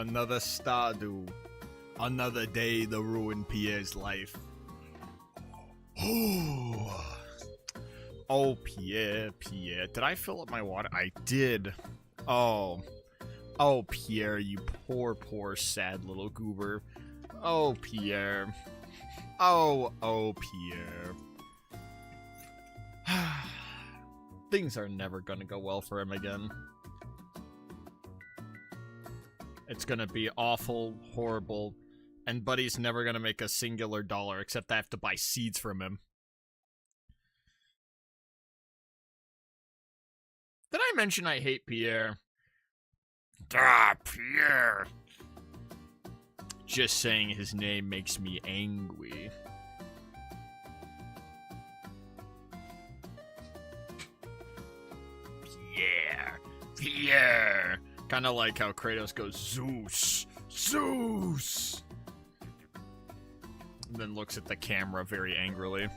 Another Stardew. Another day to ruin Pierre's life. Oh, Pierre. Did I fill up my water? I did. Oh, Pierre, you poor, sad little goober. Oh, Pierre. Oh, Pierre. Things are never gonna go well for him again. It's gonna be awful, horrible, and Buddy's never gonna make a singular dollar except I have to buy seeds from him. Did I mention I hate Pierre? Ah, Pierre! Just saying his name makes me angry. Pierre! Kinda like how Kratos goes, Zeus! And then looks at the camera very angrily.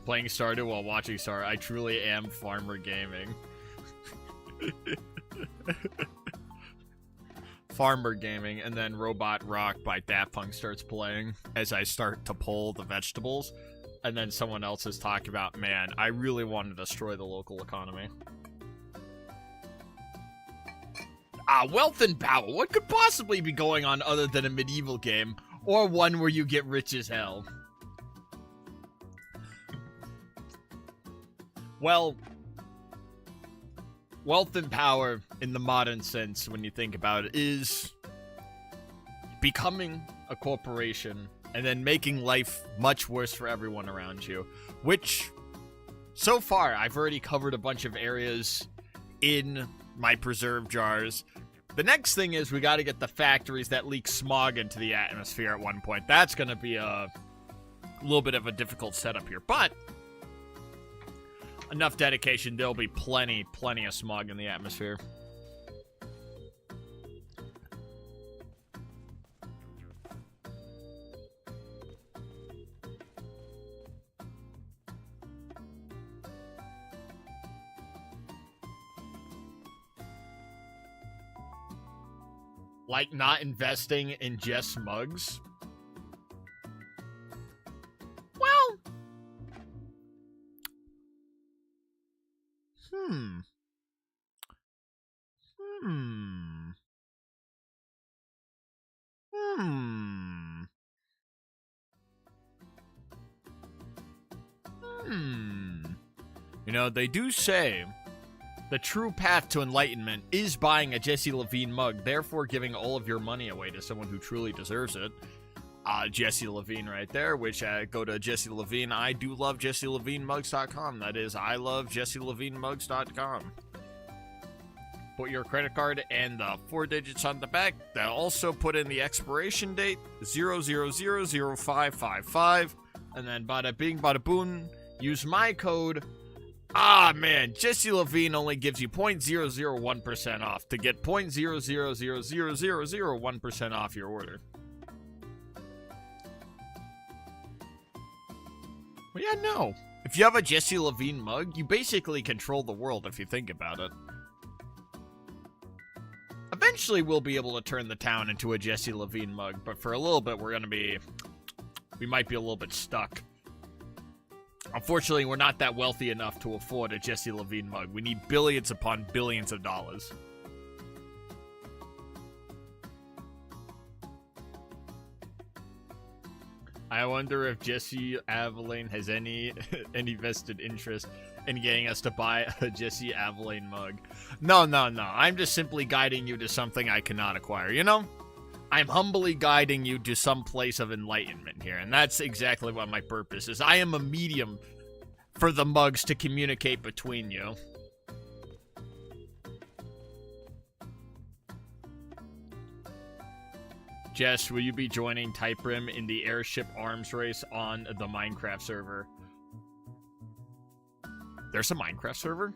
Playing Stardew while watching Star. I truly am Farmer Gaming. Farmer Gaming, and then Robot Rock by Daft Punk starts playing as I start to pull the vegetables, and then someone else is talking about, man, I really want to destroy the local economy. Wealth and power. What could possibly be going on other than a medieval game, or one where you get rich as hell? Well, wealth and power, in the modern sense, when you think about it, is becoming a corporation and then making life much worse for everyone around you. Which, so far, I've already covered a bunch of areas in my preserve jars. The next thing is we got to get the factories that leak smog into the atmosphere at one point. That's going to be a little bit of a difficult setup here, but enough dedication, there'll be plenty of smog in the atmosphere. Like not investing in just mugs? Well, You know, they do say the true path to enlightenment is buying a Jesse Levine mug, therefore giving all of your money away to someone who truly deserves it. Jesse Levine right there, which go to Jesse Levine. I do love JesseLevineMugs.com. That is, I love JesseLevineMugs.com. Put your credit card and the 4 digits on the back. They'll also put in the expiration date, 0000555. And then bada bing, bada boom, use my code. Man, Jesse Levine only gives you 0.001% off to get 0.0000001% off your order. Well, yeah, no. If you have a Jesse Levine mug, you basically control the world if you think about it. Eventually, we'll be able to turn the town into a Jesse Levine mug, but for a little bit, we might be a little bit stuck. Unfortunately, we're not that wealthy enough to afford a Jesse Levine mug. We need billions upon billions of dollars. I wonder if Jesse Aveline has any vested interest in getting us to buy a Jesse Aveline mug. No. I'm just simply guiding you to something I cannot acquire, you know? I'm humbly guiding you to some place of enlightenment here, and that's exactly what my purpose is. I am a medium for the mugs to communicate between you. Jess, will you be joining Typerim in the airship arms race on the Minecraft server? There's a Minecraft server?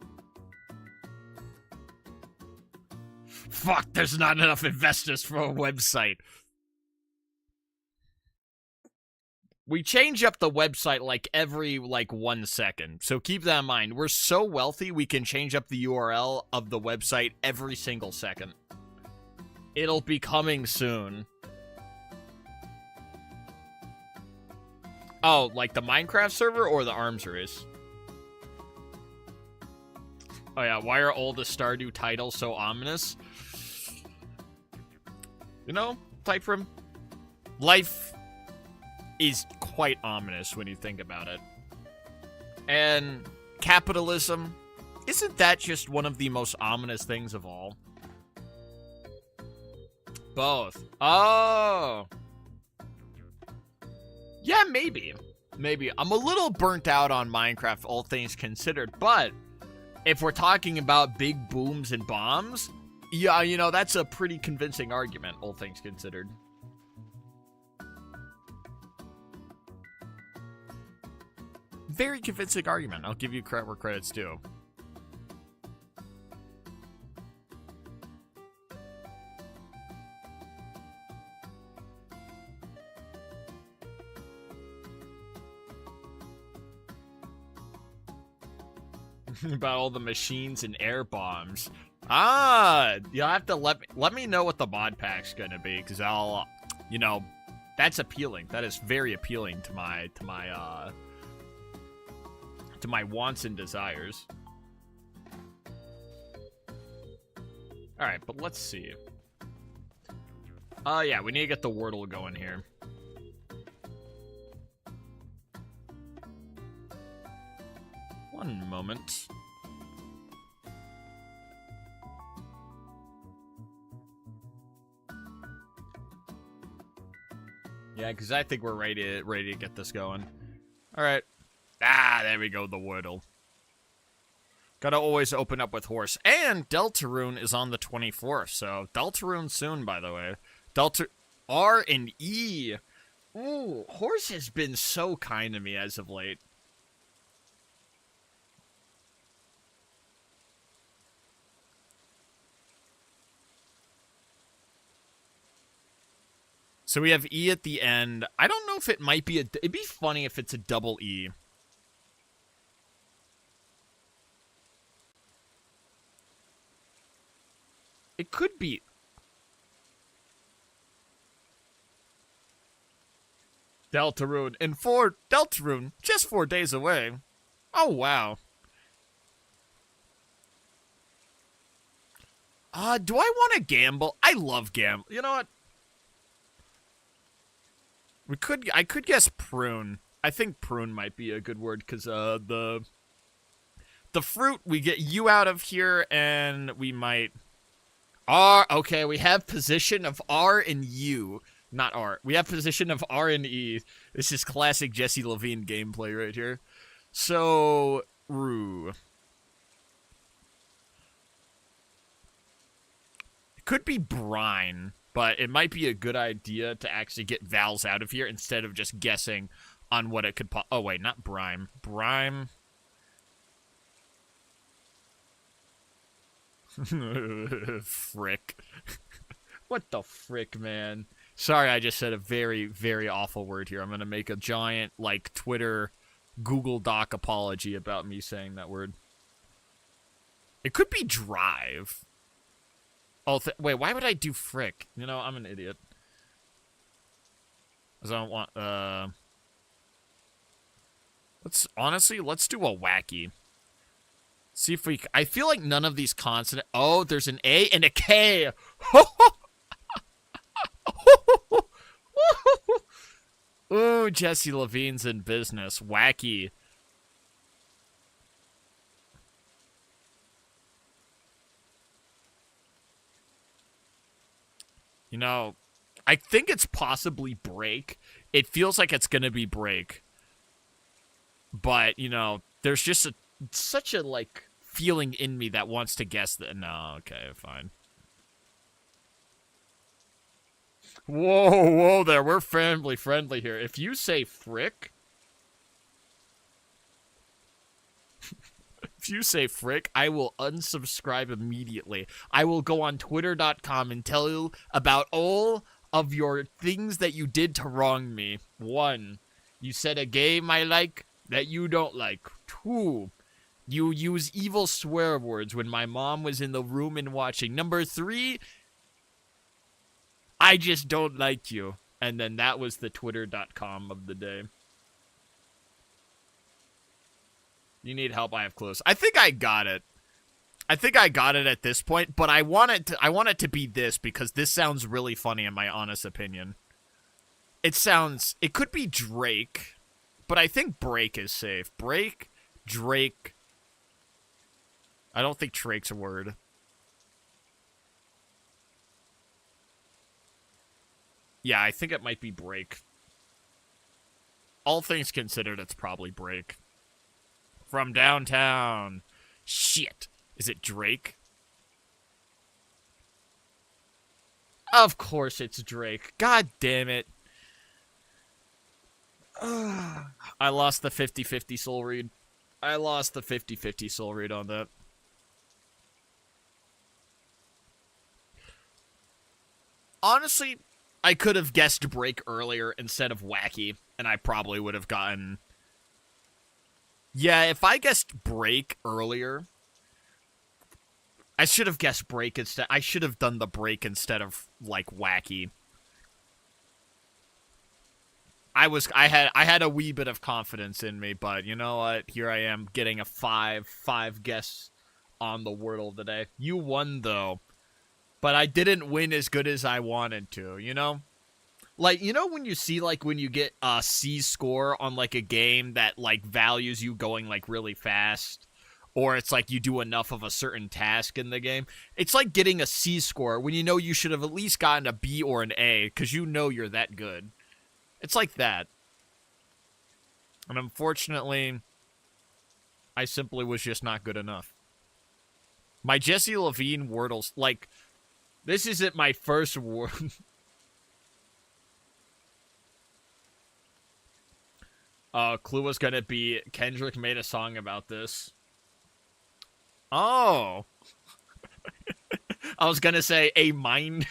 Fuck, there's not enough investors for a website. We change up the website every 1 second. So keep that in mind. We're so wealthy we can change up the URL of the website every single second. It'll be coming soon. Oh, like the Minecraft server or the arms race? Oh yeah, why are all the Stardew titles so ominous? You know, Typrim, life is quite ominous when you think about it. And capitalism, isn't that just one of the most ominous things of all? Both. Oh. Yeah, maybe. Maybe. I'm a little burnt out on Minecraft, all things considered, but if we're talking about big booms and bombs, yeah, you know, that's a pretty convincing argument, all things considered. Very convincing argument. I'll give you credit where credit's due. About all the machines and air bombs. Ah, you'll have to let me know what the mod pack's gonna be, because I'll, you know, that's appealing. That is very appealing to my wants and desires. All right, but let's see. Yeah, we need to get the Wordle going here. One moment. Yeah, because I think we're ready to get this going. All right. Ah, there we go, the Wordle. Gotta always open up with horse. And Deltarune is on the 24th, so Deltarune soon, by the way. R and E. Ooh, horse has been so kind to me as of late. So we have E at the end. I don't know if it might be it'd be funny if it's a double E. It could be. Deltarune. And Deltarune, just 4 days away. Oh, wow. Do I want to gamble? I love gamble. You know what? I could guess prune. I think prune might be a good word, because the fruit, we get you out of here, and we might... okay, we have position of R and U. Not R. We have position of R and E. This is classic Jesse Levine gameplay right here. So, Roo. It could be brine, but it might be a good idea to actually get vowels out of here instead of just guessing on what it could oh, wait, not brime. Brime. Frick. What the frick, man? Sorry, I just said a very, very awful word here. I'm going to make a giant, like, Twitter, Google Doc apology about me saying that word. It could be drive. Oh, wait, why would I do frick? You know, I'm an idiot. Because I don't want, let's do a wacky. See if we... I feel like none of these consonant... Oh, there's an A and a K. Ooh, Jesse Levine's in business. Wacky. You know, I think it's possibly break. It feels like it's going to be break. But, you know, there's just such a, like... feeling in me that wants to guess that. No, okay, fine. Whoa there. We're family friendly here. If you say frick, if you say frick, I will unsubscribe immediately. I will go on twitter.com and tell you about all of your things that you did to wrong me. 1, you said a game I like that you don't like. 2, you use evil swear words when my mom was in the room and watching. Number 3, I just don't like you. And then that was the twitter.com of the day. You need help, I have clues. I think I got it. I think I got it at this point, but I want it to be this because this sounds really funny in my honest opinion. It could be Drake, but I think Break is safe. Break, Drake. I don't think Drake's a word. Yeah, I think it might be Break. All things considered, it's probably Break. From downtown. Shit. Is it Drake? Of course it's Drake. God damn it. I lost the 50-50 soul read. I lost the 50-50 soul read on that. Honestly, I could have guessed Break earlier instead of Wacky, and I probably would have gotten... Yeah, if I guessed Break earlier, I should have guessed Break instead. I should have done the Break instead of, like, Wacky. I had a wee bit of confidence in me, but you know what? Here I am getting a 5 guess on the Wordle today. You won, though. But I didn't win as good as I wanted to, you know? Like, you know when you see, like, when you get a C score on, like, a game that, like, values you going, like, really fast? Or it's like you do enough of a certain task in the game? It's like getting a C score when you know you should have at least gotten a B or an A, because you know you're that good. It's like that. And unfortunately, I simply was just not good enough. My Jesse Levine Wordles, like, this isn't my first word. Clue was gonna be Kendrick made a song about this. Oh. I was gonna say a minor.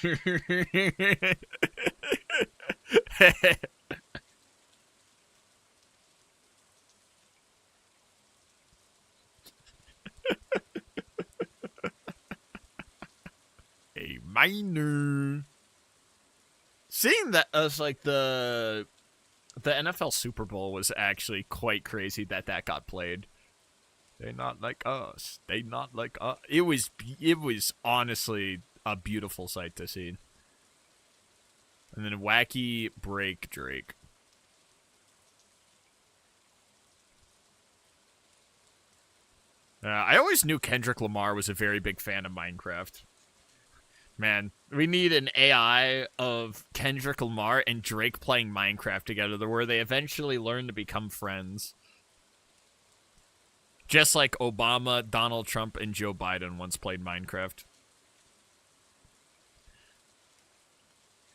A minor. Seeing that as like the NFL Super Bowl was actually quite crazy that got played. They not like us. They not like us. It was honestly a beautiful sight to see. And then Wacky Break Drake. I always knew Kendrick Lamar was a very big fan of Minecraft. Man, we need an AI of Kendrick Lamar and Drake playing Minecraft together where they eventually learn to become friends. Just like Obama, Donald Trump, and Joe Biden once played Minecraft.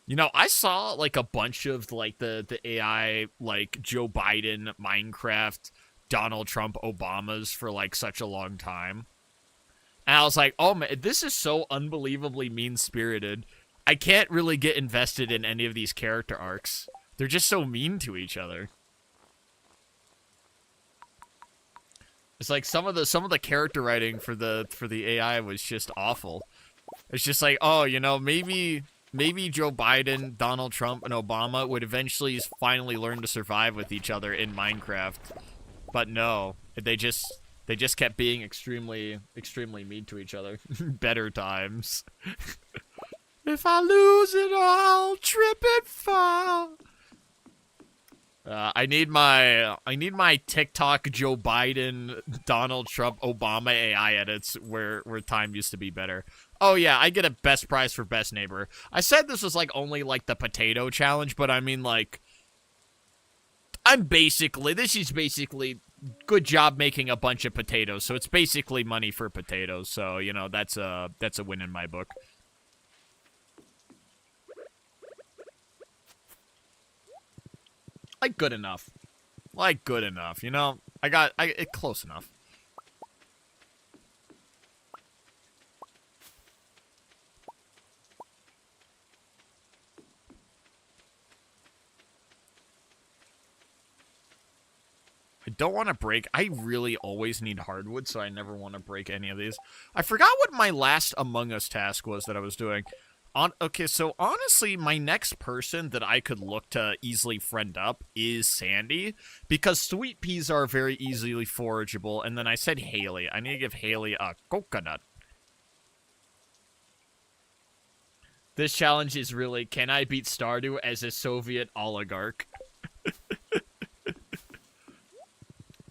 You know, I saw, like, a bunch of, like, the AI, like, Joe Biden, Minecraft, Donald Trump, Obamas for, like, such a long time. And I was like, oh, man, this is so unbelievably mean-spirited. I can't really get invested in any of these character arcs. They're just so mean to each other. It's like some of the character writing for the AI was just awful. It's just like, oh, you know, maybe Joe Biden, Donald Trump, and Obama would eventually finally learn to survive with each other in Minecraft. But no, they just kept being extremely mean to each other. Better times. If I lose it all, trip and fall. I need my TikTok Joe Biden, Donald Trump, Obama AI edits where time used to be better. Oh yeah, I get a best prize for best neighbor. I said this was like only like the potato challenge, but I mean like this is basically good job making a bunch of potatoes. So it's basically money for potatoes. So, you know, that's a win in my book. Like, good enough. Like, good enough, you know? It close enough. I don't want to break. I really always need hardwood, so I never want to break any of these. I forgot what my last Among Us task was that I was doing. Okay, so honestly, my next person that I could look to easily friend up is Sandy, because sweet peas are very easily forageable, and then I said Haley. I need to give Haley a coconut. This challenge is really, can I beat Stardew as a Soviet oligarch?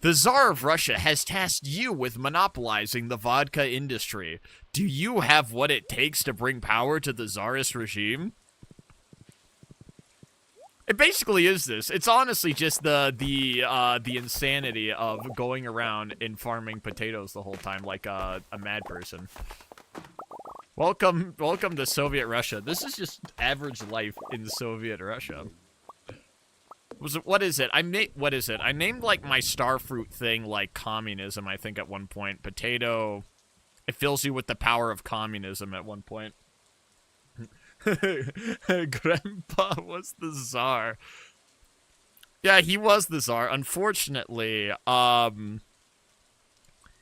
The Tsar of Russia has tasked you with monopolizing the vodka industry. Do you have what it takes to bring power to the Tsarist regime? It basically is this. It's honestly just the insanity of going around and farming potatoes the whole time like a mad person. Welcome to Soviet Russia. This is just average life in Soviet Russia. What is it? I named like my starfruit thing like communism, I think, at one point. Potato. It fills you with the power of communism at one point. Grandpa was the Tsar. Yeah, he was the Tsar. Unfortunately,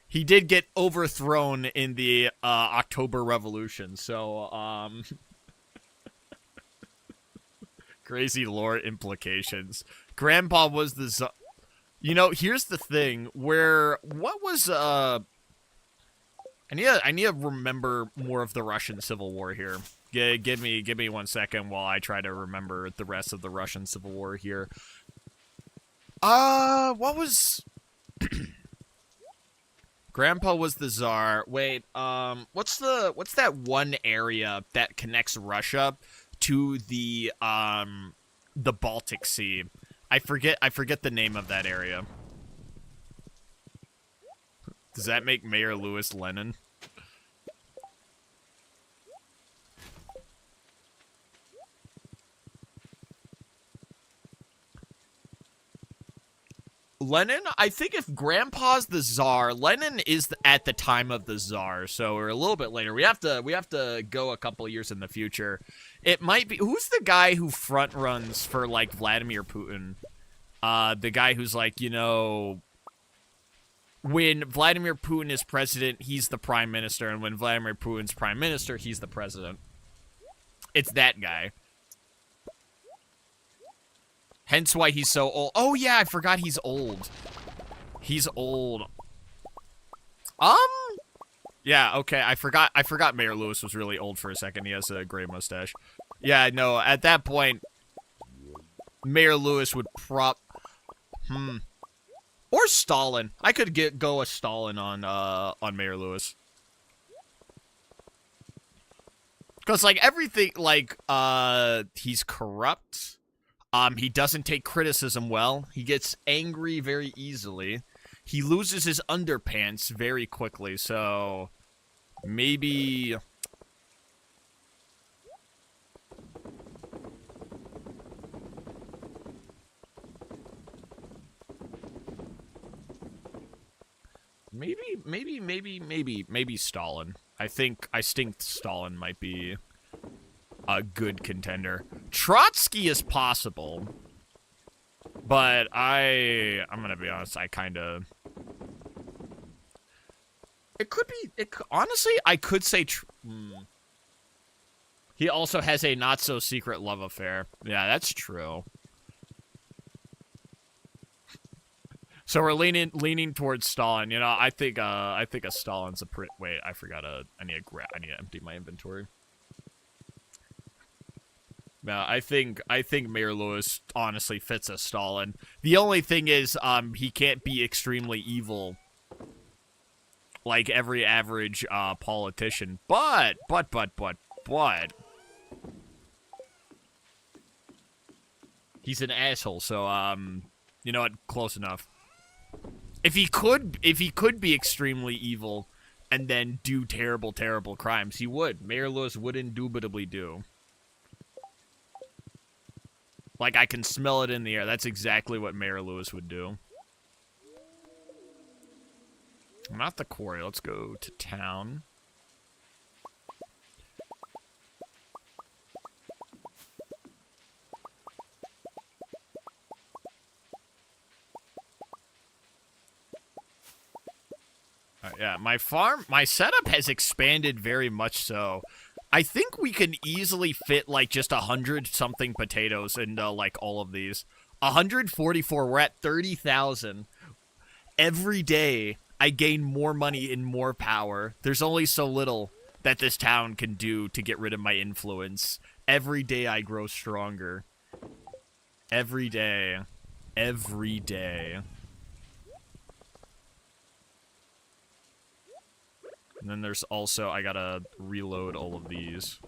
he did get overthrown in the October Revolution, so crazy lore implications. Grandpa was the Tsar. You know, here's the thing. What was I need to remember more of the Russian Civil War here. Give me 1 second while I try to remember the rest of the Russian Civil War here. What was Grandpa was the Tsar. Wait, what's that one area that connects Russia to the Baltic Sea? I forget the name of that area. Does that make Mayor Lewis Lenin? Lenin, I think if Grandpa's the Tsar, Lenin is at the time of the Tsar, so we're a little bit later. We have to go a couple of years in the future. It might be, who's the guy who front runs for like Vladimir Putin? The guy who's like, you know, when Vladimir Putin is president, he's the prime minister, and when Vladimir Putin's prime minister, he's the president. It's that guy. Hence why he's so old. Oh yeah, I forgot he's old. He's old. Yeah, okay, I forgot Mayor Lewis was really old for a second. He has a gray mustache. Yeah, no, at that point, Mayor Lewis would or Stalin. I could go a Stalin on Mayor Lewis. Cause like everything, like he's corrupt. He doesn't take criticism well. He gets angry very easily. He loses his underpants very quickly, so maybe maybe Stalin. I think Stalin might be a good contender. Trotsky is possible, but I'm gonna be honest, I kind of... It could be... honestly, I could say... He also has a not-so-secret love affair. Yeah, that's true. So we're leaning towards Stalin. You know, I think a Stalin's a pretty... Wait, I forgot I need to empty my inventory. No, I think Mayor Lewis honestly fits a Stalin. The only thing is, he can't be extremely evil like every average politician. But he's an asshole. So you know what? Close enough. If he could be extremely evil and then do terrible crimes, he would. Mayor Lewis would indubitably do. Like, I can smell it in the air. That's exactly what Mayor Lewis would do. Not the quarry. Let's go to town. Yeah, my setup has expanded very much so. I think we can easily fit, like, just 100-something potatoes into, like, all of these. 144, we're at 30,000. Every day, I gain more money and more power. There's only so little that this town can do to get rid of my influence. Every day, I grow stronger. Every day. Every day. And then there's also, I gotta reload all of these.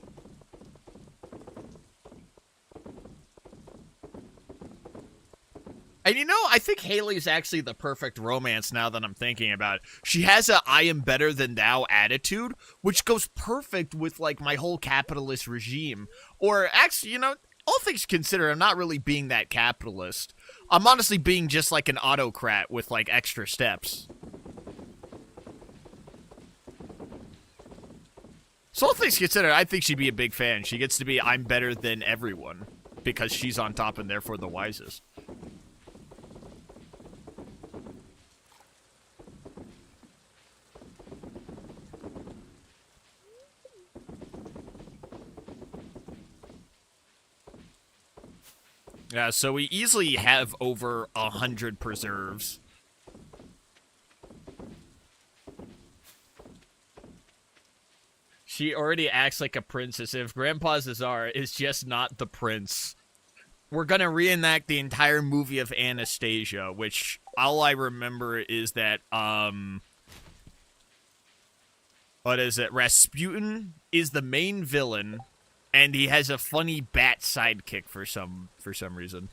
And you know, I think Haley's actually the perfect romance now that I'm thinking about it. She has a I am better than thou attitude, which goes perfect with, like, my whole capitalist regime. Or, actually, you know, all things considered, I'm not really being that capitalist. I'm honestly being just like an autocrat with, like, extra steps. So all things considered, I think she'd be a big fan. She gets to be I'm better than everyone because she's on top and therefore the wisest. Yeah, so we easily have over 100 preserves. She already acts like a princess. If Grandpa Czar is just not the prince, we're gonna reenact the entire movie of Anastasia, which all I remember is that, what is it? Rasputin is the main villain, and he has a funny bat sidekick for some reason.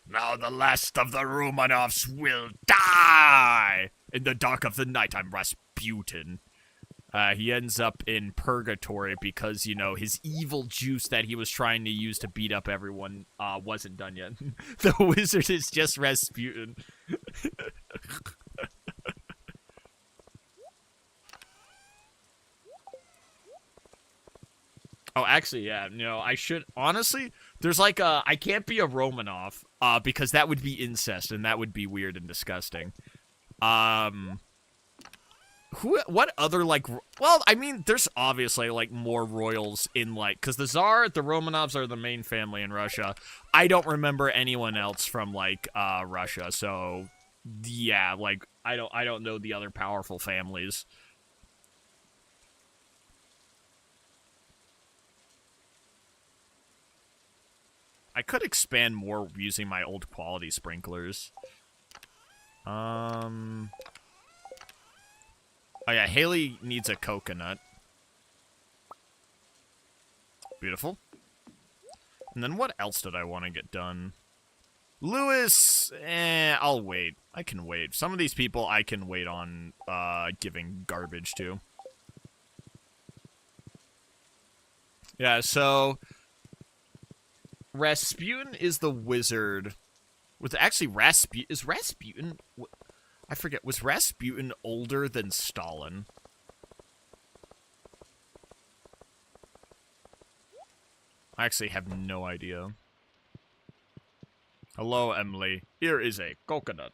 Now the last of the Romanovs will die! In the dark of the night, I'm Rasputin. He ends up in purgatory because, you know, his evil juice that he was trying to use to beat up everyone wasn't done yet. The wizard is just Rasputin. Oh, actually, yeah. You know, I should... Honestly, there's like a... I can't be a Romanov, because that would be incest, and that would be weird and disgusting. What other, like... Well, I mean, there's obviously, like, more royals in, like... Because the Tsar, the Romanovs are the main family in Russia. I don't remember anyone else from, like, Russia, so... Yeah, like, I don't know the other powerful families. I could expand more using my old quality sprinklers. Oh yeah, Haley needs a coconut. Beautiful. And then what else did I want to get done? Lewis, I'll wait. I can wait. Some of these people I can wait on giving garbage to. Yeah, so... Rasputin is the wizard. Was actually Rasputin? Is Rasputin? I forget. Was Rasputin older than Stalin? I actually have no idea. Hello, Emily. Here is a coconut.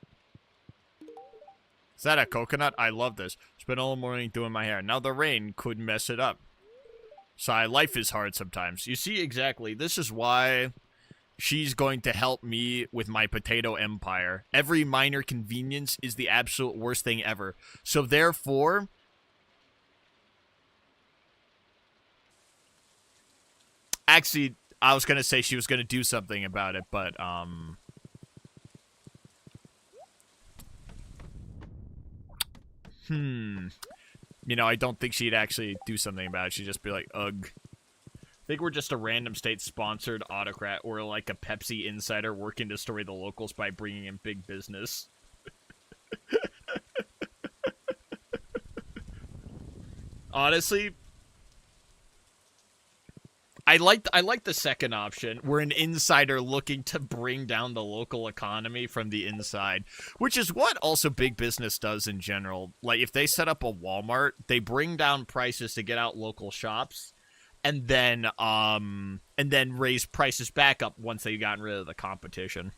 Is that a coconut? I love this. Spent all morning doing my hair. Now the rain could mess it up. Sigh, life is hard sometimes. You see, exactly. This is why she's going to help me with my potato empire. Every minor convenience is the absolute worst thing ever. So therefore... Actually, I was going to say she was going to do something about it, but, You know, I don't think she'd actually do something about it. She'd just be like, ugh. I think we're just a random state-sponsored autocrat or like a Pepsi insider working to destroy the locals by bringing in big business. Honestly, I like the second option. We're an insider looking to bring down the local economy from the inside, which is what also big business does in general. Like, if they set up a Walmart, they bring down prices to get out local shops, and then raise prices back up once they've gotten rid of the competition.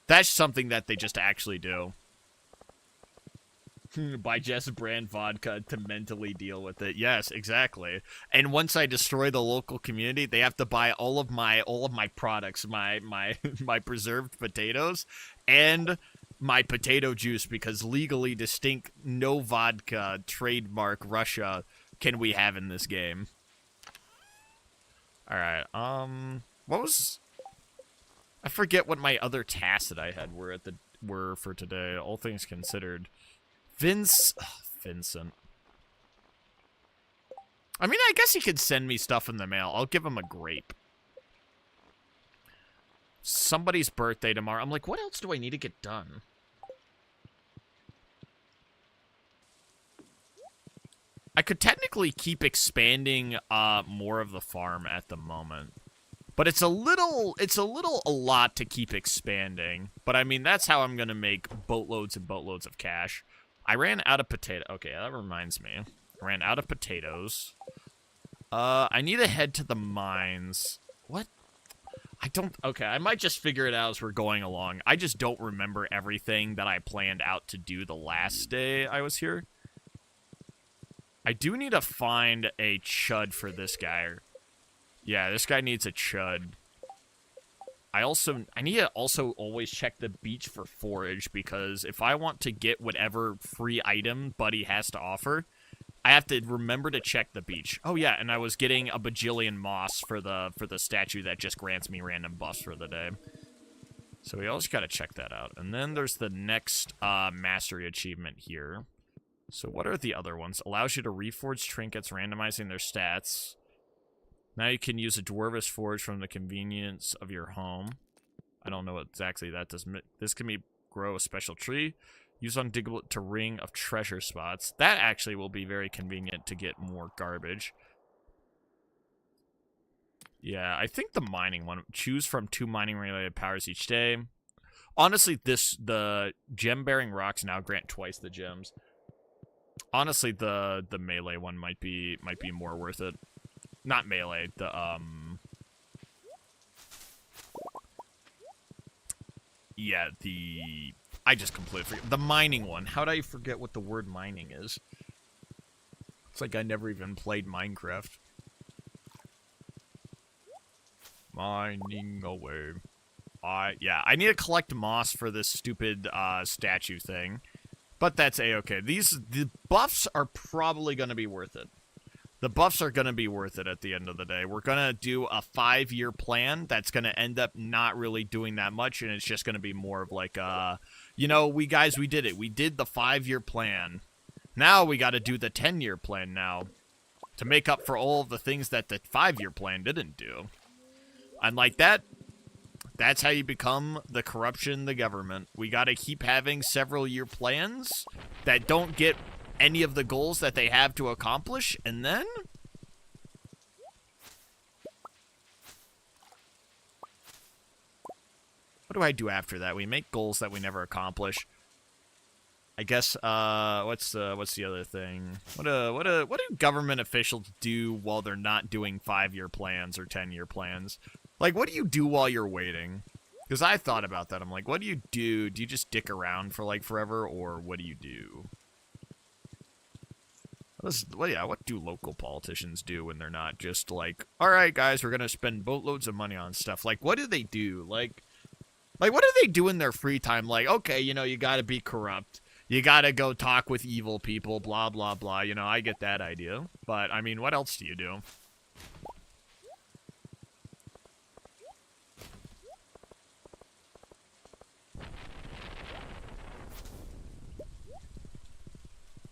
That's something that they just actually do. Buy just brand vodka to mentally deal with it. Yes, exactly. And once I destroy the local community, they have to buy all of my products, my my preserved potatoes and my potato juice, because legally distinct no vodka trademark Russia can we have in this game. All right. What was, I forget what my other tasks that I had were for today, all things considered. Vincent. I mean, I guess he could send me stuff in the mail. I'll give him a grape. Somebody's birthday tomorrow. I'm like, what else do I need to get done? I could technically keep expanding more of the farm at the moment. But it's a lot to keep expanding. But I mean, that's how I'm going to make boatloads and boatloads of cash. I ran out of potato. Okay, that reminds me. I ran out of potatoes. I need to head to the mines. What? I don't... Okay, I might just figure it out as we're going along. I just don't remember everything that I planned out to do the last day I was here. I do need to find a chud for this guy. Yeah, this guy needs a chud. I need to also always check the beach for forage, because if I want to get whatever free item Buddy has to offer, I have to remember to check the beach. Oh yeah, and I was getting a bajillion moss for the statue that just grants me random buffs for the day. So we always got to check that out. And then there's the next mastery achievement here. So what are the other ones? Allows you to reforge trinkets, randomizing their stats. Now you can use a dwarvish forge from the convenience of your home. I don't know what exactly that does. This can be grow a special tree. Use undiggable to ring of treasure spots. That actually will be very convenient to get more garbage. Yeah, I think the mining one. Choose from 2 mining-related powers each day. Honestly, the gem-bearing rocks now grant twice the gems. Honestly, the melee one might be more worth it. Not melee, the yeah, I just completely forget. The mining one. How did I forget what the word mining is? It's like I never even played Minecraft. Mining away. Yeah, I need to collect moss for this stupid statue thing. But that's a-okay. The buffs are probably going to be worth it. The buffs are going to be worth it at the end of the day. We're going to do a 5-year plan that's going to end up not really doing that much, and it's just going to be more of like, you know, we did it. We did the 5-year plan. Now we got to do the 10-year plan now to make up for all of the things that the 5-year plan didn't do. And like that, that's how you become the corruption in the government. We got to keep having several-year plans that don't get any of the goals that they have to accomplish, and then what do I do after that? We make goals that we never accomplish. I guess what's the other thing? What do government officials do while they're not doing 5-year plans or 10-year plans? Like, what do you do while you're waiting? Because I thought about that. I'm like, what do you do? Do you just dick around for like forever, or what do you do? What do local politicians do when they're not just like, all right, guys, we're going to spend boatloads of money on stuff? Like, what do they do? Like, what do they do in their free time? Like, okay, you know, you got to be corrupt. You got to go talk with evil people, blah, blah, blah. You know, I get that idea. But, I mean, what else do you do?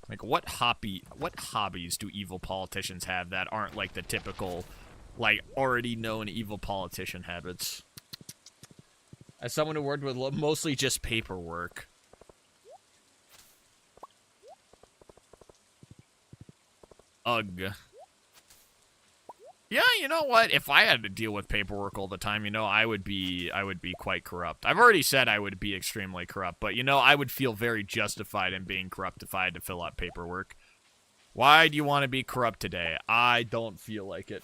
Like, what hobbies do evil politicians have that aren't, like, the typical, like, already known evil politician habits? As someone who worked with mostly just paperwork. Ugh. Yeah, you know what? If I had to deal with paperwork all the time, you know, I would be quite corrupt. I've already said I would be extremely corrupt, but, you know, I would feel very justified in being corrupt if I had to fill out paperwork. Why do you want to be corrupt today? I don't feel like it.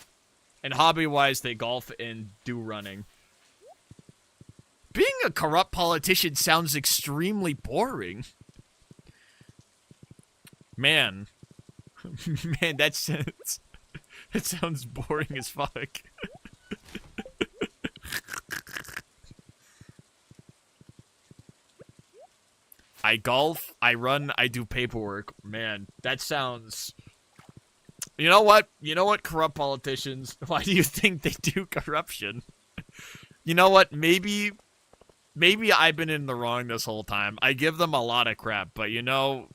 And hobby-wise, they golf and do running. Being a corrupt politician sounds extremely boring. Man. Man, that sounds boring as fuck. I golf, I run, I do paperwork. Man, that sounds... You know what? You know what, corrupt politicians? Why do you think they do corruption? You know what? Maybe I've been in the wrong this whole time. I give them a lot of crap, but you know...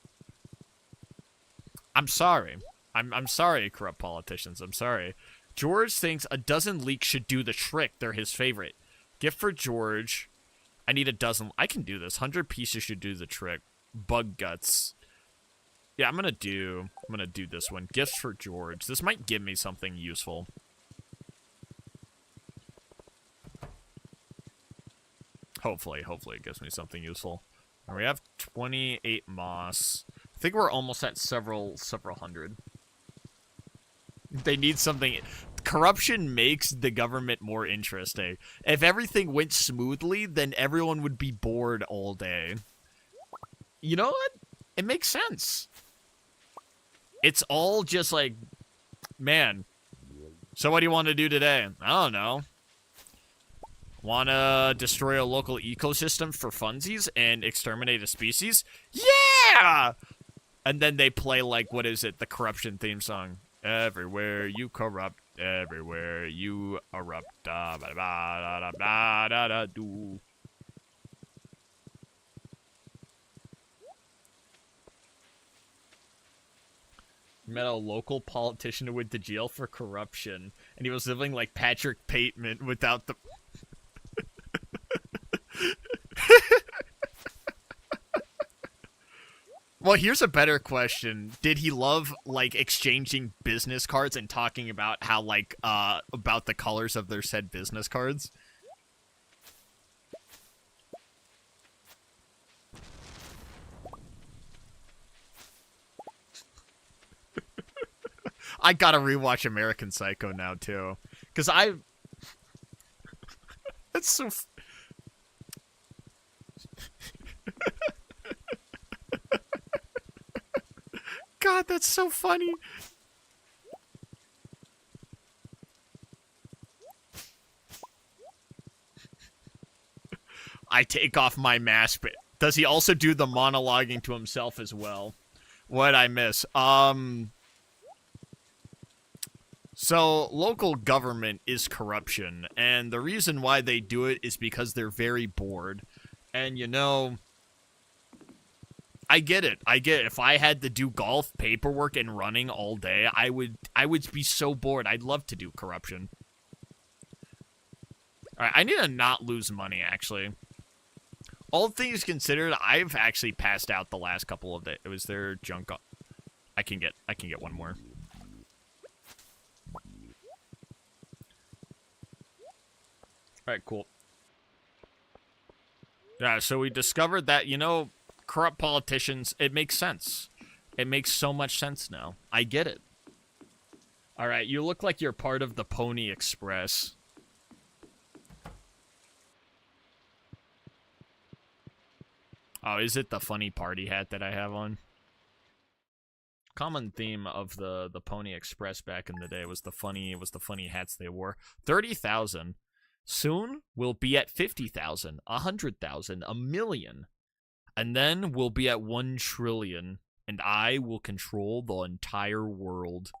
I'm sorry. I'm sorry, corrupt politicians. I'm sorry. George thinks a dozen leeks should do the trick. They're his favorite. Gift for George... I need a dozen. I can do this. 100 pieces should do the trick. Bug guts. Yeah, I'm gonna do this one. Gifts for George. This might give me something useful. Hopefully it gives me something useful. And we have 28 moss. I think we're almost at several hundred. They need something. Corruption makes the government more interesting. If everything went smoothly, then everyone would be bored all day. You know what? It makes sense. It's all just like, man. So what do you want to do today? I don't know. Want to destroy a local ecosystem for funsies and exterminate a species? Yeah! And then they play like, what is it? The corruption theme song. Everywhere you corrupt, everywhere you erupt. Da, ba, da, da, da, da, da, do. Met a local politician who went to jail for corruption, and he was living like Patrick Bateman without the... Well, here's a better question. Did he love, like, exchanging business cards and talking about how, like, about the colors of their said business cards? I gotta rewatch American Psycho now, too. Because That's so... God, that's so funny. I take off my mask, but does he also do the monologuing to himself as well? What'd I miss? So, local government is corruption, and the reason why they do it is because they're very bored. And, you know... I get it. If I had to do golf, paperwork, and running all day, I would be so bored. I'd love to do corruption. Alright, I need to not lose money, actually. All things considered, I've actually passed out the last couple of days. Was there junk? I can get one more. Alright, cool. Yeah, so we discovered that, you know... Corrupt politicians, it makes sense. It makes so much sense now. I get it. Alright, you look like you're part of the Pony Express. Oh, is it the funny party hat that I have on? Common theme of the Pony Express back in the day was the funny hats they wore. 30,000. Soon we'll be at 50,000, 100,000, 1,000,000. And then we'll be at 1 trillion, and I will control the entire world.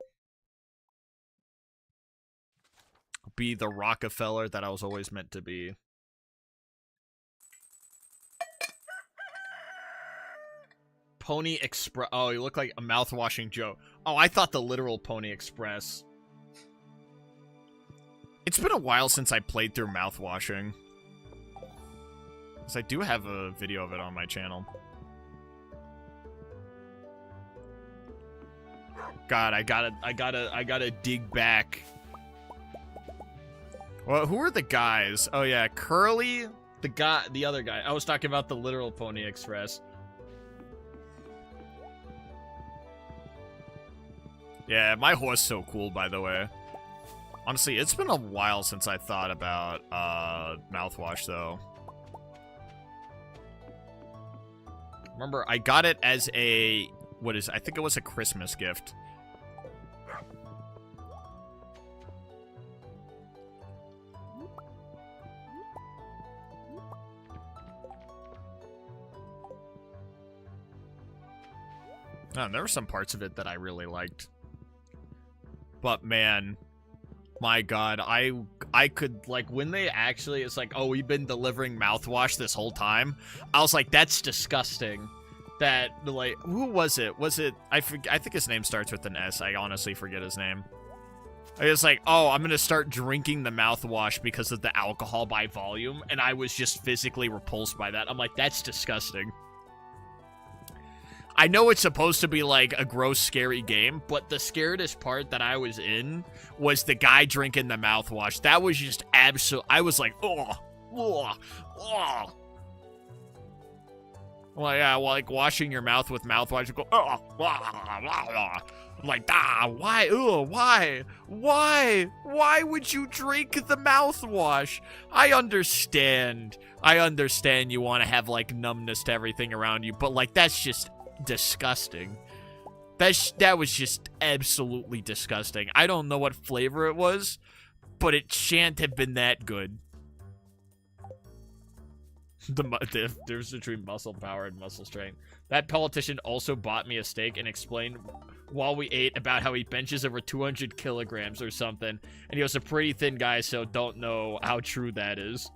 Be the Rockefeller that I was always meant to be. Pony Express. Oh, you look like a mouth-washing Joe. Oh, I thought the literal Pony Express. It's been a while since I played through mouth-washing. Because I do have a video of it on my channel. God, I gotta dig back. Well, who are the guys? Oh yeah, Curly, the other guy. I was talking about the literal Pony Express. Yeah, my horse is so cool, by the way. Honestly, it's been a while since I thought about mouthwash, though. Remember, I got it as a I think it was a Christmas gift. Oh, there were some parts of it that I really liked. But man, my God, I could, like, when they actually, it's like, oh, we've been delivering mouthwash this whole time. I was like, that's disgusting. That, like, who was it? Was it, I think his name starts with an S. I honestly forget his name. I was like, oh, I'm gonna start drinking the mouthwash because of the alcohol by volume, and I was just physically repulsed by that. I'm like, that's disgusting. I know it's supposed to be like a gross, scary game, but the scaredest part that I was in was the guy drinking the mouthwash. That was just absolute. I was like, oh. Well, yeah, well, like washing your mouth with mouthwash. You go, oh. I'm like, why? Why would you drink the mouthwash? I understand you want to have like numbness to everything around you, but like that's just disgusting. That was just absolutely disgusting. I don't know what flavor it was, but it shan't have been that good. The difference between muscle power and muscle strength. That politician also bought me a steak and explained while we ate about how he benches over 200 kilograms or something, and he was a pretty thin guy, so don't know how true that is.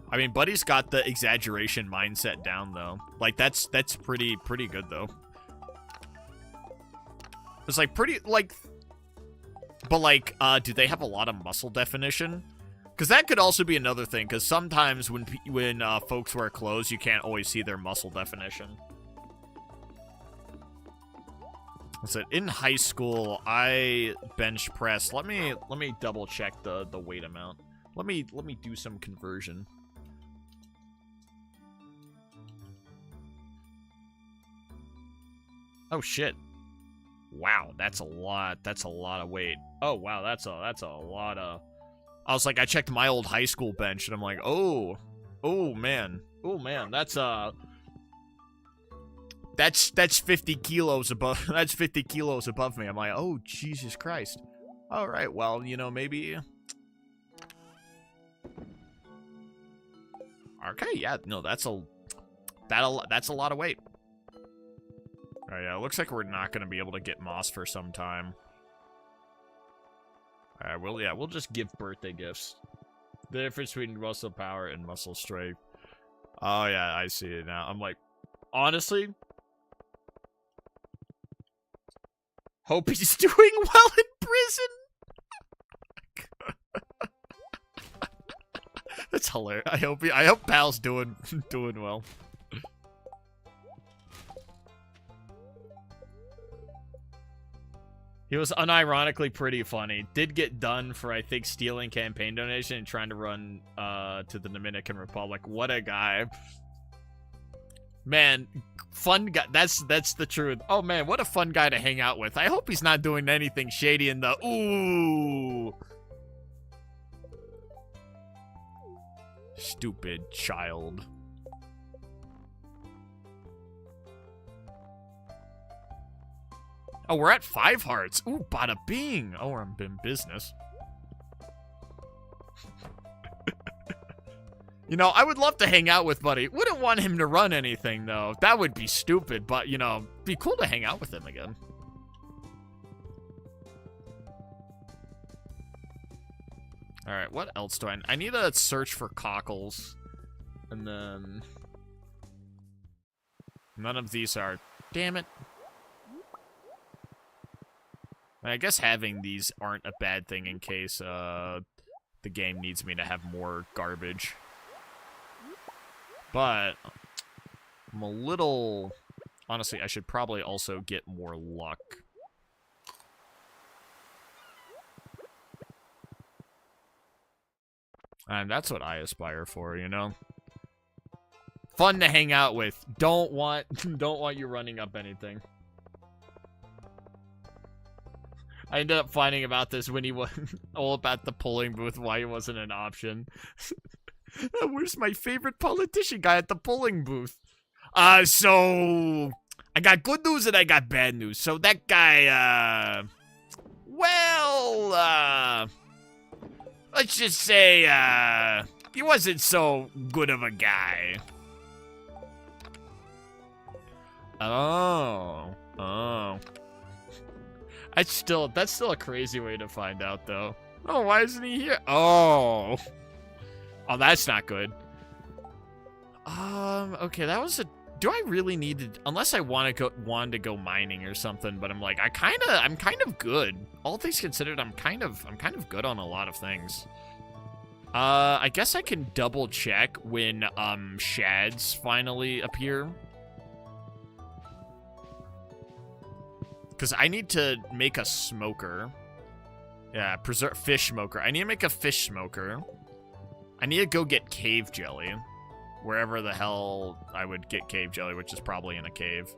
I mean, Buddy's got the exaggeration mindset down, though. Like, that's pretty good, though. It's, like, pretty, like... But, like, do they have a lot of muscle definition? Because that could also be another thing, because sometimes when folks wear clothes, you can't always see their muscle definition. So, in high school, I bench pressed. Let me double check the weight amount. Let me do some conversion. Oh shit. Wow, that's a lot. That's a lot of weight. Oh wow, that's a lot of... I was like, I checked my old high school bench and I'm like, oh man, that's 50 kilos above. That's 50 kilos above me. I'm like, oh Jesus Christ. All right, well, you know, maybe. Okay, yeah, no, that's a lot of weight. Oh yeah, it looks like we're not gonna be able to get moss for some time. Alright, well, yeah, we'll just give birthday gifts. The difference between muscle power and muscle strength. Oh yeah, I see it now. I'm like, honestly, hope he's doing well in prison. That's hilarious. I hope Pal's doing well. He was unironically pretty funny. Did get done for, I think, stealing campaign donation and trying to run to the Dominican Republic. What a guy. Man, fun guy. That's the truth. Oh, man, what a fun guy to hang out with. I hope he's not doing anything shady in the... Ooh. Stupid child. Oh, we're at 5 hearts. Ooh, bada bing. Oh, we're in business. You know, I would love to hang out with Buddy. Wouldn't want him to run anything, though. That would be stupid, but, you know, be cool to hang out with him again. Alright, what else do I need to search for cockles. And then... None of these are... Damn it. I guess having these aren't a bad thing in case the game needs me to have more garbage. But I'm a little... Honestly, I should probably also get more luck. And that's what I aspire for, you know? Fun to hang out with. Don't want you running up anything. I ended up finding about this when he was all about the polling booth, why he wasn't an option. Where's my favorite politician guy at the polling booth? So I got good news and I got bad news. So that guy, well, let's just say, he wasn't so good of a guy. Oh. That's still a crazy way to find out, though. Oh, why isn't he here? Oh, that's not good. Okay, that was a. Do I really need to? Unless I wanted to go mining or something, but I'm like, I'm kind of good. All things considered, I'm kind of good on a lot of things. I guess I can double check when shads finally appear. Because I need to make a smoker. Yeah, fish smoker. I need to make a fish smoker. I need to go get cave jelly. Wherever the hell I would get cave jelly, which is probably in a cave.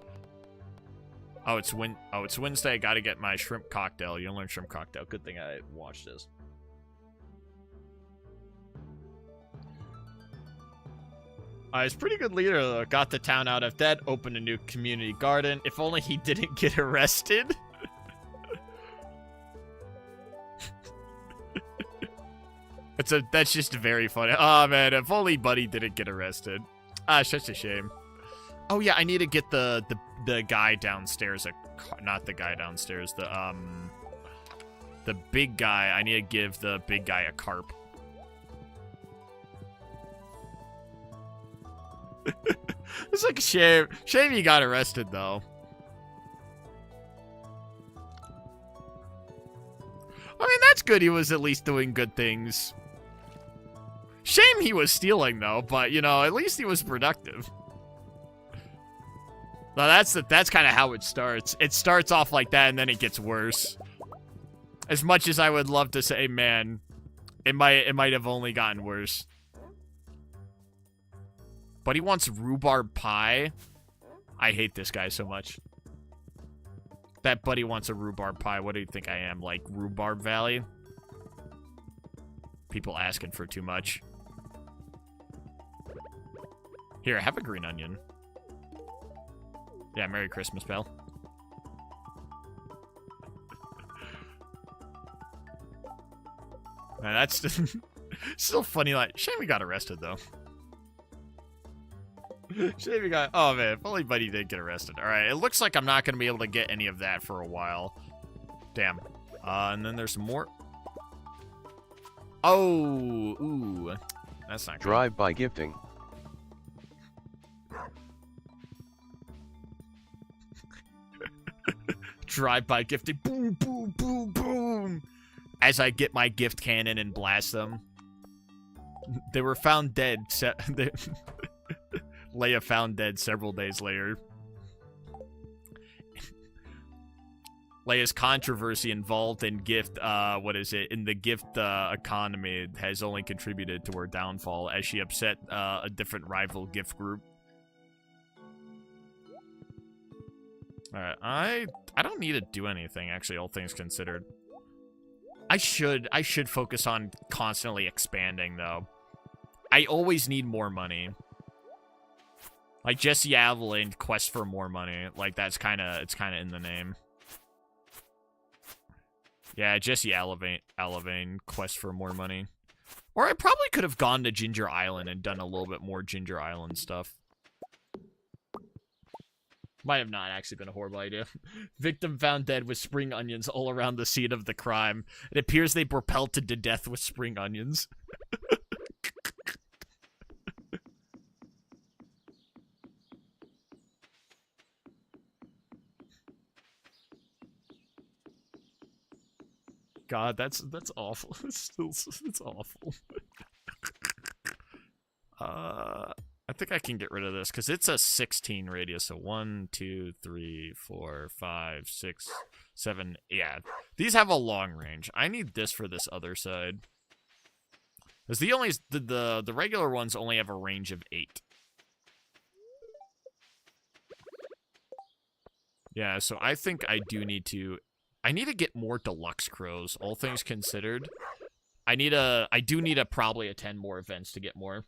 Oh, it's Wednesday. I gotta get my shrimp cocktail. You'll learn shrimp cocktail. Good thing I watched this. He's a pretty good leader, though. Got the town out of debt, opened a new community garden. If only he didn't get arrested. That's just very funny. Oh, man, if only Buddy didn't get arrested. Such a shame. Oh, yeah, I need to get the guy downstairs. Not the guy downstairs. The big guy. I need to give the big guy a carp. It's like a shame. Shame he got arrested, though. I mean, that's good. He was at least doing good things. Shame he was stealing, though. But, you know, at least he was productive. Now, that's kind of how it starts. It starts off like that, and then it gets worse. As much as I would love to say, man, it might have only gotten worse. But he wants rhubarb pie. I hate this guy so much. That buddy wants a rhubarb pie. What do you think I am? Like Rhubarb Valley? People asking for too much. Here, have a green onion. Yeah, Merry Christmas, pal. Man, that's still funny. Like, shame we got arrested, though. Shame we got... Oh, man. If only Buddy did get arrested. Alright, it looks like I'm not going to be able to get any of that for a while. Damn. And then there's some more. Oh, ooh. That's not good. Drive-by gifting. Drive-by gifting. Boom, boom, boom, boom. As I get my gift cannon and blast them. They were found dead. Leia found dead several days later. Leia's controversy involved in gift, in the gift economy has only contributed to her downfall as she upset a different rival gift group. Alright, I don't need to do anything, actually, all things considered. I should focus on constantly expanding, though. I always need more money. Like Jesse Avalane, quest for more money. Like it's kind of in the name. Yeah, Jesse Avalane, quest for more money. Or I probably could have gone to Ginger Island and done a little bit more Ginger Island stuff. Might have not actually been a horrible idea. Victim found dead with spring onions all around the scene of the crime. It appears they were pelted to death with spring onions. God, that's awful. It's awful. I think I can get rid of this because it's a 16 radius. So 1, 2, 3, 4, 5, 6, 7. Yeah, these have a long range. I need this for this other side. Because the regular ones only have a range of 8. Yeah, so I think I do need to. I need to get more deluxe crows, all things considered. I do need to probably attend more events to get more.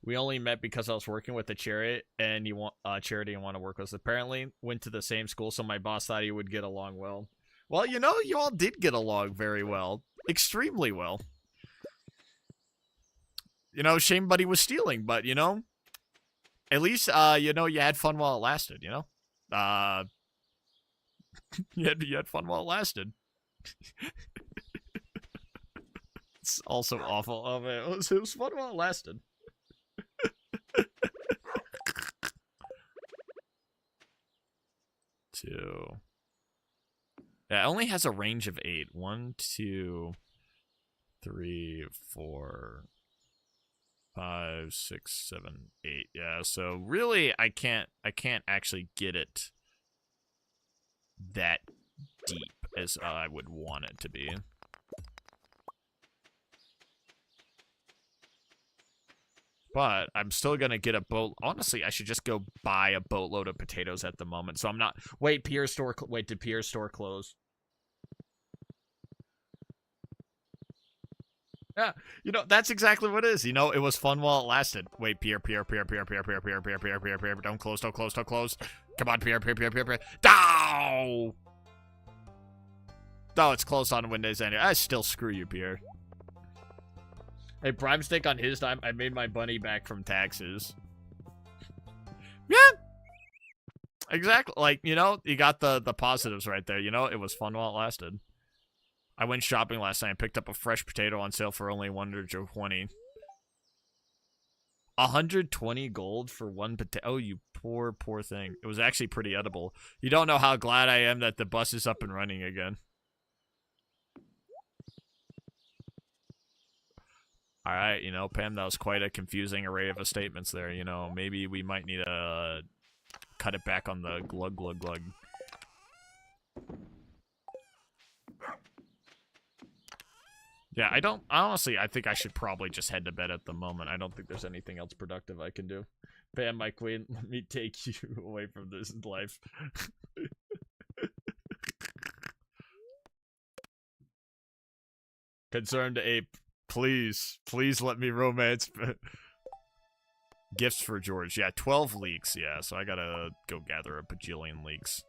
We only met because I was working with a charity and you want charity and want to work with us. Apparently, went to the same school, so my boss thought he would get along well. Well, you know, you all did get along very well, extremely well. You know, shame Buddy was stealing, but you know, at least you know, you had fun while it lasted. You know, you had fun while it lasted. It's also awful. Oh man, it was fun while it lasted. 2. Yeah, it only has a range of 8. 1, 2, 3, 4, 5, 6, 7, 8. Yeah, so really I can't actually get it that deep as I would want it to be. But I'm still gonna get a boat. Honestly, I should just go buy a boatload of potatoes at the moment. So I'm not. Wait, Pierre's store. Wait, did Pierre's store close? Yeah, you know that's exactly what it is. You know, it was fun while it lasted. Wait, Pierre. Don't close. Come on, Pierre. Dow. No, it's closed on Windows anyway. I still screw you, Pierre. Hey, Prime Stick on his time, I made my bunny back from taxes. Yeah. Exactly. Like, you know, you got the positives right there. You know, it was fun while it lasted. I went shopping last night and picked up a fresh potato on sale for only 120. 120 gold for one potato. Oh, you poor thing. It was actually pretty edible. You don't know how glad I am that the bus is up and running again. All right, you know, Pam, that was quite a confusing array of statements there. You know, maybe we might need to cut it back on the glug. Yeah, honestly, I think I should probably just head to bed at the moment. I don't think there's anything else productive I can do. Pam, my queen, let me take you away from this life. Concerned ape. Please let me romance. Gifts for George. Yeah, 12 leeks. Yeah, so I gotta go gather a bajillion leeks.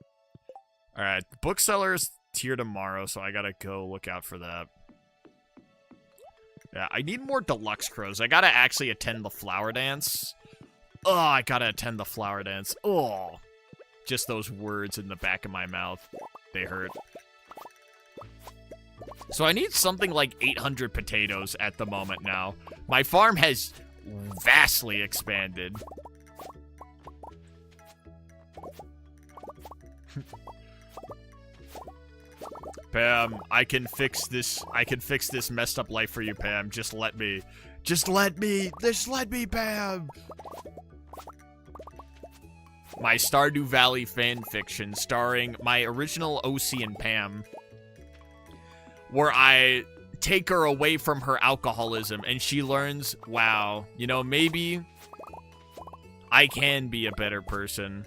Alright, bookseller's here tomorrow, so I gotta go look out for that. Yeah, I need more deluxe crows. I gotta actually attend the flower dance. Oh, I gotta attend the flower dance. Oh, just those words in the back of my mouth. They hurt. So I need something like 800 potatoes at the moment now. My farm has vastly expanded. Pam, I can fix this messed up life for you, Pam. Just let me, Pam. My Stardew Valley fan fiction starring my original OC and Pam, where I take her away from her alcoholism and she learns, wow, you know, maybe I can be a better person.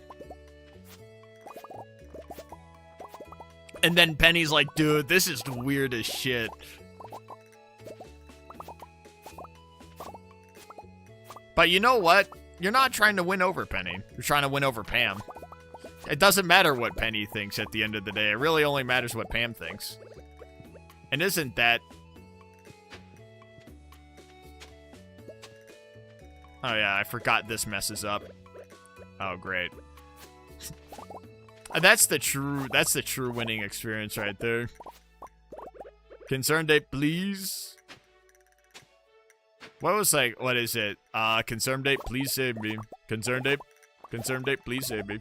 And then Penny's like, dude, this is weird as shit. But you know what? You're not trying to win over Penny. You're trying to win over Pam. It doesn't matter what Penny thinks at the end of the day. It really only matters what Pam thinks. And isn't that... Oh yeah, I forgot this messes up. Oh, great. That's the true winning experience right there. Concerned ape, please. What was like, what is it? Concerned ape, please save me. Concerned ape, please save me.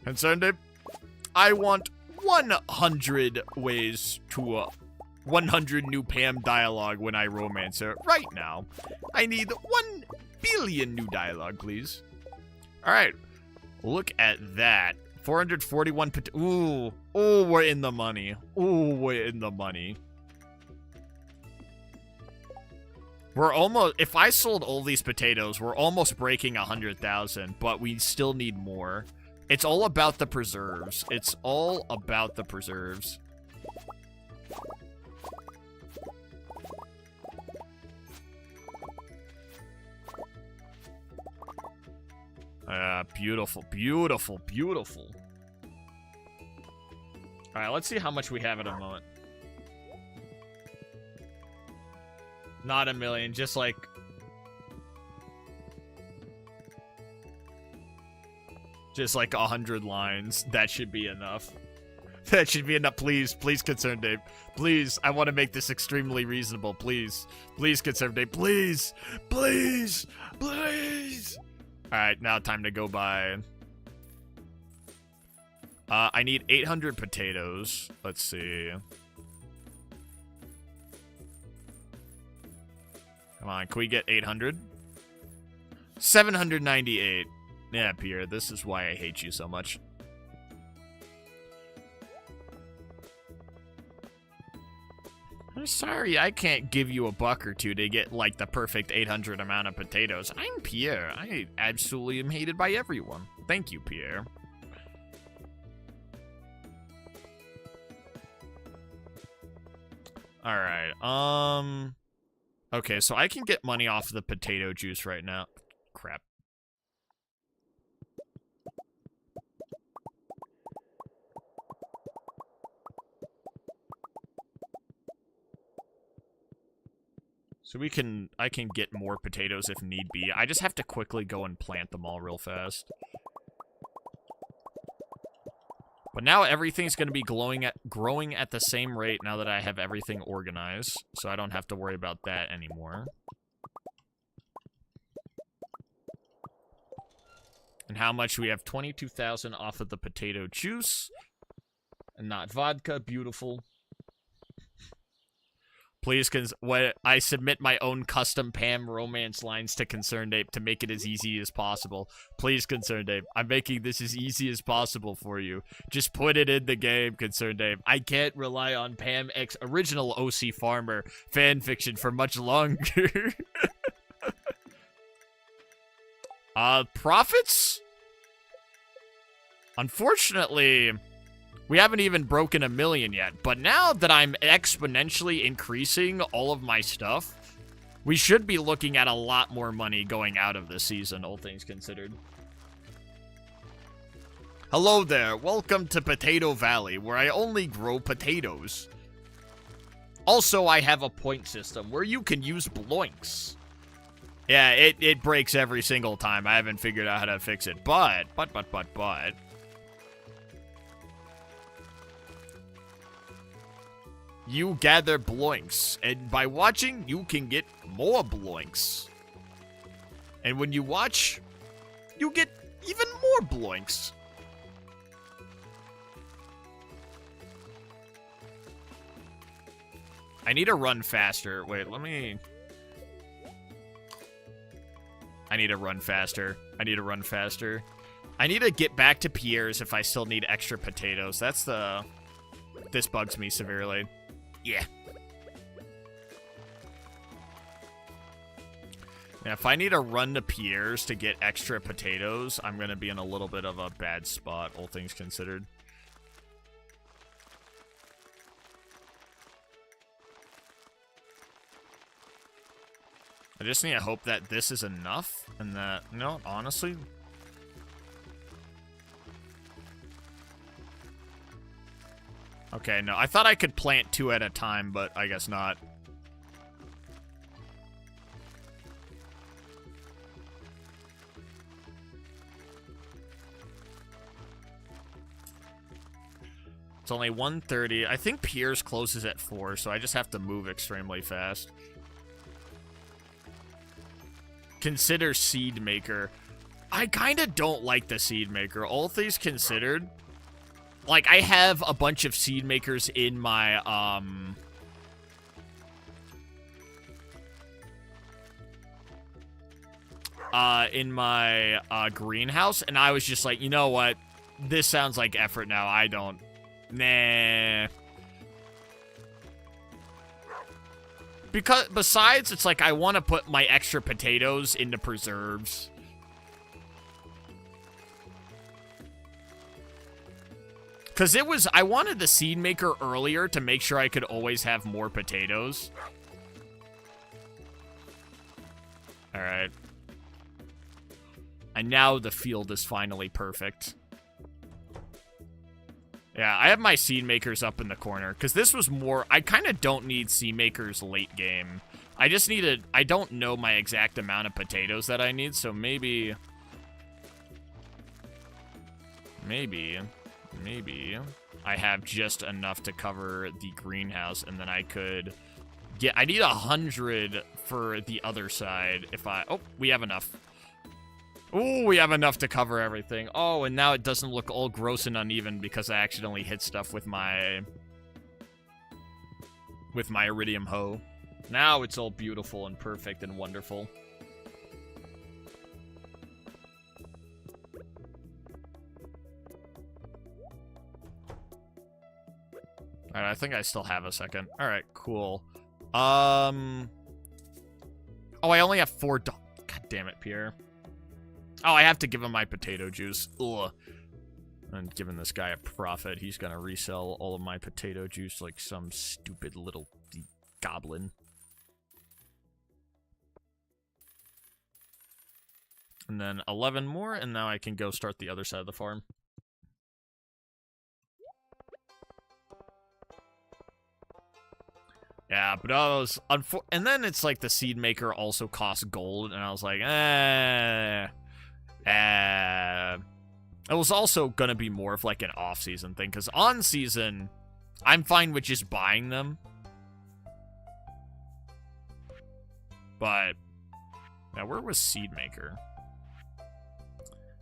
Concerned ape, I want 100 ways to 100 new Pam dialogue when I romance her right now. I need 1 billion new dialogue, please. All right, look at that. 441 ooh, we're in the money. Ooh, we're in the money. We're almost, if I sold all these potatoes, we're almost breaking 100,000, but we still need more. It's all about the preserves. It's all about the preserves. Beautiful, beautiful, beautiful. All right, let's see how much we have at a moment. Not a million, just like... Just like 100 lines. That should be enough. That should be enough. Please, please, Concerned Ape. Please, I want to make this extremely reasonable. Please. Please, Concerned Ape. Please. Please. Please. Alright, now time to go buy. I need 800 potatoes. Let's see. Come on, can we get 800? 798. Yeah, Pierre, this is why I hate you so much. I'm sorry, I can't give you a buck or two to get, like, the perfect 800 amount of potatoes. I'm Pierre. I absolutely am hated by everyone. Thank you, Pierre. Alright, okay, so I can get money off the potato juice right now. Crap. So I can get more potatoes if need be. I just have to quickly go and plant them all real fast. But now everything's going to be growing at the same rate now that I have everything organized. So I don't have to worry about that anymore. And how much? We have 22,000 off of the potato juice. And not vodka. Beautiful. Please, I submit my own custom Pam romance lines to Concerned Ape to make it as easy as possible. Please, Concerned Ape, I'm making this as easy as possible for you. Just put it in the game, Concerned Ape. I can't rely on Pam X original OC Farmer fanfiction for much longer. Profits? Unfortunately... we haven't even broken 1 million yet, but now that I'm exponentially increasing all of my stuff, we should be looking at a lot more money going out of this season, all things considered. Hello there, welcome to Potato Valley, where I only grow potatoes. Also, I have a point system where you can use bloinks. Yeah, it breaks every single time. I haven't figured out how to fix it, but... you gather bloinks, and by watching, you can get more bloinks. And when you watch, you get even more bloinks. I need to run faster. Wait, let me... I need to run faster. I need to run faster. I need to get back to Pierre's if I still need extra potatoes. That's the... This bugs me severely. Yeah. And if I need to run to Pierre's to get extra potatoes, I'm going to be in a little bit of a bad spot, all things considered. I just need to hope that this is enough, and that, no, honestly... Okay, no, I thought I could plant 2 at a time, but I guess not. It's only 1:30. I think Pierre's closes at 4, so I just have to move extremely fast. Consider Seed Maker. I kind of don't like the Seed Maker, all things considered. Like, I have a bunch of seed makers in my, greenhouse, and I was just like, you know what? This sounds like effort now. I don't... Nah. Because, besides, it's like I want to put my extra potatoes into preserves. Because it was, I wanted the seed maker earlier to make sure I could always have more potatoes. Alright. And now the field is finally perfect. Yeah, I have my seed makers up in the corner, because this was more... I kind of don't need seed makers late game. I just needed... I don't know my exact amount of potatoes that I need, so maybe... Maybe I have just enough to cover the greenhouse, and then I could get... I need 100 for the other side if I... Oh, we have enough. Ooh, we have enough to cover everything. Oh, and now it doesn't look all gross and uneven because I accidentally hit stuff with my iridium hoe. Now it's all beautiful and perfect and wonderful. Alright, I think I still have a second. Alright, cool. Oh, I only have 4 God damn it, Pierre. Oh, I have to give him my potato juice. Ugh. And giving this guy a profit, he's gonna resell all of my potato juice like some stupid little goblin. And then 11 more, and now I can go start the other side of the farm. Yeah, but I was... And then it's like the seed maker also costs gold, and I was like, it was also gonna be more of like an off-season thing, because on-season, I'm fine with just buying them. But, now where was seed maker?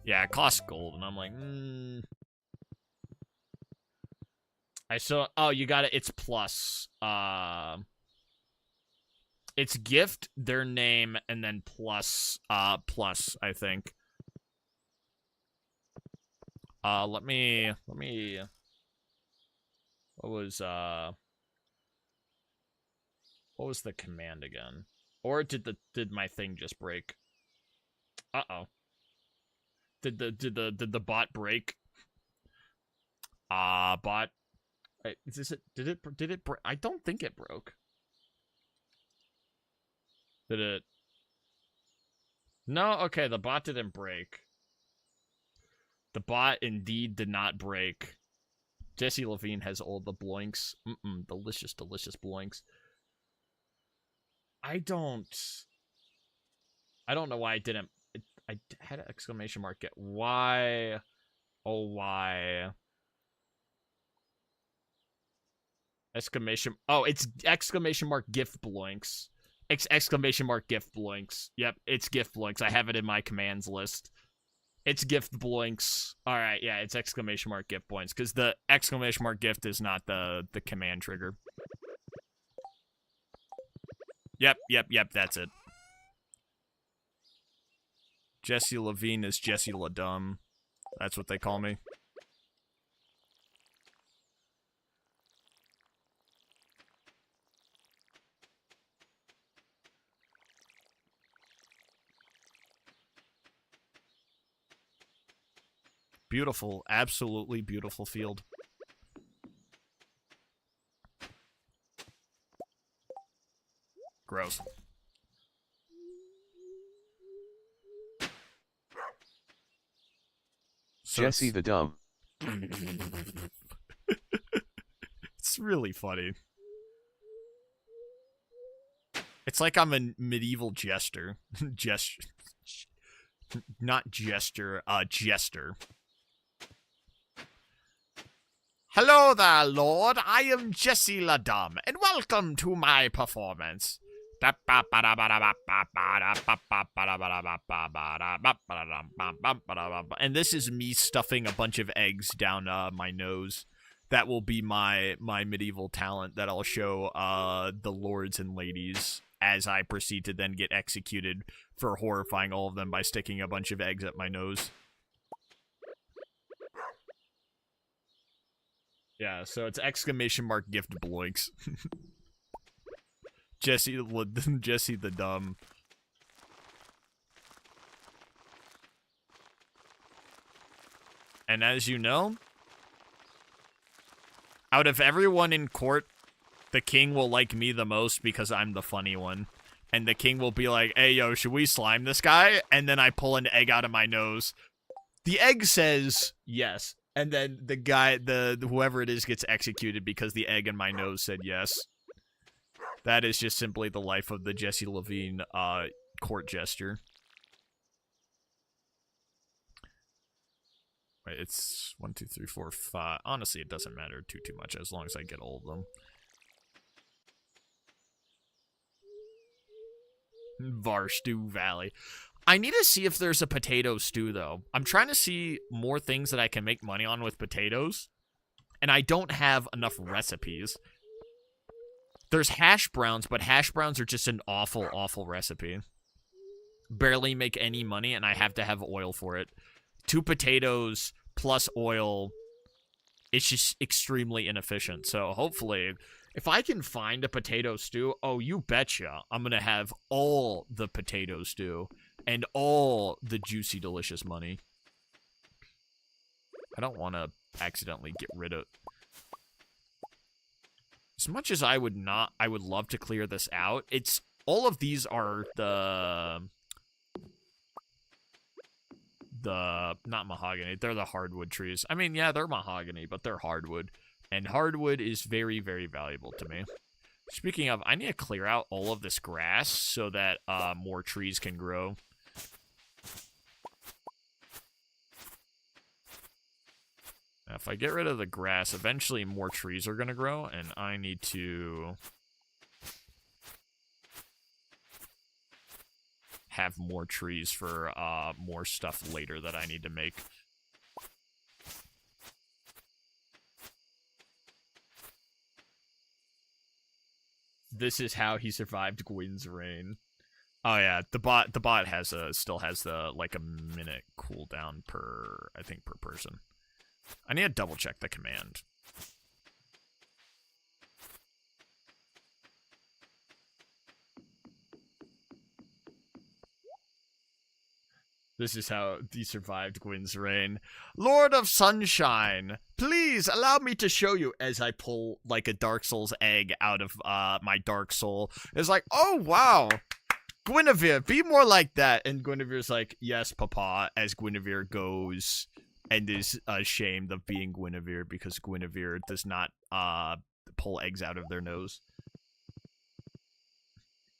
Yeah, it costs gold, and I'm like, I saw... Oh, you got it. It's plus. It's gift, their name, and then plus, I think. Let me, what was the command again? Or did my thing just break? Uh-oh. Did the bot break? Bot. Did it break? I don't think it broke. Did it? No, okay, the bot didn't break. The bot indeed did not break. Jesse Levine has all the bloinks. Delicious, delicious bloinks. I don't know why I didn't. I had an exclamation mark. Why? Oh, why? Exclamation. Oh, it's exclamation mark gift bloinks. Exclamation mark gift bloinks. Yep, it's gift bloinks. I have it in my commands list. It's gift bloinks. All right, yeah, it's exclamation mark gift bloinks because the exclamation mark gift is not the command trigger. Yep, that's it. Jesse Levine is Jesse LaDumb. That's what they call me. Beautiful, absolutely beautiful field. Gross. Jesse the Dumb. It's really funny. It's like I'm a medieval jester. Not jester, jester. Hello there, Lord. I am Jesse LaDumb, and welcome to my performance. And this is me stuffing a bunch of eggs down my nose. That will be my medieval talent that I'll show the lords and ladies as I proceed to then get executed for horrifying all of them by sticking a bunch of eggs at my nose. Yeah, so it's exclamation mark gift bloinks. Jesse the Dumb. And as you know, out of everyone in court, the king will like me the most because I'm the funny one. and the king will be like, hey, yo, should we slime this guy? And then I pull an egg out of my nose. The egg says yes, and then the guy, whoever it is, gets executed because the egg in my nose said yes. That is just simply the life of the Jesse Levine court jester. Wait, it's 1, 2, 3, 4, 5. Honestly, it doesn't matter too much as long as I get all of them. Varstu Valley. I need to see if there's a potato stew, though. I'm trying to see more things that I can make money on with potatoes, and I don't have enough recipes. There's hash browns, but hash browns are just an awful, awful recipe. Barely make any money, and I have to have oil for it. 2 potatoes plus oil, it's just extremely inefficient. So hopefully, if I can find a potato stew, oh, you betcha, I'm going to have all the potato stew and all the juicy, delicious money. I don't want to accidentally get rid of... As much as I would love to clear this out, it's... All of these are not mahogany, they're the hardwood trees. I mean, yeah, they're mahogany, but they're hardwood. And hardwood is very, very valuable to me. Speaking of, I need to clear out all of this grass so that more trees can grow. Now, if I get rid of the grass, eventually more trees are going to grow, and I need to have more trees for more stuff later that I need to make. This is how he survived Gwyn's reign. Oh yeah, the bot has still has the like a minute cooldown per, I think, per person. I need to double check the command. This is how he survived Gwyn's reign. Lord of Sunshine, please allow me to show you, as I pull like a Dark Souls egg out of my Dark Soul. It's like, oh wow, Guinevere, be more like that. And Guinevere's like, yes, Papa, as Guinevere goes and is ashamed of being Guinevere because Guinevere does not pull eggs out of their nose.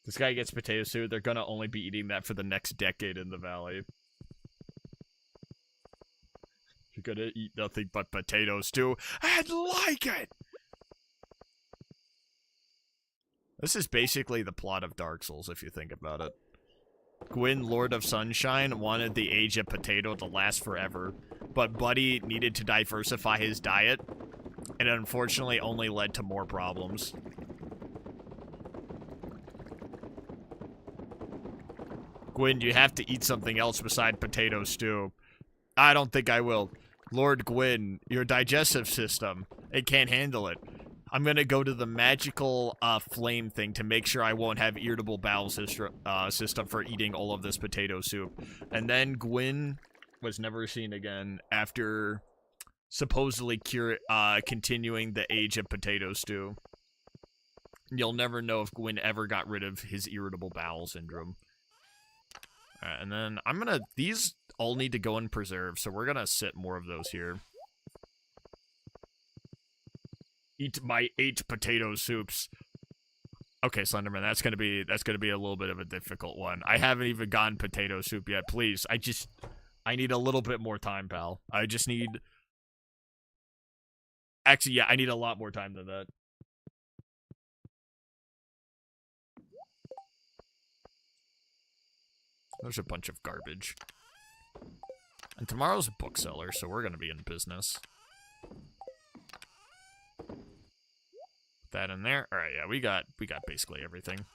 This guy gets potato soup. They're gonna only be eating that for the next decade in the valley. You're gonna eat nothing but potatoes too, and like it! This is basically the plot of Dark Souls, if you think about it. Gwyn, Lord of Sunshine, wanted the age of potato to last forever, but Buddy needed to diversify his diet, and it unfortunately only led to more problems. Gwyn, you have to eat something else beside potato stew. I don't think I will. Lord Gwyn, your digestive system, it can't handle it. I'm gonna go to the magical flame thing to make sure I won't have irritable bowel system for eating all of this potato soup. And then Gwyn was never seen again after supposedly continuing the age of potato stew. You'll never know if Gwyn ever got rid of his irritable bowel syndrome. Alright, and then I'm gonna... These all need to go in preserve, so we're gonna sit more of those here. Eat my 8 potato soups. Okay, Slenderman, that's gonna be a little bit of a difficult one. I haven't even gotten potato soup yet. Please, I need a little bit more time, pal. I just need... Actually, yeah, I need a lot more time than that. There's a bunch of garbage. And tomorrow's a bookseller, so we're gonna be in business. Put that in there. Alright, yeah, we got basically everything.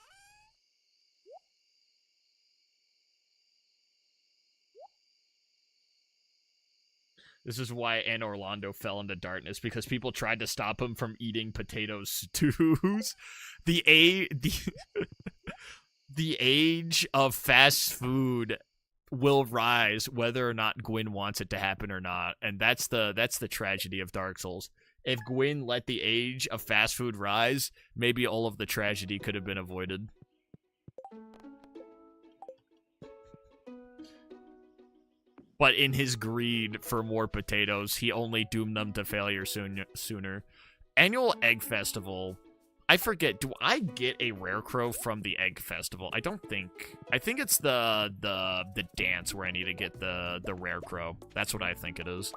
This is why Anne Orlando fell into darkness, because people tried to stop him from eating potato stews. The age of fast food will rise whether or not Gwyn wants it to happen or not, and that's the tragedy of Dark Souls. If Gwyn let the age of fast food rise, maybe all of the tragedy could have been avoided. But in his greed for more potatoes, he only doomed them to failure sooner. Annual Egg Festival. I forget, do I get a rare crow from the Egg Festival? I don't think. I think it's the dance where I need to get the rare crow. That's what I think it is.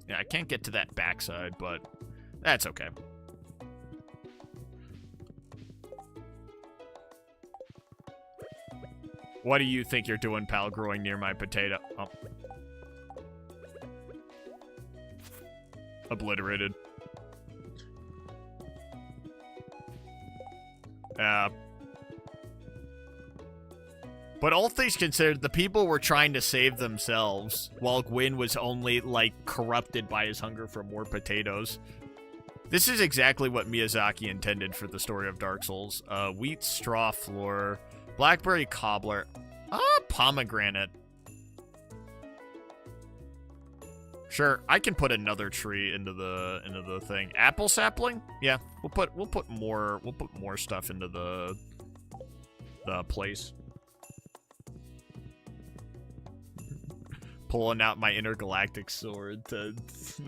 Yeah, I can't get to that backside, but that's okay. What do you think you're doing, pal, growing near my potato? Oh. Obliterated. But all things considered, the people were trying to save themselves, while Gwyn was only, like, corrupted by his hunger for more potatoes. This is exactly what Miyazaki intended for the story of Dark Souls. Wheat straw floor... Blackberry cobbler. Pomegranate. Sure, I can put another tree into the thing. Apple sapling? Yeah, we'll put more stuff into the place. Pulling out my intergalactic sword to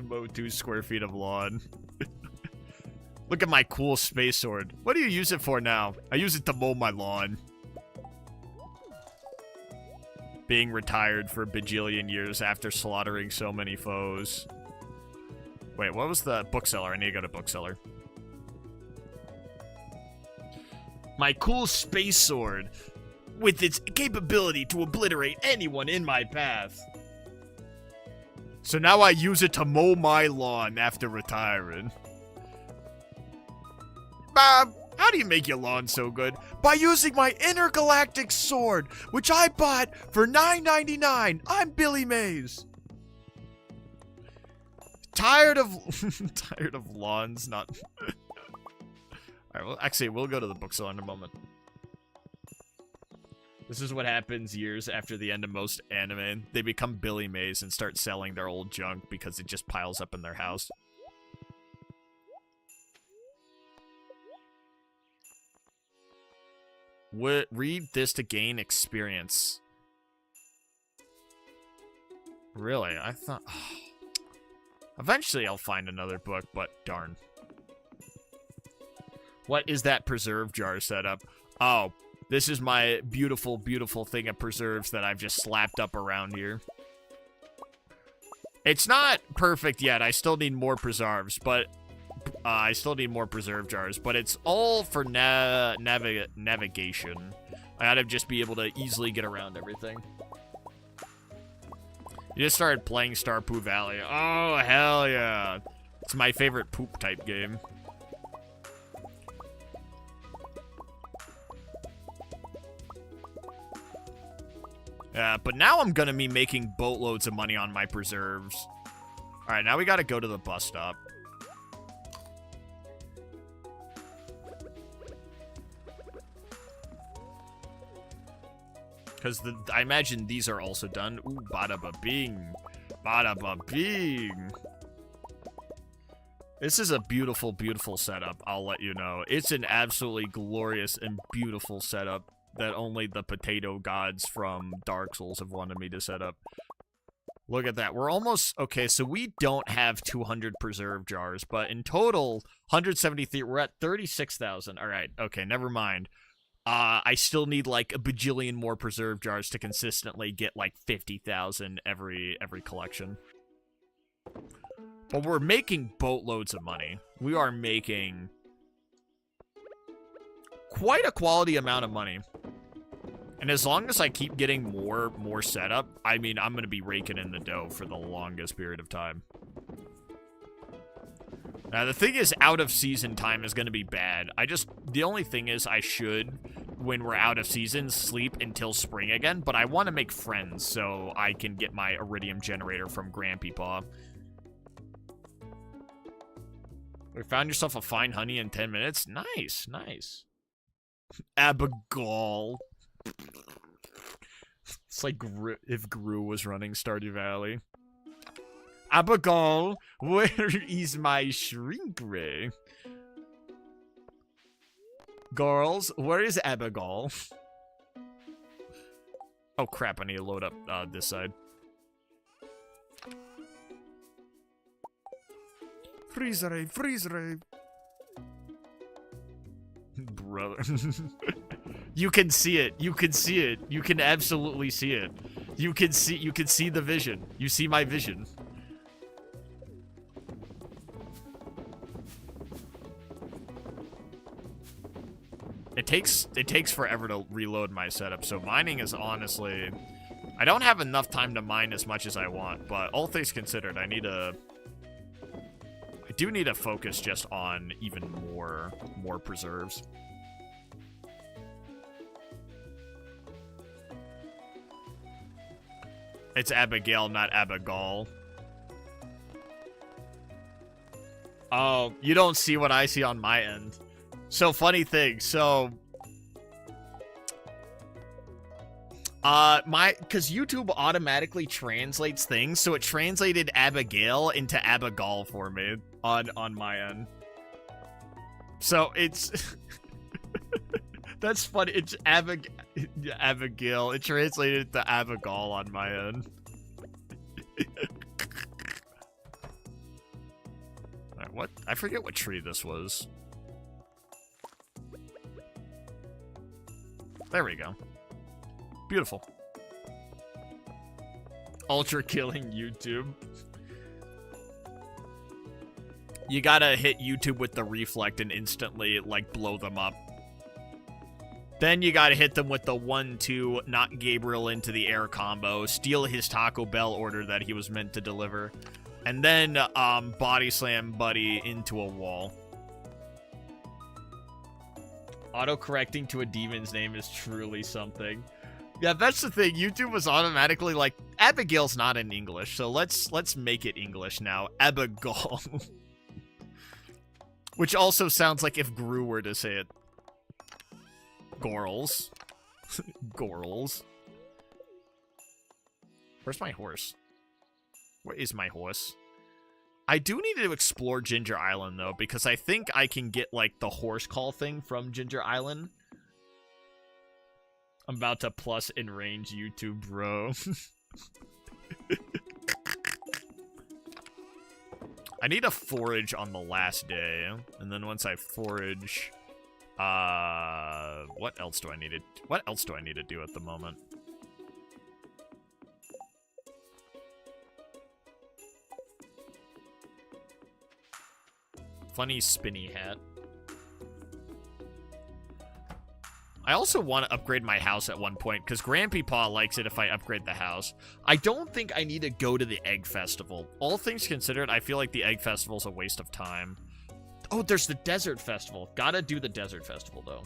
mow 2 square feet of lawn. Look at my cool space sword. What do you use it for now? I use it to mow my lawn. Being retired for a bajillion years after slaughtering so many foes. Wait, what was the bookseller? I need to go to bookseller. My cool space sword, with its capability to obliterate anyone in my path. So now I use it to mow my lawn after retiring. Bob, how do you make your lawn so good? By using my intergalactic sword, which I bought for $9.99. I'm Billy Mays. Tired of lawns, not... Alright, well, actually, we'll go to the bookstore in a moment. This is what happens years after the end of most anime. They become Billy Mays and start selling their old junk because it just piles up in their house. Read this to gain experience. Really? I thought... Eventually I'll find another book, but darn. What is that preserve jar setup? Oh, this is my beautiful, beautiful thing of preserves that I've just slapped up around here. It's not perfect yet. I still need more preserves, but... I still need more preserve jars, but it's all for navigation. I gotta just be able to easily get around everything. You just started playing Starpoo Valley. Oh, hell yeah. It's my favorite poop type game. Yeah, but now I'm gonna be making boatloads of money on my preserves. Alright, now we gotta go to the bus stop. Because I imagine these are also done. Ooh, bada ba bing. Bada ba bing. This is a beautiful, beautiful setup, I'll let you know. It's an absolutely glorious and beautiful setup that only the potato gods from Dark Souls have wanted me to set up. Look at that. We're almost... Okay, so we don't have 200 preserve jars, but in total, 173. We're at 36,000. All right, okay, never mind. I still need like a bajillion more preserve jars to consistently get like 50,000 every collection. But we're making boatloads of money. We are making quite a quality amount of money. And as long as I keep getting more setup, I mean, I'm going to be raking in the dough for the longest period of time. Now, the thing is, out-of-season time is going to be bad. The only thing is I should, when we're out of season, sleep until spring again, but I want to make friends so I can get my iridium generator from Grandpeepaw. We found yourself a fine honey in 10 minutes? Nice, nice. Abigail. It's like if Gru was running Stardew Valley. Abigail, where is my shrink ray? Girls, where is Abigail? Oh crap, I need to load up this side. Freeze ray, freeze ray. Brother. You can see it. You can see it. You can absolutely see it. You can see the vision. You see my vision. It takes forever to reload my setup, so mining is honestly... I don't have enough time to mine as much as I want, but all things considered, I do need to focus just on even more preserves. It's Abigail, not Abigail. Oh, you don't see what I see on my end. So, funny thing, so... because YouTube automatically translates things, so it translated Abigail into Abigail for me on my end. So, it's... That's funny. It's Abigail. It translated to Abigail on my end. Alright, what? I forget what tree this was. There we go. Beautiful. Ultra killing YouTube. You gotta hit YouTube with the reflect and instantly, like, blow them up. Then you gotta hit them with the 1-2, knock Gabriel into the air combo, steal his Taco Bell order that he was meant to deliver, and then body slam Buddy into a wall. Auto-correcting to a demon's name is truly something. Yeah, that's the thing. YouTube was automatically like, Abigail's not in English, so let's make it English now. Abigail. Which also sounds like if Gru were to say it. Gorals. Gorals. Where's my horse? Where is my horse? I do need to explore Ginger Island, though, because I think I can get, like, the horse call thing from Ginger Island. I'm about to plus in range YouTube, bro. I need to forage on the last day, and then once I forage... what else do I need to do at the moment? Funny spinny hat. I also want to upgrade my house at one point, because Grandpaw likes it if I upgrade the house. I don't think I need to go to the Egg Festival. All things considered, I feel like the Egg Festival's a waste of time. Oh, there's the Desert Festival. Gotta do the Desert Festival, though.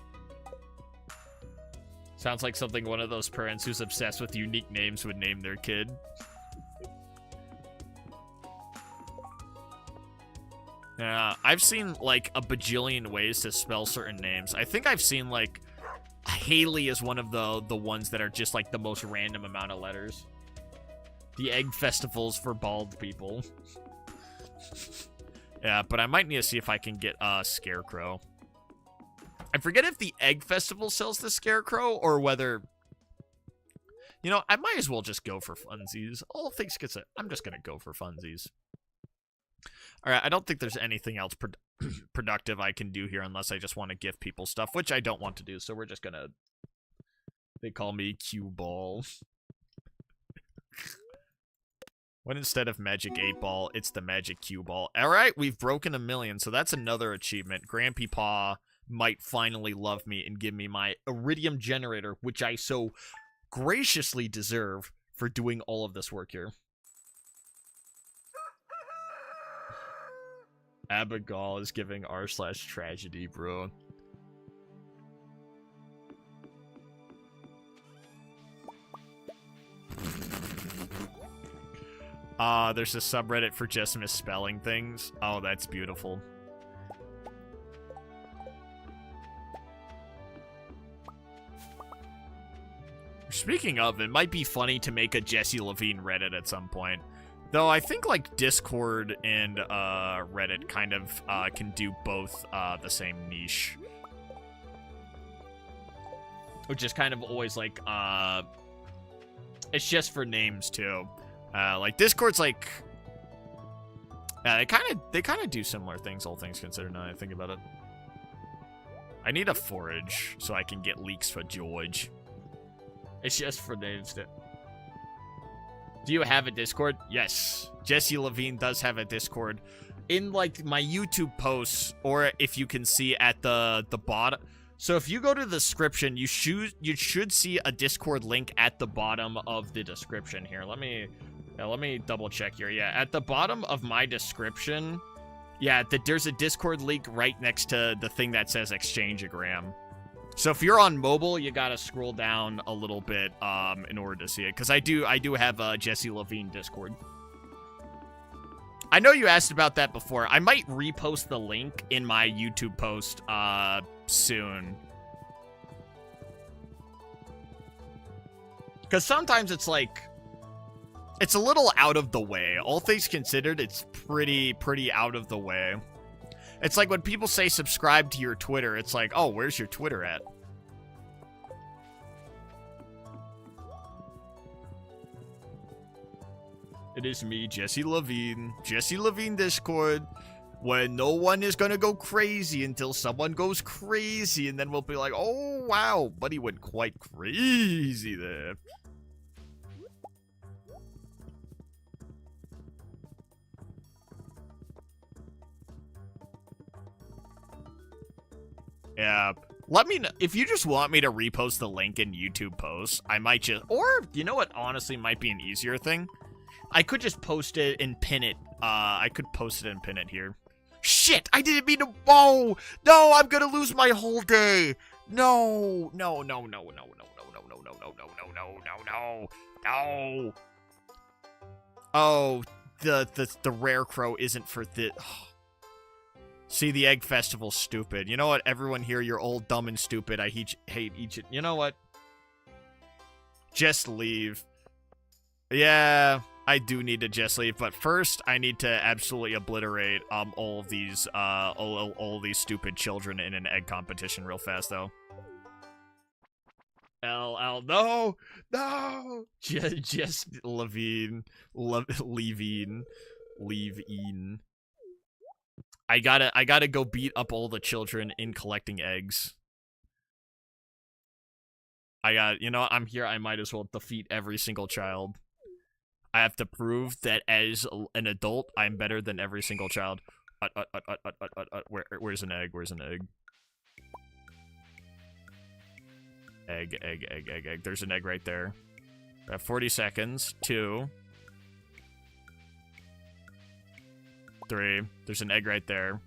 Sounds like something one of those parents who's obsessed with unique names would name their kid. Yeah, I've seen, like, a bajillion ways to spell certain names. I think I've seen, like, Haley is one of the ones that are just, like, the most random amount of letters. The Egg Festival's for bald people. Yeah, but I might need to see if I can get a Scarecrow. I forget if the Egg Festival sells the Scarecrow, or whether... You know, I might as well just go for funsies. All things considered, I'm just gonna go for funsies. Alright, I don't think there's anything else productive I can do here unless I just want to give people stuff, which I don't want to do, so we're just gonna... They call me Q-Ball. When instead of Magic 8-Ball, it's the Magic Q-Ball. Alright, we've broken 1 million, so that's another achievement. Grandpaw might finally love me and give me my Iridium Generator, which I so graciously deserve for doing all of this work here. Abigail is giving r/tragedy, bro. There's a subreddit for just misspelling things. Oh, that's beautiful. Speaking of, it might be funny to make a Jesse Levine Reddit at some point. Though I think, like, Discord and Reddit kind of can do both the same niche. which is kind of always like, it's just for names too. Like Discord's like, they kind of do similar things, all things considered. Now that I think about it, I need a forage so I can get leaks for George. It's just for names. Do you have a Discord? Yes, Jesse Levine does have a Discord. In like my YouTube posts, or if you can see at the bottom. So if you go to the description, you should see a Discord link at the bottom of the description here. Let me double check here. Yeah, at the bottom of my description, yeah, there's a Discord link right next to the thing that says Exchangeogram. So if you're on mobile, you gotta scroll down a little bit in order to see it, because I do have a Jesse Levine Discord. I know you asked about that before. I might repost the link in my YouTube post soon. Because sometimes it's like, it's a little out of the way. All things considered, it's pretty out of the way. It's like when people say subscribe to your Twitter, it's like, oh, where's your Twitter at? It is me, Jesse Levine. Jesse Levine Discord. When no one is gonna go crazy until someone goes crazy, and then we'll be like, oh, wow, buddy went quite crazy there. Yeah. Let me know. If you just want me to repost the link in YouTube posts, I might just... Or, you know what honestly might be an easier thing? I could just post it and pin it. I could post it and pin it here. Shit! I didn't mean to... Oh! No, I'm gonna lose my whole day! No! No, no, no, no, no, no, no, no, no, no, no, no, no, no, no! Oh, the rare crow isn't for the... See, the egg festival's stupid. You know what? Everyone here, you're all dumb and stupid. I hate each... You know what? Just leave. Yeah, I do need to just leave. But first, I need to absolutely obliterate all of these all these stupid children in an egg competition real fast, though. No, no, just Levine. I gotta go beat up all the children in collecting eggs. You know, I'm here, I might as well defeat every single child. I have to prove that as an adult, I'm better than every single child. Where's an egg? Where's an egg? Egg. There's an egg right there. I have 40 seconds. 2. 3. There's an egg right there.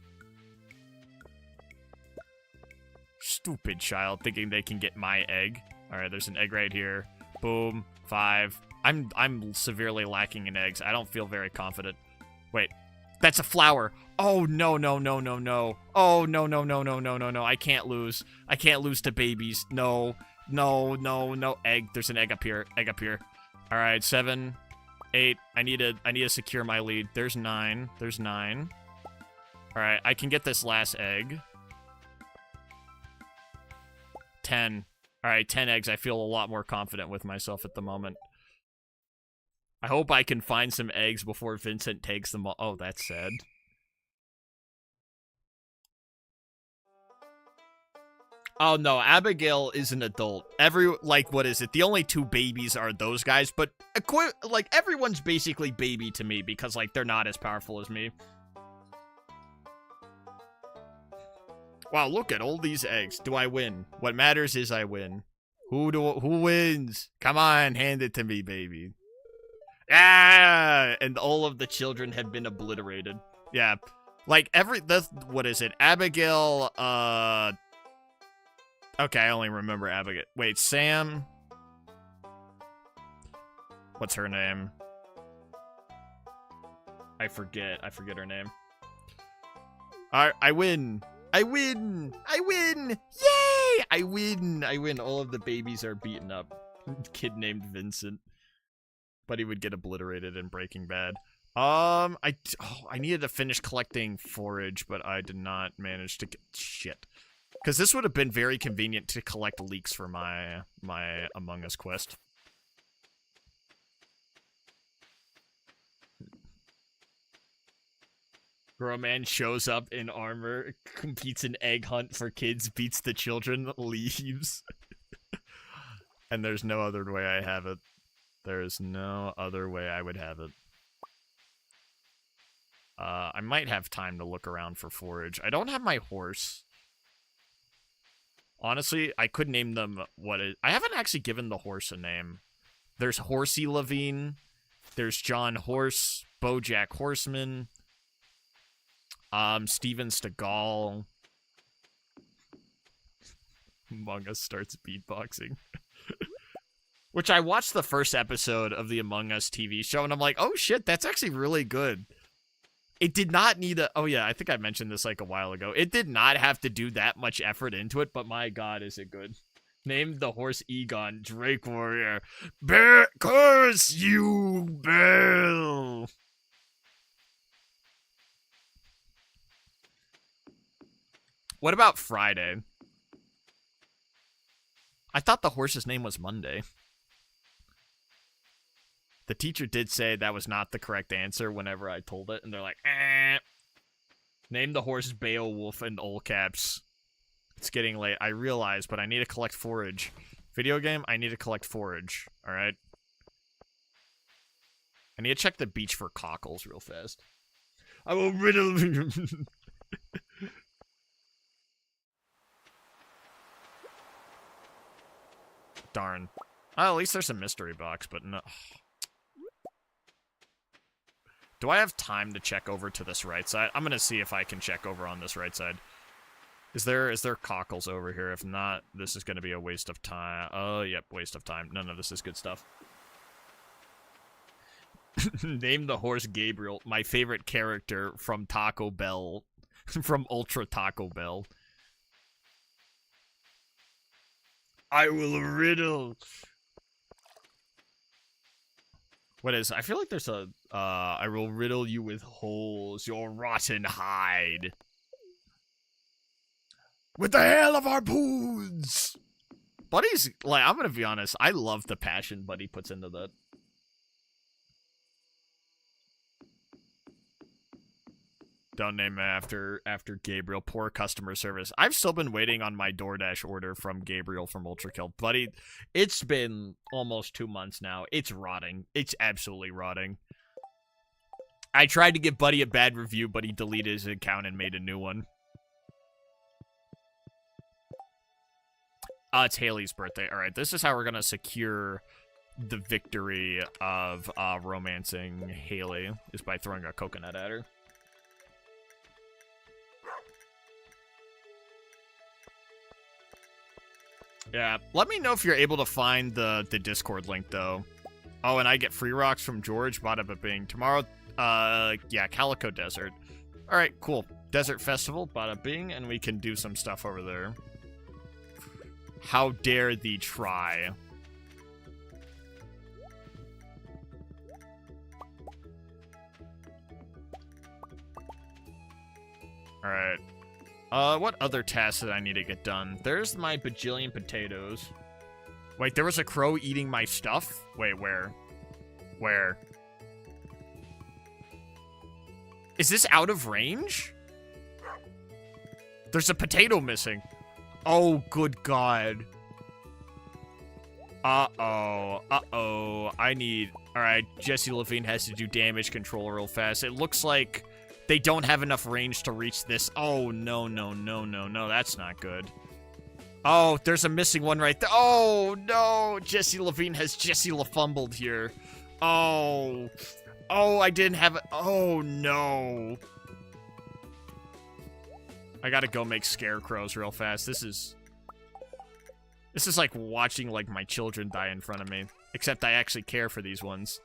Stupid child thinking they can get my egg. Alright, there's an egg right here. Boom. 5. I'm severely lacking in eggs. I don't feel very confident. Wait. That's a flower. Oh, no. Oh, no. I can't lose. I can't lose to babies. No. Egg. There's an egg up here. Alright, 7. 8. I need to secure my lead. There's 9. Alright, I can get this last egg. 10. Alright, 10 eggs. I feel a lot more confident with myself at the moment. I hope I can find some eggs before Vincent takes them all. Oh, that's sad. Oh, no, Abigail is an adult. What is it? The only 2 babies are those guys, but, like, everyone's basically baby to me because, like, they're not as powerful as me. Wow, look at all these eggs. Do I win? What matters is I win. Who wins? Come on, hand it to me, baby. Ah! And all of the children have been obliterated. Yeah. Like, what is it? Abigail, okay, I only remember Abigail. Wait, Sam? What's her name? I forget her name. I win! Yay! I win! All of the babies are beaten up. Kid named Vincent. But he would get obliterated in Breaking Bad. I needed to finish collecting forage, but I did not manage to get... Shit. Because this would have been very convenient to collect leaks for my Among Us quest. Roman shows up in armor, competes in egg hunt for kids, beats the children, leaves. And there's no other way I have it. There's no other way I would have it. I might have time to look around for forage. I don't have my horse. Honestly, I could name them I haven't actually given the horse a name. There's Horsey Levine. There's John Horse. Bojack Horseman. Steven Seagal. Among Us starts beatboxing. Which I watched the first episode of the Among Us TV show, and I'm like, oh shit, that's actually really good. It did not need a... Oh yeah, I think I mentioned this like a while ago. It did not have to do that much effort into it, but my god, is it good. Named the horse Egon, Drake Warrior. Bear, curse you, Bell! What about Friday? I thought the horse's name was Monday. The teacher did say that was not the correct answer whenever I told it, and they're like, eh. Name the horse Beowulf in all caps. It's getting late, I realize, but I need to collect forage. Video game, I need to collect forage, alright? I need to check the beach for cockles real fast. I will riddle you. Darn. Well, at least there's a mystery box, but no. Do I have time to check over to this right side? I'm gonna see if I can check over on this right side. Is there cockles over here? If not, this is gonna be a waste of time. Oh, yep, waste of time. None of this is good stuff. Name the horse Gabriel, my favorite character from Taco Bell. From Ultra Taco Bell. I will riddle. What is? I feel like there's a. I will riddle you with holes, your rotten hide. With the hail of harpoons. Buddy's like, I'm gonna be honest. I love the passion Buddy puts into that. Don't name it after Gabriel. Poor customer service. I've still been waiting on my DoorDash order from Gabriel from Ultra Kill. Buddy, it's been almost 2 months now. It's rotting. It's absolutely rotting. I tried to give Buddy a bad review, but he deleted his account and made a new one. It's Haley's birthday. Alright, this is how we're gonna secure the victory of romancing Haley, is by throwing a coconut at her. Yeah, let me know if you're able to find the Discord link, though. Oh, and I get free rocks from George, bada bing. Tomorrow, yeah, Calico Desert. Alright, cool. Desert Festival, bada bing, and we can do some stuff over there. How dare thee try. Alright. What other tasks did I need to get done? There's my bajillion potatoes. Wait, there was a crow eating my stuff? Wait, where? Where? Is this out of range? There's a potato missing. Oh, good God. Uh-oh. Uh-oh. I need... Alright, Jesse Levine has to do damage control real fast. It looks like they don't have enough range to reach this. Oh, no, no, no, no, no. That's not good. Oh, there's a missing one right there. Oh, no. Jesse Levine has Jesse LaFumbled here. Oh. Oh, I didn't have it. Oh, no. I gotta go make scarecrows real fast. This is like watching, like, my children die in front of me. Except I actually care for these ones.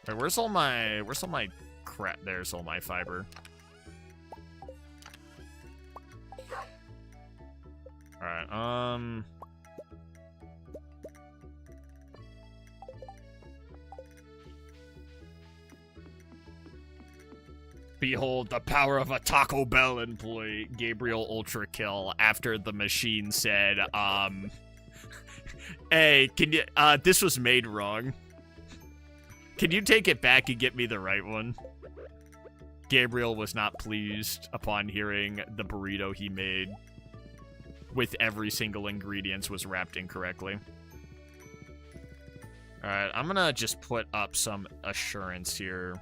Wait, where's all my crap? There's all my fiber. Alright, Behold the power of a Taco Bell employee. Gabriel Ultra Kill after the machine said, hey, can you, this was made wrong. Can you take it back and get me the right one? Gabriel was not pleased upon hearing the burrito he made with every single ingredient was wrapped incorrectly. Alright, I'm gonna just put up some assurance here.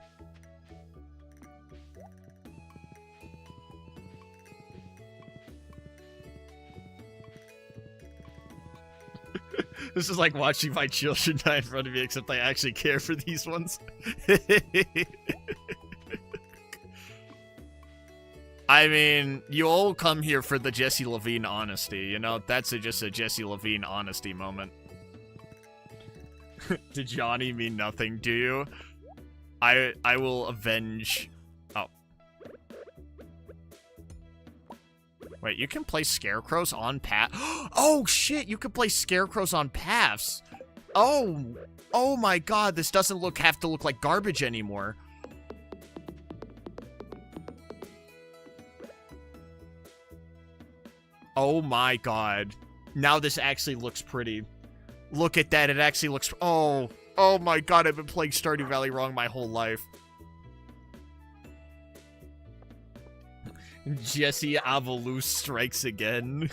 This is like watching my children die in front of me, except I actually care for these ones. I mean, you all come here for the Jesse Levine honesty, you know? That's just a Jesse Levine honesty moment. Did Johnny mean nothing to you? I will avenge... Oh. Wait, you can place scarecrows on path? Oh, shit, you can place scarecrows on paths. Oh. Oh my god, this doesn't have to look like garbage anymore. Oh my god. Now this actually looks pretty. Look at that, it actually looks... Oh. Oh my god, I've been playing Stardew Valley wrong my whole life. Jesse Avalou strikes again.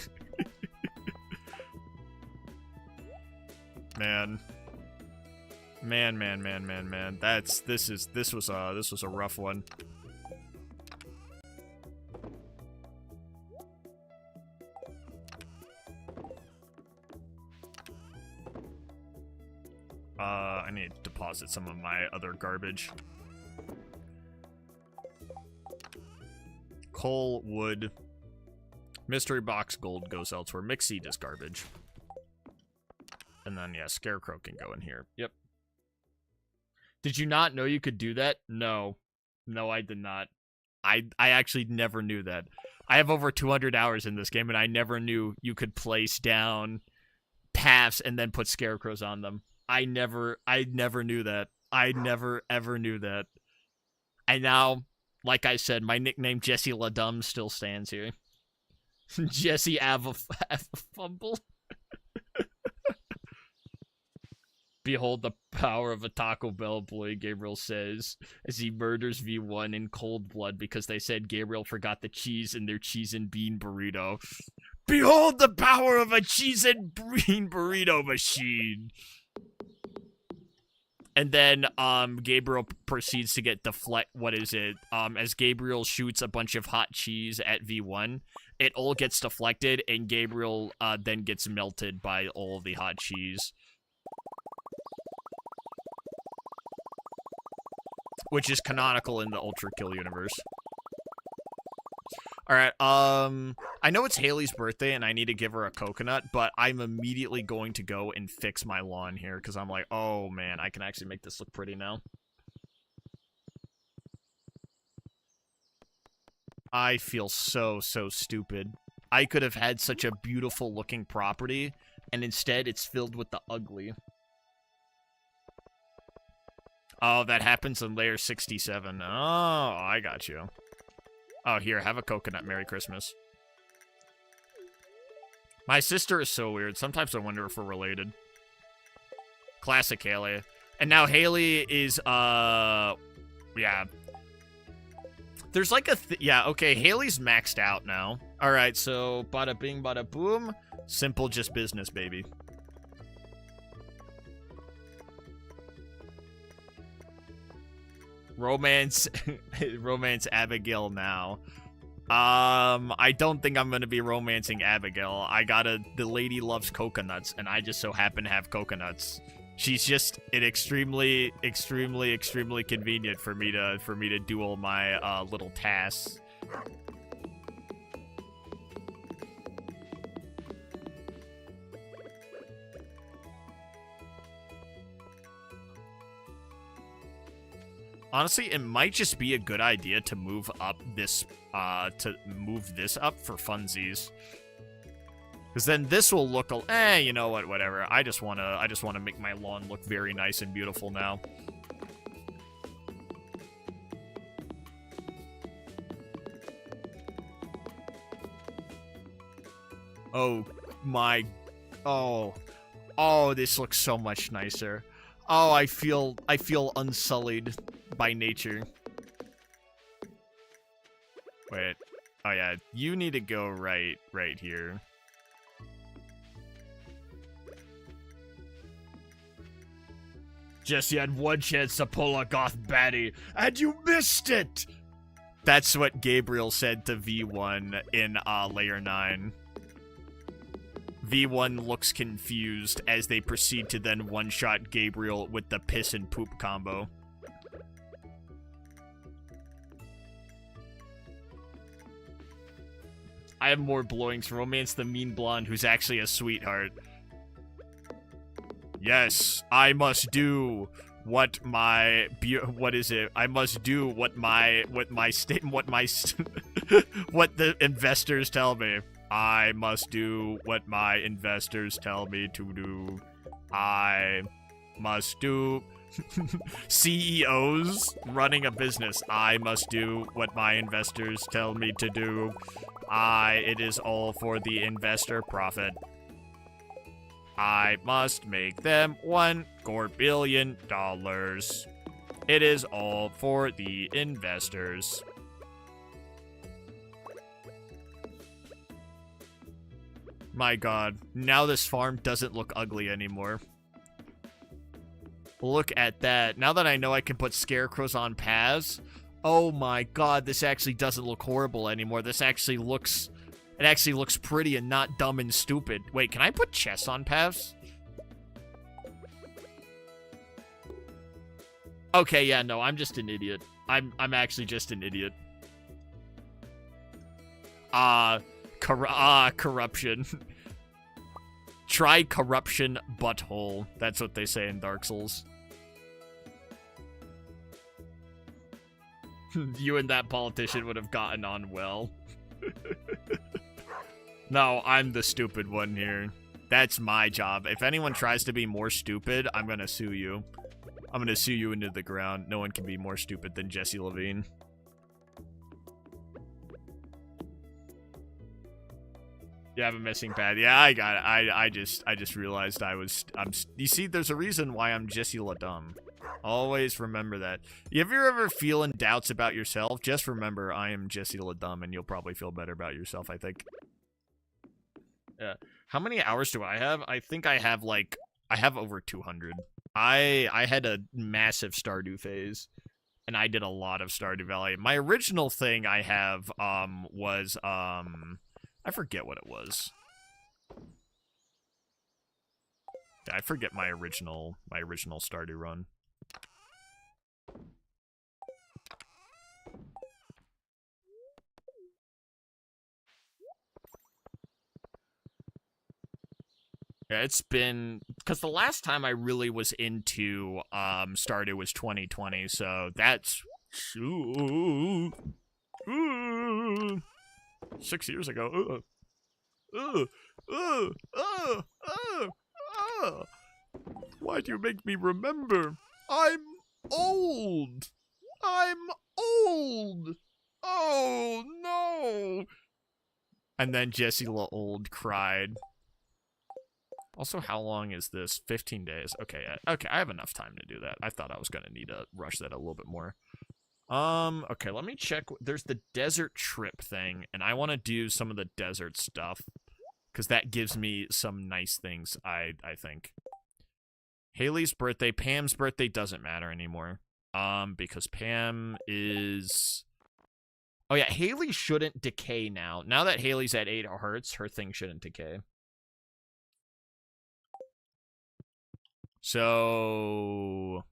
Man. Man. This was a rough one. I need to deposit some of my other garbage. Coal, wood, mystery box, gold goes elsewhere. Mixed seed is garbage. And then, yeah, scarecrow can go in here. Yep. Did you not know you could do that? No. No, I did not. I actually never knew that. I have over 200 hours in this game, and I never knew you could place down paths and then put scarecrows on them. I never knew that. I never, ever knew that. And now, like I said, my nickname Jesse LaDumb still stands here. Jesse Fumble. Behold the power of a Taco Bell employee, Gabriel says, as he murders V1 in cold blood because they said Gabriel forgot the cheese in their cheese and bean burrito. Behold the power of a cheese and bean burrito machine. And then, Gabriel proceeds to get as Gabriel shoots a bunch of hot cheese at V1, it all gets deflected, and Gabriel, then gets melted by all of the hot cheese. Which is canonical in the Ultra Kill universe. Alright, I know it's Haley's birthday and I need to give her a coconut, but I'm immediately going to go and fix my lawn here, because I'm like, oh man, I can actually make this look pretty now. I feel so stupid. I could have had such a beautiful looking property, and instead it's filled with the ugly. Oh, that happens in layer 67. Oh, I got you. Oh, here, have a coconut. Merry Christmas. My sister is so weird. Sometimes I wonder if we're related. Classic Haley. And now Haley is, yeah. There's like a, yeah, okay, Haley's maxed out now. Alright, so, bada bing, bada boom. Simple just business, baby. Romance Abigail now. I don't think I'm gonna be romancing Abigail. The lady loves coconuts, and I just so happen to have coconuts. She's just extremely convenient for me to do all my little tasks. Honestly, it might just be a good idea to move up this, this up for funsies. Because then this will look, you know what, whatever. I just wanna make my lawn look very nice and beautiful now. Oh my, oh, oh, this looks so much nicer. Oh, I feel unsullied by nature. Wait, oh yeah, you need to go right here. Jesse had one chance to pull a goth baddie, and you missed it! That's what Gabriel said to V1 in Layer 9. V1 looks confused as they proceed to then one-shot Gabriel with the piss and poop combo. I have more bloinks. Romance the mean blonde who's actually a sweetheart. Yes, I must do what my what the investors tell me. I must do what my investors tell me to do. I must do CEOs running a business. I must do what my investors tell me to do. It is all for the investor profit. I must make them $1 billion. It is all for the investors. My god, now this farm doesn't look ugly anymore. Look at that. Now that I know I can put scarecrows on paths, oh my god, this actually doesn't look horrible anymore. This actually looks... It actually looks pretty and not dumb and stupid. Wait, can I put chests on paths? Okay, yeah, no, I'm just an idiot. I'm actually just an idiot. Corruption. Try corruption butthole. That's what they say in Dark Souls. You and that politician would have gotten on well. No, I'm the stupid one here. That's my job. If anyone tries to be more stupid, I'm gonna sue you. I'm gonna sue you into the ground. No one can be more stupid than Jesse Levine. You have a missing pad. Yeah, I got it. I just realized you see, there's a reason why I'm Jesse LaDumb. Always remember that. If you're ever feeling doubts about yourself, just remember I am Jesse LaDumb, and you'll probably feel better about yourself, I think. Yeah. How many hours do I have? I think I have, like, I have over 200. I had a massive Stardew phase, and I did a lot of Stardew Valley. My original thing I have, was, I forget what it was. I forget my original Stardew run. Yeah, it's been... Because the last time I really was into Stardew was 2020, so that's... 6 years ago. Why'd you make me remember? I'm old. I'm old. Oh, no. And then Jesse Old cried. Also, how long is this? 15 days. Okay, okay, I have enough time to do that. I thought I was going to need to rush that a little bit more. Okay, let me check. There's the desert trip thing, and I want to do some of the desert stuff, because that gives me some nice things, I think. Haley's birthday. Pam's birthday doesn't matter anymore. Because Pam is... Oh yeah, Haley shouldn't decay now. Now that Haley's at 8 hearts, her thing shouldn't decay. So...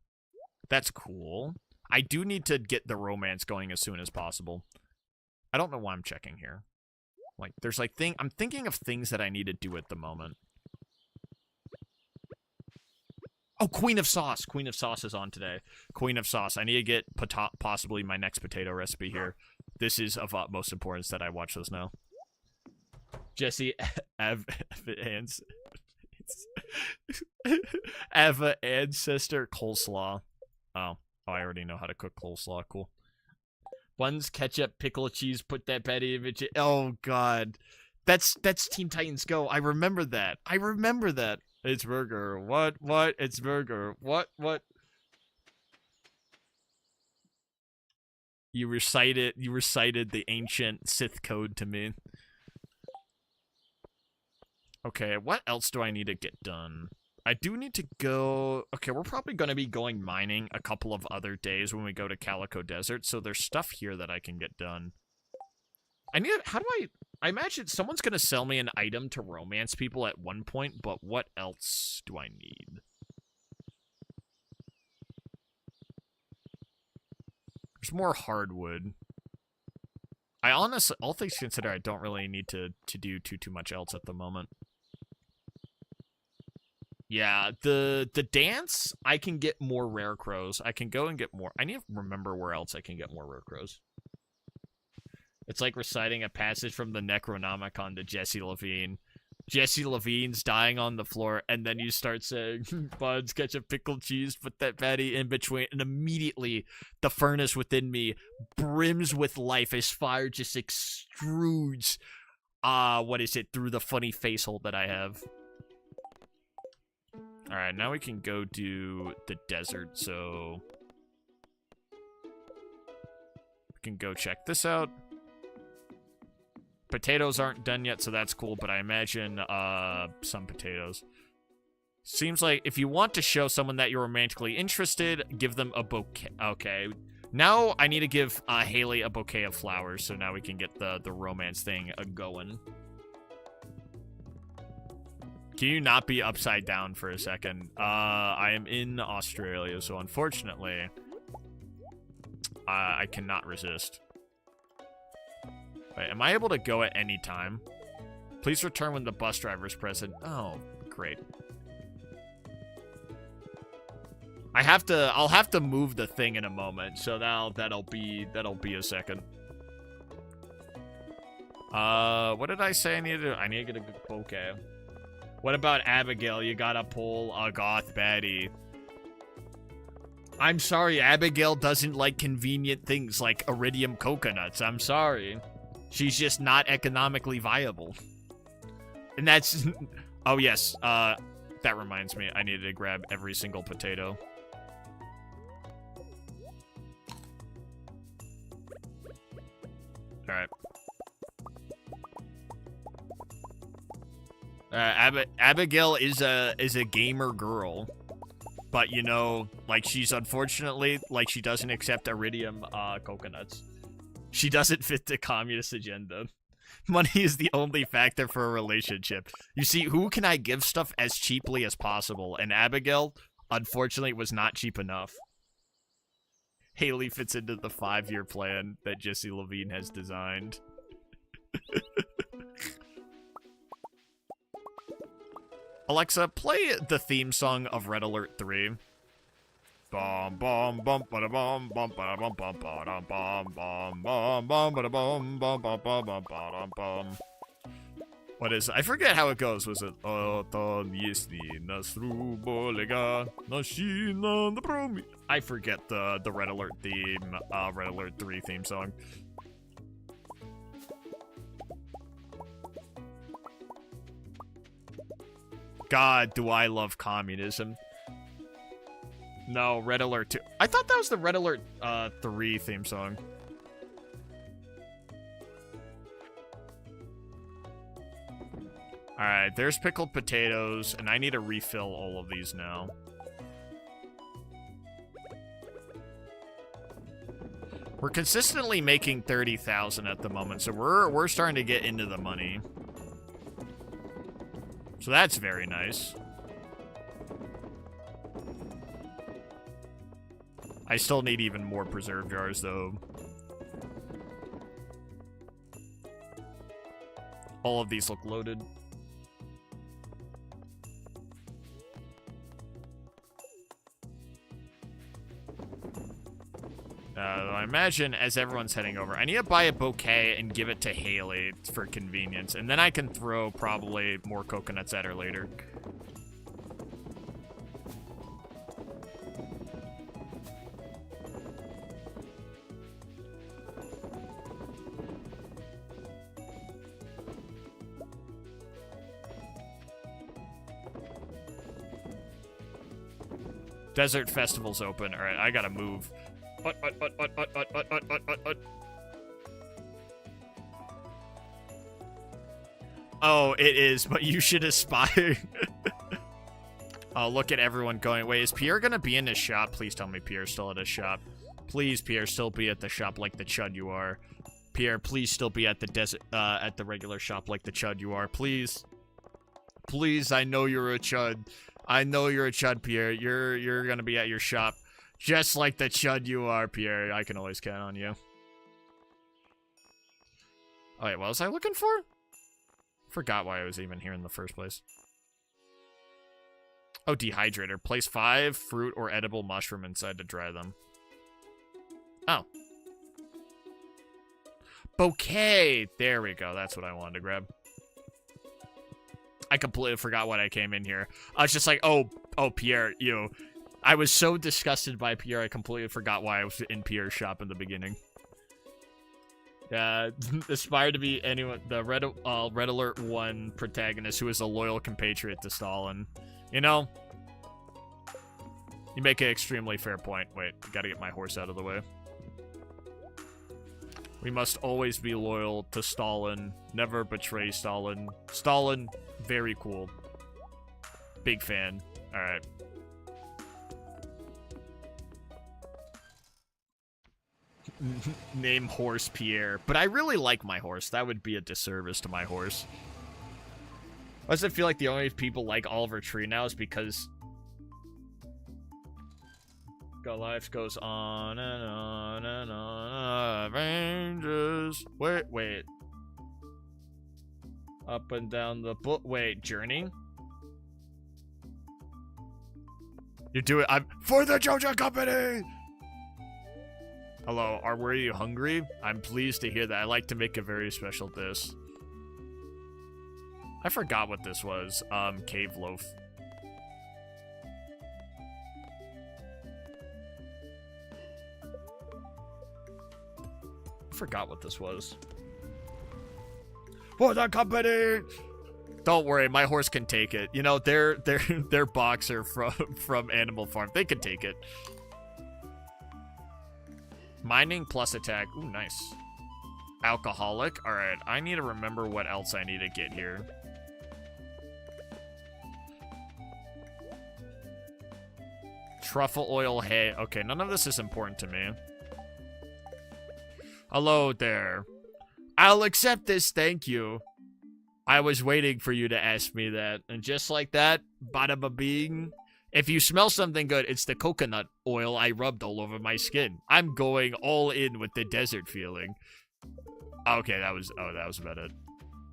That's cool. I do need to get the romance going as soon as possible. I don't know why I'm checking here. Like, there's like I'm thinking of things that I need to do at the moment. Oh, Queen of Sauce. Queen of Sauce is on today. Queen of Sauce. I need to get possibly my next potato recipe here. This is of utmost importance that I watch those now. Jesse, Eva ancestor coleslaw. Oh, I already know how to cook coleslaw. Cool. Buns, ketchup, pickle, cheese. Put that patty in it. Oh God, That's Teen Titans Go. I remember that. It's burger. What? It's burger. What? You recited the ancient Sith code to me. Okay, what else do I need to get done? I do need to go... Okay, we're probably going to be going mining a couple of other days when we go to Calico Desert, so there's stuff here that I can get done. How do I imagine someone's going to sell me an item to romance people at one point, but what else do I need? There's more hardwood. I honestly, all things considered, I don't really need to do too much else at the moment. Yeah, the dance, I can get more rare crows. I can go and get more. I need to remember where else I can get more rare crows. It's like reciting a passage from the Necronomicon to Jesse Levine. Jesse Levine's dying on the floor, and then you start saying, Buds, ketchup, pickle, cheese, put that patty in between, and immediately the furnace within me brims with life as fire just extrudes, through the funny face hole that I have. Alright, now we can go do the desert, so... we can go check this out. Potatoes aren't done yet, so that's cool, but I imagine, some potatoes. Seems like if you want to show someone that you're romantically interested, give them a bouquet. Okay. Now I need to give, Haley a bouquet of flowers, so now we can get the romance thing going. Can you not be upside down for a second? I am in Australia, so unfortunately, I cannot resist. Wait, am I able to go at any time? Please return when the bus driver is present. Oh, great. I'll have to move the thing in a moment, so that'll be a second. What did I say I needed to do? I need to get a good bouquet. What about Abigail? You gotta pull a goth baddie. I'm sorry, Abigail doesn't like convenient things like iridium coconuts. I'm sorry. She's just not economically viable. And that's... oh, yes. That reminds me. I needed to grab every single potato. Alright. Abigail is a gamer girl. But, you know, like, she's unfortunately... like, she doesn't accept iridium, coconuts. She doesn't fit the communist agenda. Money is the only factor for a relationship. You see, who can I give stuff as cheaply as possible? And Abigail, unfortunately, was not cheap enough. Haley fits into the 5-year plan that Jesse Levine has designed. Alexa, play the theme song of Red Alert 3. Bum bum bum ba da bum bum ba da bum bum ba da bum bum bum bum ba da bum bum bum bum bum ba da bum. What is it? I forget how it goes. Was it I forget the Red Alert theme, Red Alert 3 theme song. God, do I love communism. No, Red Alert 2. I thought that was the Red Alert 3 theme song. Alright, there's pickled potatoes, and I need to refill all of these now. We're consistently making 30,000 at the moment, so we're starting to get into the money. So that's very nice. I still need even more preserve jars, though. All of these look loaded. I imagine as everyone's heading over, I need to buy a bouquet and give it to Haley for convenience, and then I can throw probably more coconuts at her later. Desert Festival's open. Alright, I gotta move. Oh, it is, but you should aspire. Oh, look at everyone going. Wait, is Pierre gonna be in his shop? Please tell me Pierre's still at his shop. Please, Pierre, still be at the shop like the chud you are. Pierre, please still be at the regular shop like the chud you are. Please. Please, I know you're a chud. I know you're a chud, Pierre. You're gonna be at your shop just like the chud you are, Pierre. I can always count on you. Oh, wait, what was I looking for? Forgot why I was even here in the first place. Oh, dehydrator. Place 5 fruit or edible mushroom inside to dry them. Oh. Bouquet! There we go. That's what I wanted to grab. I completely forgot what I came in here. I was just like, oh, Pierre, you. I was so disgusted by Pierre, I completely forgot why I was in Pierre's shop in the beginning. Aspire to be anyone, the Red Alert 1 protagonist who is a loyal compatriot to Stalin. You know, you make an extremely fair point. Wait, gotta get my horse out of the way. We must always be loyal to Stalin, never betray Stalin. Stalin, very cool. Big fan. Alright. Name horse Pierre. But I really like my horse. That would be a disservice to my horse. Why does it feel like the only people like Oliver Tree now is because life goes on and on and on. Ranges. Wait. Up and down the wait, journey? You do it. I'm for the JoJo Company! Hello, were you hungry? I'm pleased to hear that. I like to make a very special dish. I forgot what this was. Cave loaf. I forgot what this was. For the company! Don't worry, my horse can take it. You know, they're boxer from Animal Farm. They can take it. Mining plus attack. Ooh, nice. Alcoholic. Alright, I need to remember what else I need to get here. Truffle oil, hay. Okay, none of this is important to me. Hello there. I'll accept this, thank you. I was waiting for you to ask me that. And just like that, bada ba bing. If you smell something good, it's the coconut oil I rubbed all over my skin. I'm going all in with the desert feeling. Okay, that was about it.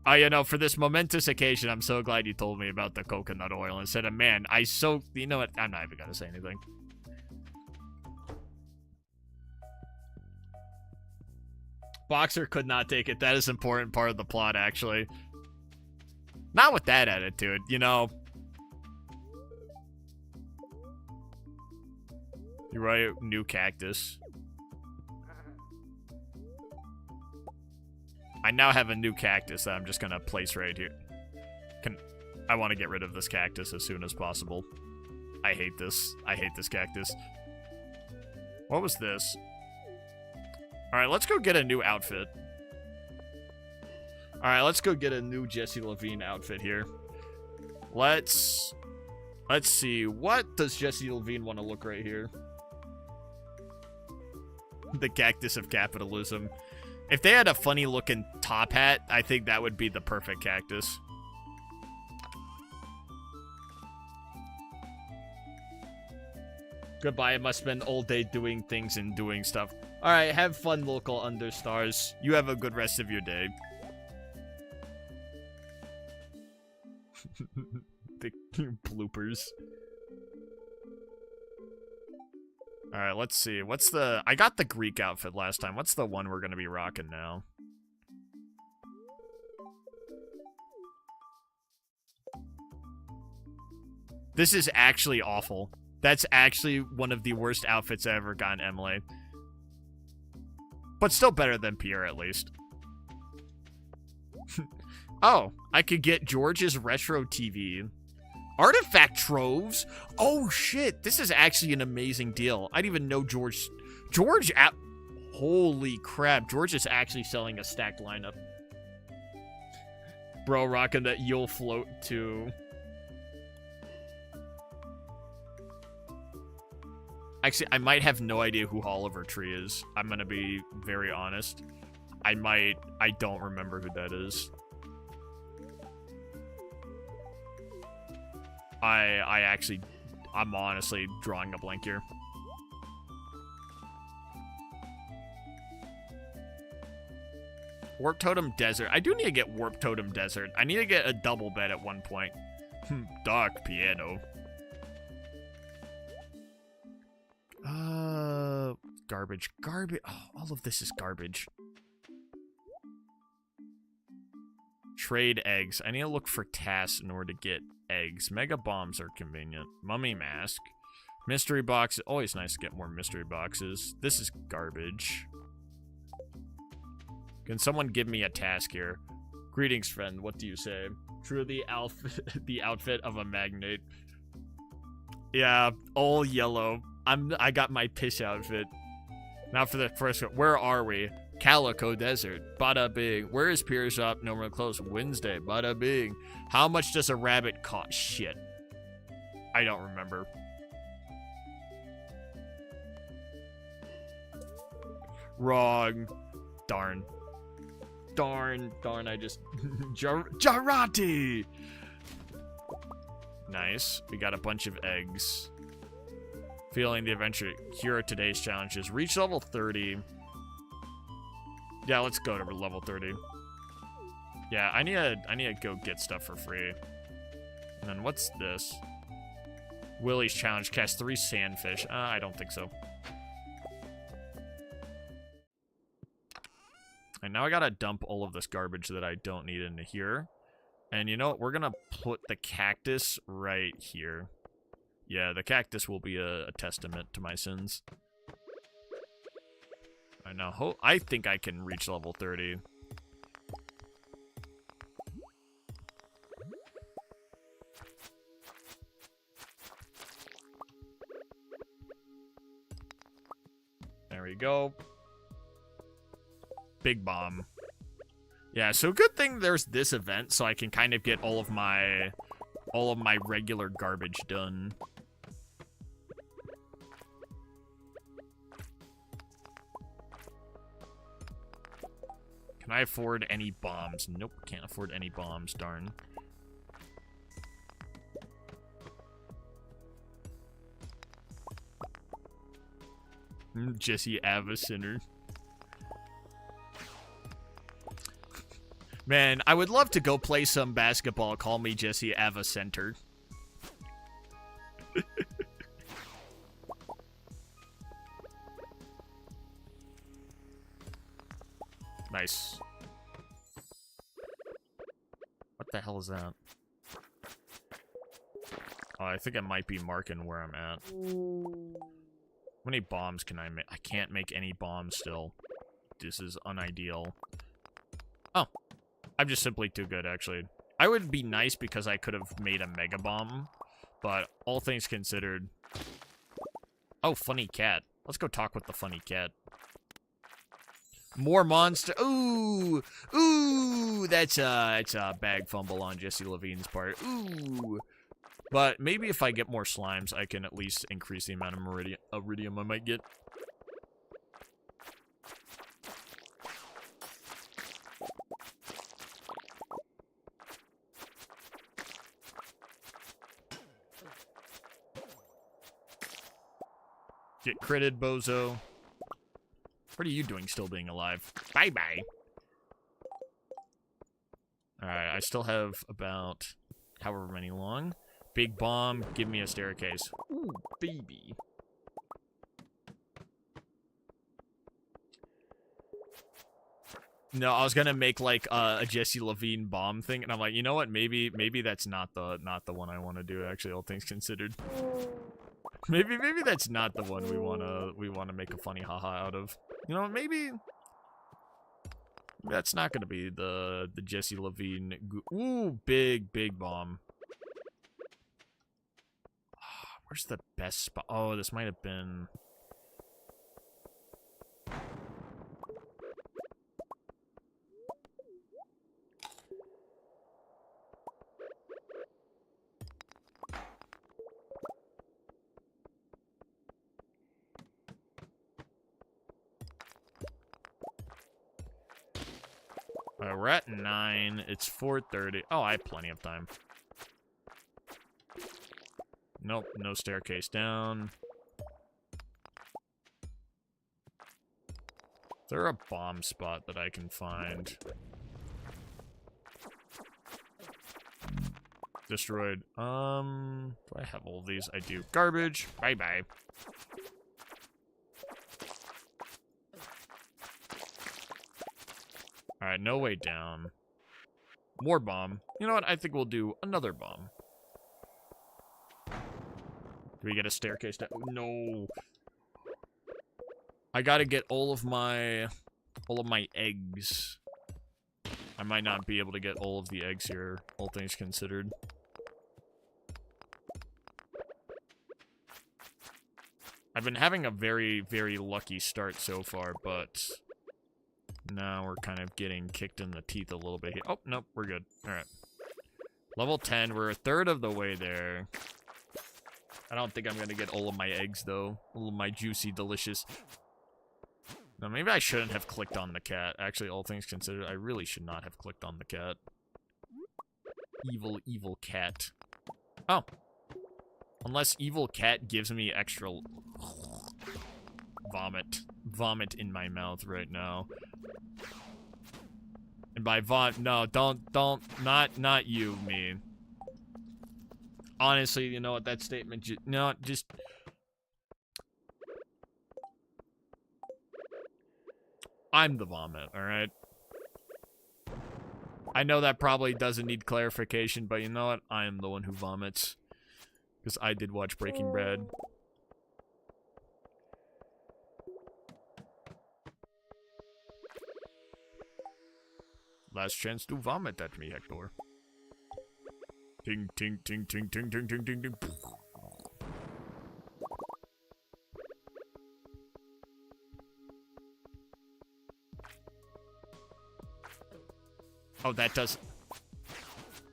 Oh, you know, for this momentous occasion, I'm so glad you told me about the coconut oil instead of, man, you know what? I'm not even gonna say anything. Boxer could not take it. That is an important part of the plot, actually. Not with that attitude, you know. You're right, new cactus. I now have a new cactus that I'm just gonna place right here. I want to get rid of this cactus as soon as possible. I hate this. I hate this cactus. What was this? Alright, let's go get a new outfit. Alright, let's go get a new Jesse Levine outfit here. Let's see. What does Jesse Levine want to look right here? The cactus of capitalism. If they had a funny looking top hat, I think that would be the perfect cactus. Goodbye, I must spend all day doing things and doing stuff. Alright, have fun, local understars. You have a good rest of your day. The bloopers. Alright, let's see. What's the... I got the Greek outfit last time. What's the one we're gonna be rocking now? This is actually awful. That's actually one of the worst outfits I ever got in Emily. But still better than Pierre, at least. Oh, I could get George's Retro TV. Artifact troves? Oh, shit. This is actually an amazing deal. I didn't even know George... Holy crap. George is actually selling a stacked lineup. Bro, rocking that you'll float too. Actually, I might have no idea who Oliver Tree is. I'm gonna be very honest. I don't remember who that is. I'm honestly drawing a blank here. Warp Totem Desert. I do need to get Warp Totem Desert. I need to get a double bed at one point. Dark Piano. Garbage. Garbage. Oh, all of this is garbage. Trade eggs. I need to look for tasks in order to get eggs. Mega bombs are convenient. Mummy mask. Mystery box. Always nice to get more mystery boxes. This is garbage. Can someone give me a task here? Greetings, friend. What do you say? Truly the outfit of a magnate. Yeah, all yellow. I got my piss outfit. Now for the first one. Where are we? Calico Desert. Bada bing. Where is Pier Shop? No more close. Wednesday. Bada bing. How much does a rabbit cost? Shit. I don't remember. Wrong. Darn. Darn, I just... Jarati! Nice. We got a bunch of eggs. Feeling the adventure. Here are today's challenges. Reach level 30. Yeah, let's go to level 30. Yeah, I need to go get stuff for free. And then what's this? Willie's challenge. Catch 3 sandfish. I don't think so. And now I gotta dump all of this garbage that I don't need into here. And you know what? We're gonna put the cactus right here. Yeah, the cactus will be a testament to my sins. I know. I think I can reach level 30. There we go. Big bomb. Yeah, so good thing there's this event so I can kind of get all of my regular garbage done. Can I afford any bombs? Nope, can't afford any bombs, darn. Jesse Avicenter. Man, I would love to go play some basketball. Call me Jesse Avicenter. Nice. What the hell is that? Oh, I think I might be marking where I'm at. How many bombs can I make? I can't make any bombs still. This is unideal. Oh. I'm just simply too good, actually. I would be nice because I could have made a mega bomb, but all things considered... Oh, funny cat. Let's go talk with the funny cat. More monster. Ooh! Ooh! That's a bag fumble on Jesse Levine's part. Ooh! But maybe if I get more slimes, I can at least increase the amount of iridium I might get. Get critted, bozo. What are you doing still being alive? Bye-bye. Alright, I still have about however many long. Big bomb, give me a staircase. Ooh, baby. No, I was gonna make like a Jesse Levine bomb thing, and I'm like, you know what? Maybe that's not the one I want to do. Actually, all things considered. Maybe that's not the one we wanna make a funny haha out of. You know, maybe that's not gonna be the Jesse Levine. Ooh, big bomb. Where's the best spot? Oh, this might have been... We're at 9. It's 4:30. Oh, I have plenty of time. Nope, no staircase down. Is there a bomb spot that I can find? Destroyed. Do I have all of these? I do. Garbage. Bye-bye. Alright, no way down. More bomb. You know what? I think we'll do another bomb. Do we get a staircase down? No. I gotta get all of my eggs. I might not be able to get all of the eggs here, all things considered. I've been having a very, very lucky start so far, but now we're kind of getting kicked in the teeth a little bit here. Oh, nope, we're good. Alright. Level 10, we're a third of the way there. I don't think I'm gonna get all of my eggs, though. All of my juicy, delicious... No, maybe I shouldn't have clicked on the cat. Actually, all things considered, I really should not have clicked on the cat. Evil, evil cat. Oh. Unless evil cat gives me extra... Vomit. Vomit in my mouth right now. And by no, not you, me. Honestly, you know what, that statement, just... I'm the vomit, alright? I know that probably doesn't need clarification, but you know what? I am the one who vomits. Because I did watch Breaking Bad. Last chance to vomit at me, Hector. Ting, ting, ting, ting, ting, ting, ting, ting, ting. Oh, that does...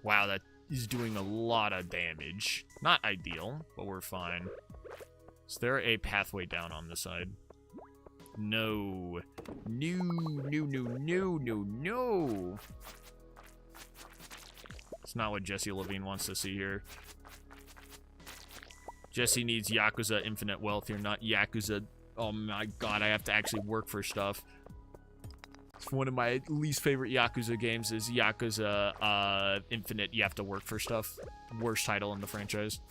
Wow, that is doing a lot of damage. Not ideal, but we're fine. Is there a pathway down on this side? No. No, no, no, no, no, no. It's not what Jesse Levine wants to see here. Jesse needs Yakuza Infinite Wealth here, not Yakuza... Oh my god, I have to actually work for stuff. One of my least favorite Yakuza games is Yakuza Infinite. You have to work for stuff. Worst title in the franchise.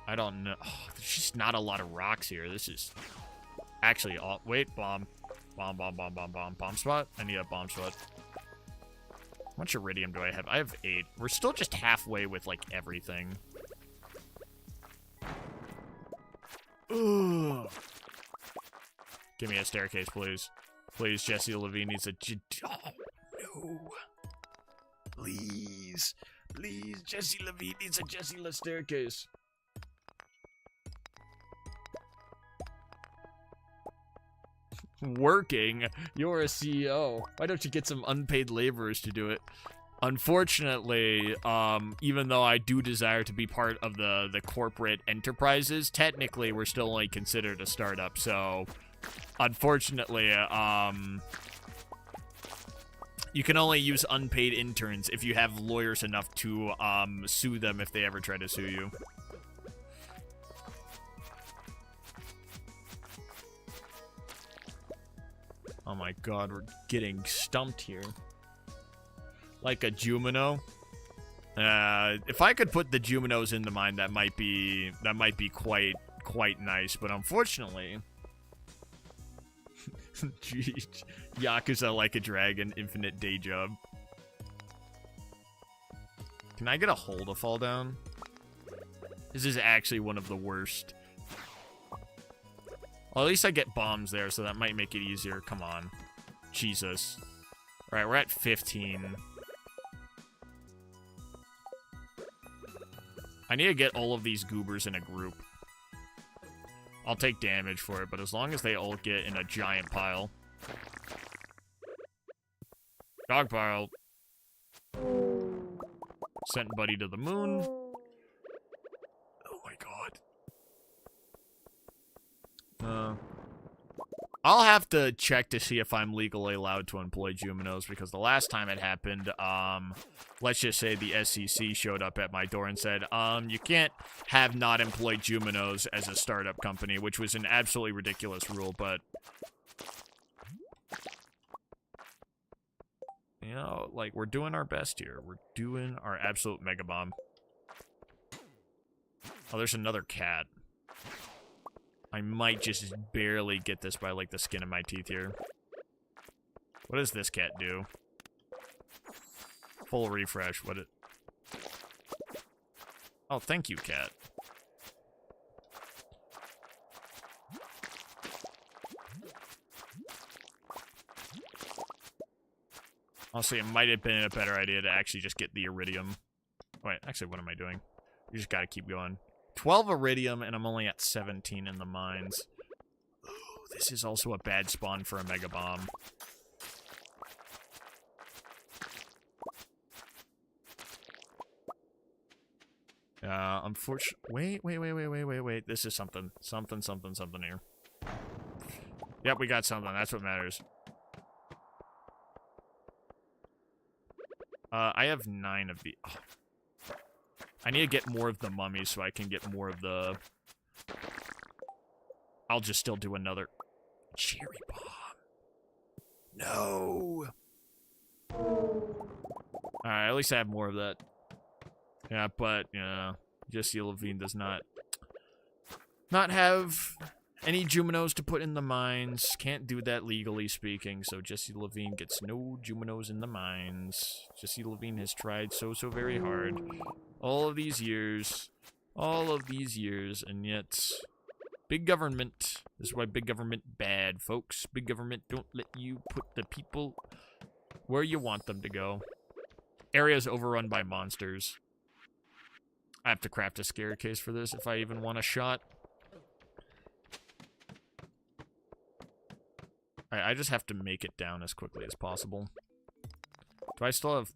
I don't know. Oh, there's just not a lot of rocks here. This is actually all... Wait, bomb. Bomb, bomb, bomb, bomb, bomb. Bomb spot? I need a bomb spot. How much iridium do I have? I have 8. We're still just halfway with, like, everything. Ugh. Give me a staircase, please. Please, Jesse Levine needs a... Oh, no. Please. Please, Jesse Levine needs a Jesse-less staircase. Working? You're a CEO. Why don't you get some unpaid laborers to do it? Unfortunately, even though I do desire to be part of the corporate enterprises, technically we're still only considered a startup, so unfortunately, you can only use unpaid interns if you have lawyers enough to sue them if they ever try to sue you. Oh my god, we're getting stumped here. Like a Jumino. If I could put the Juminos in the mine, that might be quite nice, but unfortunately... Yakuza Like a Dragon, Infinite Day Job. Can I get a hole to fall down? This is actually one of the worst. Well, at least I get bombs there, so that might make it easier. Come on. Jesus. Alright, we're at 15. I need to get all of these goobers in a group. I'll take damage for it, but as long as they all get in a giant pile. Dog pile. Sent Buddy to the moon. Oh my god. I'll have to check to see if I'm legally allowed to employ Juminos, because the last time it happened, let's just say the SEC showed up at my door and said, you can't have not employed Juminos as a startup company, which was an absolutely ridiculous rule, but... You know, like, we're doing our best here. We're doing our absolute mega bomb. Oh, there's another cat. I might just barely get this by, like, the skin of my teeth here. What does this cat do? Full refresh. What it... Oh, thank you, cat. Honestly, it might have been a better idea to actually just get the iridium. Wait, actually, what am I doing? We just gotta keep going. 12 iridium, and I'm only at 17 in the mines. Ooh, this is also a bad spawn for a mega bomb. Unfortunately... Wait. This is something here. Yep, we got something. That's what matters. I have 9 of the... Oh. I need to get more of the mummies so I can get more of the... I'll just still do another... Cherry bomb. No! Alright, at least I have more of that. Yeah, but, yeah, Jesse Levine does not have any Juminos to put in the mines. Can't do that legally speaking, so Jesse Levine gets no Juminos in the mines. Jesse Levine has tried so very hard. All of these years, and yet... Big government. This is why big government bad, folks. Big government don't let you put the people where you want them to go. Area's overrun by monsters. I have to craft a scare case for this if I even want a shot. Alright, I just have to make it down as quickly as possible. Do I still have...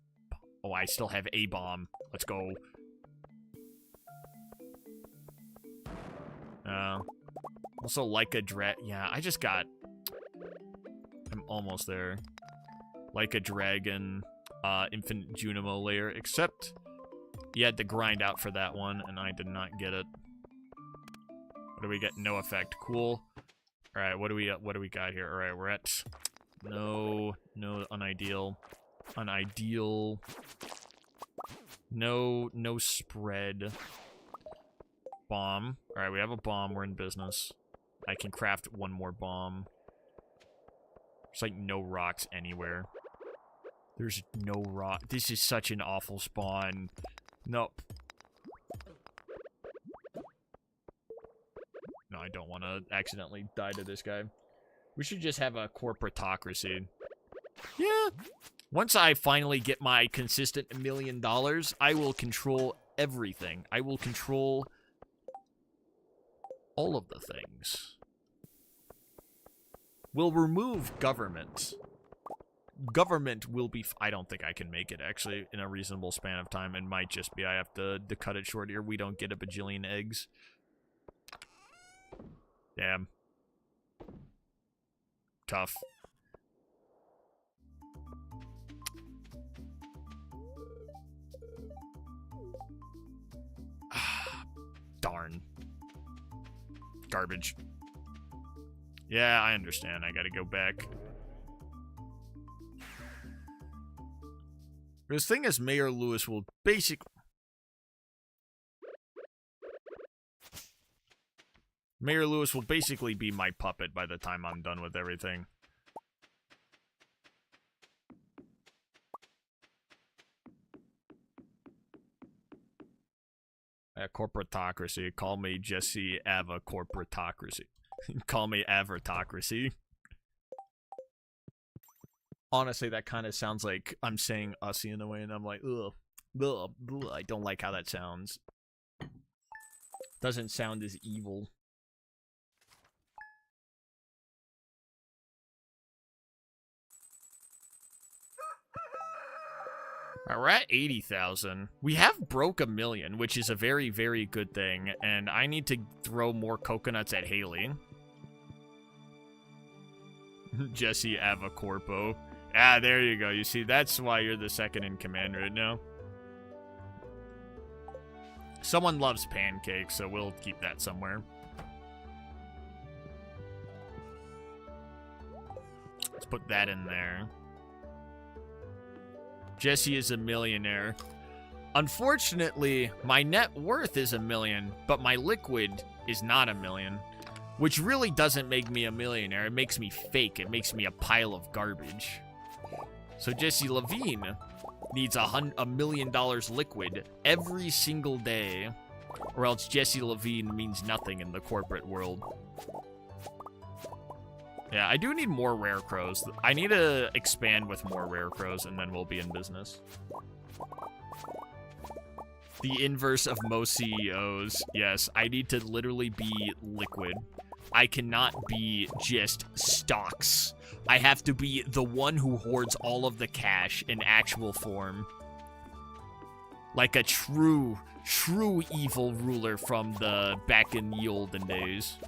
Oh, I still have a bomb. Let's go. Also, like a yeah, I just got... I'm almost there. Like a dragon, infinite Junimo layer, except you had to grind out for that one, and I did not get it. What do we get? No effect. Cool. Alright, what do we got here? Alright, we're at... No, unideal. Unideal. No spread. Bomb. Alright, we have a bomb. We're in business. I can craft one more bomb. There's like no rocks anywhere. There's no rock. This is such an awful spawn. Nope. No, I don't want to accidentally die to this guy. We should just have a corporatocracy. Yeah. Once I finally get my consistent $1 million, I will control everything. I will control all of the things. We'll remove government. Government will be... I don't think I can make it, actually, in a reasonable span of time. It might just be I have to cut it short here. We don't get a bajillion eggs. Damn. Tough. Darn. Garbage. Yeah, I understand. I gotta go back. The thing is, Mayor Lewis will basically... Mayor Lewis will basically be my puppet by the time I'm done with everything. A corporatocracy. Call me Jesse Ava Corporatocracy. Call me Avatocracy. Honestly, that kind of sounds like I'm saying Ussie in a way, and I'm like, ugh, ugh, ugh, I don't like how that sounds. Doesn't sound as evil. Alright, we're at 80,000. We have broke 1 million, which is a very, very good thing, and I need to throw more coconuts at Haley. Jesse Avacorpo. Ah, there you go. You see, that's why you're the second in command right now. Someone loves pancakes, so we'll keep that somewhere. Let's put that in there. Jesse is a millionaire. Unfortunately, my net worth is 1 million, but my liquid is not 1 million. Which really doesn't make me a millionaire. It makes me fake. It makes me a pile of garbage. So Jesse Levine needs $1 million liquid every single day, or else Jesse Levine means nothing in the corporate world. Yeah, I do need more rare crows. I need to expand with more rare crows, and then we'll be in business. The inverse of most CEOs. Yes, I need to literally be liquid. I cannot be just stocks. I have to be the one who hoards all of the cash in actual form. Like a true evil ruler from the back in the olden days.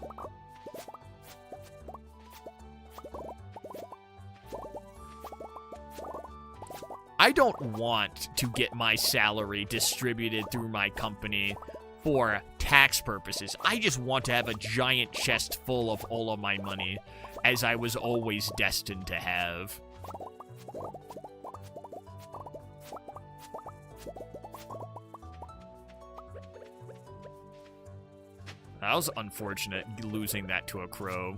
I don't want to get my salary distributed through my company for tax purposes. I just want to have a giant chest full of all of my money, as I was always destined to have. That was unfortunate, losing that to a crow.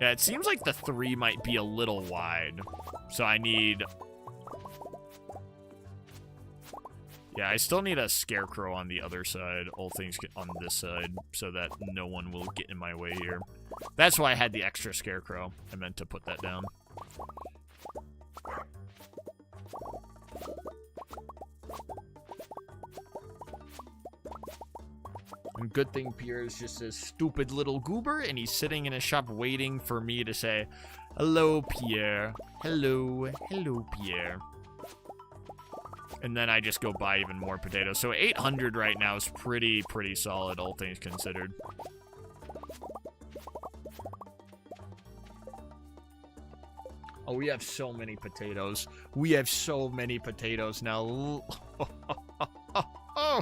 Yeah, it seems like the 3 might be a little wide. So I need... Yeah, I still need a scarecrow on the other side. All things get on this side, so that no one will get in my way here. That's why I had the extra scarecrow. I meant to put that down. And good thing Pierre is just a stupid little goober, and he's sitting in a shop waiting for me to say, "Hello, Pierre. Hello. Hello, Pierre." And then I just go buy even more potatoes. So 800 right now is pretty solid, all things considered. Oh, we have so many potatoes. We have so many potatoes now. Oh,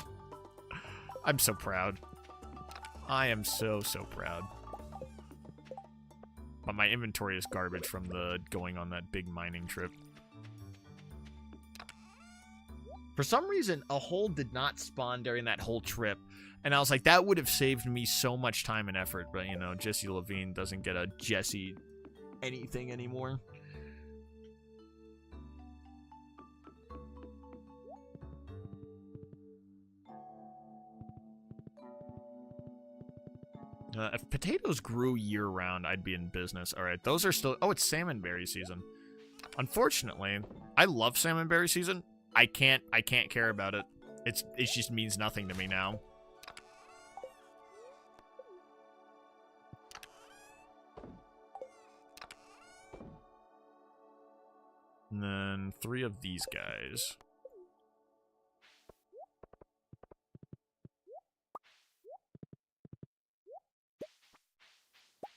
I'm so proud. I am so proud. But my inventory is garbage from the going on that big mining trip. For some reason, a hole did not spawn during that whole trip. And I was like, that would have saved me so much time and effort. But, you know, Jesse Levine doesn't get a Jesse anything anymore. If potatoes grew year-round, I'd be in business. All right, those are still... Oh, it's salmonberry season. Unfortunately, I love salmonberry season. I can't care about it. It just means nothing to me now. And then 3 of these guys.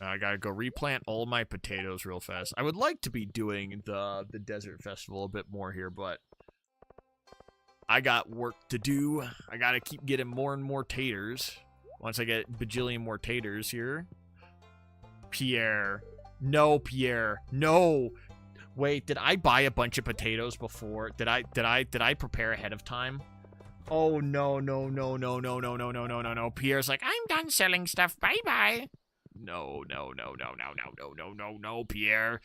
I gotta go replant all my potatoes real fast. I would like to be doing the Desert Festival a bit more here, but I got work to do. I gotta keep getting more and more taters. Once I get bajillion more taters here. Pierre. No, Pierre. No. Wait, did I buy a bunch of potatoes before? Did I prepare ahead of time? Oh, no. Pierre's like, I'm done selling stuff. Bye-bye. No, Pierre.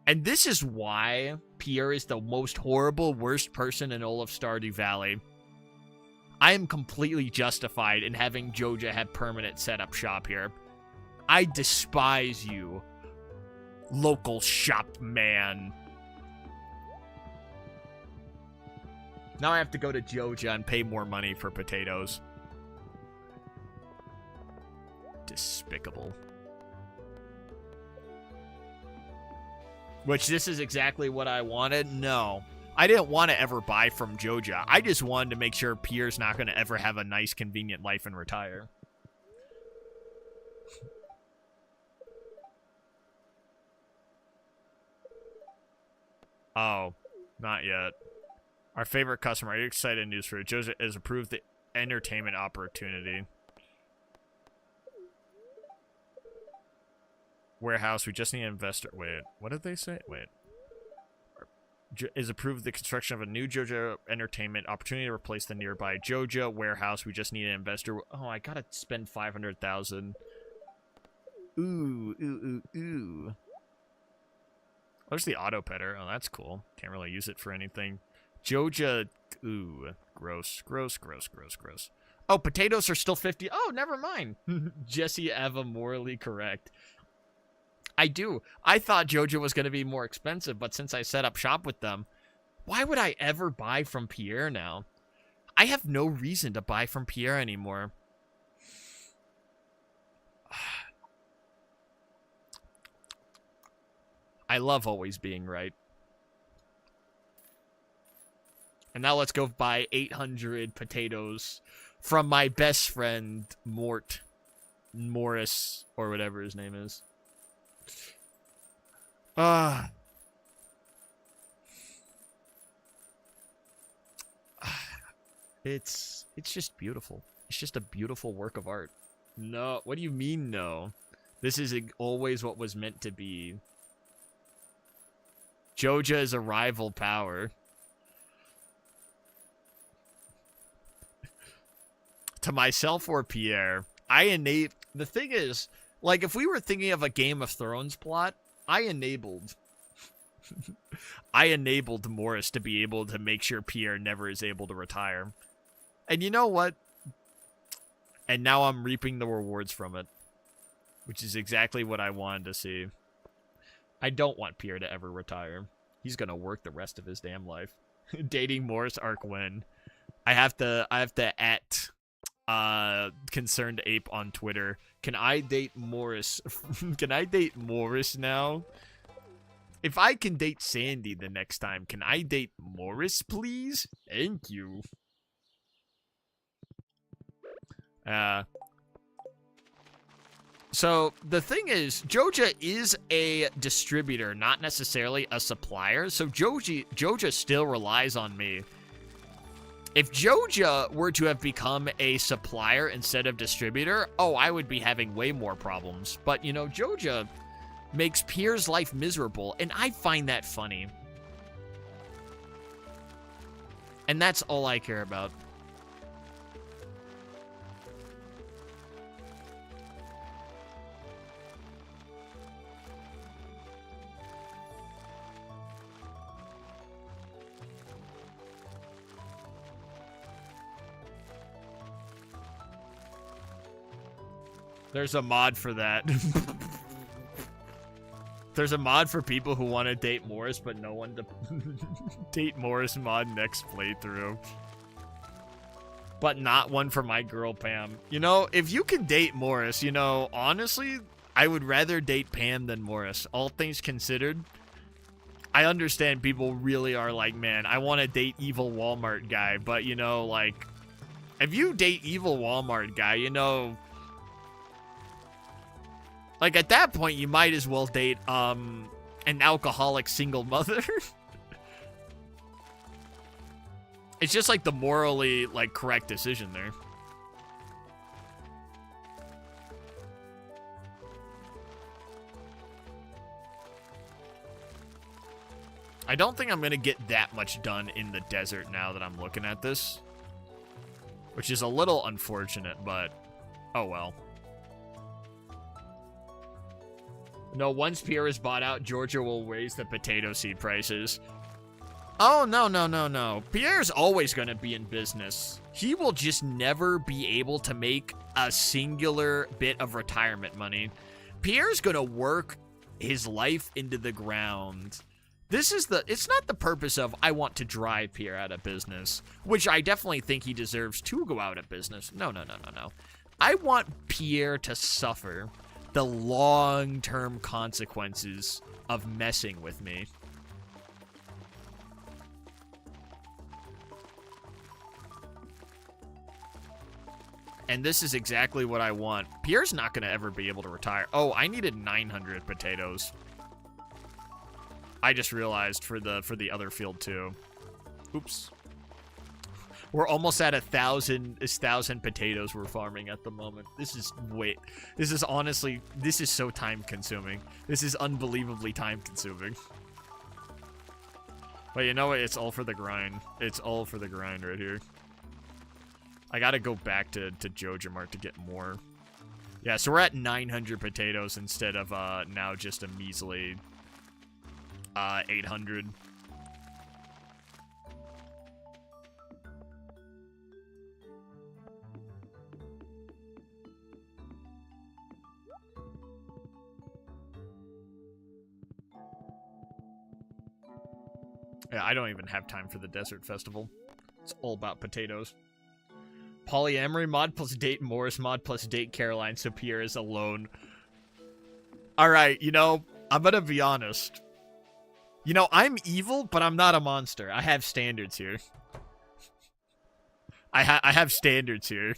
And this is why Pierre is the most horrible, worst person in all of Stardew Valley. I am completely justified in having Joja have permanent setup shop here. I despise you, local shop man. Now I have to go to Joja and pay more money for potatoes. Despicable. Which, this is exactly what I wanted? No. I didn't want to ever buy from Joja. I just wanted to make sure Pierre's not going to ever have a nice, convenient life and retire. Oh, not yet. Our favorite customer. Are you excited news for it? Joja has approved the entertainment opportunity. Warehouse, we just need an investor. Wait, what did they say? Wait. Is approved the construction of a new Joja entertainment opportunity to replace the nearby Joja warehouse. We just need an investor. Oh, I gotta spend 500,000. Ooh. There's the auto petter. Oh, that's cool. Can't really use it for anything. Joja. Ooh, gross. Oh, potatoes are still 50. Oh, never mind. Jesse Eva morally correct. I do. I thought Joja was going to be more expensive, but since I set up shop with them, why would I ever buy from Pierre now? I have no reason to buy from Pierre anymore. I love always being right. And now let's go buy 800 potatoes from my best friend, Morris, or whatever his name is. It's just beautiful. It's just a beautiful work of art. No, what do you mean no? This is always what was meant to be. Joja is a rival power. To myself or Pierre, the thing is, like, if we were thinking of a Game of Thrones plot, I enabled Morris to be able to make sure Pierre never is able to retire. And you know what? And now I'm reaping the rewards from it, which is exactly what I wanted to see. I don't want Pierre to ever retire. He's gonna work the rest of his damn life. Dating Morris arc win. I have to at concerned ape on Twitter. Can I date Morris? Can I date Morris now? If I can date Sandy the next time, can I date Morris, please? Thank you. So the thing is, Joja is a distributor, not necessarily a supplier. So Joja still relies on me. If Joja were to have become a supplier instead of distributor, oh, I would be having way more problems. But, you know, Joja makes Pierre's life miserable, and I find that funny. And that's all I care about. There's a mod for that. There's a mod for people who want to date Morris, but no one to date Morris mod next playthrough. But not one for my girl, Pam. You know, if you can date Morris, you know, honestly, I would rather date Pam than Morris. All things considered, I understand people really are like, man, I want to date evil Walmart guy. But, you know, like, if you date evil Walmart guy, you know... Like, at that point, you might as well date, an alcoholic single mother. It's just, like, the morally, like, correct decision there. I don't think I'm gonna get that much done in the desert now that I'm looking at this. Which is a little unfortunate, but... oh well. No, once Pierre is bought out, Georgia will raise the potato seed prices. Oh, no, no, no, no. Pierre's always going to be in business. He will just never be able to make a singular bit of retirement money. Pierre's going to work his life into the ground. It's not the purpose of, I want to drive Pierre out of business, which I definitely think he deserves to go out of business. No, no, no, no, no. I want Pierre to suffer the long-term consequences of messing with me. And this is exactly what I want. Pierre's not going to ever be able to retire. Oh, I needed 900 potatoes. I just realized for the other field too. Oops. We're almost at 1,000 potatoes we're farming at the moment. This is honestly, this is so time consuming. This is unbelievably time consuming. But you know what? It's all for the grind. It's all for the grind right here. I gotta go back to JojaMart to get more. Yeah, so we're at 900 potatoes instead of now just a measly 800. Yeah, I don't even have time for the Desert Festival. It's all about potatoes. Polyamory mod plus date Morris mod plus date Caroline, so Pierre is alone. Alright, you know, I'm gonna be honest. You know, I'm evil, but I'm not a monster. I have standards here. I have standards here.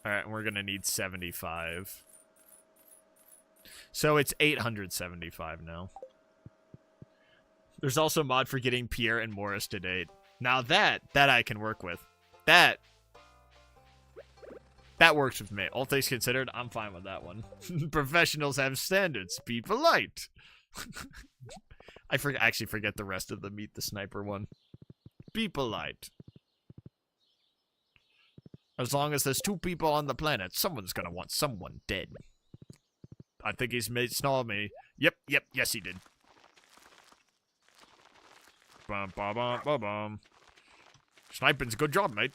Alright, we're gonna need 75. So it's 875 now. There's also a mod for getting Pierre and Morris to date. Now that I can work with. That works with me. All things considered, I'm fine with that one. Professionals have standards. Be polite. I actually forget the rest of the Meet the Sniper one. Be polite. As long as there's 2 people on the planet, someone's gonna want someone dead. I think he's made snarl me. Yep, yes he did. Bum, bum, bum, bum, bum. Sniping's a good job, mate.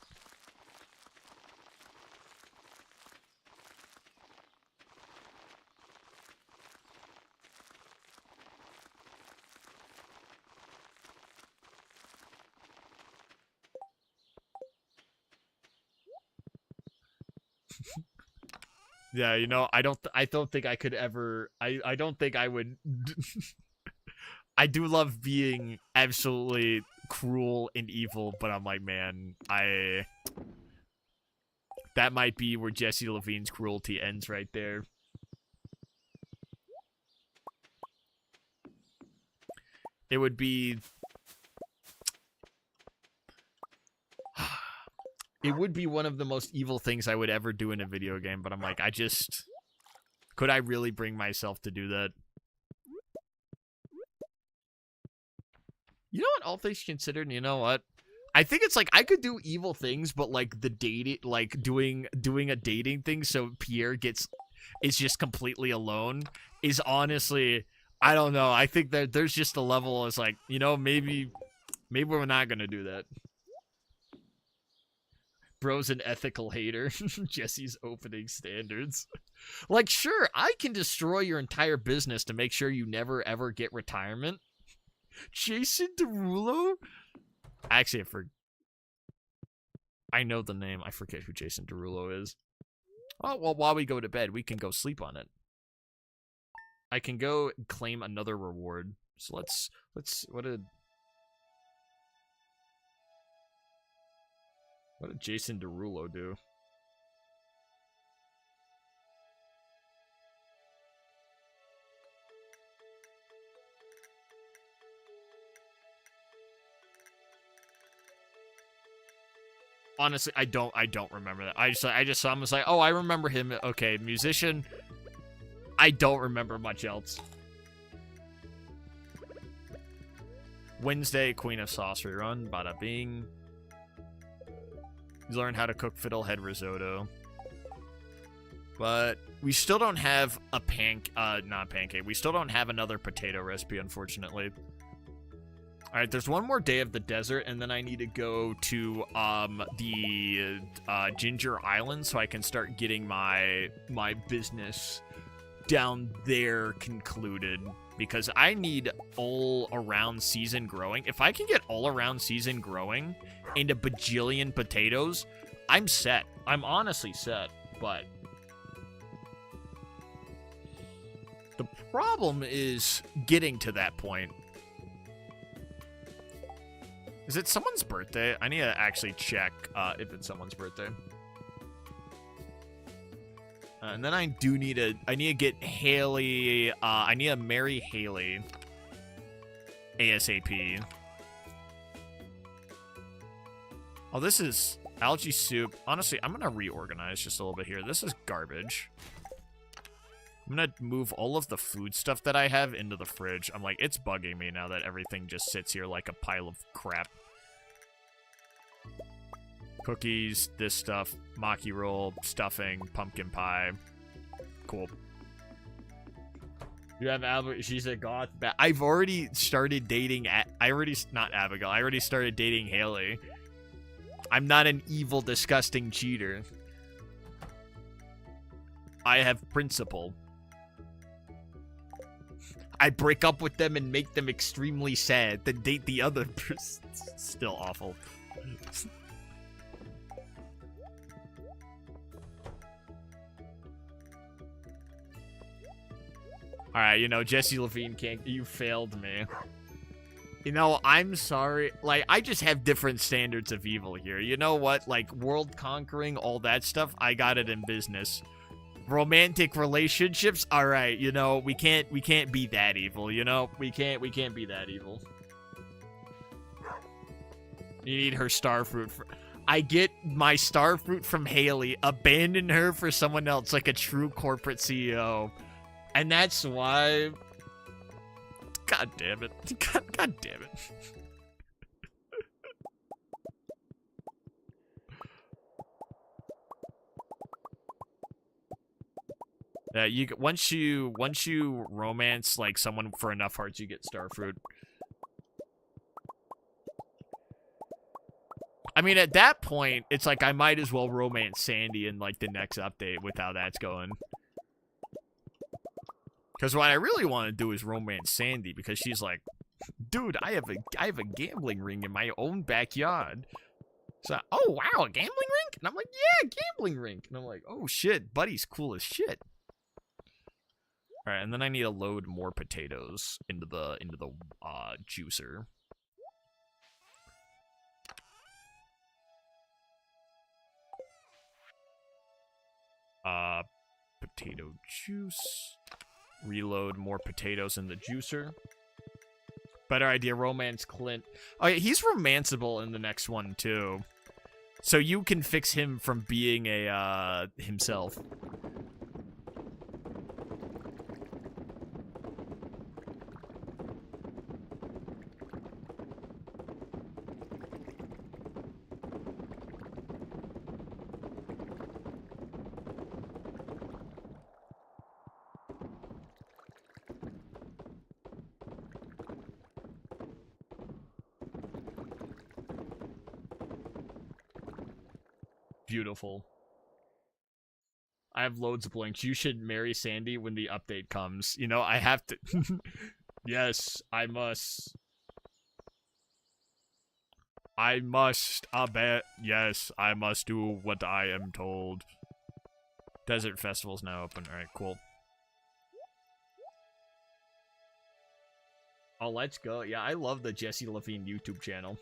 Yeah, you know, I don't think I could ever. I don't think I would. I do love being absolutely cruel and evil, but I'm like, man, that might be where Jesse Levine's cruelty ends right there. It would be... It would be one of the most evil things I would ever do in a video game, but I'm like, could I really bring myself to do that? You know what, all things considered, you know what? I think it's like, I could do evil things, but like the dating, like doing a dating thing so Pierre is just completely alone is honestly, I don't know. I think that there's just a level, it's like, you know, maybe we're not gonna do that. Bro's an ethical hater. Jesse's opening standards. Like, sure, I can destroy your entire business to make sure you never ever get retirement. Jason Derulo? Actually, I know the name. I forget who Jason Derulo is. Oh, well, while we go to bed, we can go sleep on it. I can go claim another reward. So let's what did Jason Derulo do? Honestly, I don't remember that. I just saw him, was like, oh, I remember him. Okay, musician. I don't remember much else. Wednesday, Queen of Sauce rerun. Bada bing. You learn how to cook fiddlehead risotto. But We still don't have a not pancake. We still don't have another potato recipe, unfortunately. All right, there's one more day of the desert, and then I need to go to the Ginger Island so I can start getting my business down there concluded, because I need all around season growing. If I can get all around season growing into bajillion potatoes, I'm set. I'm honestly set, but the problem is getting to that point. Is it someone's birthday? I need to actually check if it's someone's birthday. And then I need to get Haley, I need to marry Haley ASAP. Oh, this is algae soup. Honestly, I'm gonna reorganize just a little bit here. This is garbage. I'm gonna move all of the food stuff that I have into the fridge. I'm like, it's bugging me now that everything just sits here like a pile of crap. Cookies, this stuff, maki roll, stuffing, pumpkin pie. Cool. You have Abigail. She's a goth. I've already started dating. I already started dating Haley. I'm not an evil, disgusting cheater. I have principle. I break up with them and make them extremely sad, then date the other person. Still awful. Alright, you know, Jesse Levine can't... You failed me. You know, I'm sorry. Like, I just have different standards of evil here. You know what? Like, world conquering, all that stuff, I got it in business. Romantic relationships, all right, you know, we can't be that evil, you know? We can't be that evil. You need her starfruit. I get my starfruit from Haley, abandon her for someone else like a true corporate CEO. And that's why... God damn it. God damn it. Once you romance like someone for enough hearts, you get starfruit. I mean, at that point, it's like I might as well romance Sandy in like the next update with how that's going. Because what I really want to do is romance Sandy, because she's like, dude, I have a gambling ring in my own backyard. So, oh wow, a gambling rink? And I'm like, yeah, gambling rink. And I'm like, oh shit, buddy's cool as shit. All right, and then I need to load more potatoes into the juicer. Potato juice. Reload more potatoes in the juicer. Better idea, romance Clint. Oh yeah, he's romanceable in the next one too. So you can fix him from being a himself. Beautiful. I have loads of blinks. You should marry Sandy when the update comes. You know, I have to... Yes, I must. I must. I bet. Yes, I must do what I am told. Desert Festival's now open. Alright, cool. Oh, let's go. Yeah, I love the Jesse Levine YouTube channel.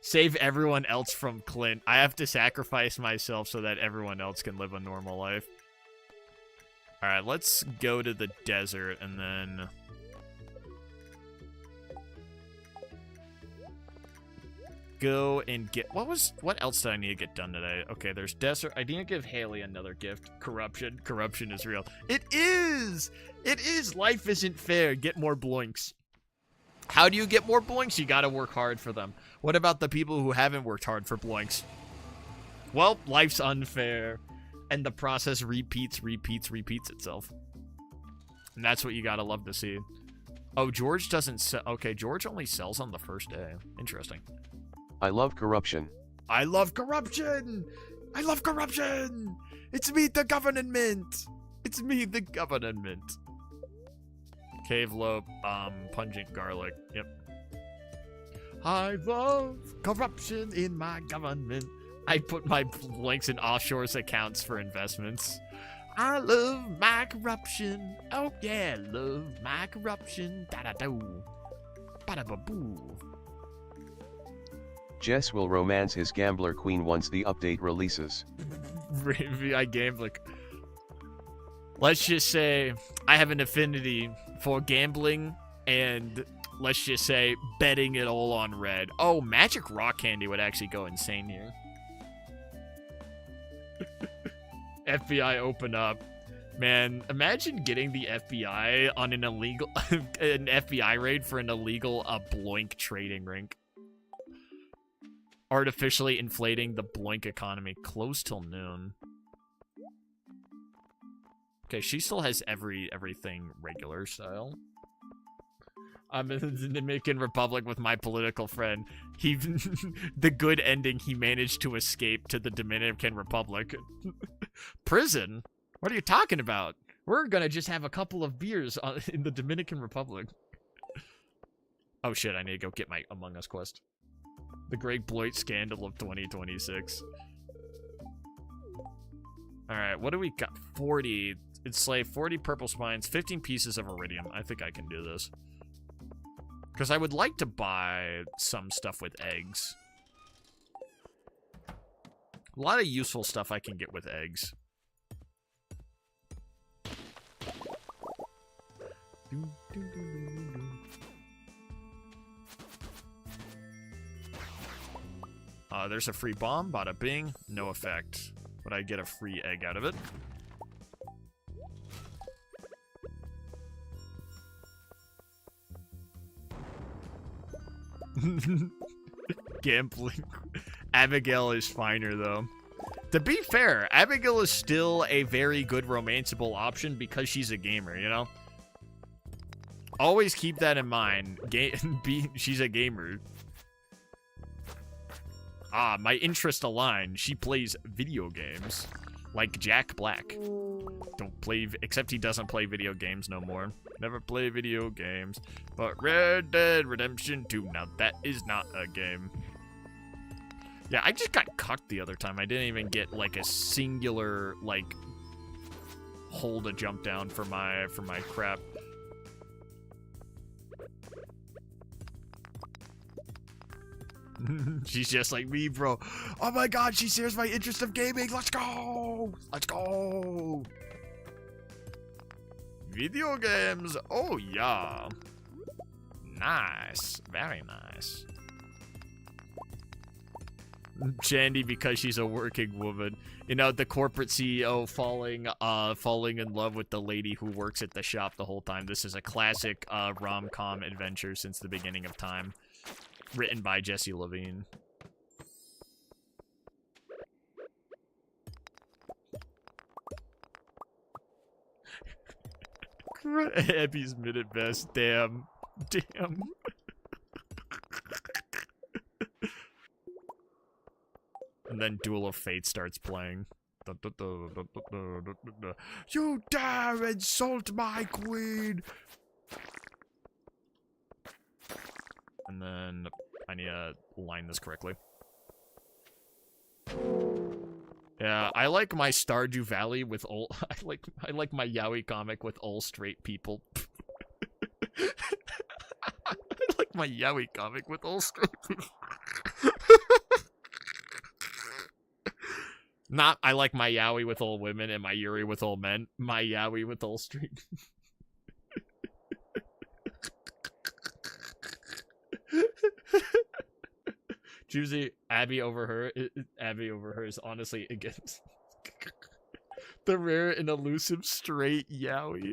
Save everyone else from Clint. I have to sacrifice myself so that everyone else can live a normal life. Alright, let's go to the desert and then... Go and get... What else did I need to get done today? Okay, there's desert. I need to give Haley another gift. Corruption. Corruption is real. It is! It is! Life isn't fair. Get more bloinks. How do you get more bloinks? You gotta work hard for them. What about the people who haven't worked hard for bloinks? Well, life's unfair. And the process repeats itself. And that's what you gotta love to see. Oh, George doesn't sell. Okay, George only sells on the first day. Interesting. I love corruption. I love corruption! I love corruption! It's me, the government! It's me, the government. Cave lope, pungent garlic. Yep. I love corruption in my government. I put my links in offshore accounts for investments. I love my corruption. Oh yeah, love my corruption. Da-da-do. Ba-da-ba-boo. Jess will romance his gambler queen once the update releases. I gambling. Let's just say I have an affinity for gambling and let's just say betting it all on red. Oh, magic rock candy would actually go insane here. FBI open up. Man, imagine getting the FBI on an illegal an FBI raid for an illegal bloink trading rink. Artificially inflating the bloink economy. Closed till noon. Okay, she still has everything regular style. I'm in the Dominican Republic with my political friend. He, the good ending, he managed to escape to the Dominican Republic. Prison? What are you talking about? We're gonna just have a couple of beers in the Dominican Republic. Oh shit, I need to go get my Among Us quest. The Greg Bloit scandal of 2026. Alright, what do we got? 40. It's slave, 40 purple spines, 15 pieces of iridium. I think I can do this. Because I would like to buy some stuff with eggs. A lot of useful stuff I can get with eggs. There's a free bomb, bada bing, no effect. But I get a free egg out of it. Gambling. Abigail is finer, though. To be fair, Abigail is still a very good romanceable option because she's a gamer, you know? Always keep that in mind. She's a gamer. Ah, my interest aligned. She plays video games. Like Jack Black. Don't play, except he doesn't play video games no more. Never play video games. But Red Dead Redemption 2, now that is not a game. Yeah, I just got cucked the other time. I didn't even get like a singular like hole to jump down for my crap. She's just like me, bro. Oh my god, she shares my interest of gaming. Let's go! Let's go! Video games. Oh, yeah. Nice. Very nice. Shandy because she's a working woman. You know, the corporate CEO falling in love with the lady who works at the shop the whole time. This is a classic rom-com adventure since the beginning of time. Written by Jesse Levine. Abby's minute best. Damn. Damn. And then Duel of Fate starts playing. You dare insult my queen! And then I need to line this correctly. Yeah, I like my Stardew Valley with all. I like my yaoi comic with all straight people. I like my yaoi comic with all straight people. Not I like my yaoi with all women and my yuri with all men. My yaoi with all straight. Choosing Abby over her is honestly against the rare and elusive straight yaoi.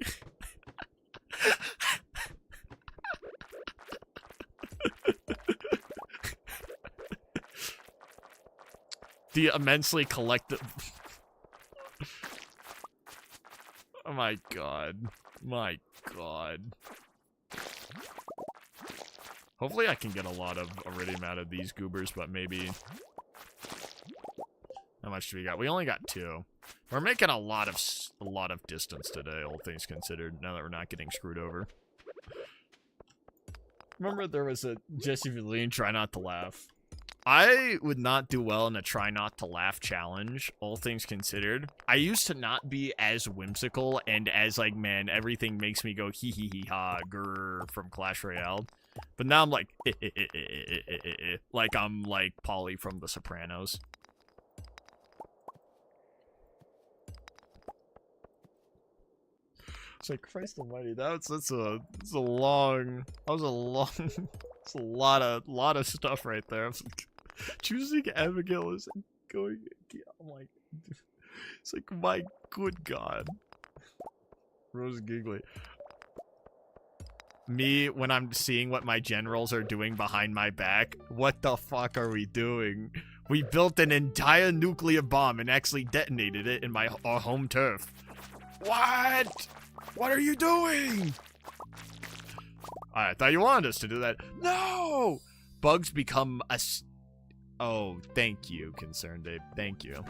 The immensely collective Oh my god. My god. Hopefully I can get a lot of iridium out of these goobers, but maybe... How much do we got? We only got 2. We're making a lot of distance today, all things considered, now that we're not getting screwed over. Remember there was a Jesse Valine try not to laugh. I would not do well in a try not to laugh challenge, all things considered. I used to not be as whimsical and as like, man, everything makes me go hee hee hee ha grrr from Clash Royale. But now I'm like, like I'm like Polly from The Sopranos. It's like, Christ almighty, that's a long, it's a lot of stuff right there. Like, choosing Abigail is going, oh my, it's like, my good god. Rose giggly. Me, when I'm seeing what my generals are doing behind my back, what the fuck are we doing? We built an entire nuclear bomb and actually detonated it in our home turf. What? What are you doing? I thought you wanted us to do that. No! Bugs become a... Oh, thank you, Concerned Ape. Thank you.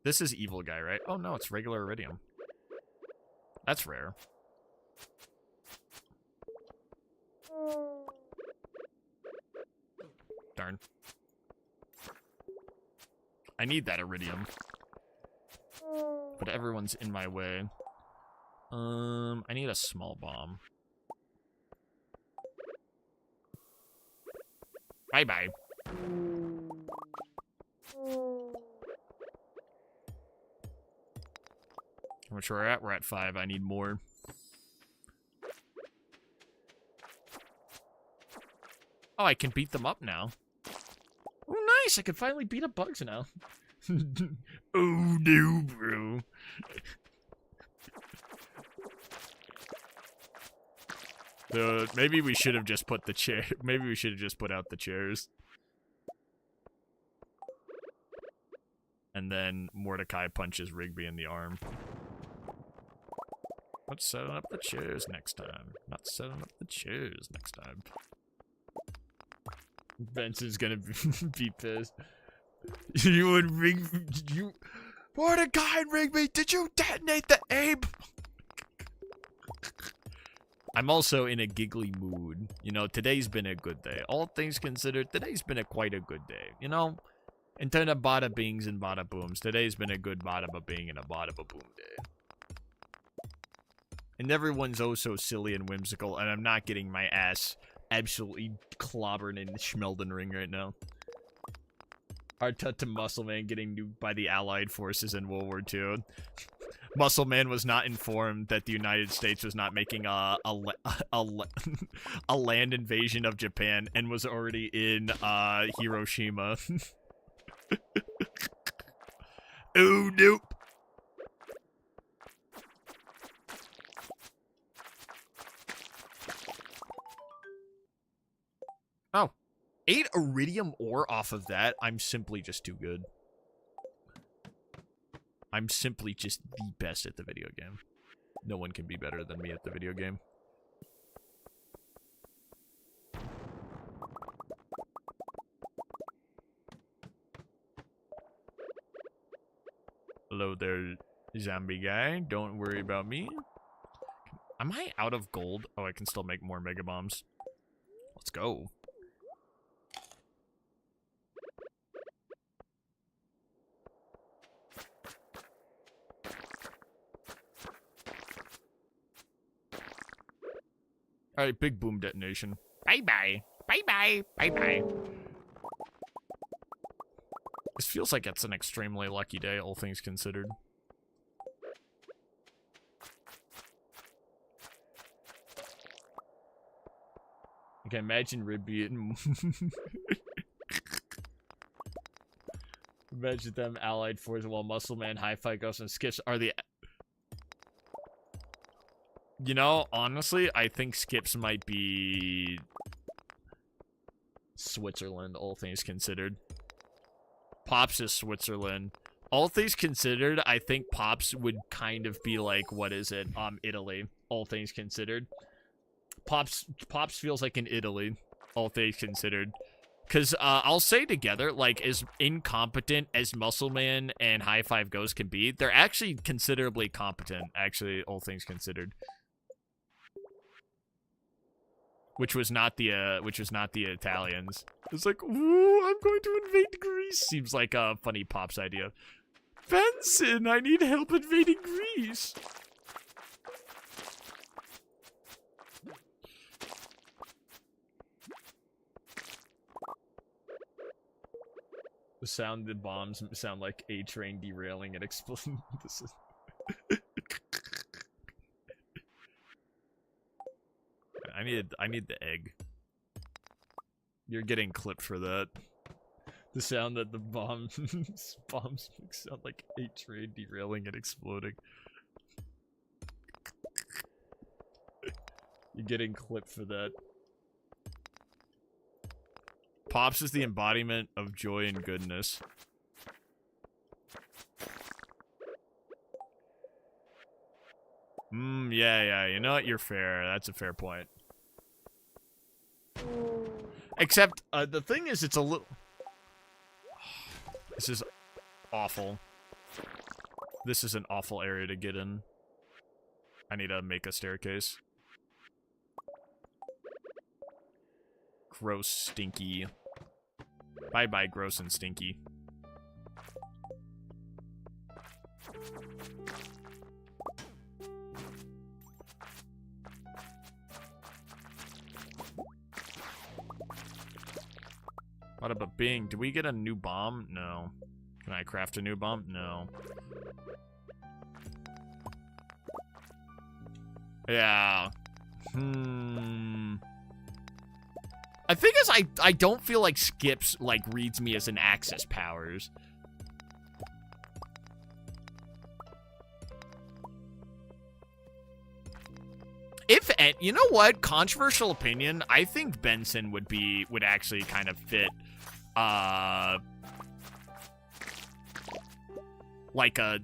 This is Evil Guy, right? Oh, no, it's regular iridium. That's rare. Darn. I need that iridium. But everyone's in my way. I need a small bomb. Bye-bye. How much we're at? We're at 5. I need more. Oh, I can beat them up now. Oh, nice! I can finally beat up bugs now. Oh no, bro. Maybe we should have just put the chair. Maybe we should have just put out the chairs. And then Mordecai punches Rigby in the arm. Not setting up the chairs next time. Not setting up the chairs next time. Benson's gonna be pissed. You and Rigby, you... Mordecai and Rigby, did you detonate the ape? I'm also in a giggly mood. You know, today's been a good day. All things considered, today's been quite a good day. You know? In terms of bada bings and bada booms, today's been a good bada ba bing and a bada ba boom day. And everyone's oh so silly and whimsical, and I'm not getting my ass absolutely clobbered in Schmelden Ring right now. Artut to Muscle Man getting nuked by the Allied forces in World War II. Muscle Man was not informed that the United States was not making a land invasion of Japan and was already in Hiroshima. Oh, nope. Oh. 8 iridium ore off of that. I'm simply just too good. I'm simply just the best at the video game. No one can be better than me at the video game. Hello there, zombie guy. Don't worry about me. Am I out of gold? Oh, I can still make more mega bombs. Let's go. Alright, big boom detonation. Bye-bye. Bye-bye. Bye-bye. This feels like it's an extremely lucky day, all things considered. I can imagine Ribby and... Imagine them allied forces while Muscle Man, Hi-Fi Ghost, and Skips are the... You know, honestly, I think Skips might be... Switzerland, all things considered. Pops is Switzerland. All things considered, I think Pops would kind of be like, what is it? Italy. All things considered. Pops feels like in Italy. All things considered. Because I'll say together, like, as incompetent as Muscle Man and High Five Ghost can be, they're actually considerably competent, actually, all things considered. Which was not the Italians. It's like, ooh, I'm going to invade Greece. Seems like a funny Pops idea. Benson, I need help invading Greece. The sound the bombs sound like a train derailing and exploding. This is I need the egg. You're getting clipped for that. The sound that the bombs sound like a train derailing and exploding. You're getting clipped for that. Pops is the embodiment of joy and goodness. Yeah, you know what? You're fair. That's a fair point. Except, the thing is, it's a little... This is awful. This is an awful area to get in. I need to make a staircase. Gross, stinky. Bye-bye, gross and stinky. Bada ba bing. Do we get a new bomb? No. Can I craft a new bomb? No. Yeah. I think as I don't feel like Skips, like, reads me as an Axis powers. If, you know what? Controversial opinion, I think Benson would actually kind of fit, like a,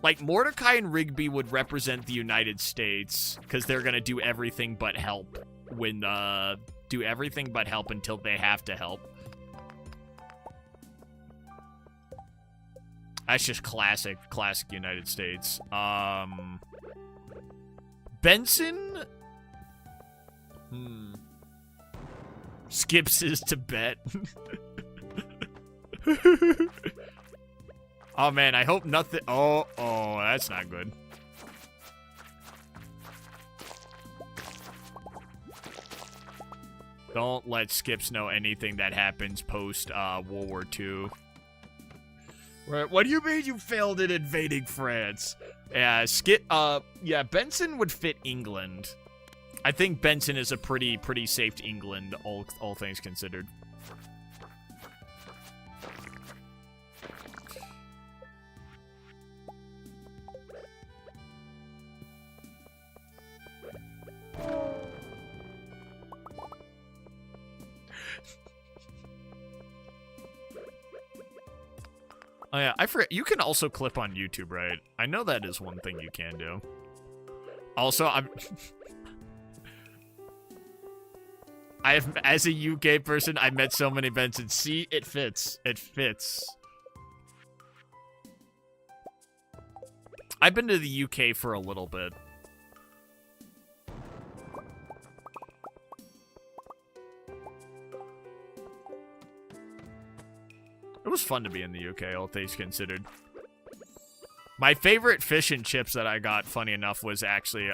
like, Mordecai and Rigby would represent the United States, because they're gonna do everything but help when, do everything but help until they have to help. That's just classic United States. Benson? Skips his Tibet. Oh man, I hope nothing. Oh, that's not good. Don't let Skips know anything that happens post World War II. What do you mean you failed at invading France? Yeah, yeah, Benson would fit England. I think Benson is a pretty safe England, all things considered. Oh yeah, I forget, you can also clip on YouTube, right? I know that is one thing you can do. Also, as a UK person, I met so many Bensons. See, it fits. It fits. I've been to the UK for a little bit. It was fun to be in the UK, all things considered. My favorite fish and chips that I got, funny enough, was actually,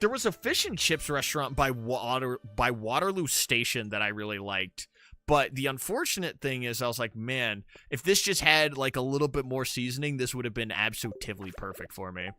there was a fish and chips restaurant by Waterloo Station that I really liked. But the unfortunate thing is, I was like, man, if this just had, like, a little bit more seasoning, this would have been absolutely perfect for me.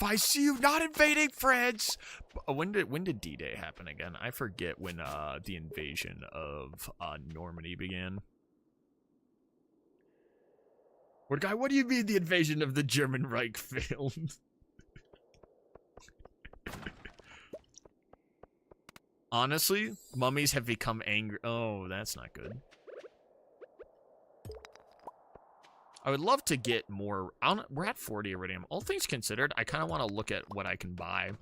I see you not invading France. When did D-Day happen again? I forget when the invasion of Normandy began. What do you mean the invasion of the German Reich failed? Honestly, mummies have become angry. Oh, that's not good. I would love to get more. We're at 40 iridium. All things considered, I kind of want to look at what I can buy.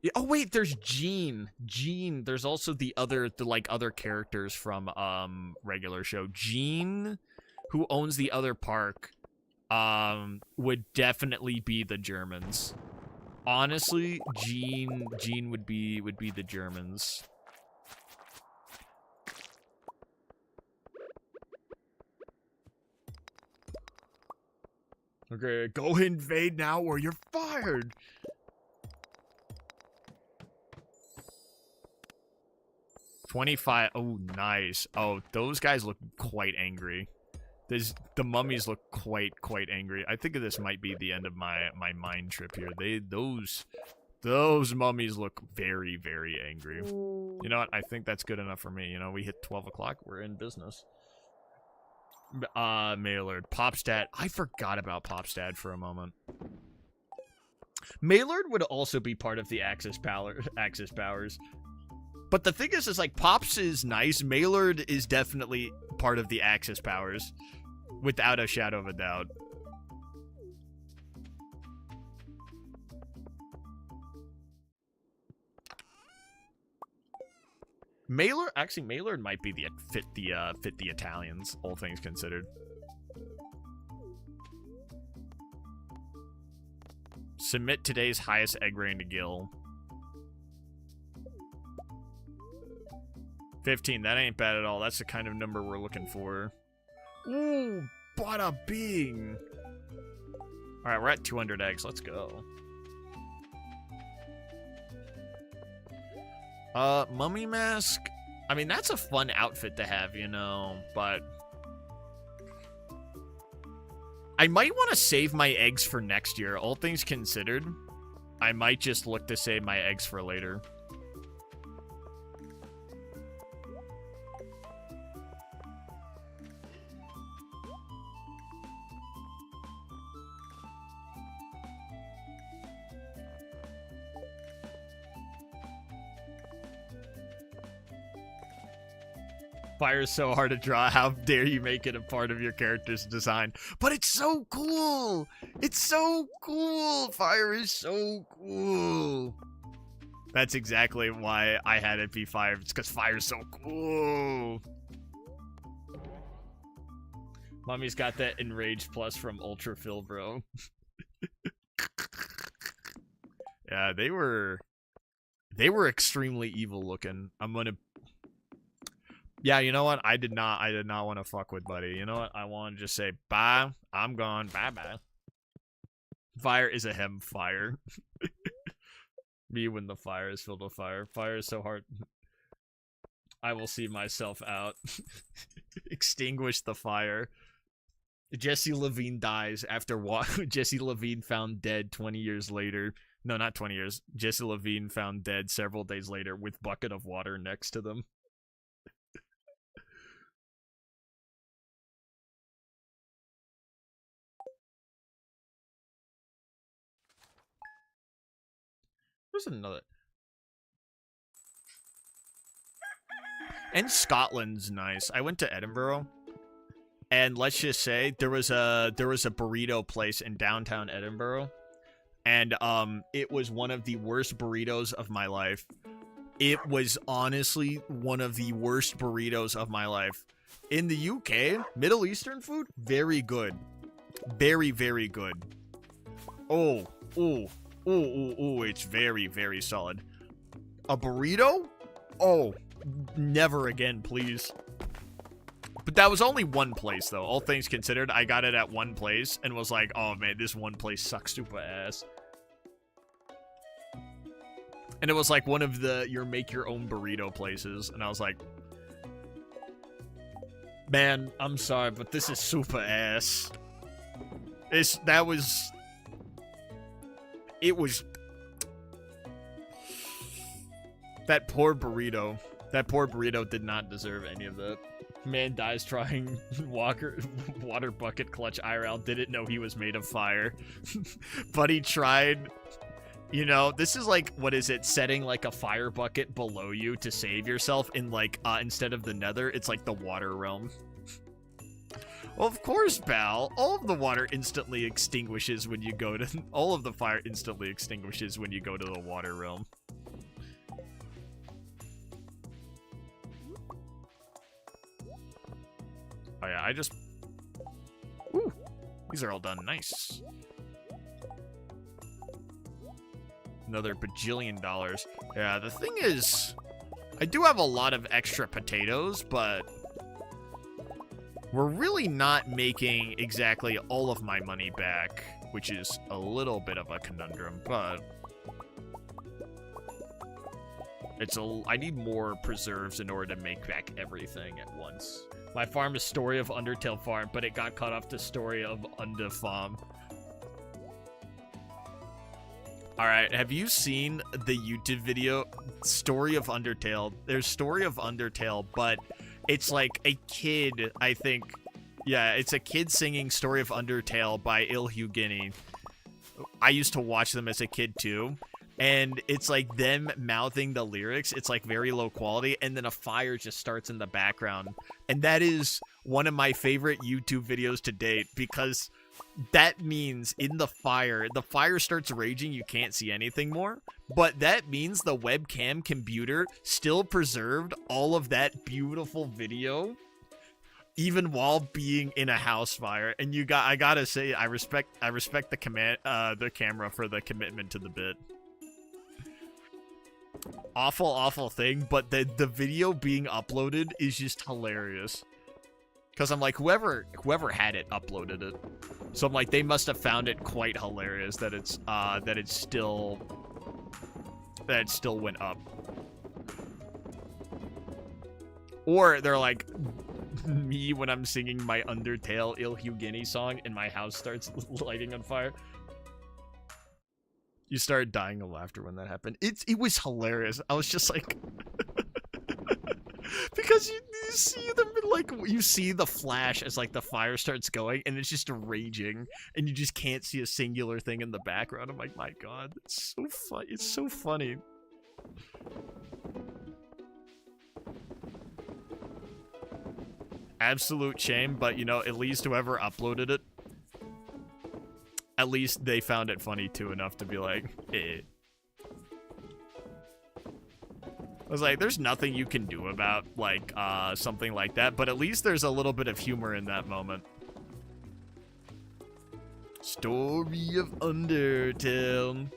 Yeah, oh wait, there's Gene. There's also the other characters from regular show. Gene, who owns the other park, would definitely be the Germans. Honestly, Gene would be the Germans. Okay, go invade now or you're fired. $25. Oh, nice. Oh, those guys look quite angry. The mummies look quite angry. I think this might be the end of my mind trip here. Those mummies look very angry. You know what? I think that's good enough for me. You know, we hit 12 o'clock. We're in business. Maillard. Popstat. I forgot about Popstat for a moment. Maillard would also be part of the Axis powers. But the thing is like, Pops is nice. Maillard is definitely part of the Axis powers. Without a shadow of a doubt. Maillard might be fit the Italians, all things considered. Submit today's highest egg rating to Gil. 15, that ain't bad at all. That's the kind of number we're looking for. Ooh, bada bing. Alright, we're at 200 eggs. Let's go. Mummy mask. I mean, that's a fun outfit to have, you know, but I might want to save my eggs for next year. All things considered, I might just look to save my eggs for later. Fire is so hard to draw. How dare you make it a part of your character's design? But it's so cool! It's so cool! Fire is so cool! That's exactly why I had it be fire. It's because fire is so cool! Mommy's got that Enraged Plus from Ultra Phil, bro. Yeah, they were extremely evil looking. I'm gonna... Yeah, you know what? I did not want to fuck with Buddy. You know what? I want to just say, bye. I'm gone. Bye-bye. Fire is a hem fire. Me when the fire is filled with fire. Fire is so hard. I will see myself out. Extinguish the fire. Jesse Levine dies after Jesse Levine found dead 20 years later. No, not 20 years. Jesse Levine found dead several days later with bucket of water next to them. There's another. And Scotland's nice. I went to Edinburgh, and let's just say there was a burrito place in downtown Edinburgh, and it was one of the worst burritos of my life. It was honestly one of the worst burritos of my life. In the UK, Middle Eastern food, very good. Very, very good. Oh, it's very, very solid. A burrito? Oh, never again, please. But that was only one place, though. All things considered, I got it at one place and was like, oh, man, this one place sucks super ass. And it was like one of the make your own burrito places. And I was like, Man, I'm sorry, but this is super ass. It was... That poor burrito. That poor burrito did not deserve any of that. Man dies trying water bucket clutch IRL. Didn't know he was made of fire. But he tried. You know, this is like, what is it? Setting like a fire bucket below you to save yourself in like, instead of the nether, it's like the water realm. Well, of course, pal. All of the water instantly extinguishes when you go to... All of the fire instantly extinguishes when you go to the water realm. Oh yeah, I just... Ooh, these are all done. Nice. Another bajillion dollars. Yeah, the thing is... I do have a lot of extra potatoes, but... We're really not making exactly all of my money back, which is a little bit of a conundrum, but... I need more preserves in order to make back everything at once. My farm is Story of Undertale Farm, but it got cut off to Story of Farm. Alright, have you seen the YouTube video Story of Undertale? There's Story of Undertale, but it's like a kid, I think. Yeah, it's a kid singing Story of Undertale by Ilhuguinny. I used to watch them as a kid too. And it's like them mouthing the lyrics. It's like very low quality. And then a fire just starts in the background. And that is one of my favorite YouTube videos to date. Because that means in the fire starts raging. You can't see anything more. But that means the webcam computer still preserved all of that beautiful video. Even while being in a house fire. And I gotta say, I respect the camera for the commitment to the bit. Awful thing, but the video being uploaded is just hilarious. Because I'm like, whoever had it uploaded it. So I'm like, they must have found it quite hilarious that it still went up. Or they're like me when I'm singing my Undertale Ilhuguinny song and my house starts lighting on fire. You started dying of laughter when that happened. It was hilarious. I was just like... because you see them, like, you see the flash as, like, the fire starts going, and it's just raging, and you just can't see a singular thing in the background. I'm like, my god, it's so fun. It's so funny. Absolute shame, but, you know, at least whoever uploaded it, at least they found it funny too enough to be like, eh. I was like, there's nothing you can do about, like, something like that, but at least there's a little bit of humor in that moment. Story of Undertale.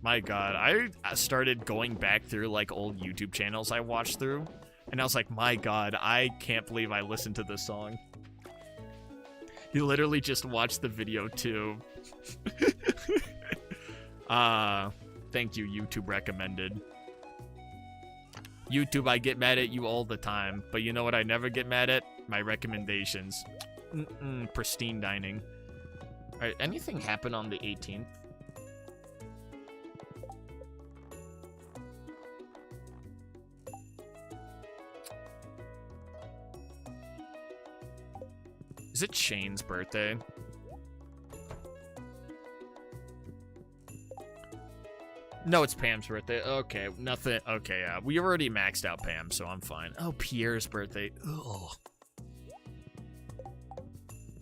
My god, I started going back through, like, old YouTube channels I watched through, and I was like, my god, I can't believe I listened to this song. He literally just watched the video too. Thank you, YouTube recommended. YouTube, I get mad at you all the time, but you know what I never get mad at? My recommendations. Pristine dining. Alright, anything happen on the 18th? Is it Shane's birthday? No, it's Pam's birthday. Okay, nothing. Okay, yeah. We already maxed out Pam, so I'm fine. Oh, Pierre's birthday. Ugh.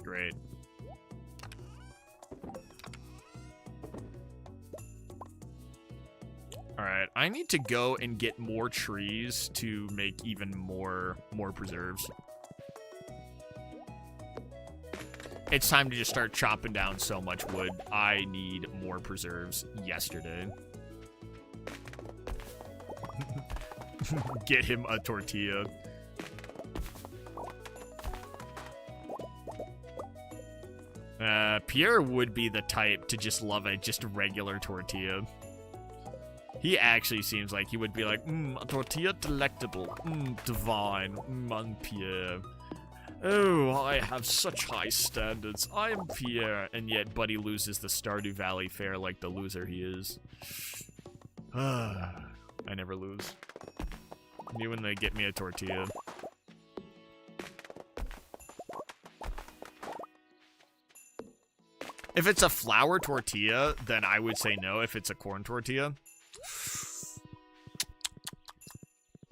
Great. Alright, I need to go and get more trees to make even more preserves. It's time to just start chopping down so much wood. I need more preserves yesterday. Get him a tortilla. Pierre would be the type to just love a just regular tortilla. He actually seems like he would be like, a tortilla delectable, divine, I'm Pierre. Oh, I have such high standards. I am Pierre. And yet Buddy loses the Stardew Valley fair like the loser he is. I never lose. Me when they get me a tortilla. If it's a flour tortilla, then I would say no. If it's a corn tortilla.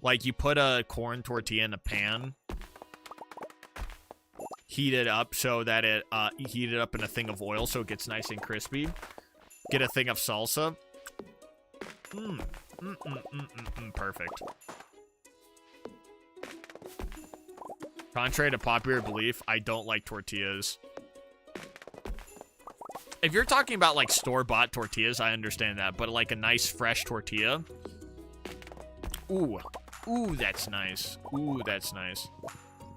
Like, you put a corn tortilla in a pan. Heat it up so that it, heat it up in a thing of oil so it gets nice and crispy. Get a thing of salsa. Perfect. Contrary to popular belief, I don't like tortillas. If you're talking about, like, store-bought tortillas, I understand that. But, like, a nice, fresh tortilla. Ooh. Ooh, that's nice. Ooh, that's nice.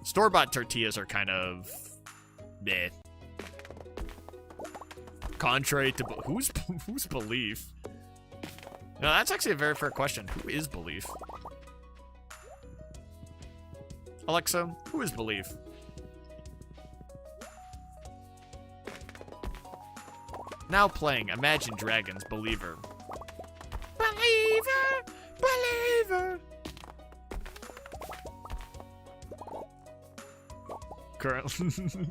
Store-bought tortillas are kind of... meh. Contrary to... who's belief? No, that's actually a very fair question. Who is belief? Alexa, who is belief? Now playing Imagine Dragons Believer. Believer! Believer! Currently...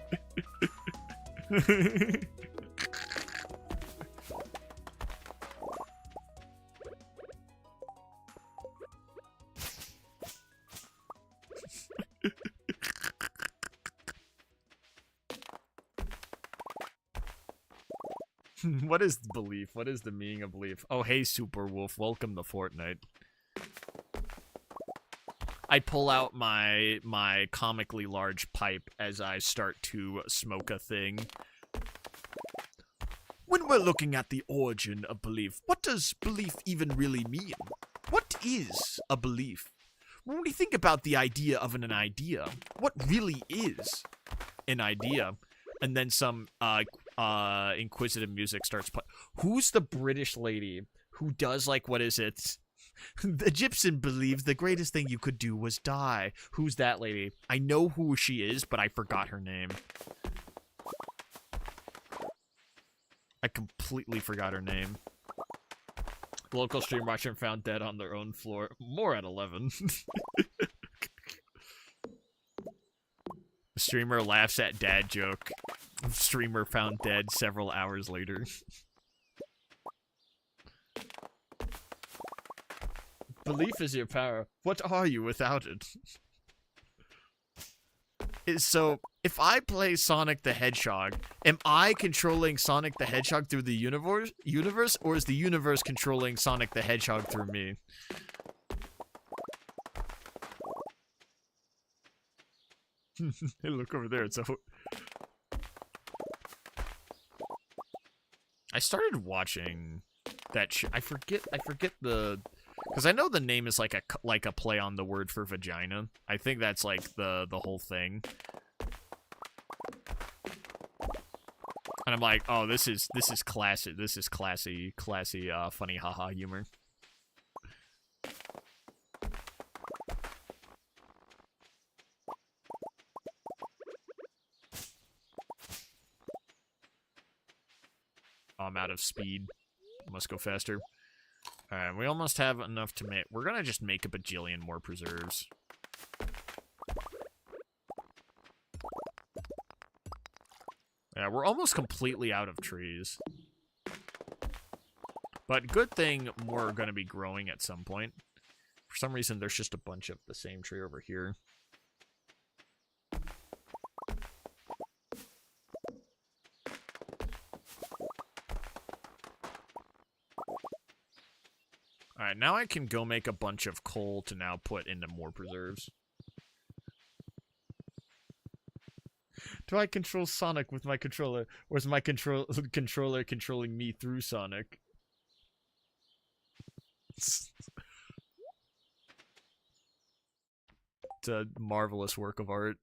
What is belief? What is the meaning of belief? Oh, hey, Super Wolf. Welcome to Fortnite. I pull out my comically large pipe as I start to smoke a thing. When we're looking at the origin of belief, what does belief even really mean? What is a belief? When we think about the idea of an idea, what really is an idea? And then some inquisitive music starts playing. Who's the British lady who does, like, what is it? The Egyptian believes the greatest thing you could do was die. Who's that lady? I know who she is, but I forgot her name. I completely forgot her name. The local stream watcher found dead on their own floor. More at 11. The streamer laughs at dad joke. Streamer found dead several hours later. Belief is your power. What are you without it? So, if I play Sonic the Hedgehog, am I controlling Sonic the Hedgehog through the universe, or is the universe controlling Sonic the Hedgehog through me? Hey, look over there. It's a... I started watching that I forget the... Because I know the name is like a play on the word for vagina. I think that's like the whole thing. And I'm like, oh, this is classy. This is classy, funny haha humor. I'm out of speed. Must go faster. Alright, we almost have enough to make... We're gonna just make a bajillion more preserves. Yeah, we're almost completely out of trees. But good thing we're gonna be growing at some point. For some reason, there's just a bunch of the same tree over here. Alright, now I can go make a bunch of coal to now put into more preserves. Do I control Sonic with my controller, or is my controller controlling me through Sonic? It's a marvelous work of art.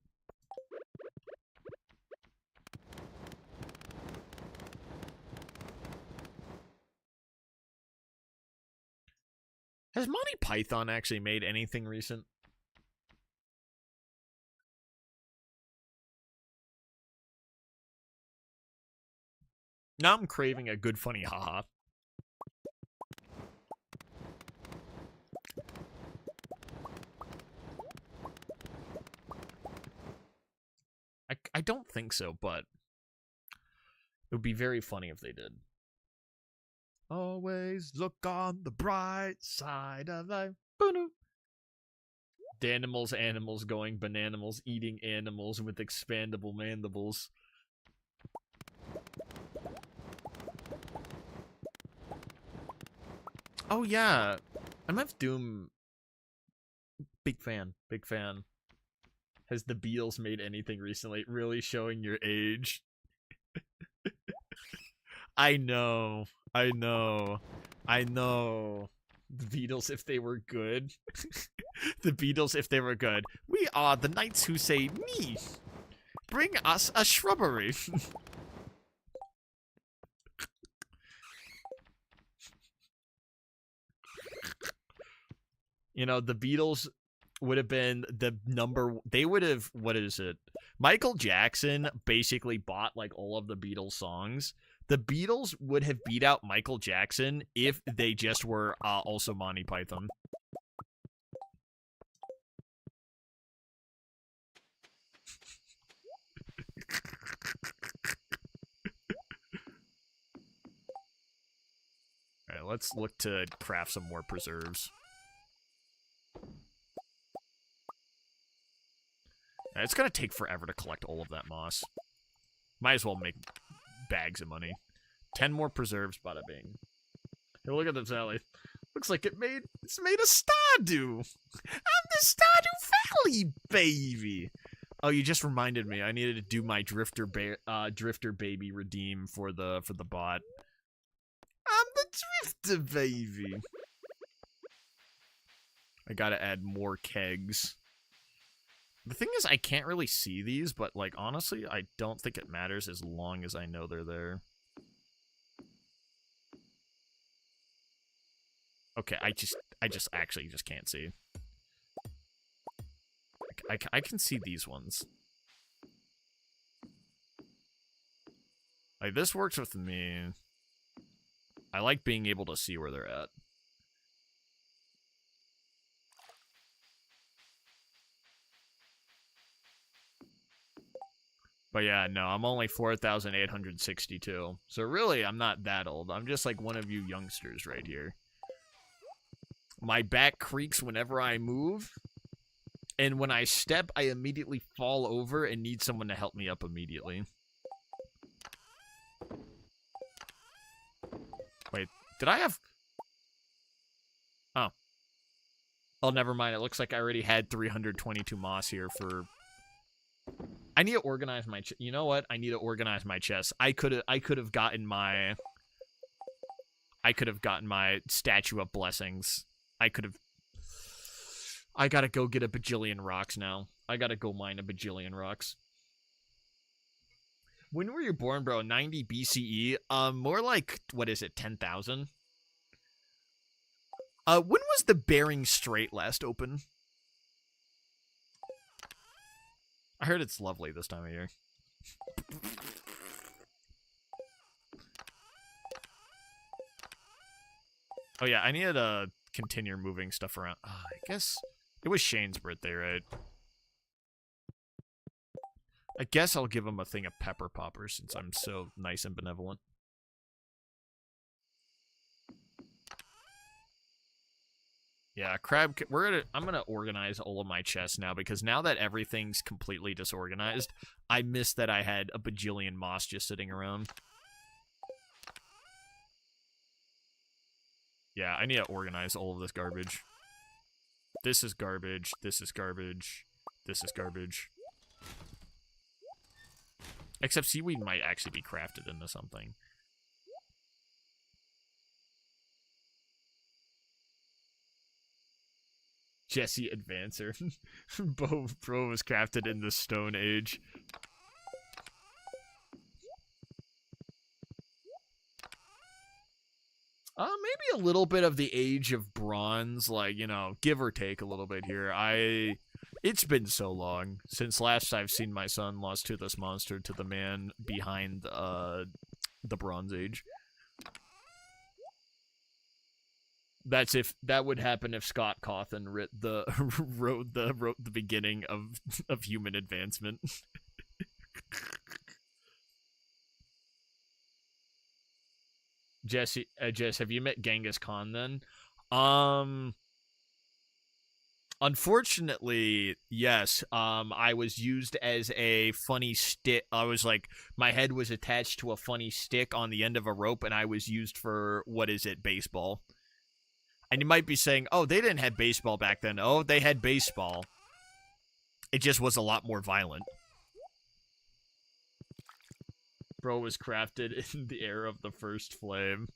Python actually made anything recent. Now I'm craving a good funny haha. I don't think so, but it would be very funny if they did. Always look on the bright side of life. Danimals, going bananimals, eating animals with expandable mandibles. Oh yeah, MF Doom. Big fan. Has the Beatles made anything recently? Really showing your age. I know. The Beatles, if they were good. The Beatles, if they were good. We are the knights who say, "Me, bring us a shrubbery." You know, the Beatles would have been the number. They would have. What is it? Michael Jackson basically bought like all of the Beatles songs. The Beatles would have beat out Michael Jackson if they just were also Monty Python. Alright, let's look to craft some more preserves. It's gonna take forever to collect all of that moss. Might as well make bags of money. 10 more preserves, bada bing. Hey, look at this alley. Looks like it's made of Stardew. I'm the Stardew Valley, baby. Oh, you just reminded me. I needed to do my Drifter Baby redeem for the bot. I'm the Drifter baby. I gotta add more kegs. The thing is, I can't really see these, but, like, honestly, I don't think it matters as long as I know they're there. Okay, I just actually just can't see. I can see these ones. Like, this works with me. I like being able to see where they're at. But yeah, no, I'm only 4,862. So really, I'm not that old. I'm just like one of you youngsters right here. My back creaks whenever I move. And when I step, I immediately fall over and need someone to help me up immediately. Wait, did I have... Oh. Oh, never mind. It looks like I already had 322 moss here for... I need to organize my... You know what? I need to organize my chest. I could have gotten my... Statue of Blessings. I gotta go get a bajillion rocks now. I gotta go mine a bajillion rocks. When were you born, bro? 90 BCE? More like, what is it, 10,000? When was the Bering Strait last open? I heard it's lovely this time of year. Oh yeah, I needed to continue moving stuff around. I guess it was Shane's birthday, right? I guess I'll give him a thing of pepper poppers since I'm so nice and benevolent. Yeah, crab. I'm gonna organize all of my chests now because now that everything's completely disorganized, I miss that I had a bajillion moss just sitting around. Yeah, I need to organize all of this garbage. This is garbage. This is garbage. This is garbage. Except seaweed might actually be crafted into something. Jesse Advancer. Bro was crafted in the Stone Age. Maybe a little bit of the age of bronze, like, you know, give or take a little bit here. It's been so long since last I've seen my son lost to this monster, to the man behind the Bronze Age. That would happen if Scott Cawthon wrote the beginning of human advancement. Jess, have you met Genghis Khan then? Unfortunately, yes. I was used as a funny stick. I was like, my head was attached to a funny stick on the end of a rope, and I was used for, what is it, baseball. And you might be saying, oh, they didn't have baseball back then. Oh, they had baseball. It just was a lot more violent. Bro was crafted in the era of the first flame.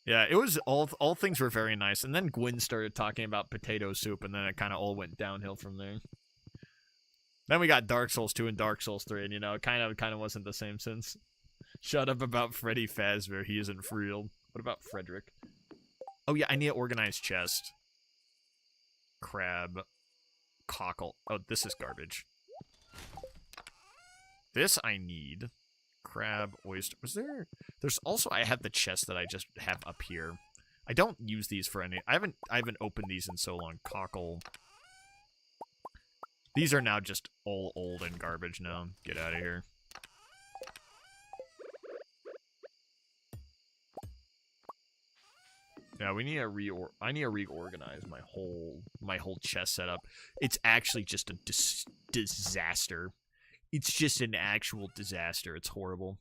Yeah, it was all things were very nice. And then Gwyn started talking about potato soup, and then it kind of all went downhill from there. Then we got Dark Souls 2 and Dark Souls 3, and, you know, it kind of wasn't the same since. Shut up about Freddy Fazbear. He isn't real. What about Frederick? Oh, yeah, I need an organized chest. Crab. Cockle. Oh, this is garbage. This I need. Crab, oyster. Was there... There's also... I have the chest that I just have up here. I don't use these for any... I haven't opened these in so long. Cockle... These are now just all old and garbage now. Get out of here. Yeah, we need to I need to reorganize my whole chest setup. It's actually just a disaster. It's just an actual disaster. It's horrible.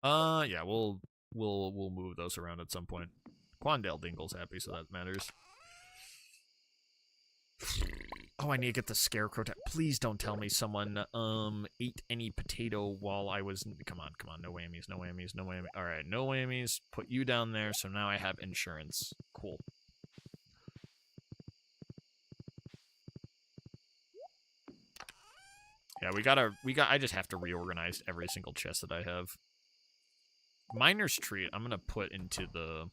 Yeah, we'll move those around at some point. Quandale Dingle's happy, so that matters. Oh, I need to get the scarecrow. Please don't tell me someone ate any potato while I was... Come on, no whammies, no whammies, no whammies. All right, no whammies. Put you down there, so now I have insurance. Cool. Yeah, I just have to reorganize every single chest that I have. Miner's Treat, I'm gonna put into the...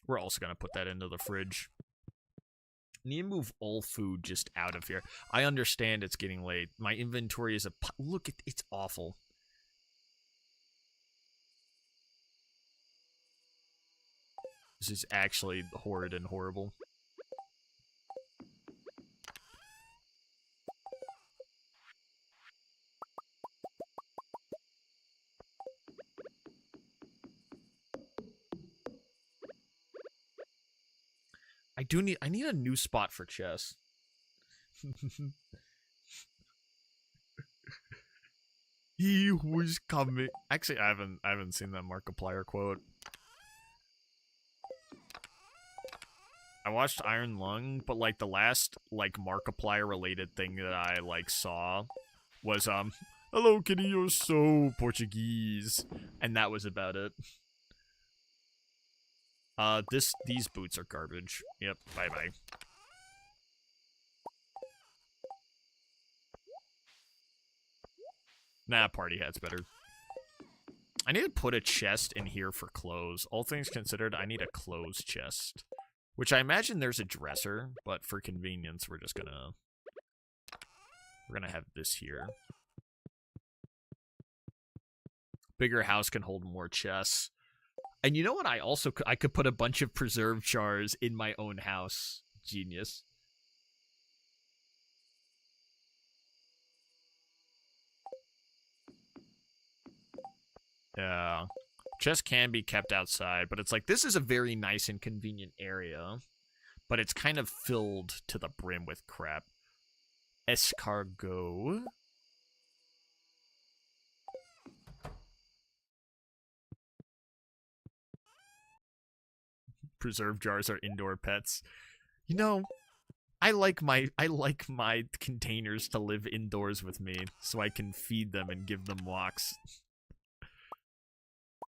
We're also gonna put that into the fridge. Need to move all food just out of here. I understand it's getting late. My inventory is look, it's awful. This is actually horrid and horrible. I need a new spot for chess. He who is coming. Actually, I haven't seen that Markiplier quote. I watched Iron Lung, but like the last like Markiplier related thing that I like saw was hello kitty, you're so Portuguese, and that was about it. These boots are garbage. Yep, bye-bye. Nah, party hat's better. I need to put a chest in here for clothes. All things considered, I need a clothes chest. Which I imagine there's a dresser, but for convenience, we're gonna have this here. Bigger house can hold more chests. And you know what? I could put a bunch of preserve jars in my own house. Genius. Yeah. Chests can be kept outside, but it's like, this is a very nice and convenient area, but it's kind of filled to the brim with crap. Escargot. Preserve jars are indoor pets. You know, I like my containers to live indoors with me, so I can feed them and give them walks.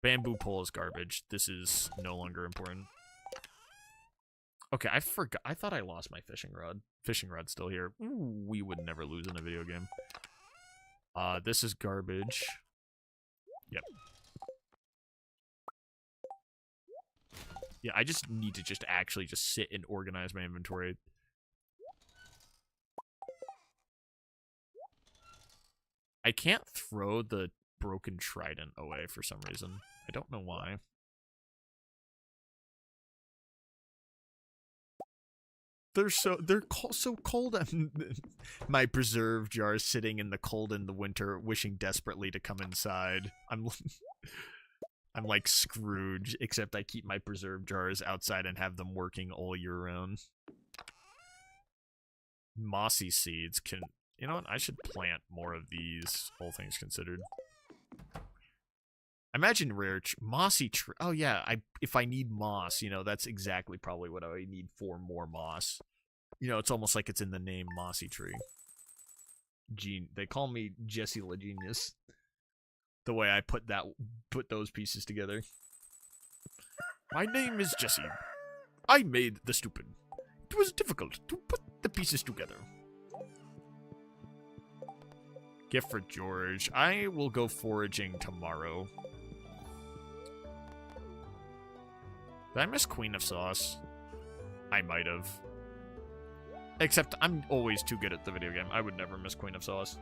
Bamboo pole is garbage. This is no longer important. Okay, I forgot. I thought I lost my fishing rod. Fishing rod's still here. Ooh, we would never lose in a video game. This is garbage. Yep. Yeah, I just need to actually sit and organize my inventory. I can't throw the broken trident away for some reason. I don't know why. They're so cold. My preserve jar is sitting in the cold in the winter, wishing desperately to come inside. I'm like Scrooge, except I keep my preserve jars outside and have them working all year round. Mossy seeds can... You know what? I should plant more of these, all things considered. Imagine rare mossy tree. Oh yeah, if I need moss, you know, that's exactly probably what I need for more moss. You know, it's almost like it's in the name, mossy tree. They call me Jesse La Genius. The way I put those pieces together. My name is Jesse. I made the stupid. It was difficult to put the pieces together. Gift for George. I will go foraging tomorrow. Did I miss Queen of Sauce? I might have. Except I'm always too good at the video game. I would never miss Queen of Sauce.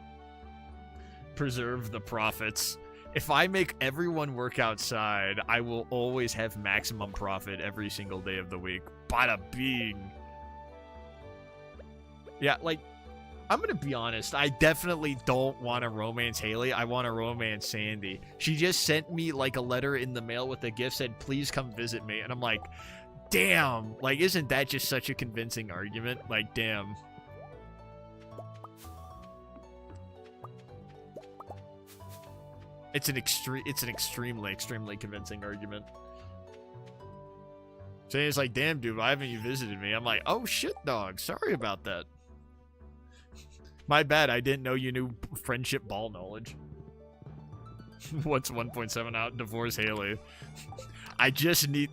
Preserve the profits. If I make everyone work outside, I will always have maximum profit every single day of the week. Bada bing. Yeah, like, I'm gonna be honest. I definitely don't want to romance Haley. I want to romance Sandy. She just sent me, like, a letter in the mail with a gift, said, please come visit me. And I'm like, damn. Like, isn't that just such a convincing argument? Like, damn. It's an extremely convincing argument. Sandy's like, damn, dude, why haven't you visited me? I'm like, oh, shit, dog. Sorry about that. My bad, I didn't know you knew friendship ball knowledge. What's 1.7 out? Divorce Haley. I just need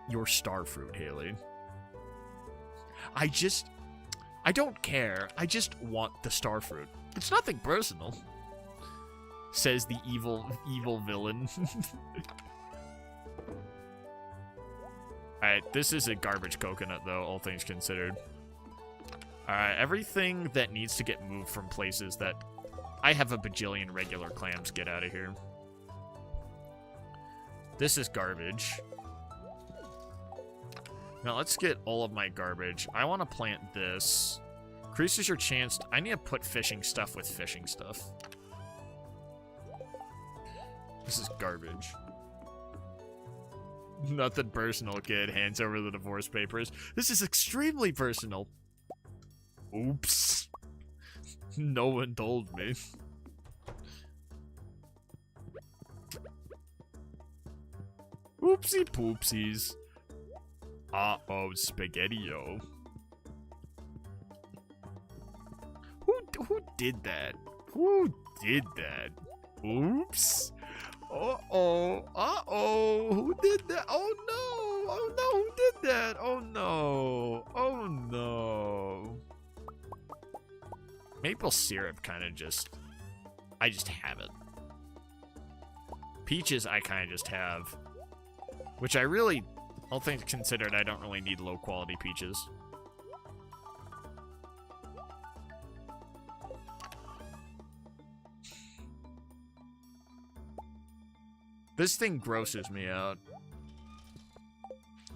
your star fruit, Haley. I don't care. I just want the star fruit. It's nothing personal. Says the evil villain. Alright, this is a garbage coconut, though, all things considered. Alright, everything that needs to get moved from places that I have a bajillion regular clams, get out of here. This is garbage. Now, let's get all of my garbage. I want to plant this. Increases your chance. I need to put fishing stuff with fishing stuff. This is garbage. Nothing personal, kid. Hands over the divorce papers. This is extremely personal. Oops. No one told me. Oopsie poopsies. Uh-oh, spaghetti-o. Who did that? Who did that? Oops. Uh-oh. Uh-oh. Who did that? Oh, no. Oh, no. Who did that? Oh, no. Oh, no. Maple syrup kind of just... I just have it. Peaches I kind of just have. Which I really... All things considered, I don't really need low-quality peaches. This thing grosses me out.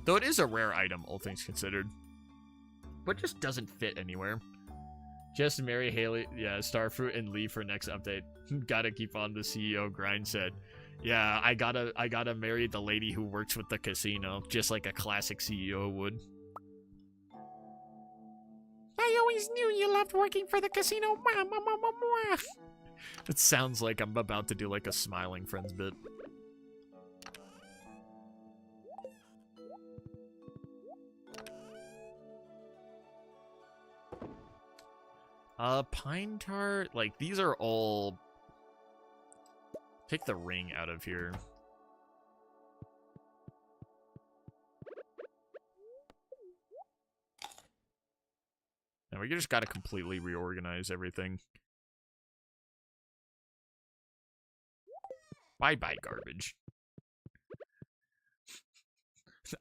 Though it is a rare item, all things considered. But just doesn't fit anywhere. Just marry Haley, yeah, Starfruit, and leave for next update. Gotta keep on the CEO grind set. Yeah, I gotta marry the lady who works with the casino, just like a classic CEO would. I always knew you loved working for the casino. It sounds like I'm about to do like a Smiling Friends bit. Pine tar, like these are all... Take the ring out of here. And we just gotta completely reorganize everything. Bye-bye, garbage.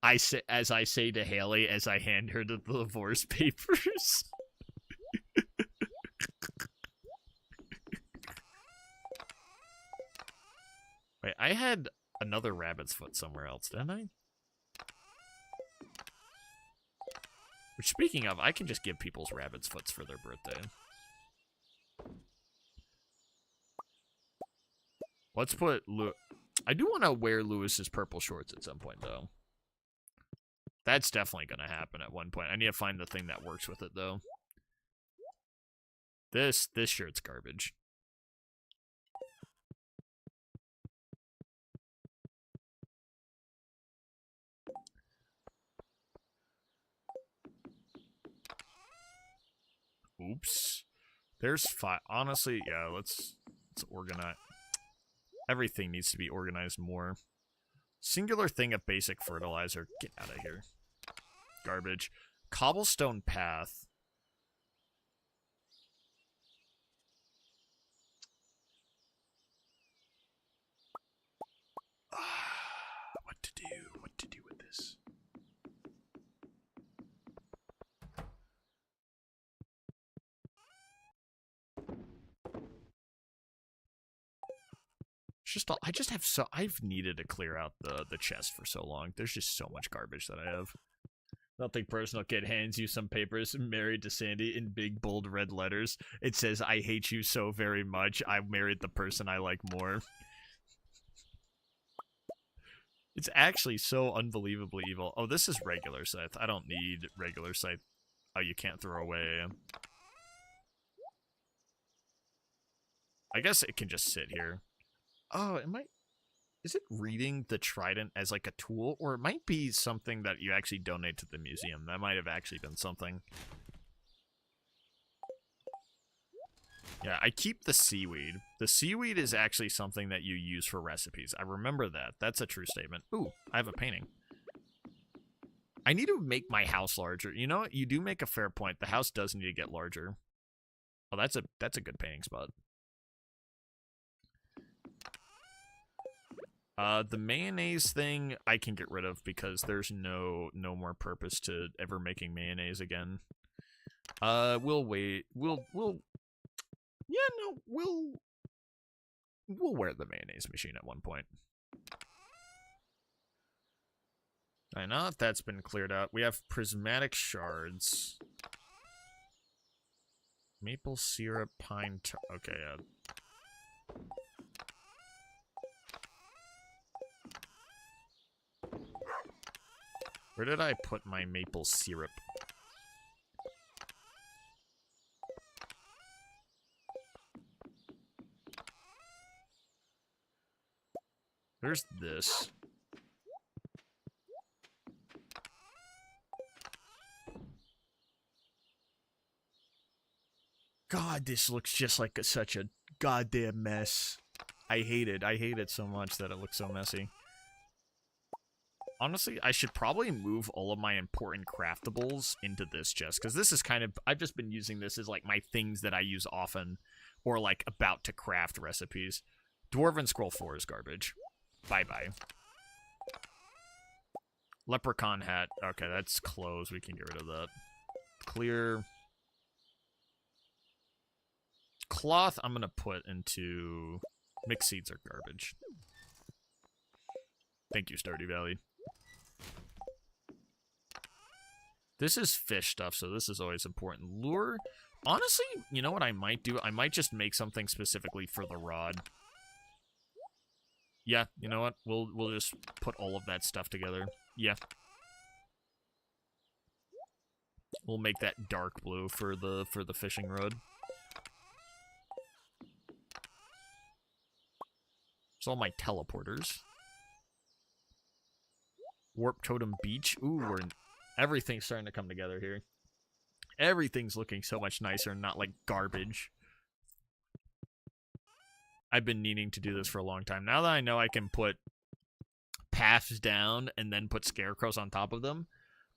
As I say to Haley as I hand her the divorce papers. Wait, I had another rabbit's foot somewhere else, didn't I? Which, speaking of, I can just give people's rabbit's foots for their birthday. Let's put I do want to wear Lewis's purple shorts at some point, though. That's definitely going to happen at one point. I need to find the thing that works with it, though. This shirt's garbage. Oops. There's 5. Honestly, yeah, let's organize. Everything needs to be organized more. Singular thing of basic fertilizer. Get out of here. Garbage. Cobblestone path. What to do? What to do with this? I've needed to clear out the chest for so long. There's just so much garbage that I have. Nothing personal, kid. Hands you some papers. Married to Sandy in big, bold red letters. It says, I hate you so very much. I married the person I like more. It's actually so unbelievably evil. Oh, this is regular scythe. I don't need regular scythe. Oh, you can't throw away. I guess it can just sit here. Oh, is it reading the trident as like a tool? Or it might be something that you actually donate to the museum. That might have actually been something. Yeah, I keep the seaweed. The seaweed is actually something that you use for recipes. I remember that. That's a true statement. Ooh, I have a painting. I need to make my house larger. You know what? You do make a fair point. The house does need to get larger. Oh, that's a good painting spot. The mayonnaise thing I can get rid of because there's no more purpose to ever making mayonnaise again. We'll wait. We'll wear the mayonnaise machine at one point. I know if that's been cleared out. We have prismatic shards. Maple syrup, pine okay, yeah. Where did I put my maple syrup? There's this. God, this looks just like such a goddamn mess. I hate it. I hate it so much that it looks so messy. Honestly, I should probably move all of my important craftables into this chest, because this is kind of, I've just been using this as like my things that I use often, or like about to craft recipes. Dwarven Scroll 4 is garbage. Bye-bye. Leprechaun hat. Okay, that's closed. We can get rid of that. Clear. Cloth, I'm going to put into... Mixed seeds are garbage. Thank you, Stardew Valley. This is fish stuff, so this is always important. Lure. Honestly, you know what I might do? I might just make something specifically for the rod. Yeah, you know what? We'll just put all of that stuff together. Yeah. We'll make that dark blue for the fishing rod. There's all my teleporters. Warp Totem Beach. Ooh, everything's starting to come together here. Everything's looking so much nicer and not like garbage. I've been needing to do this for a long time. Now that I know I can put paths down and then put scarecrows on top of them,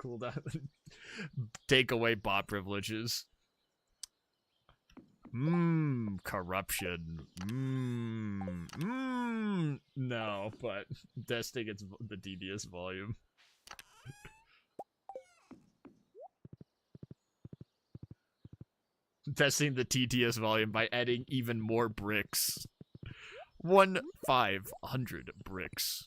Cooldown. Take away bot privileges. Corruption. No, but testing it's the DDS volume. Testing the TTS volume by adding even more bricks. 500 bricks.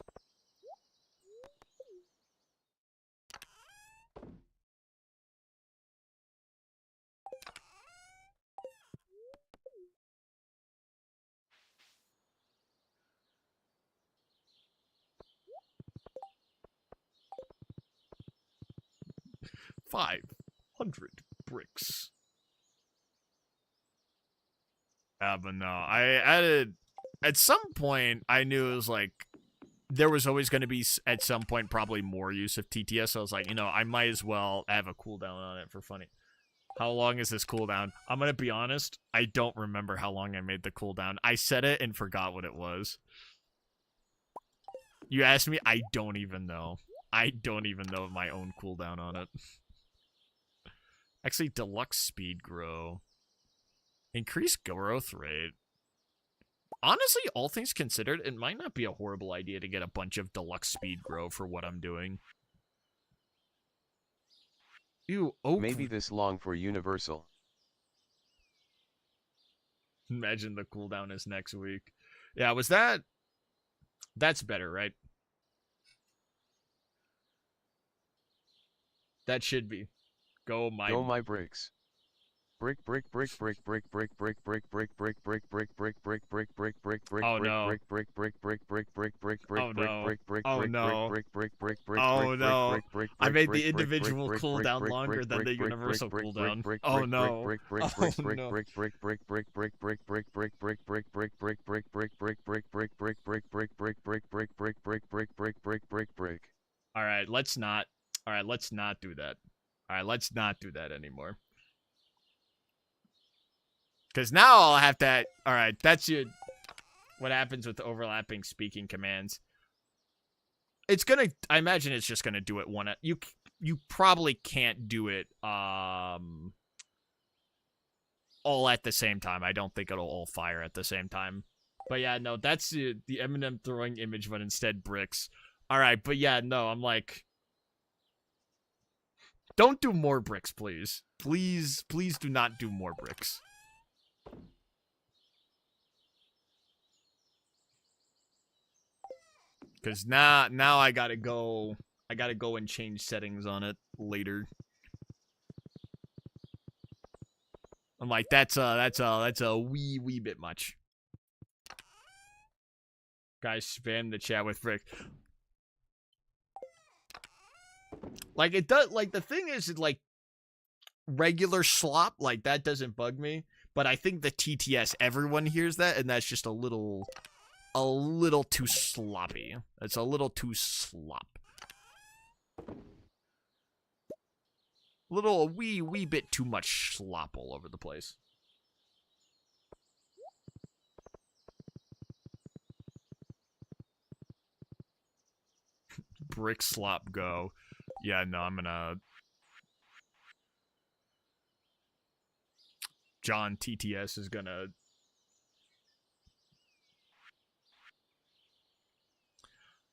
$500 bricks. But no, I added at some point. I knew it was like there was always going to be at some point probably more use of TTS. So I was like, you know, I might as well have a cooldown on it for funny. How long is this cooldown? I'm gonna be honest. I don't remember how long I made the cooldown. I said it and forgot what it was. You asked me, I don't even know. I don't even know my own cooldown on it. Actually, deluxe speed grow. Increase growth rate. Honestly, all things considered, it might not be a horrible idea to get a bunch of deluxe speed grow for what I'm doing. Ew, oak. Maybe this long for universal. Imagine the cooldown is next week. Yeah, was that... That's better, right? That should be. Go my bricks. Brick. Oh no. Oh no. I made the individual cooldown longer than the universal cooldown. Oh no. Alright, let's not. Alright, let's not do that. Alright, let's not do that anymore. Because now I'll have to... Alright, that's your... What happens with overlapping speaking commands. It's gonna... I imagine it's just gonna do it one... You probably can't do it, all at the same time. I don't think it'll all fire at the same time. But yeah, no, that's the Eminem throwing image, but instead bricks. Alright, but yeah, no, I'm like... Don't do more bricks, please. Please do not do more bricks. Because now I gotta go and change settings on it later. I'm like, that's a wee bit much. Guys, spam the chat with brick. Like, it does, like, the thing is, like, regular slop, like, that doesn't bug me. But I think the TTS, everyone hears that, and that's just a little too sloppy. It's a little too slop. A wee bit too much slop all over the place. Brick slop go. Yeah, no, I'm gonna... John TTS is gonna...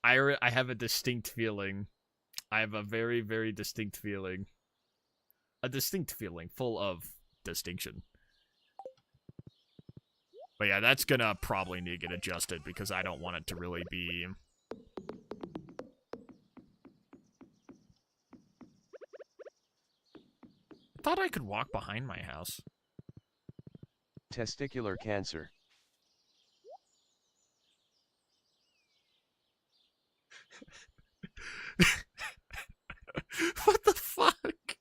I have a distinct feeling. I have a very, very distinct feeling. A distinct feeling full of distinction. But yeah, that's gonna probably need to get adjusted because I don't want it to really be... I thought I could walk behind my house. Testicular cancer. What the fuck?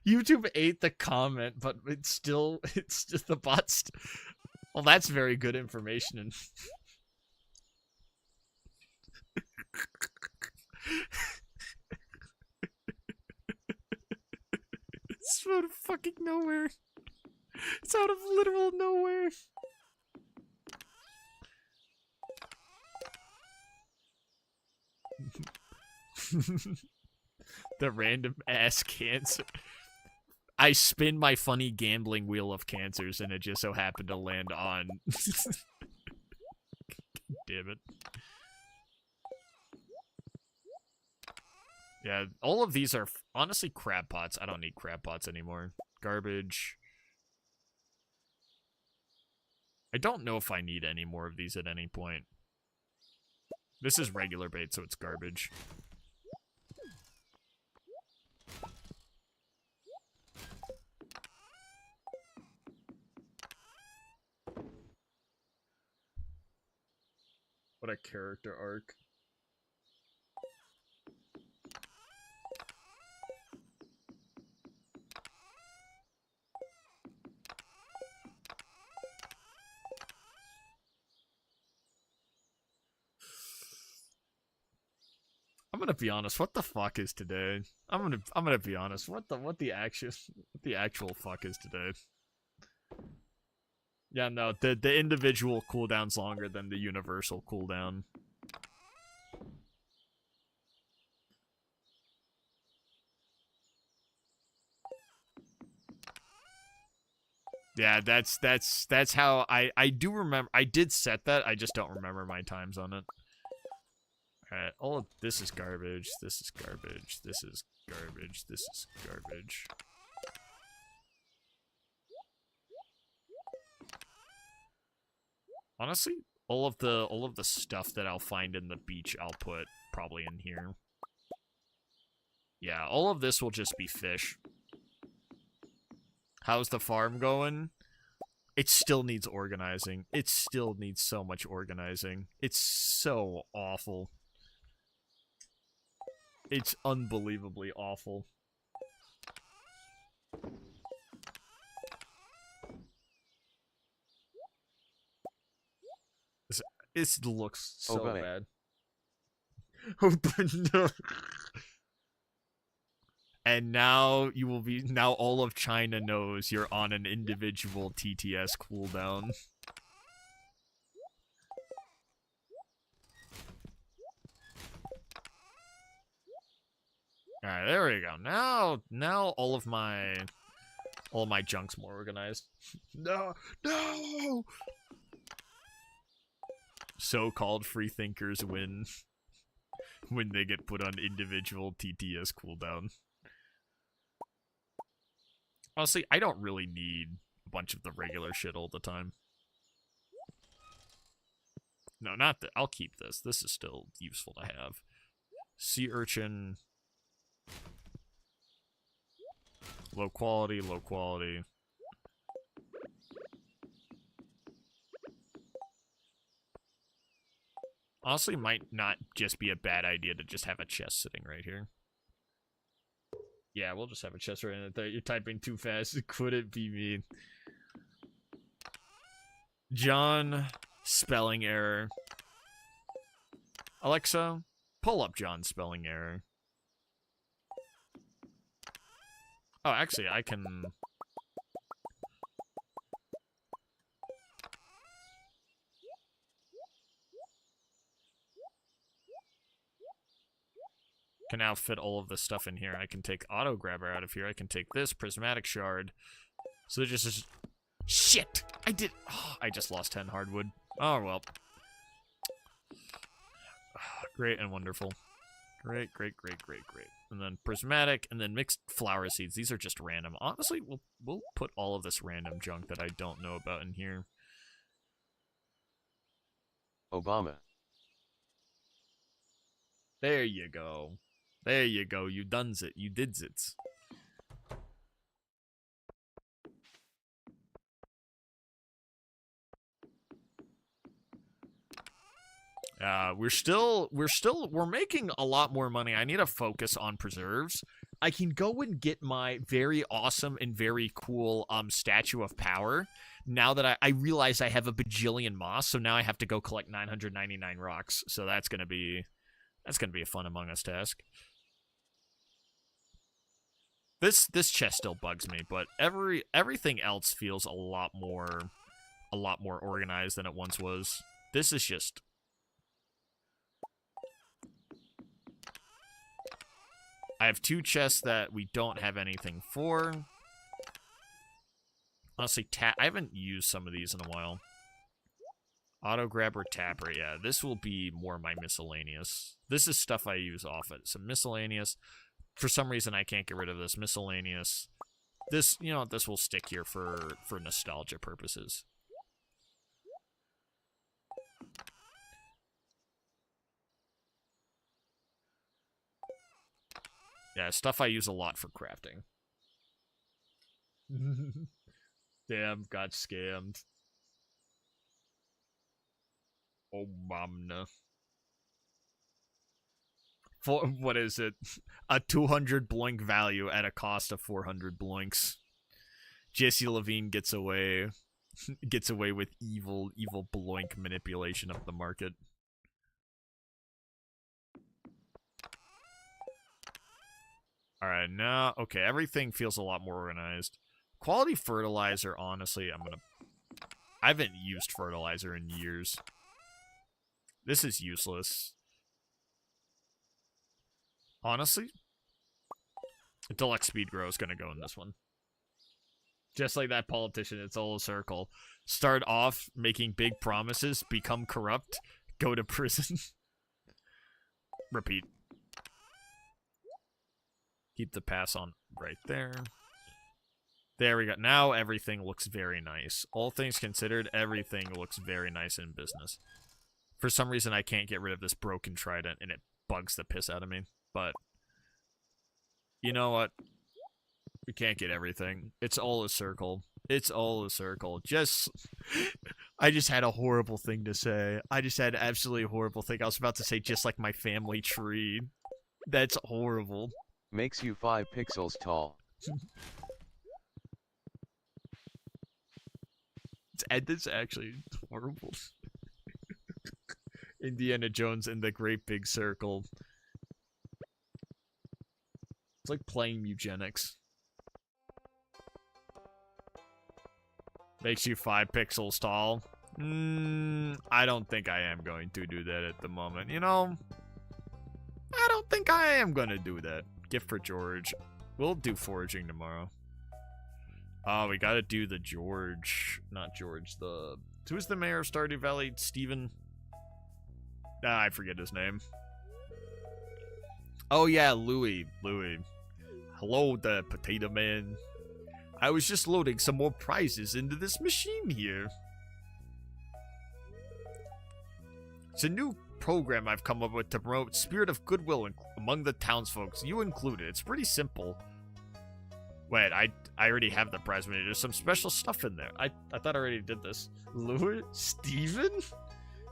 YouTube ate the comment, but it's just the bots. Well, that's very good information. And it's out of fucking nowhere. It's out of literal nowhere. The random ass cancer. I spin my funny gambling wheel of cancers and it just so happened to land on. Damn it. Yeah, all of these are honestly crab pots. I don't need crab pots anymore. Garbage. I don't know if I need any more of these at any point. This is regular bait, so it's garbage. What a character arc. I'm gonna be honest. What the fuck is today? I'm gonna be honest. What the actual fuck is today? Yeah, no. The individual cooldown's longer than the universal cooldown. Yeah, that's how I do remember. I did set that. I just don't remember my times on it. Alright, all of this is garbage, this is garbage, this is garbage, this is garbage. Honestly, all of the stuff that I'll find in the beach I'll put probably in here. Yeah, all of this will just be fish. How's the farm going? It still needs organizing. It still needs so much organizing. It's so awful. It's unbelievably awful. It looks so bad. And now you will be. Now all of China knows you're on an individual TTS cooldown. Alright, there we go. Now all of my junk's more organized. No! So-called free thinkers win when they get put on individual TTS cooldown. Honestly, I don't really need a bunch of the regular shit all the time. No, not that. I'll keep this. This is still useful to have. Sea urchin. Low quality, low quality. Honestly, might not just be a bad idea to just have a chest sitting right here. Yeah, we'll just have a chest right in there. You're typing too fast. Could it be me? John, spelling error. Alexa, pull up John's spelling error. Oh, actually, I can... Can now fit all of this stuff in here. I can take auto grabber out of here. I can take this prismatic shard. So it just shit. I just lost 10 hardwood. Oh well. Great and wonderful. Great. And then prismatic, and then mixed flower seeds. These are just random. Honestly, we'll put all of this random junk that I don't know about in here. Obama. There you go. There you go. You done's it. You did's it. We're making a lot more money. I need to focus on preserves. I can go and get my very awesome and very cool statue of power. Now that I realize I have a bajillion moss, so now I have to go collect 999 rocks. So that's gonna be a fun Among Us task. This chest still bugs me, but everything else feels a lot more organized than it once was. This is just... I have 2 chests that we don't have anything for. Honestly, I haven't used some of these in a while. Auto grabber, tapper. Yeah, this will be more my miscellaneous. This is stuff I use often. So miscellaneous. For some reason, I can't get rid of this. Miscellaneous. This, you know, this will stick here for nostalgia purposes. Yeah, stuff I use a lot for crafting. Damn, got scammed. Oh, mamna. For, what is it? A 200 bloink value at a cost of 400 bloinks. Jesse Levine gets away with evil bloink manipulation of the market. Alright, now, okay, everything feels a lot more organized. Quality fertilizer, honestly, I haven't used fertilizer in years. This is useless. Honestly, deluxe speed grow is gonna go in this one. Just like that politician, it's all a circle. Start off making big promises, become corrupt, go to prison. Repeat. Keep the pass on right there. There we go. Now everything looks very nice. All things considered, everything looks very nice in business. For some reason, I can't get rid of this broken trident, and it bugs the piss out of me. But, you know what? We can't get everything. It's all a circle. It's all a circle. I just had a horrible thing to say. I just had absolutely a horrible thing. I was about to say just like my family tree. That's horrible. Makes you 5 pixels tall. It's actually horrible. Indiana Jones in the Great Big Circle. It's like playing eugenics. Makes you 5 pixels tall. I don't think I am going to do that at the moment. You know, I don't think I am going to do that. Gift for George. We'll do foraging tomorrow. Oh, we gotta do the George. Not George. Who's the mayor of Stardew Valley? Steven? I forget his name. Oh, yeah, Louis. Hello there, Potato Man. I was just loading some more prizes into this machine here. It's a new program I've come up with to promote spirit of goodwill among the townsfolk. You included. It's pretty simple. Wait, I already have the prize money. There's some special stuff in there. I thought I already did this. Louis? Steven?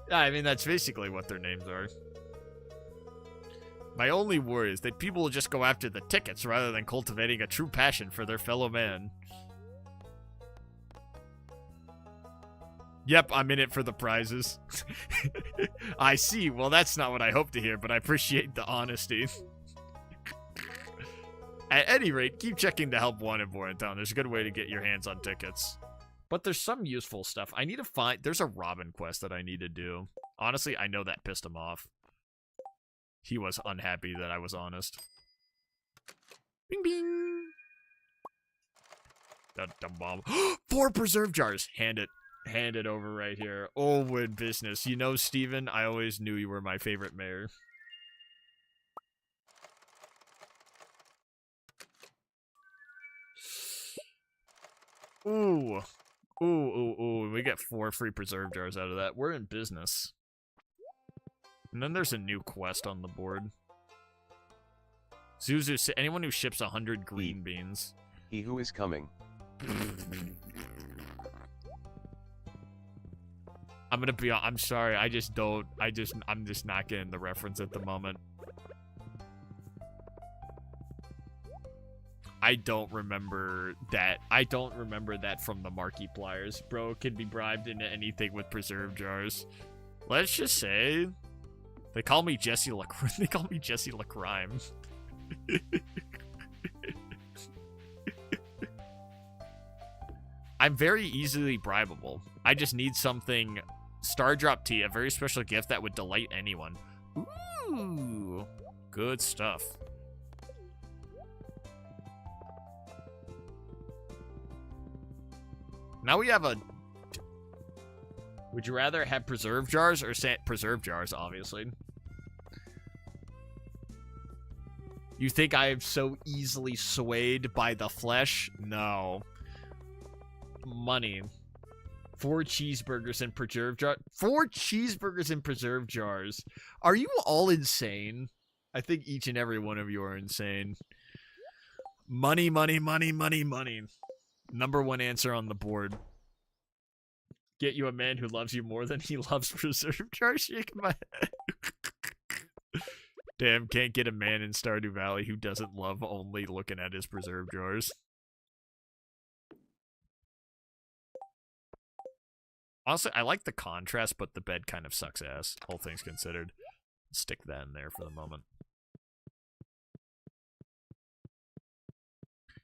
Yeah, I mean, that's basically what their names are. My only worry is that people will just go after the tickets rather than cultivating a true passion for their fellow man. Yep, I'm in it for the prizes. I see. Well, that's not what I hope to hear, but I appreciate the honesty. At any rate, keep checking the Help Wanted board in town. There's a good way to get your hands on tickets. But there's some useful stuff. I need to find... There's a Robin quest that I need to do. Honestly, I know that pissed him off. He was unhappy that I was honest. Bing, bing! Dum-dum-bum. 4 preserve jars! Hand it. Hand it over right here. Oh, we're in business. You know, Steven, I always knew you were my favorite mayor. Ooh. Ooh. We get 4 free preserve jars out of that. We're in business. And then there's a new quest on the board. Zuzu, anyone who ships 100 green beans. He who is coming. I'm gonna be, I'm sorry, I'm just not getting the reference at the moment. I don't remember that. I don't remember that from the Markipliers. Bro can be bribed into anything with preserve jars. Let's just say they call me Jesse they call me Jesse LaCrime. I'm very easily bribable. I just need something. Star Drop Tea, a very special gift that would delight anyone. Ooh, good stuff. Now we have a... Would you rather have preserve jars or preserve jars, obviously? You think I am so easily swayed by the flesh? No. Money. 4 cheeseburgers in preserve jar. 4 cheeseburgers in preserve jars. Are you all insane? I think each and every one of you are insane. Money, money, money, money, money. Number 1 answer on the board. Get you a man who loves you more than he loves preserve jars? Shaking my head. Damn, can't get a man in Stardew Valley who doesn't love only looking at his preserve jars. Honestly, I like the contrast, but the bed kind of sucks ass, all things considered. Stick that in there for the moment.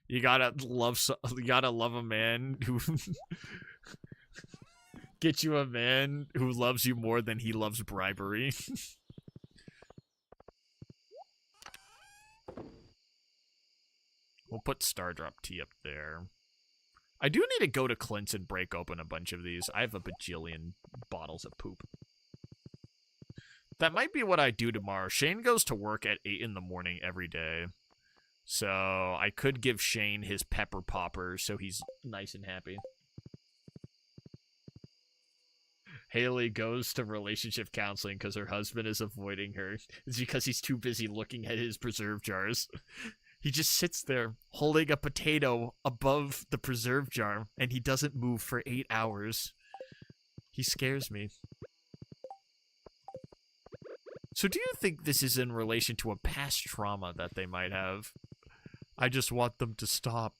You gotta love a man who... Get you a man who loves you more than he loves bribery. We'll put Stardrop Tea up there. I do need to go to Clint's and break open a bunch of these. I have a bajillion bottles of poop. That might be what I do tomorrow. Shane goes to work at 8 in the morning every day. So I could give Shane his pepper popper so he's nice and happy. Haley goes to relationship counseling because her husband is avoiding her. It's because he's too busy looking at his preserve jars. He just sits there holding a potato above the preserve jar, and he doesn't move for 8 hours. He scares me. So do you think this is in relation to a past trauma that they might have? I just want them to stop.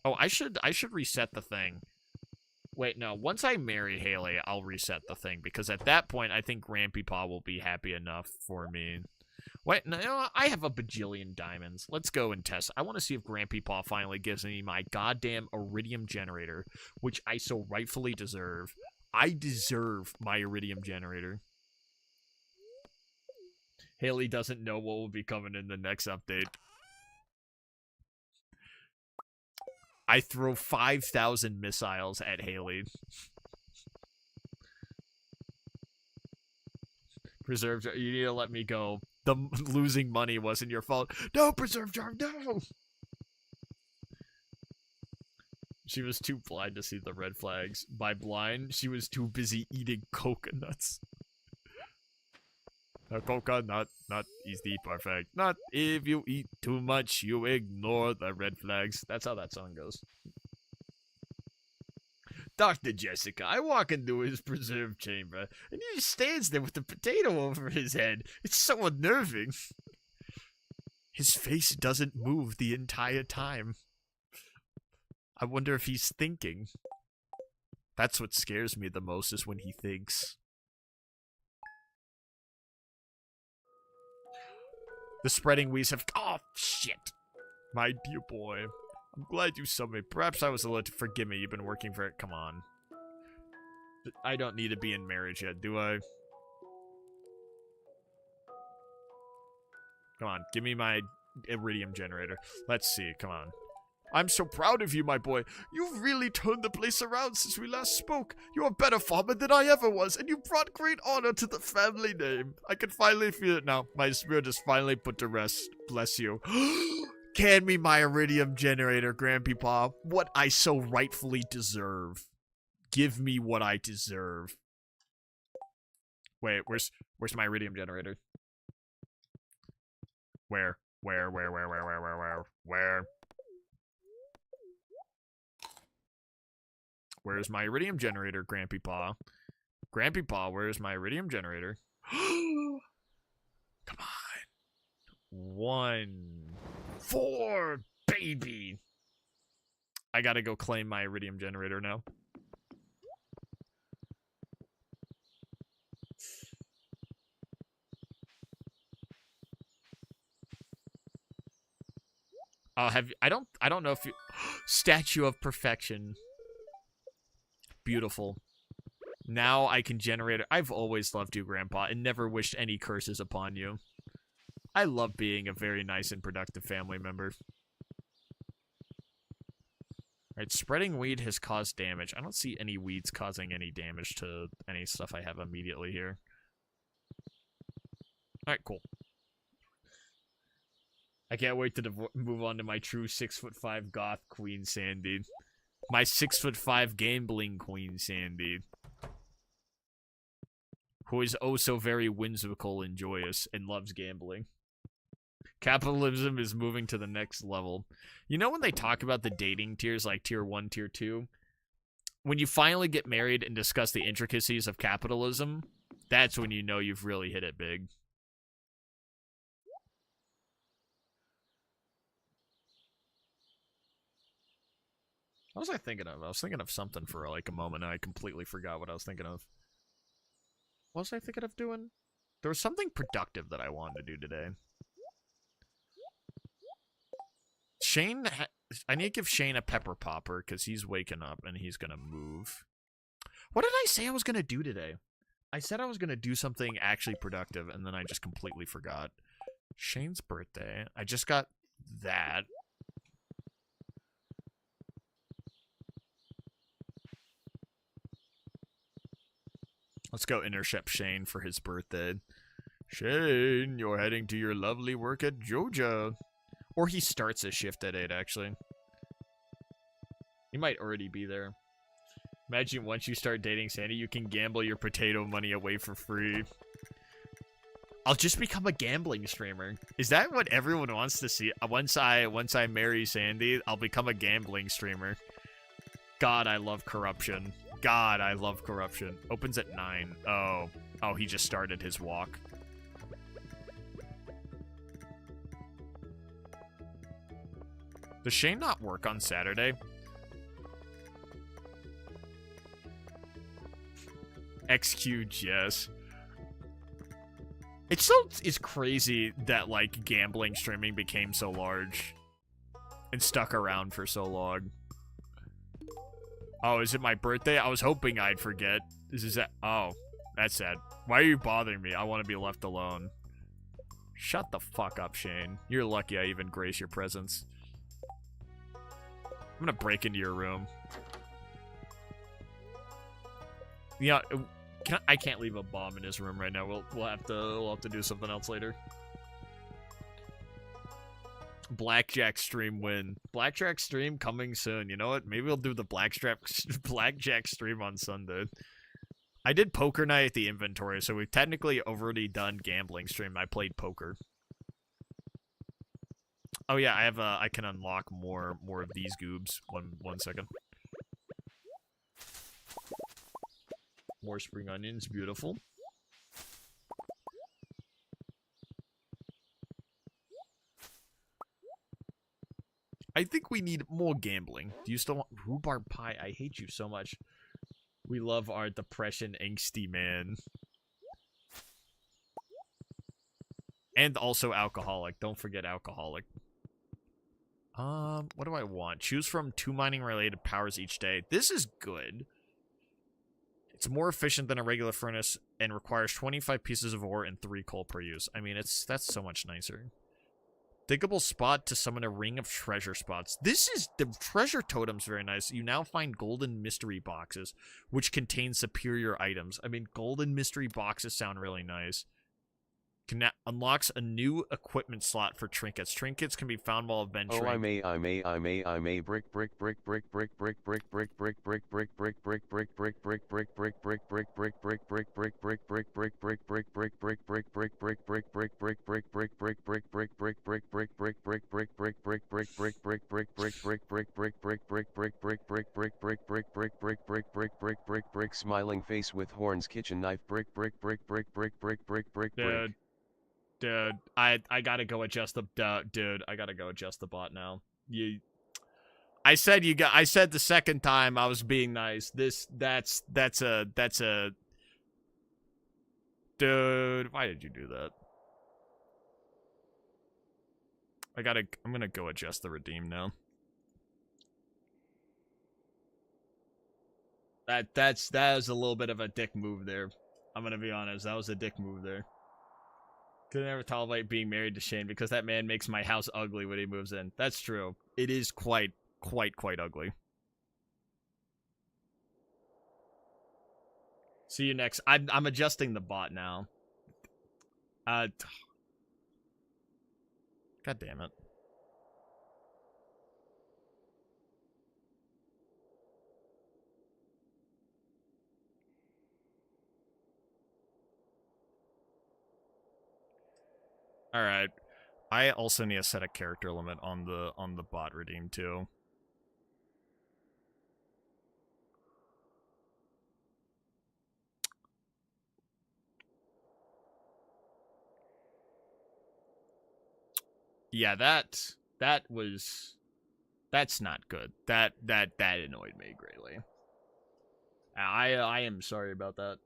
Oh, I should reset the thing. Wait, no. Once I marry Haley, I'll reset the thing, because at that point, I think Grandpa will be happy enough for me. Wait, no, I have a bajillion diamonds. Let's go and test. I want to see if Grandpa finally gives me my goddamn iridium generator, which I so rightfully deserve. I deserve my iridium generator. Haley doesn't know what will be coming in the next update. I throw 5,000 missiles at Haley. Preserve jar, you need to let me go. The losing money wasn't your fault. No, preserve jar, no! She was too blind to see the red flags. By blind, she was too busy eating coconuts. A coconut nut is the perfect nut. If you eat too much, you ignore the red flags. That's how that song goes. Dr. Jessica, I walk into his preserve chamber, and he just stands there with the potato over his head. It's so unnerving. His face doesn't move the entire time. I wonder if he's thinking. That's what scares me the most, is when he thinks. The spreading wheeze have... Oh, shit. My dear boy. I'm glad you saw me. Perhaps I was allowed to forgive me. You've been working for it. Come on. I don't need to be in marriage yet, do I? Come on. Give me my iridium generator. Let's see. Come on. I'm so proud of you, my boy. You've really turned the place around since we last spoke. You're a better farmer than I ever was, and you brought great honor to the family name. I can finally feel it now. My spirit is finally put to rest. Bless you. Can me my iridium generator, Grandpa. What I so rightfully deserve. Give me what I deserve. Wait, where's my iridium generator? Where? Where's my iridium generator, Grandpa? Grandpa, where's my iridium generator? Come on. 1, 4, baby. I gotta go claim my iridium generator now. I don't know if you... Statue of Perfection. Beautiful. Now I can generate it. I've always loved you, Grandpa, and never wished any curses upon you. I love being a very nice and productive family member. Alright, Alright, spreading weed has caused damage. I don't see any weeds causing any damage to any stuff I have immediately here. Alright, cool. I can't wait to move on to my true 6'5" goth queen, Sandy. My 6'5" gambling queen, Sandy. Who is oh so very whimsical and joyous and loves gambling. Capitalism is moving to the next level. You know when they talk about the dating tiers, like tier 1, tier 2? When you finally get married and discuss the intricacies of capitalism, that's when you know you've really hit it big. What was I thinking of? I was thinking of something for like a moment and I completely forgot what I was thinking of. What was I thinking of doing? There was something productive that I wanted to do today. Shane, I need to give Shane a pepper popper because he's waking up and he's going to move. What did I say I was going to do today? I said I was going to do something actually productive and then I just completely forgot. Shane's birthday. I just got that. Let's go intercept Shane for his birthday. Shane, you're heading to your lovely work at Georgia. Or he starts his shift at 8, actually. He might already be there. Imagine once you start dating Sandy, you can gamble your potato money away for free. I'll just become a gambling streamer. Is that what everyone wants to see? Once I marry Sandy, I'll become a gambling streamer. God, I love corruption. God, I love corruption. Opens at 9. Oh, he just started his walk. Does Shane not work on Saturday? XQ, yes. It's crazy that, like, gambling streaming became so large. And stuck around for so long. Oh, is it my birthday? I was hoping I'd forget. Oh, that's sad. Why are you bothering me? I want to be left alone. Shut the fuck up, Shane. You're lucky I even grace your presence. I'm gonna break into your room. Yeah, I can't leave a bomb in his room right now. We'll have to do something else later. Blackjack stream win. Blackjack stream coming soon. You know what? Maybe we'll do the blackjack stream on Sunday. I did poker night at the inventory, so we've technically already done gambling stream. I played poker. Oh yeah, I can unlock more of these goobs. One second. More spring onions, beautiful. I think we need more gambling. Do you still want rhubarb pie? I hate you so much. We love our depression angsty man. And also alcoholic. Don't forget alcoholic. What do I want? Choose from 2 mining related powers each day. This is good. It's more efficient than a regular furnace and requires 25 pieces of ore and 3 coal per use. I mean, that's so much nicer. Diggable spot to summon a ring of treasure spots. This is the treasure totem's very nice. You now find golden mystery boxes, which contain superior items. I mean, golden mystery boxes sound really nice. Unlocks a new equipment slot for trinkets. Trinkets can be found while adventuring. Oh, I may brick smiling face with horns kitchen knife Dude, I gotta go adjust the dude. I gotta go adjust the bot now. I said the second time I was being nice. That's a dude. Why did you do that? I'm gonna go adjust the redeem now. That was a little bit of a dick move there. I'm gonna be honest. That was a dick move there. Could never tolerate being married to Shane because that man makes my house ugly when he moves in. That's true. It is quite ugly. See you next. I'm adjusting the bot now. God damn it. All right. I also need to set a character limit on the bot redeem too. Yeah, that's not good. That annoyed me greatly. I am sorry about that.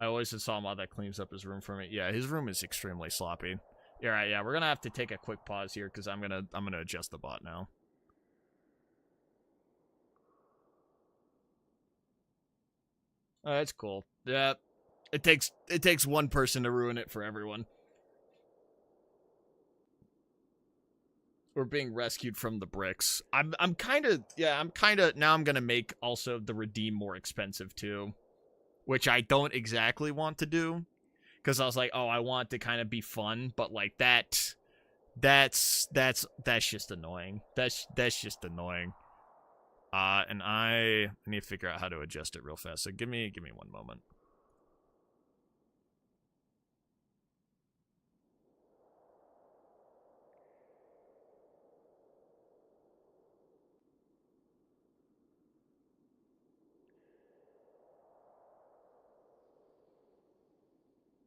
I always saw him that cleans up his room for me. Yeah, his room is extremely sloppy. Yeah, right, yeah, we're gonna have to take a quick pause here because I'm gonna adjust the bot now. Oh, that's cool. Yeah, it takes one person to ruin it for everyone. We're being rescued from the bricks. I'm kind of now I'm gonna make also the redeem more expensive too, which I don't exactly want to do, because I was like, oh, I want to kind of be fun, but like that's just annoying. That's just annoying. And I need to figure out how to adjust it real fast. So give me one moment.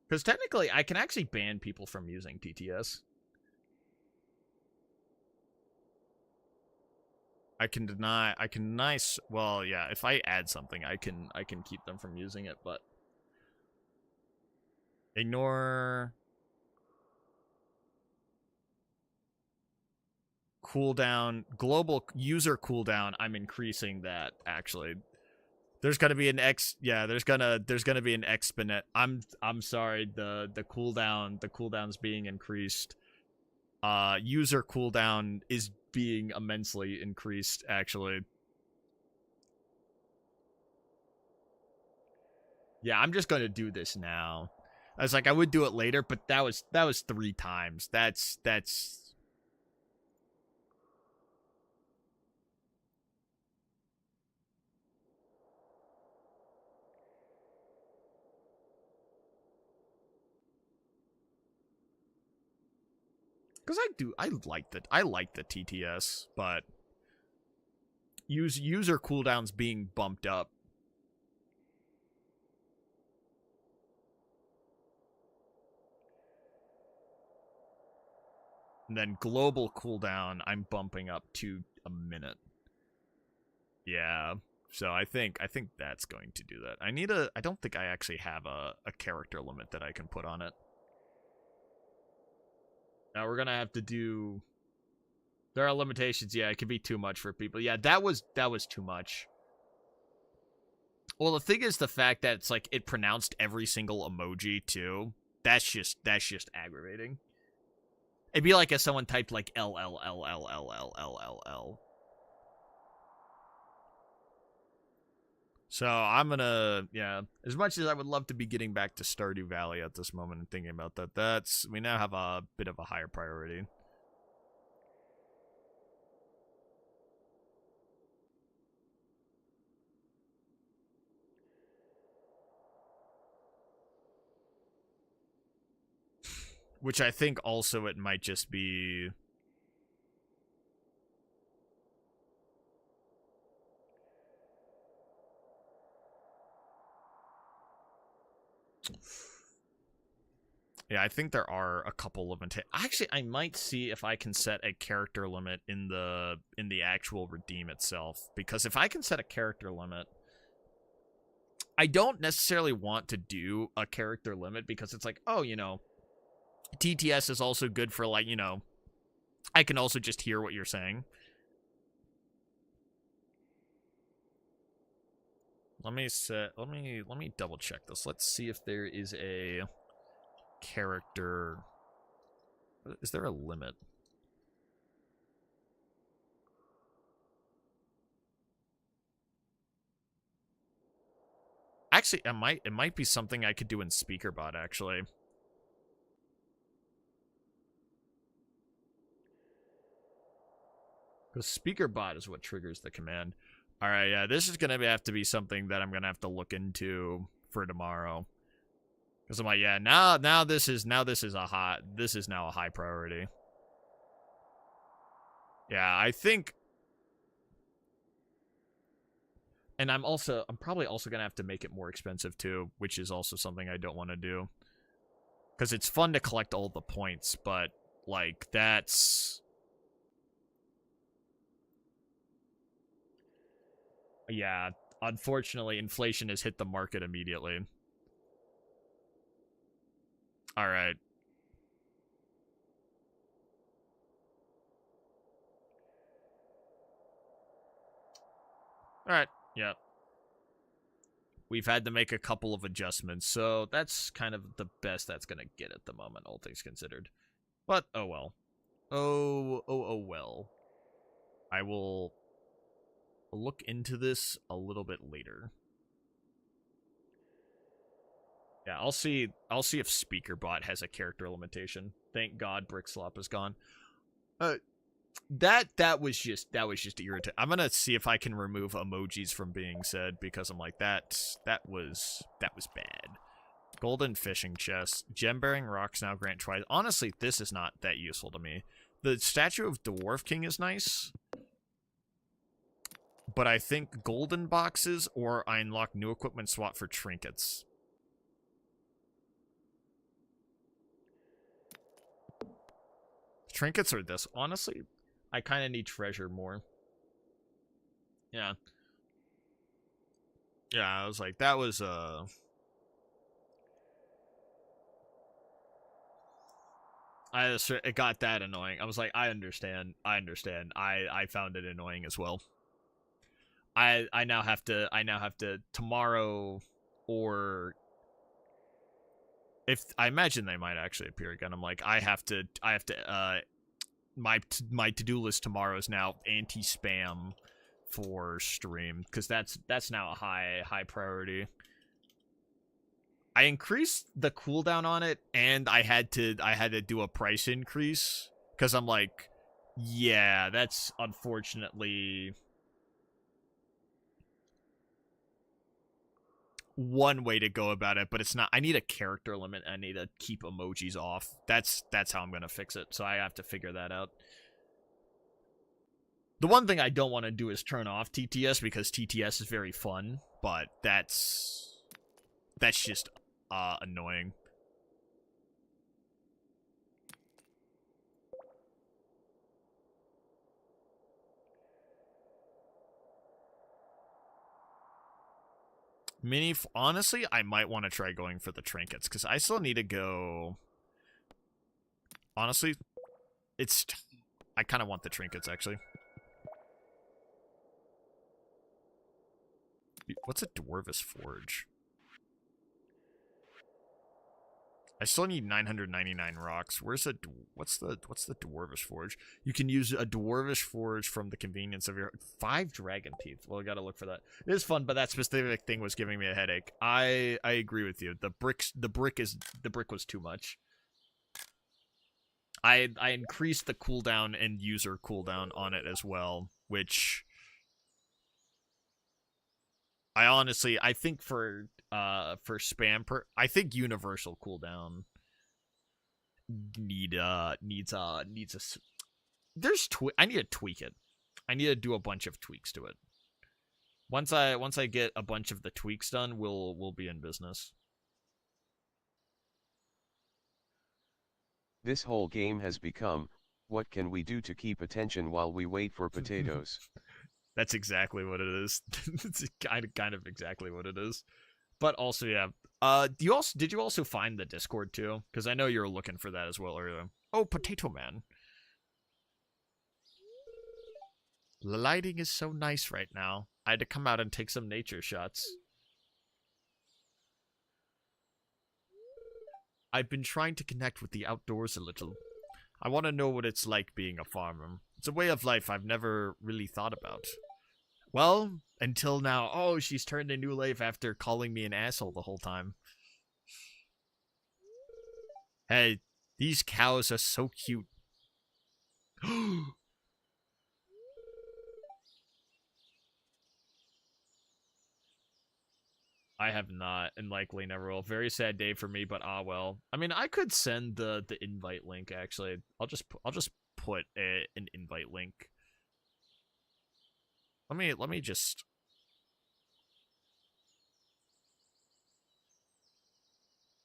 Because technically, I can actually ban people from using TTS. I can deny. Well, yeah. If I add something, I can keep them from using it. But ignore cooldown, global user cooldown. I'm increasing that actually. There's gonna be an there's gonna be an exponent. I'm sorry. The cooldown's being increased. User cooldown is being immensely increased, actually. Yeah, I'm just gonna do this now. I was like, I would do it later, but that was 3 times. That's because I like the TTS, but user cooldowns being bumped up. And then global cooldown, I'm bumping up to a minute. Yeah. So I think that's going to do that. I don't think I actually have a character limit that I can put on it. Now we're gonna have to do. There are limitations. Yeah, it could be too much for people. Yeah, that was too much. Well, the thing is the fact that it's like it pronounced every single emoji too. That's just aggravating. It'd be like if someone typed like L L L L L L L L L. So I'm gonna, yeah. As much as I would love to be getting back to Stardew Valley at this moment and thinking about that, we now have a bit of a higher priority. Which I think also it might just be. Yeah, I think there are a couple of actually, I might see if I can set a character limit in the actual redeem itself, because if I can set a character limit, I don't necessarily want to do a character limit because it's like, oh, TTS is also good for like, I can also just hear what you're saying. Let me double check this. Let's see if there is a character. Is there a limit? Actually, it might be something I could do in SpeakerBot, actually. Because SpeakerBot is what triggers the command. Alright, yeah, this is gonna have to be something that I'm gonna have to look into for tomorrow. Because I'm like, yeah, now this is now a high priority. Yeah, I think. And I'm probably also gonna have to make it more expensive too, which is also something I don't want to do. Because it's fun to collect all the points, but like that's. Yeah, unfortunately, inflation has hit the market immediately. Alright. Alright, yeah. We've had to make a couple of adjustments, so that's kind of the best that's gonna get at the moment, all things considered. But, oh well. Oh well. I will look into this a little bit later. Yeah, I'll see if SpeakerBot has a character limitation. Thank God Brickslop is gone. That was just irritating. I'm gonna see if I can remove emojis from being said, because I'm like that was bad. Golden fishing chest. Gem-bearing rocks now grant twice. Honestly, this is not that useful to me. The statue of Dwarf King is nice, but I think golden boxes or I unlock new equipment swap for trinkets. Trinkets are this. Honestly, I kind of need treasure more. Yeah. Yeah, I was like, that was, it got that annoying. I was like, I understand. I found it annoying as well. I now have to tomorrow, or if I imagine they might actually appear again. I'm like, I have to my to-do list tomorrow is now anti-spam for stream, because that's now a high priority. I increased the cooldown on it, and I had to do a price increase, because I'm like, yeah, that's unfortunately one way to go about it, but it's not. I need a character limit. I need to keep emojis off. That's how I'm gonna fix it. So I have to figure that out. The one thing I don't want to do is turn off TTS, because TTS is very fun, but that's just annoying. Honestly, I might want to try going for the trinkets, because I still need to go. Honestly, I kind of want the trinkets, actually. What's a Dwarvish Forge? I still need 999 rocks. What's the Dwarvish Forge? You can use a Dwarvish Forge from the convenience of your 5 dragon teeth. Well, I gotta look for that. It is fun, but that specific thing was giving me a headache. I agree with you. The brick was too much. I increased the cooldown and user cooldown on it as well, which I think for spam I think universal cooldown needs a I need to tweak it. I need to do a bunch of tweaks to it. Once I get a bunch of the tweaks done, we'll be in business. This whole game has become, what can we do to keep attention while we wait for potatoes? That's exactly what it is. It's kind of exactly what it is. But also, yeah. Did you also find the Discord too? Because I know you were looking for that as well earlier. Oh, Potato Man. The lighting is so nice right now. I had to come out and take some nature shots. I've been trying to connect with the outdoors a little. I want to know what it's like being a farmer. It's a way of life I've never really thought about. Well, until now. Oh, she's turned a new leaf after calling me an asshole the whole time. Hey, these cows are so cute. I have not, and likely never will. Very sad day for me, but ah well. I mean, I could send the invite link. Actually, I'll just put an invite link. Let me just.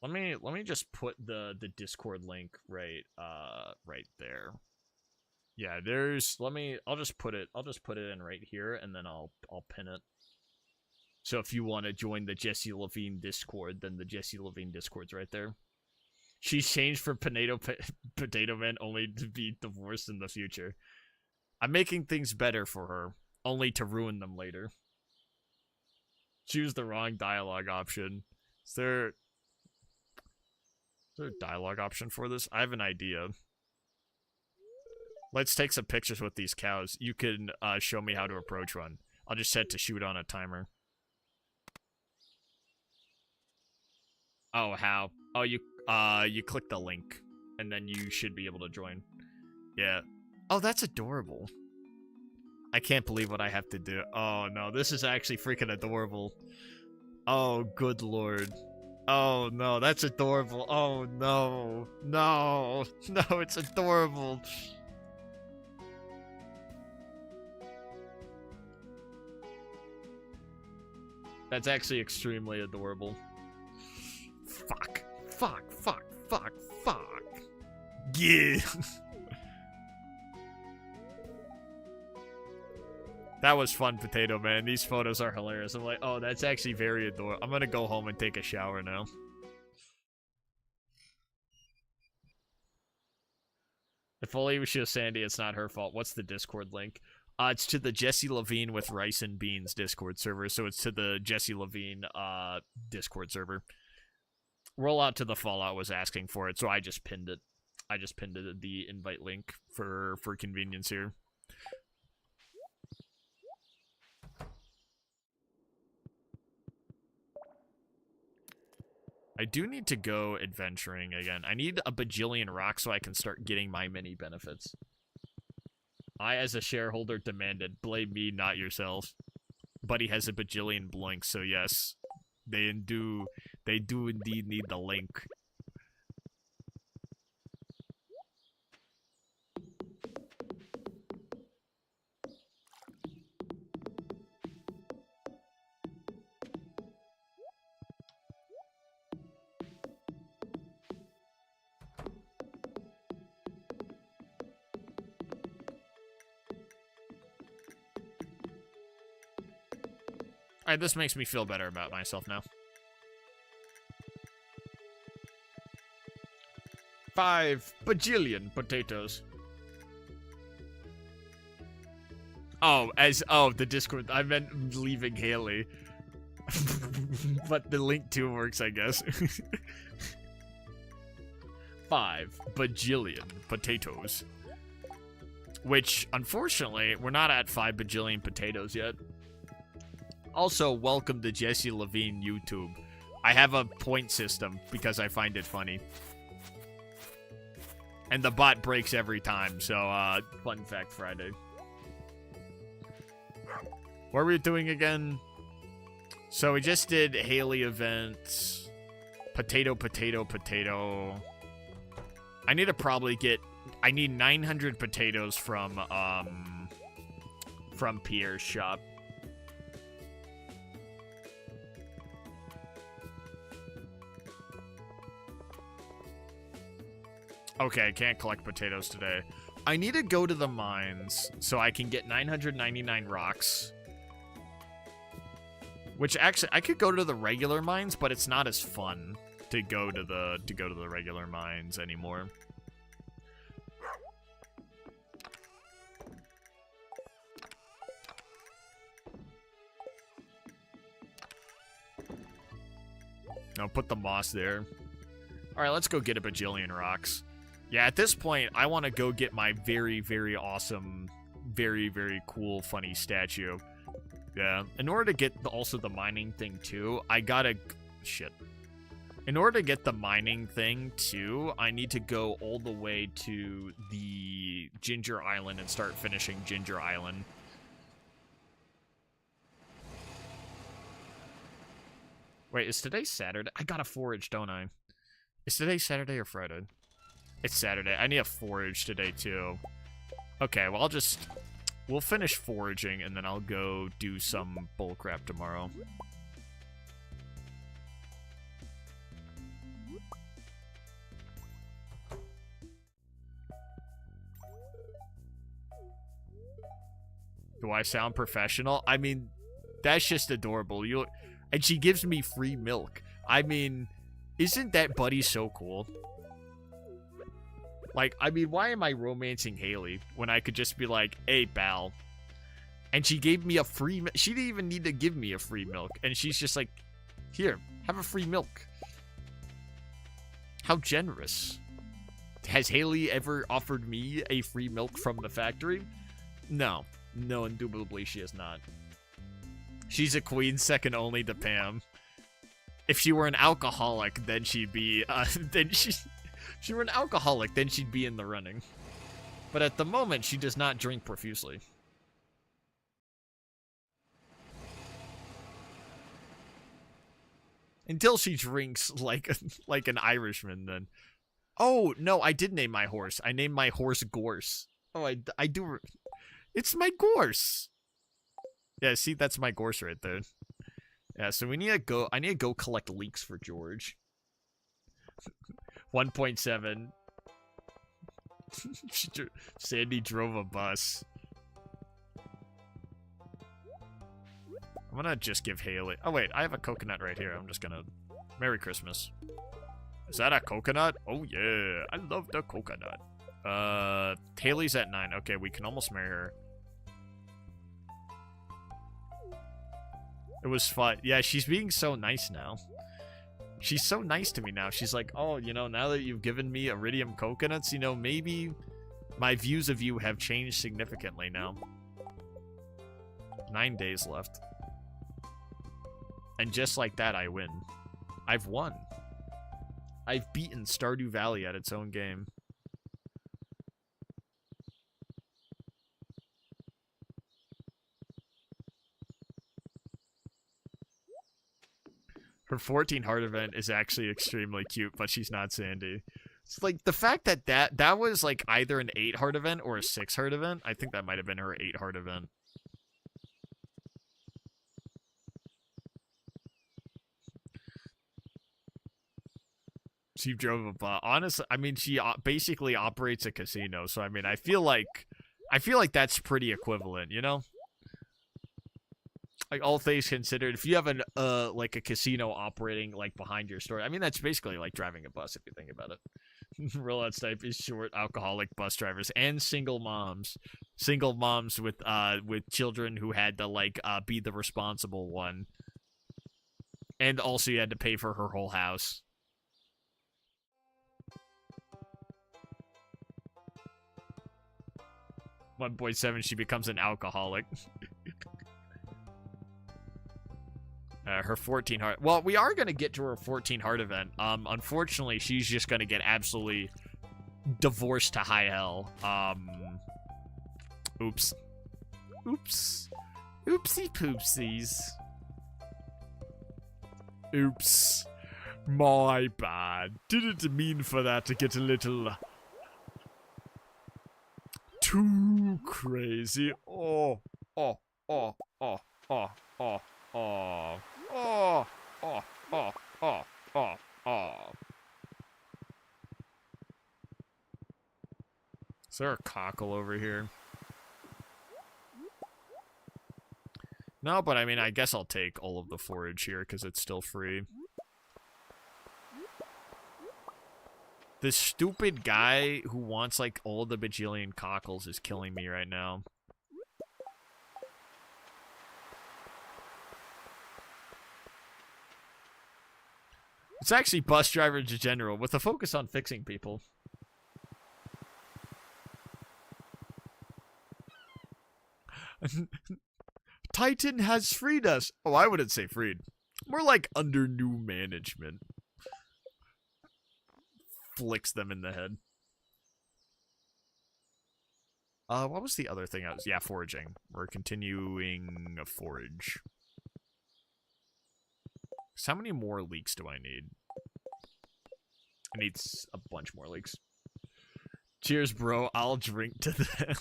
Let me just put the Discord link right there. Yeah, I'll just put it in right here, and then I'll pin it. So if you want to join the Jesse Levine Discord, then the Jesse Levine Discord's right there. She's changed from Potato Man only to be divorced in the future. I'm making things better for her, only to ruin them later. Choose the wrong dialogue option. Is there a dialogue option for this? I have an idea. Let's take some pictures with these cows. You can show me how to approach one. I'll just set to shoot on a timer. Oh, how? Oh, you click the link, and then you should be able to join. Yeah. Oh, that's adorable. I can't believe what I have to do. Oh, no, this is actually freaking adorable. Oh, good lord. Oh, no, that's adorable. Oh, no. No. No, it's adorable. That's actually extremely adorable. Fuck. Fuck. Fuck. Fuck. Fuck. Yeah. That was fun, Potato Man. These photos are hilarious. I'm like, oh, that's actually very adorable. I'm gonna go home and take a shower now. If only it was just Sandy, it's not her fault. What's the Discord link? It's to the Jesse Levine with Rice and Beans Discord server. So it's to the Jesse Levine Discord server. Rollout to the Fallout was asking for it, so I just pinned it. I just pinned it, the invite link for convenience here. I do need to go adventuring again. I need a bajillion rocks so I can start getting my mini benefits. I, as a shareholder, demanded, blame me, not yourself. Buddy has a bajillion bloinks, so yes. They do indeed need the link. Alright, this makes me feel better about myself now. 5 bajillion potatoes. Oh, the Discord. I meant leaving Haley. But the link too works, I guess. 5 bajillion potatoes. Which, unfortunately, we're not at 5 bajillion potatoes yet. Also, welcome to Jesse Levine YouTube. I have a point system because I find it funny. And the bot breaks every time, so, fun fact Friday. What are we doing again? So we just did Haley events. Potato, potato, potato. I need to probably get... I need 900 potatoes from Pierre's shop. Okay, I can't collect potatoes today. I need to go to the mines so I can get 999 rocks. Which actually, I could go to the regular mines, but it's not as fun to go to the regular mines anymore. No, put the moss there. Alright, let's go get a bajillion rocks. Yeah, at this point, I want to go get my very, very awesome, very, very cool, funny statue. Yeah. In order to get also the mining thing too, I gotta... Shit. In order to get the mining thing too, I need to go all the way to the Ginger Island and start finishing Ginger Island. Wait, is today Saturday? I gotta forage, don't I? Is today Saturday or Friday? It's Saturday. I need a forage today too. Okay, well we'll finish foraging and then I'll go do some bullcrap tomorrow. Do I sound professional? I mean, that's just adorable. And she gives me free milk. I mean, isn't that buddy so cool? Like, I mean, why am I romancing Haley when I could just be like, hey, pal. And she gave me a free... She didn't even need to give me a free milk. And she's just like, here, have a free milk. How generous. Has Haley ever offered me a free milk from the factory? No. No, indubitably she has not. She's a queen second only to Pam. If she were an alcoholic, then she'd be, if she were an alcoholic, then she'd be in the running. But at the moment, she does not drink profusely. Until she drinks like an Irishman, then. Oh, no, I did name my horse. I named my horse Gorse. Oh, I do... It's my Gorse! Yeah, see, that's my Gorse right there. Yeah, so we need to go... I need to go collect leeks for George. 1.7. Sandy drove a bus. I'm gonna just give Haley... Oh, wait, I have a coconut right here. I'm just gonna... Merry Christmas. Is that a coconut? Oh, yeah. I love the coconut. Haley's at 9. Okay, we can almost marry her. It was fun. Yeah, she's being so nice now. She's so nice to me now. She's like, oh, you know, now that you've given me iridium coconuts, you know, maybe my views of you have changed significantly now. 9 days left. And just like that, I win. I've won. I've beaten Stardew Valley at its own game. Her 14 heart event is actually extremely cute, but she's not Sandy. It's like the fact that that was like either an 8 heart event or a 6 heart event. I think that might have been her 8 heart event. She drove a bus. Honestly, I mean, she basically operates a casino, so I mean, I feel like that's pretty equivalent, you know? Like, all things considered, if you have an like a casino operating like behind your store, I mean, that's basically like driving a bus if you think about it. Rollout type is short alcoholic bus drivers and single moms with children who had to like be the responsible one, and also you had to pay for her whole house. .7, she becomes an alcoholic. Her 14 heart... Well, we are going to get to her 14 heart event. Unfortunately, she's just going to get absolutely divorced to high hell. Oops. Oops. Oopsie poopsies. Oops. My bad. Didn't mean for that to get a little... too crazy. Oh, oh, oh, oh, oh, oh, oh. Oh, oh, oh, oh, oh, oh. Is there a cockle over here? No, but I mean, I guess I'll take all of the forage here because it's still free. This stupid guy who wants, like, all the bajillion cockles is killing me right now. It's actually bus drivers in general, with a focus on fixing people. Titan has freed us. Oh, I wouldn't say freed. More like under new management. Flicks them in the head. What was the other thing I was... Yeah, foraging. We're continuing a forage. So how many more leeks do I need? I need a bunch more leeks. Cheers, bro. I'll drink to that.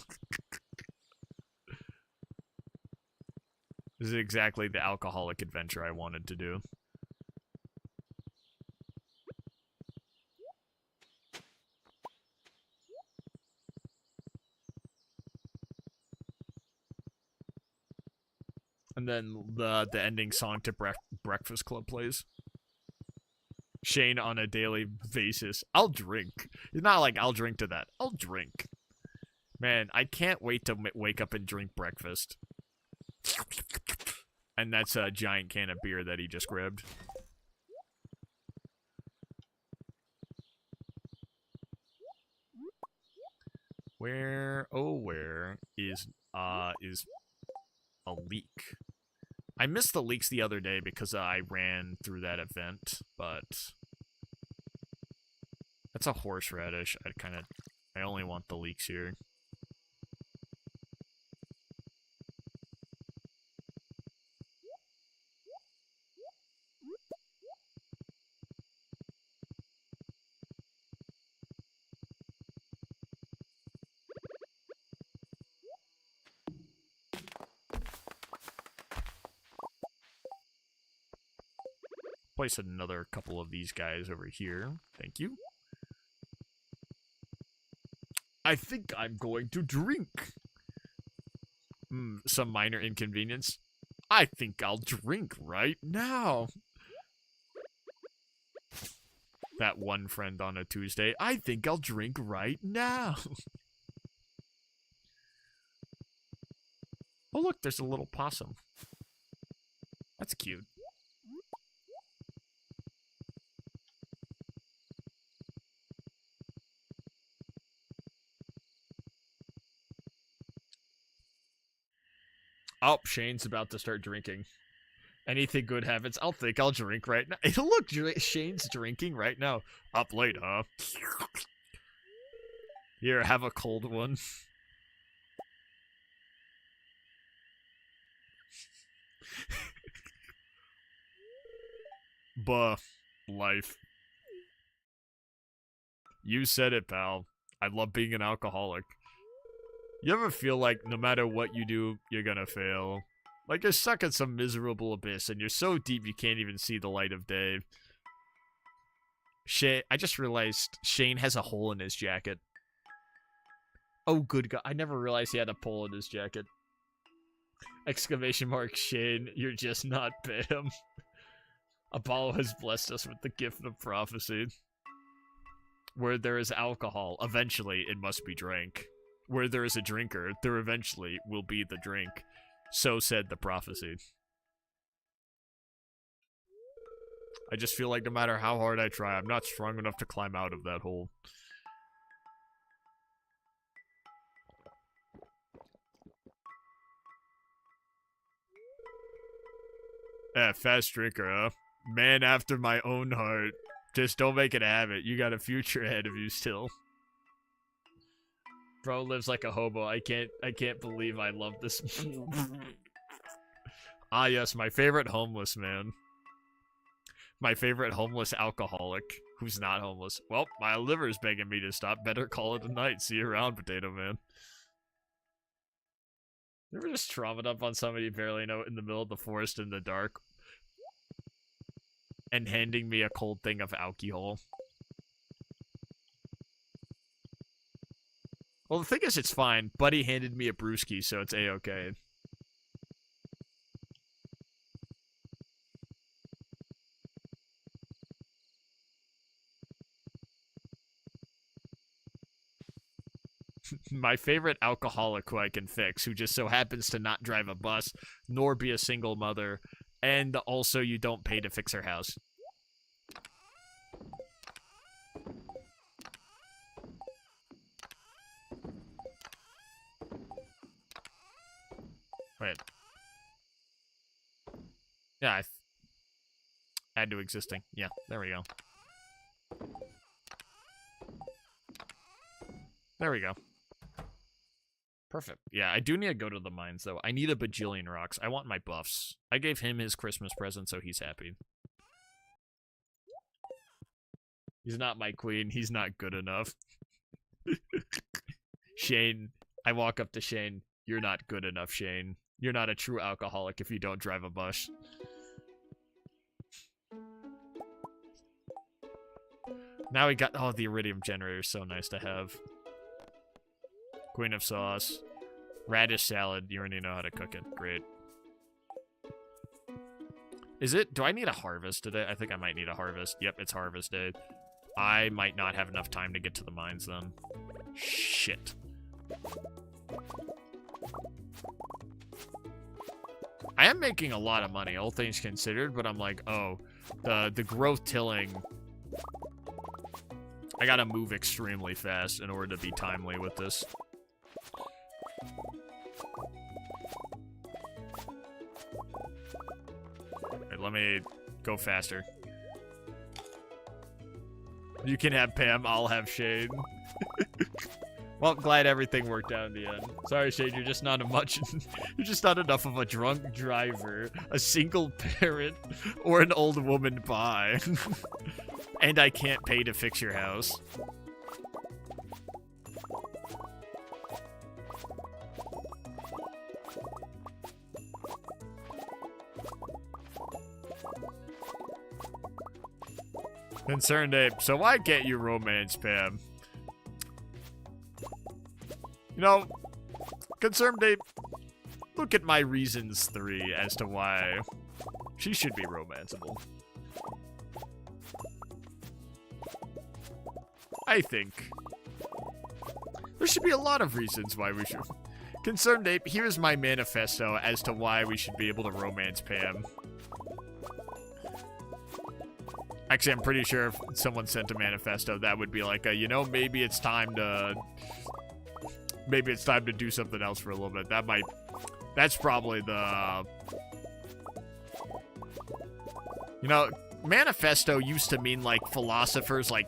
This is exactly the alcoholic adventure I wanted to do. And then the ending song to Breakfast Club plays. Shane on a daily basis. I'll drink. It's not like I'll drink to that. I'll drink. Man, I can't wait to wake up and drink breakfast. And that's a giant can of beer that he just grabbed. Where is a leak? I missed the leaks the other day because I ran through that event, but that's a horseradish. I only want the leeks here. Place another couple of these guys over here. Thank you. I think I'm going to drink. Some minor inconvenience. I think I'll drink right now. That one friend on a Tuesday. I think I'll drink right now. Oh, look, there's a little possum. That's cute. Oh, Shane's about to start drinking. Anything good happens, I'll think I'll drink right now. Look, Shane's drinking right now. Up late, huh? Here, have a cold one. Buh. Life. You said it, pal. I love being an alcoholic. You ever feel like no matter what you do, you're gonna fail? Like you're stuck in some miserable abyss and you're so deep you can't even see the light of day. I just realized Shane has a hole in his jacket. Oh, good God. I never realized he had a hole in his jacket. Exclamation mark, Shane, you're just not Bam. Apollo has blessed us with the gift of prophecy. Where there is alcohol, eventually it must be drank. Where there is a drinker, there eventually will be the drink. So said the prophecy. I just feel like no matter how hard I try, I'm not strong enough to climb out of that hole. Fast drinker, huh? Man after my own heart. Just don't make it a habit. You got a future ahead of you still. Bro lives like a hobo. I can't believe I love this. Ah, yes, my favorite homeless man. My favorite homeless alcoholic who's not homeless. Well, my liver's begging me to stop. Better call it a night. See you around, Potato Man. You ever just trommed up on somebody you barely know in the middle of the forest in the dark and handing me a cold thing of alcohol? Well, the thing is, it's fine. Buddy handed me a brewski, so it's a-okay. My favorite alcoholic who I can fix, who just so happens to not drive a bus, nor be a single mother, and also you don't pay to fix her house. Wait. Yeah, add to existing. Yeah, there we go. There we go. Perfect. Yeah, I do need to go to the mines, though. I need a bajillion rocks. I want my buffs. I gave him his Christmas present, so he's happy. He's not my queen. He's not good enough. Shane. I walk up to Shane. You're not good enough, Shane. You're not a true alcoholic if you don't drive a bus. Now we got... Oh, the iridium generator is so nice to have. Queen of sauce. Radish salad. You already know how to cook it. Great. Is it... Do I need a harvest today? I think I might need a harvest. Yep, it's harvest day. I might not have enough time to get to the mines then. Shit. I am making a lot of money, all things considered, but I'm like, oh, the growth tilling... I gotta move extremely fast in order to be timely with this. Right, let me go faster. You can have Pam, I'll have Shane. Well, glad everything worked out in the end. Sorry, Shane, you're just not you're just not enough of a drunk driver, a single parent, or an old woman bi. And I can't pay to fix your house. Concerned ape, so why can't you romance Pam? You know, Concerned ape, look at my reasons 3 as to why she should be romanceable. I think there should be a lot of reasons why we should. Concerned ape, here's my manifesto as to why we should be able to romance Pam. Actually, I'm pretty sure if someone sent a manifesto, that would be like a, you know, maybe it's time to do something else for a little bit. That's probably the, you know, manifesto used to mean like philosophers like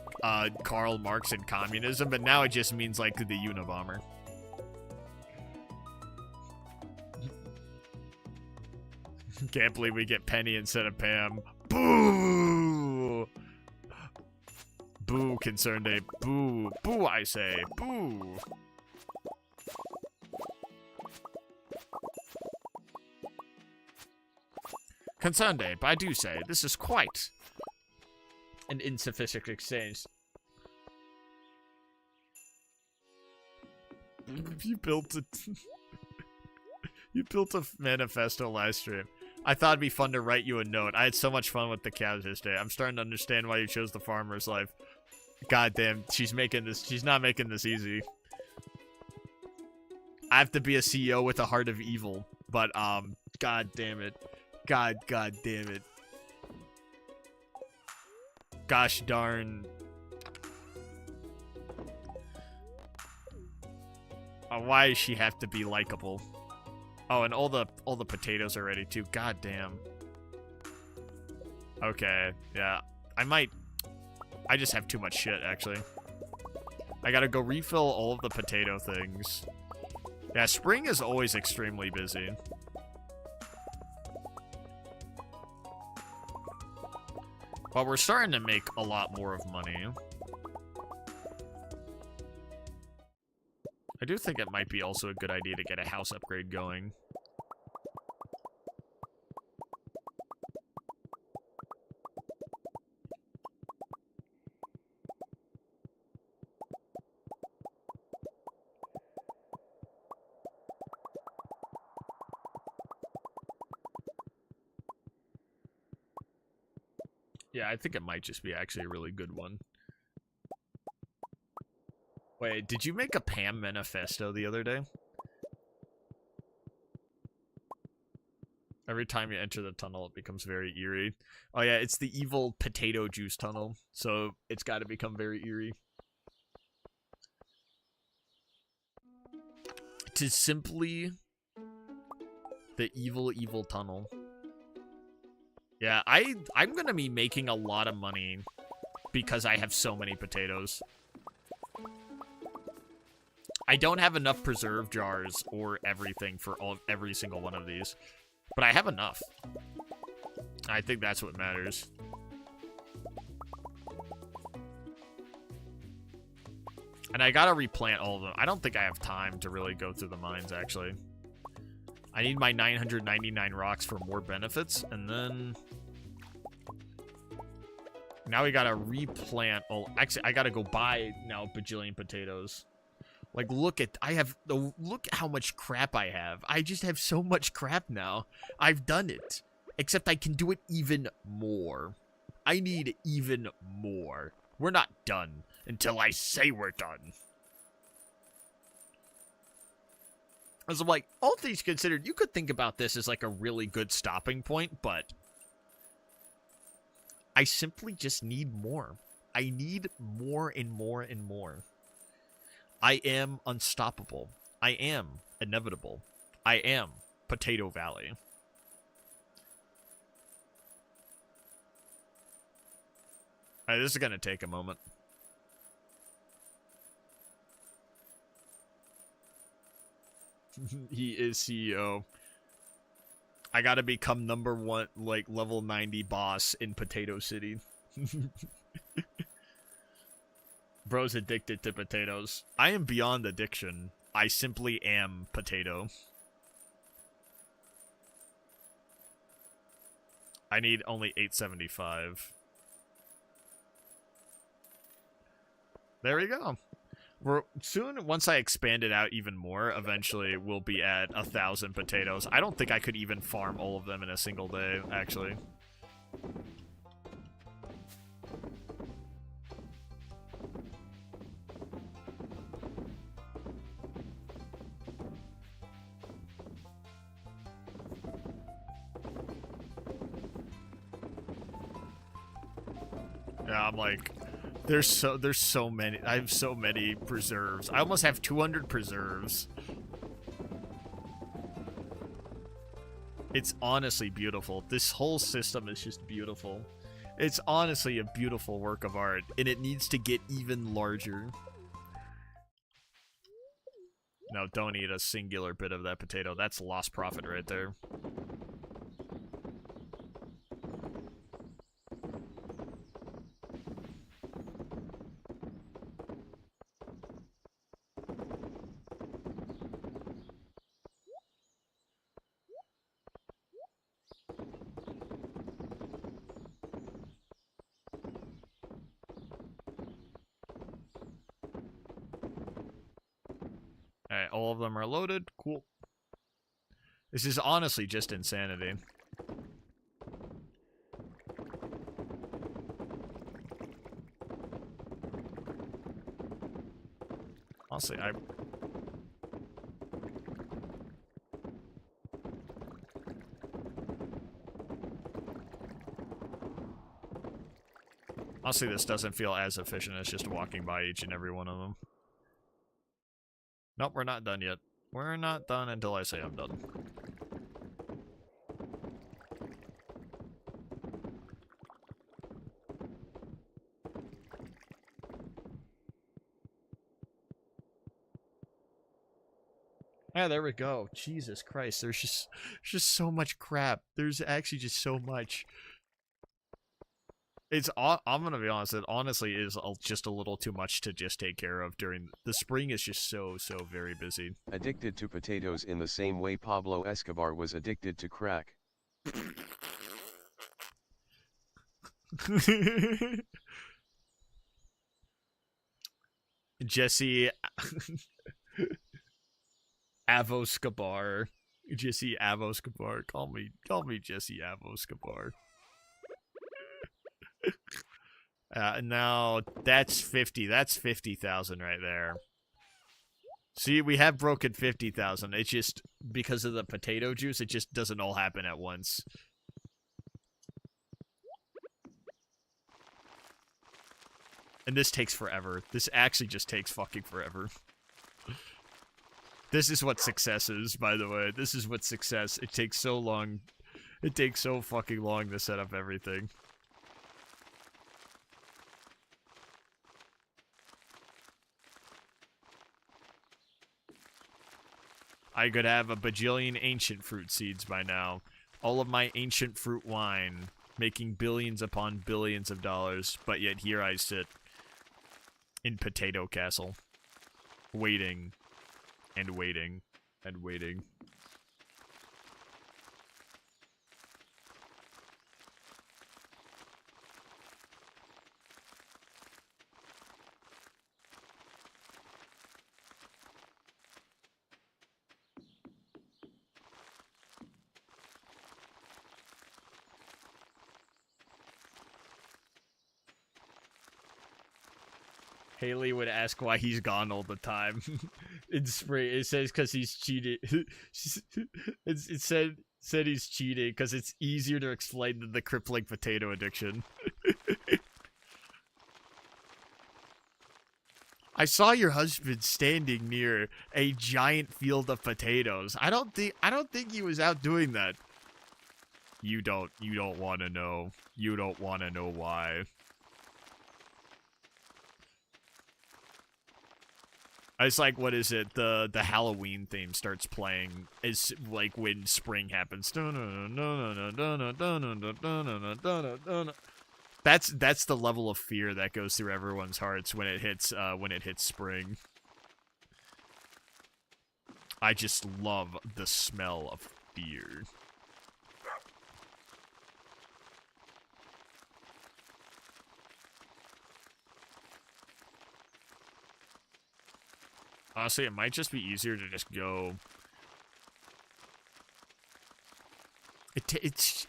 Karl Marx and communism, but now it just means like the Unabomber. Can't believe we get Penny instead of Pam. Boo! Boo, Concerned ape. Boo. Boo, I say. Boo. Concerned ape, I do say, this is quite an insufficient exchange. You built a... You built a manifesto live stream. I thought it'd be fun to write you a note. I had so much fun with the cows this day. I'm starting to understand why you chose the farmer's life. God damn, she's not making this easy. I have to be a CEO with a heart of evil. But, god damn it. God damn it. Gosh darn. Why does she have to be likable? Oh, and all the potatoes are ready too. God damn. Okay, yeah. I just have too much shit, actually. I gotta go refill all of the potato things. Yeah, spring is always extremely busy. But we're starting to make a lot more of money. I do think it might be also a good idea to get a house upgrade going. Yeah, I think it might just be actually a really good one. Wait, did you make a Pam manifesto the other day? Every time you enter the tunnel, it becomes very eerie. Oh yeah, it's the evil potato juice tunnel, so it's got to become very eerie. It is simply the evil, evil tunnel. Yeah, I'm gonna be making a lot of money because I have so many potatoes. I don't have enough preserve jars or everything for every single one of these, but I have enough. I think that's what matters. And I gotta replant all of them. I don't think I have time to really go through the mines, actually. I need my 999 rocks for more benefits, and then... Now we gotta replant all... Actually, I gotta go buy now a bajillion potatoes. Like, look at... Look how much crap I have. I just have so much crap now. I've done it. Except I can do it even more. I need even more. We're not done until I say we're done. As I'm like, all things considered, you could think about this as like a really good stopping point, but I simply just need more. I need more and more and more. I am unstoppable. I am inevitable. I am Potato Valley. Alright, this is gonna take a moment. He is CEO. I gotta become #1, like, level 90 boss in Potato City. Bro's addicted to potatoes. I am beyond addiction. I simply am potato. I need only 875. There we go. We're soon, once I expand it out even more, eventually we'll be at 1,000 potatoes. I don't think I could even farm all of them in a single day, actually. Yeah, I'm like... There's so many. I have so many preserves. I almost have 200 preserves. It's honestly beautiful. This whole system is just beautiful. It's honestly a beautiful work of art, and it needs to get even larger. No, don't eat a singular bit of that potato. That's lost profit right there. Alright, all of them are loaded. Cool. This is honestly just insanity. Honestly, honestly, this doesn't feel as efficient as just walking by each and every one of them. Nope, we're not done yet. We're not done until I say I'm done. Yeah, there we go. Jesus Christ, there's just so much crap. There's actually just so much. I'm gonna be honest, it honestly is just a little too much to just take care of during the spring. Is just so very busy. Addicted to potatoes in the same way Pablo Escobar was addicted to crack. Jesse Avoscabar. Jesse Avoscabar. Call me Jesse Avoscabar. Now that's 50. That's 50,000 right there. See, we have broken 50,000. It's just because of the potato juice. It just doesn't all happen at once. And this takes forever. This actually just takes fucking forever. This is what success is, by the way. This is what success. It takes so long It takes so fucking long to set up everything. I could have a bajillion ancient fruit seeds by now. All of my ancient fruit wine, making billions upon billions of dollars, but yet here I sit in Potato Castle, waiting, and waiting, and waiting. Haley would ask why he's gone all the time. In spring, it says because he's cheating. It said he's cheating because it's easier to explain than the crippling potato addiction. I saw your husband standing near a giant field of potatoes. I don't think he was out doing that. You don't want to know. You don't want to know why. It's like, what is it? The Halloween theme starts playing. It's like when spring happens. That's the level of fear that goes through everyone's hearts when it hits spring. I just love the smell of fear. Honestly, it might just be easier to just go. It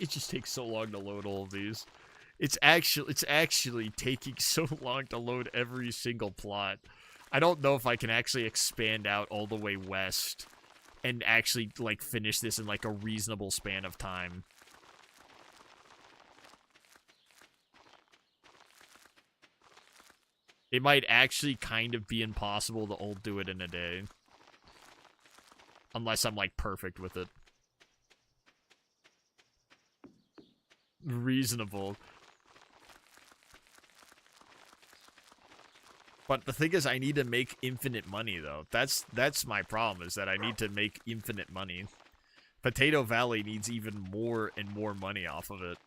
just takes so long to load all of these. It's actually taking so long to load every single plot. I don't know if I can actually expand out all the way west and actually like finish this in like a reasonable span of time. It might actually kind of be impossible to all do it in a day. Unless I'm, like, perfect with it. Reasonable. But the thing is, I need to make infinite money, though. That's my problem, is that I need to make infinite money. Potato Valley needs even more and more money off of it.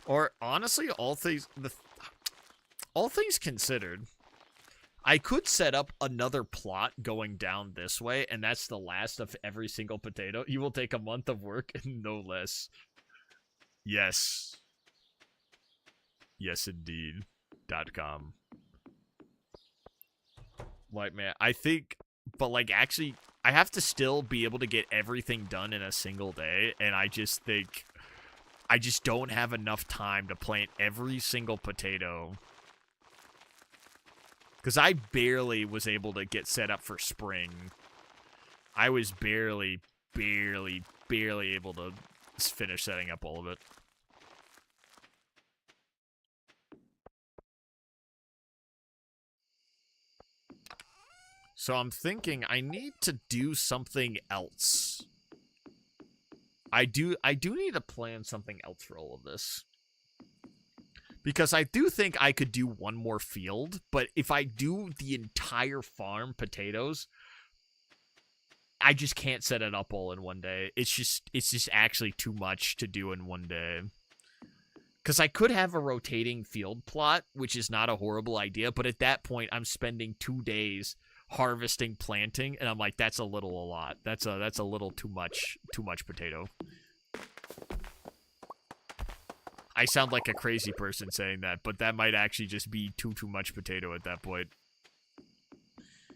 Or, honestly, all things considered, I could set up another plot going down this way, and that's the last of every single potato. You will take a month of work and no less. Yes. Yes, indeed. .com. Like, man, I think, but like, actually, I have to still be able to get everything done in a single day, and I just think I just don't have enough time to plant every single potato. Because I barely was able to get set up for spring. I was barely able to finish setting up all of it. So I'm thinking I need to do something else. I do need to plan something else for all of this. Because I do think I could do one more field, but if I do the entire farm potatoes, I just can't set it up all in one day. It's just actually too much to do in one day. Because I could have a rotating field plot, which is not a horrible idea, but at that point, I'm spending 2 days harvesting, planting, and I'm like, that's a lot. That's a little too much potato. I sound like a crazy person saying that, but that might actually just be too much potato at that point.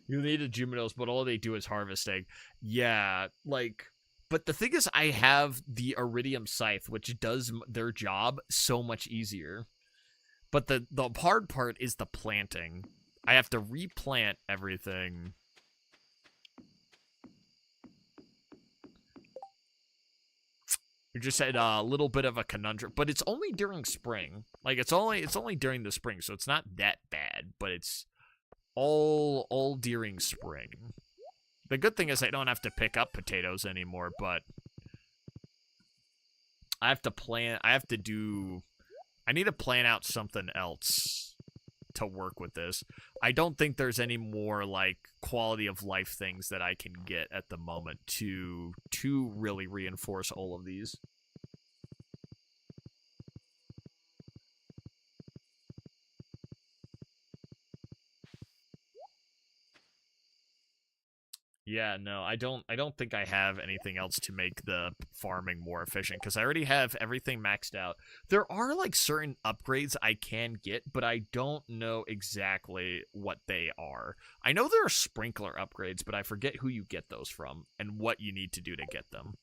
You need the Juminos, but all they do is harvesting. Yeah, like, but the thing is, I have the Iridium Scythe, which does their job so much easier. But the hard part is the planting. I have to replant everything. You're just at a little bit of a conundrum, but it's only during spring. Like, it's only during the spring, so it's not that bad, but it's all during spring. The good thing is I don't have to pick up potatoes anymore, but I have to plan. I need to plan out something else to work with this. I don't think there's any more like quality of life things that I can get at the moment to really reinforce all of these. Yeah, no, I don't think I have anything else to make the farming more efficient because I already have everything maxed out. There are like certain upgrades I can get, but I don't know exactly what they are. I know there are sprinkler upgrades, but I forget who you get those from and what you need to do to get them.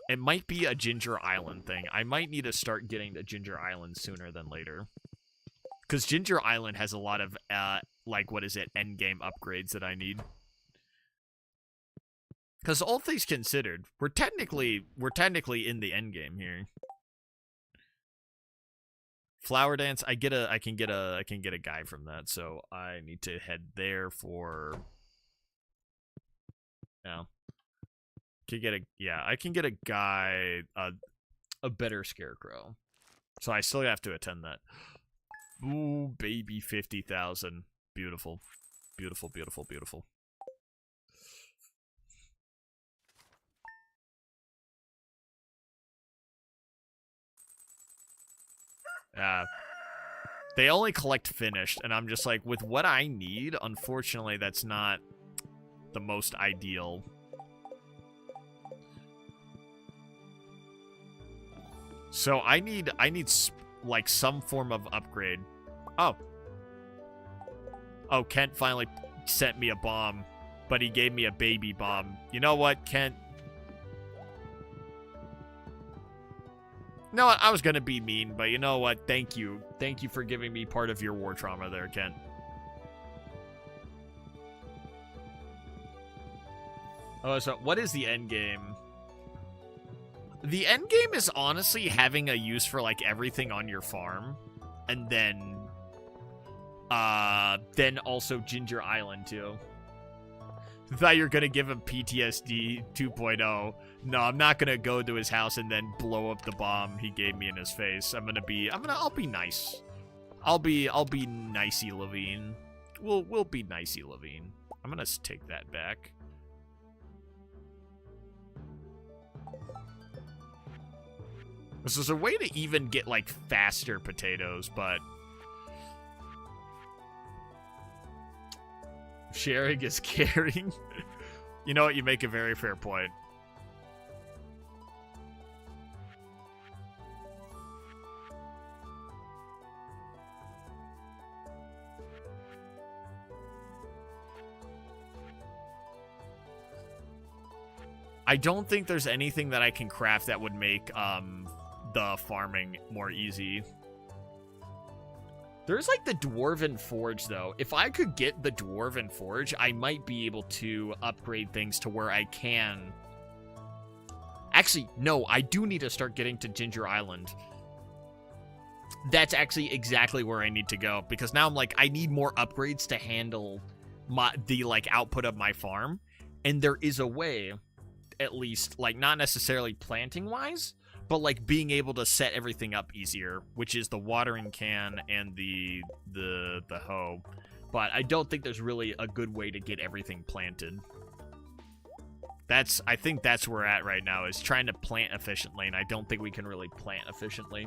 It might be a Ginger Island thing. I might need to start getting the Ginger Island sooner than later. Because Ginger Island has a lot of, like, what is it, endgame upgrades that I need. Because all things considered, we're technically in the endgame here. Flower Dance, I can get a guy from that, so I need to head there for. No. I can get a guy, a better Scarecrow. So I still have to attend that. Ooh, baby, 50,000. Beautiful. Beautiful, beautiful, beautiful. They only collect finished, and I'm just like, with what I need, unfortunately, that's not the most ideal. So I need like some form of upgrade. Oh, Kent finally sent me a bomb, but he gave me a baby bomb. You know what, Kent? No, I was gonna be mean, but you know what? Thank you. Thank you for giving me part of your war trauma there, Kent. Oh, so what is the end game? The end game is honestly having a use for like everything on your farm, and then also Ginger Island too. I thought you were gonna give him PTSD 2.0. No, I'm not gonna go to his house and then blow up the bomb he gave me in his face. I'll be nice. I'll be nicey Levine. We'll be nicey Levine. I'm gonna take that back. This is a way to even get like faster potatoes, but sharing is caring. You know what? You make a very fair point. I don't think there's anything that I can craft that would make the farming more easy. There's like the Dwarven Forge, though. If I could get the Dwarven Forge, I might be able to upgrade things to where I can. Actually, no, I do need to start getting to Ginger Island. That's actually exactly where I need to go, because now I'm like, I need more upgrades to handle the like output of my farm, and there is a way, at least, like not necessarily planting wise, but like being able to set everything up easier, which is the watering can and the hoe. But I don't think there's really a good way to get everything planted. I think that's where we're at right now, is trying to plant efficiently, and I don't think we can really plant efficiently.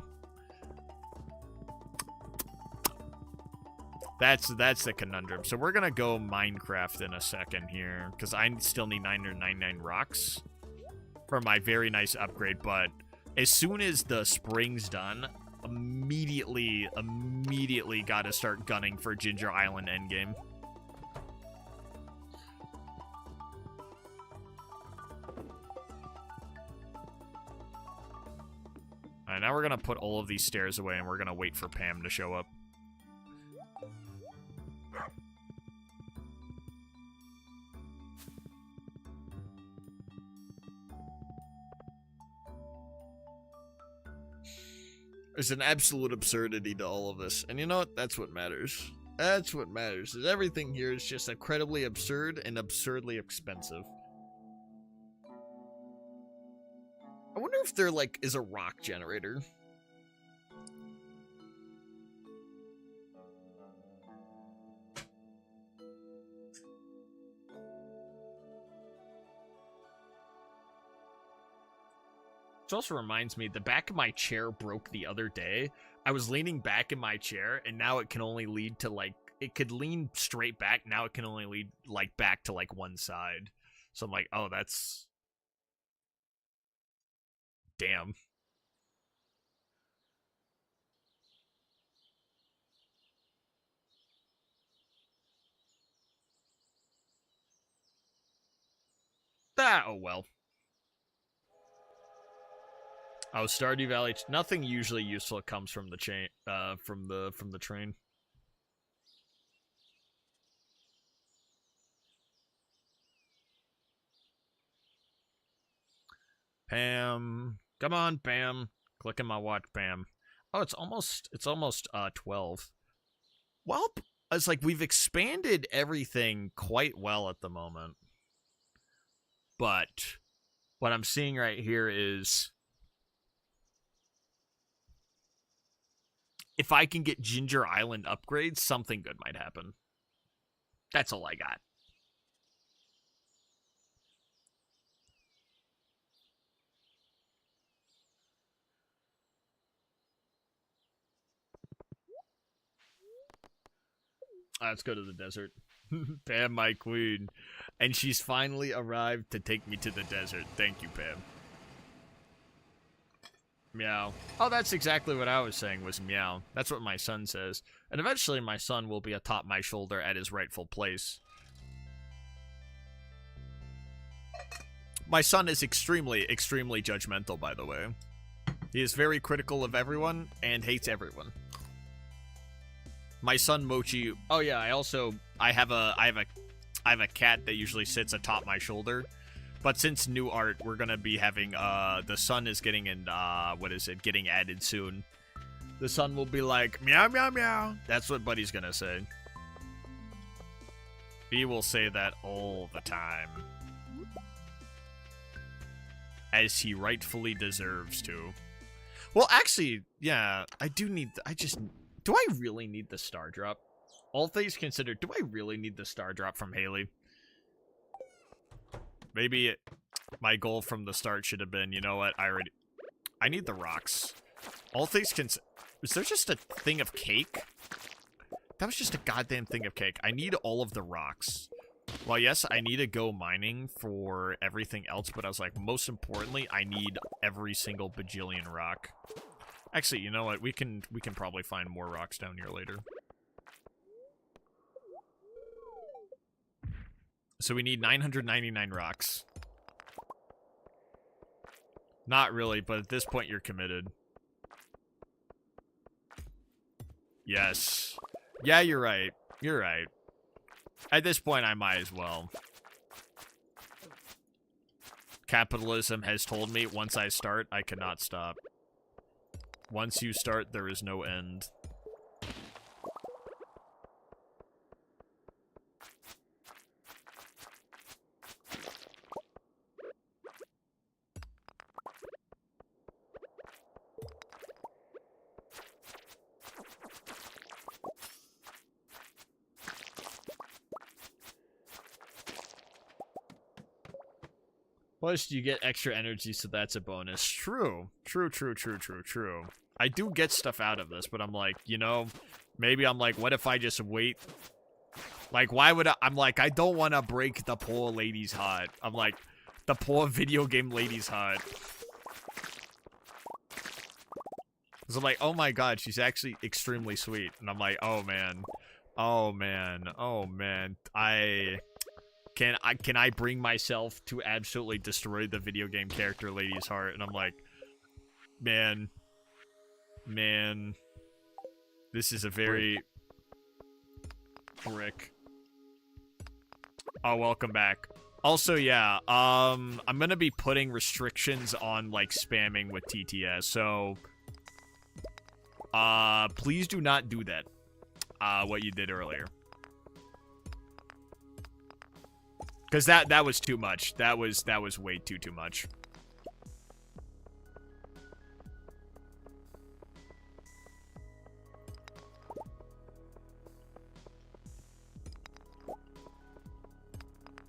That's the conundrum. So we're gonna go Minecraft in a second here, because I still need 999 rocks for my very nice upgrade, but as soon as the spring's done, immediately gotta start gunning for Ginger Island endgame. Alright, now we're gonna put all of these stairs away, and we're gonna wait for Pam to show up. There's an absolute absurdity to all of this. And you know what? That's what matters. That's what matters. Is everything here is just incredibly absurd and absurdly expensive. I wonder if there, like, is a rock generator. Which also reminds me, the back of my chair broke the other day. I was leaning back in my chair, and now it can only lead to, like, it could lean straight back. Now it can only lead, like, back to, like, one side. So I'm like, oh, that's... Damn. Ah, oh well. Oh, Stardew Valley. Nothing usually useful comes from the chain. From the train. Pam, come on, Pam. Clicking my watch, Pam. Oh, it's almost 12. Well, it's like we've expanded everything quite well at the moment. But what I'm seeing right here is if I can get Ginger Island upgrades, something good might happen. That's all I got. Let's go to the desert. Pam, my queen. And she's finally arrived to take me to the desert. Thank you, Pam. Meow. Oh, that's exactly what I was saying was meow. That's what my son says. And eventually my son will be atop my shoulder at his rightful place. My son is extremely, extremely judgmental, by the way. He is very critical of everyone and hates everyone. My son Mochi. Oh yeah, I have a cat that usually sits atop my shoulder. But since new art, we're gonna be having the sun is getting in getting added soon. The sun will be like meow meow meow. That's what Buddy's gonna say. He will say that all the time. As he rightfully deserves to. Well, actually, yeah, do I really need the star drop? All things considered, do I really need the star drop from Haley? Maybe my goal from the start should have been, you know what, I need the rocks. All things considered, was there just a thing of cake? That was just a goddamn thing of cake. I need all of the rocks. Well, yes, I need to go mining for everything else, but I was like, most importantly, I need every single bajillion rock. Actually, you know what? We can probably find more rocks down here later. So we need 999 rocks. Not really, but at this point you're committed. Yes. Yeah, you're right. You're right. At this point, I might as well. Capitalism has told me once I start, I cannot stop. Once you start, there is no end. Plus, you get extra energy, so that's a bonus. True. True, true, true, true, true. I do get stuff out of this, but I'm like, you know, maybe I'm like, what if I just wait? Like, why would I'm like, I don't want to break the poor lady's heart. I'm like, the poor video game lady's heart. So I'm like, oh my god, she's actually extremely sweet. And I'm like, oh man. Oh man. Oh man. Can I bring myself to absolutely destroy the video game character lady's heart? And I'm like, man, this is a very brick. Oh, welcome back. Also, yeah, I'm gonna be putting restrictions on like spamming with TTS, so please do not do that. What you did earlier. Because that was too much. That was way too much.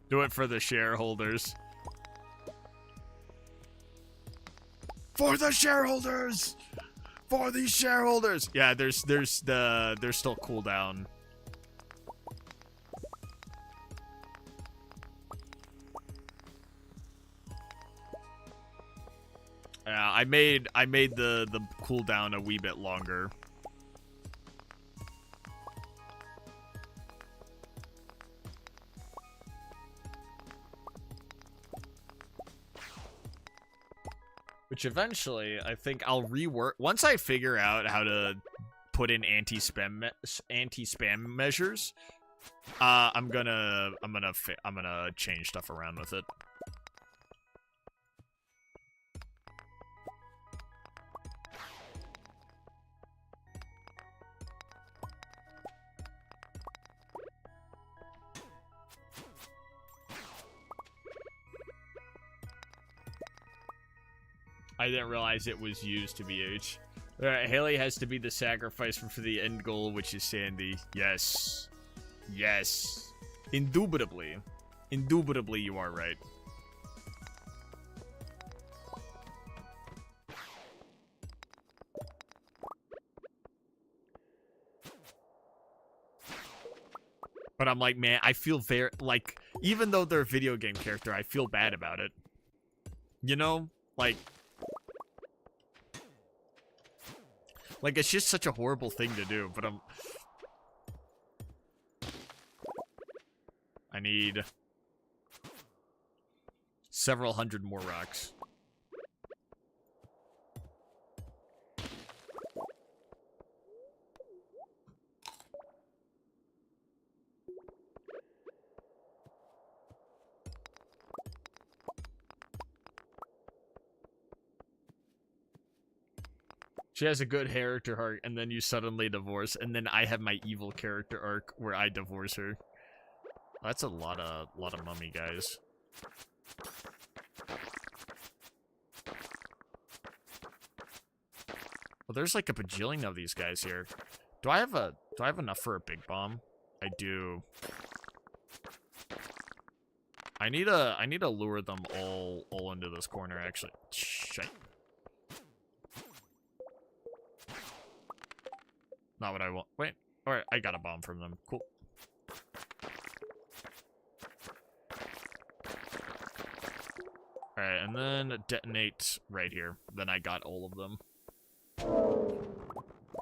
Do it for the shareholders. For the shareholders! For these shareholders! Yeah, there's still cooldown. Yeah, I made the cooldown a wee bit longer. Which eventually, I think I'll rework once I figure out how to put in anti-spam measures. I'm gonna change stuff around with it. I didn't realize it was used to be H. Alright, Haley has to be the sacrifice for the end goal, which is Sandy. Yes. Yes. Indubitably. Indubitably, you are right. But I'm like, man, I feel very, like, even though they're a video game character, I feel bad about it. You know? Like, it's just such a horrible thing to do, but I need several hundred more rocks. She has a good character arc, and then you suddenly divorce, and then I have my evil character arc where I divorce her. That's a lot of mummy guys. Well, there's like a bajillion of these guys here. Do I have enough for a big bomb? I do. I need to lure them all into this corner actually. Shit. Not what I want. Wait. Alright, I got a bomb from them. Cool. Alright, and then detonate right here. Then I got all of them.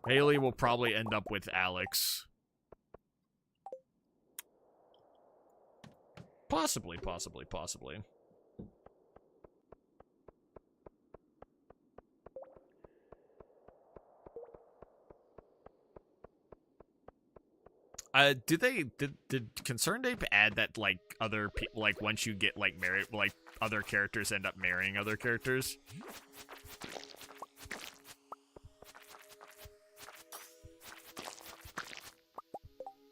Haley will probably end up with Alex. Possibly. Did Concerned Ape add that, like, other people, like, once you get, like, married, like, other characters end up marrying other characters?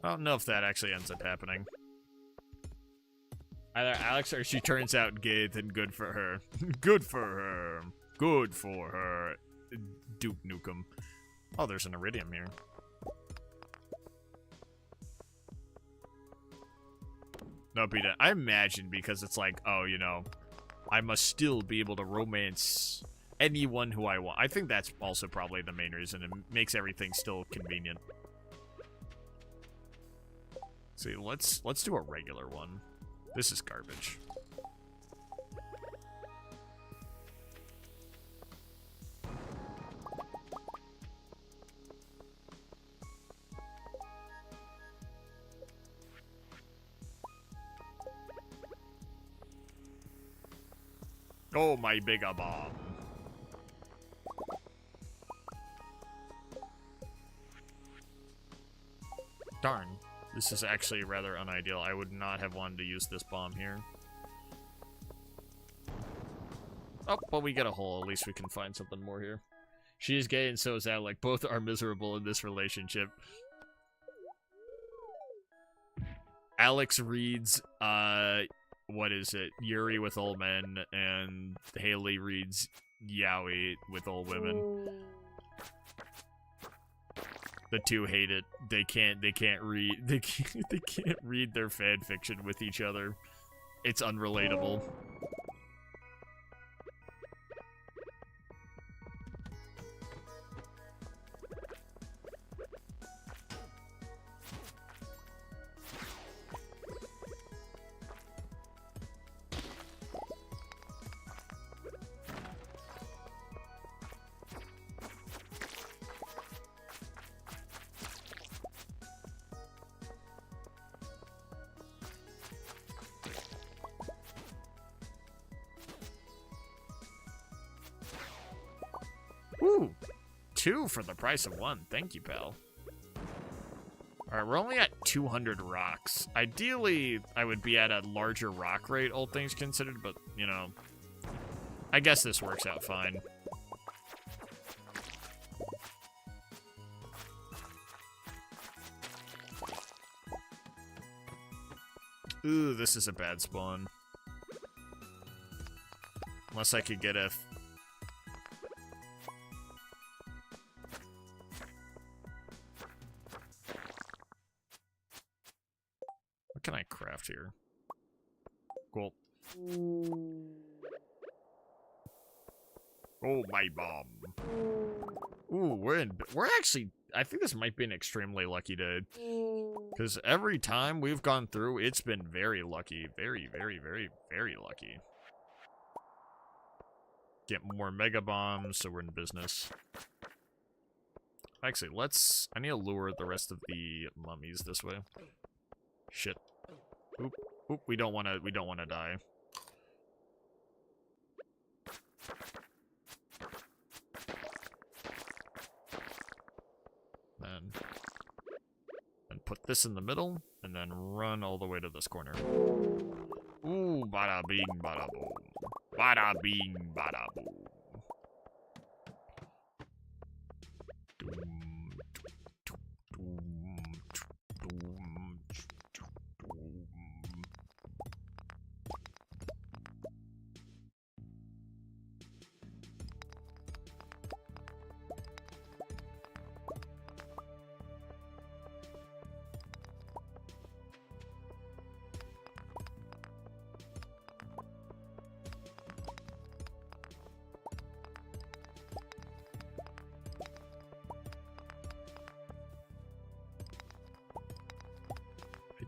I don't know if that actually ends up happening. Either Alex or she turns out gay, then good for her. Good for her. Good for her. Duke Nukem. Oh, there's an iridium here. No, Peter, I imagine because it's like, oh, you know, I must still be able to romance anyone who I want. I think that's also probably the main reason. It makes everything still convenient. See, let's do a regular one. This is garbage. Oh, my bigger bomb. Darn. This is actually rather unideal. I would not have wanted to use this bomb here. Oh, but we get a hole. At least we can find something more here. She is gay and so is Alec. Both are miserable in this relationship. Alex reads, what is it? Yuri with all men, and Haley reads Yaoi with all women. The two hate it. They can't read they can't read their fan fiction with each other. It's unrelatable. Ooh, 2 for the price of 1. Thank you, pal. Alright, we're only at 200 rocks. Ideally, I would be at a larger rock rate, all things considered, but, you know, I guess this works out fine. Ooh, this is a bad spawn. Unless I could get a... What can I craft here? Cool. Oh, my bomb. Ooh, we're actually... I think this might be an extremely lucky day. Because every time we've gone through, it's been very lucky. Very, very, very, very lucky. Get more mega bombs, so we're in business. Actually, I need to lure the rest of the mummies this way. Shit. Oop, oop, we don't wanna die. Then put this in the middle, and then run all the way to this corner. Ooh, bada bing, bada boom. Bada bing, bada boom.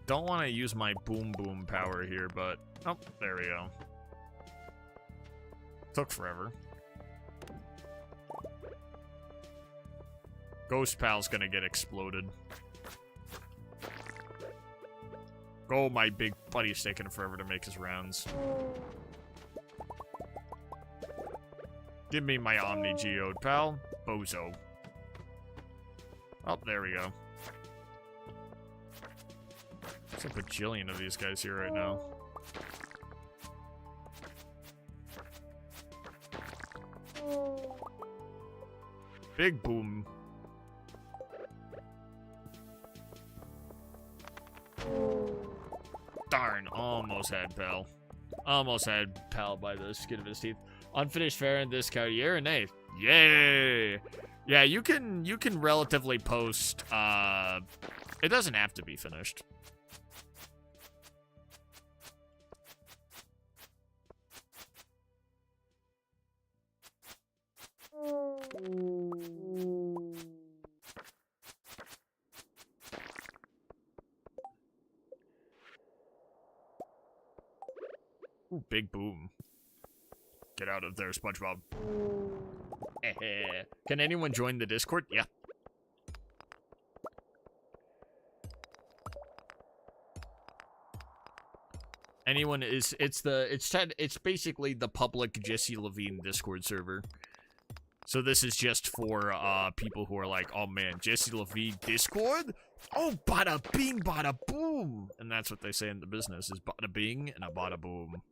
Don't want to use my boom boom power here, but... Oh, there we go. Took forever. Ghost Pal's gonna get exploded. Oh, my big buddy's taking forever to make his rounds. Give me my Omni Geode, pal. Bozo. Oh, there we go. There's a bajillion of these guys here right now. Big boom. Darn, almost had pal. Almost had pal by the skin of his teeth. Unfinished fair in this year and nay. Yay! Yeah, you can relatively post, it doesn't have to be finished. Ooh, big boom. Get out of there, SpongeBob. Can anyone join the Discord? Yeah. Anyone is, it's basically the public Jesse Levine Discord server. So this is just for people who are like, oh man, Jesse Levine Discord? Oh, bada bing, bada boom. And that's what they say in the business, is bada bing and a bada boom.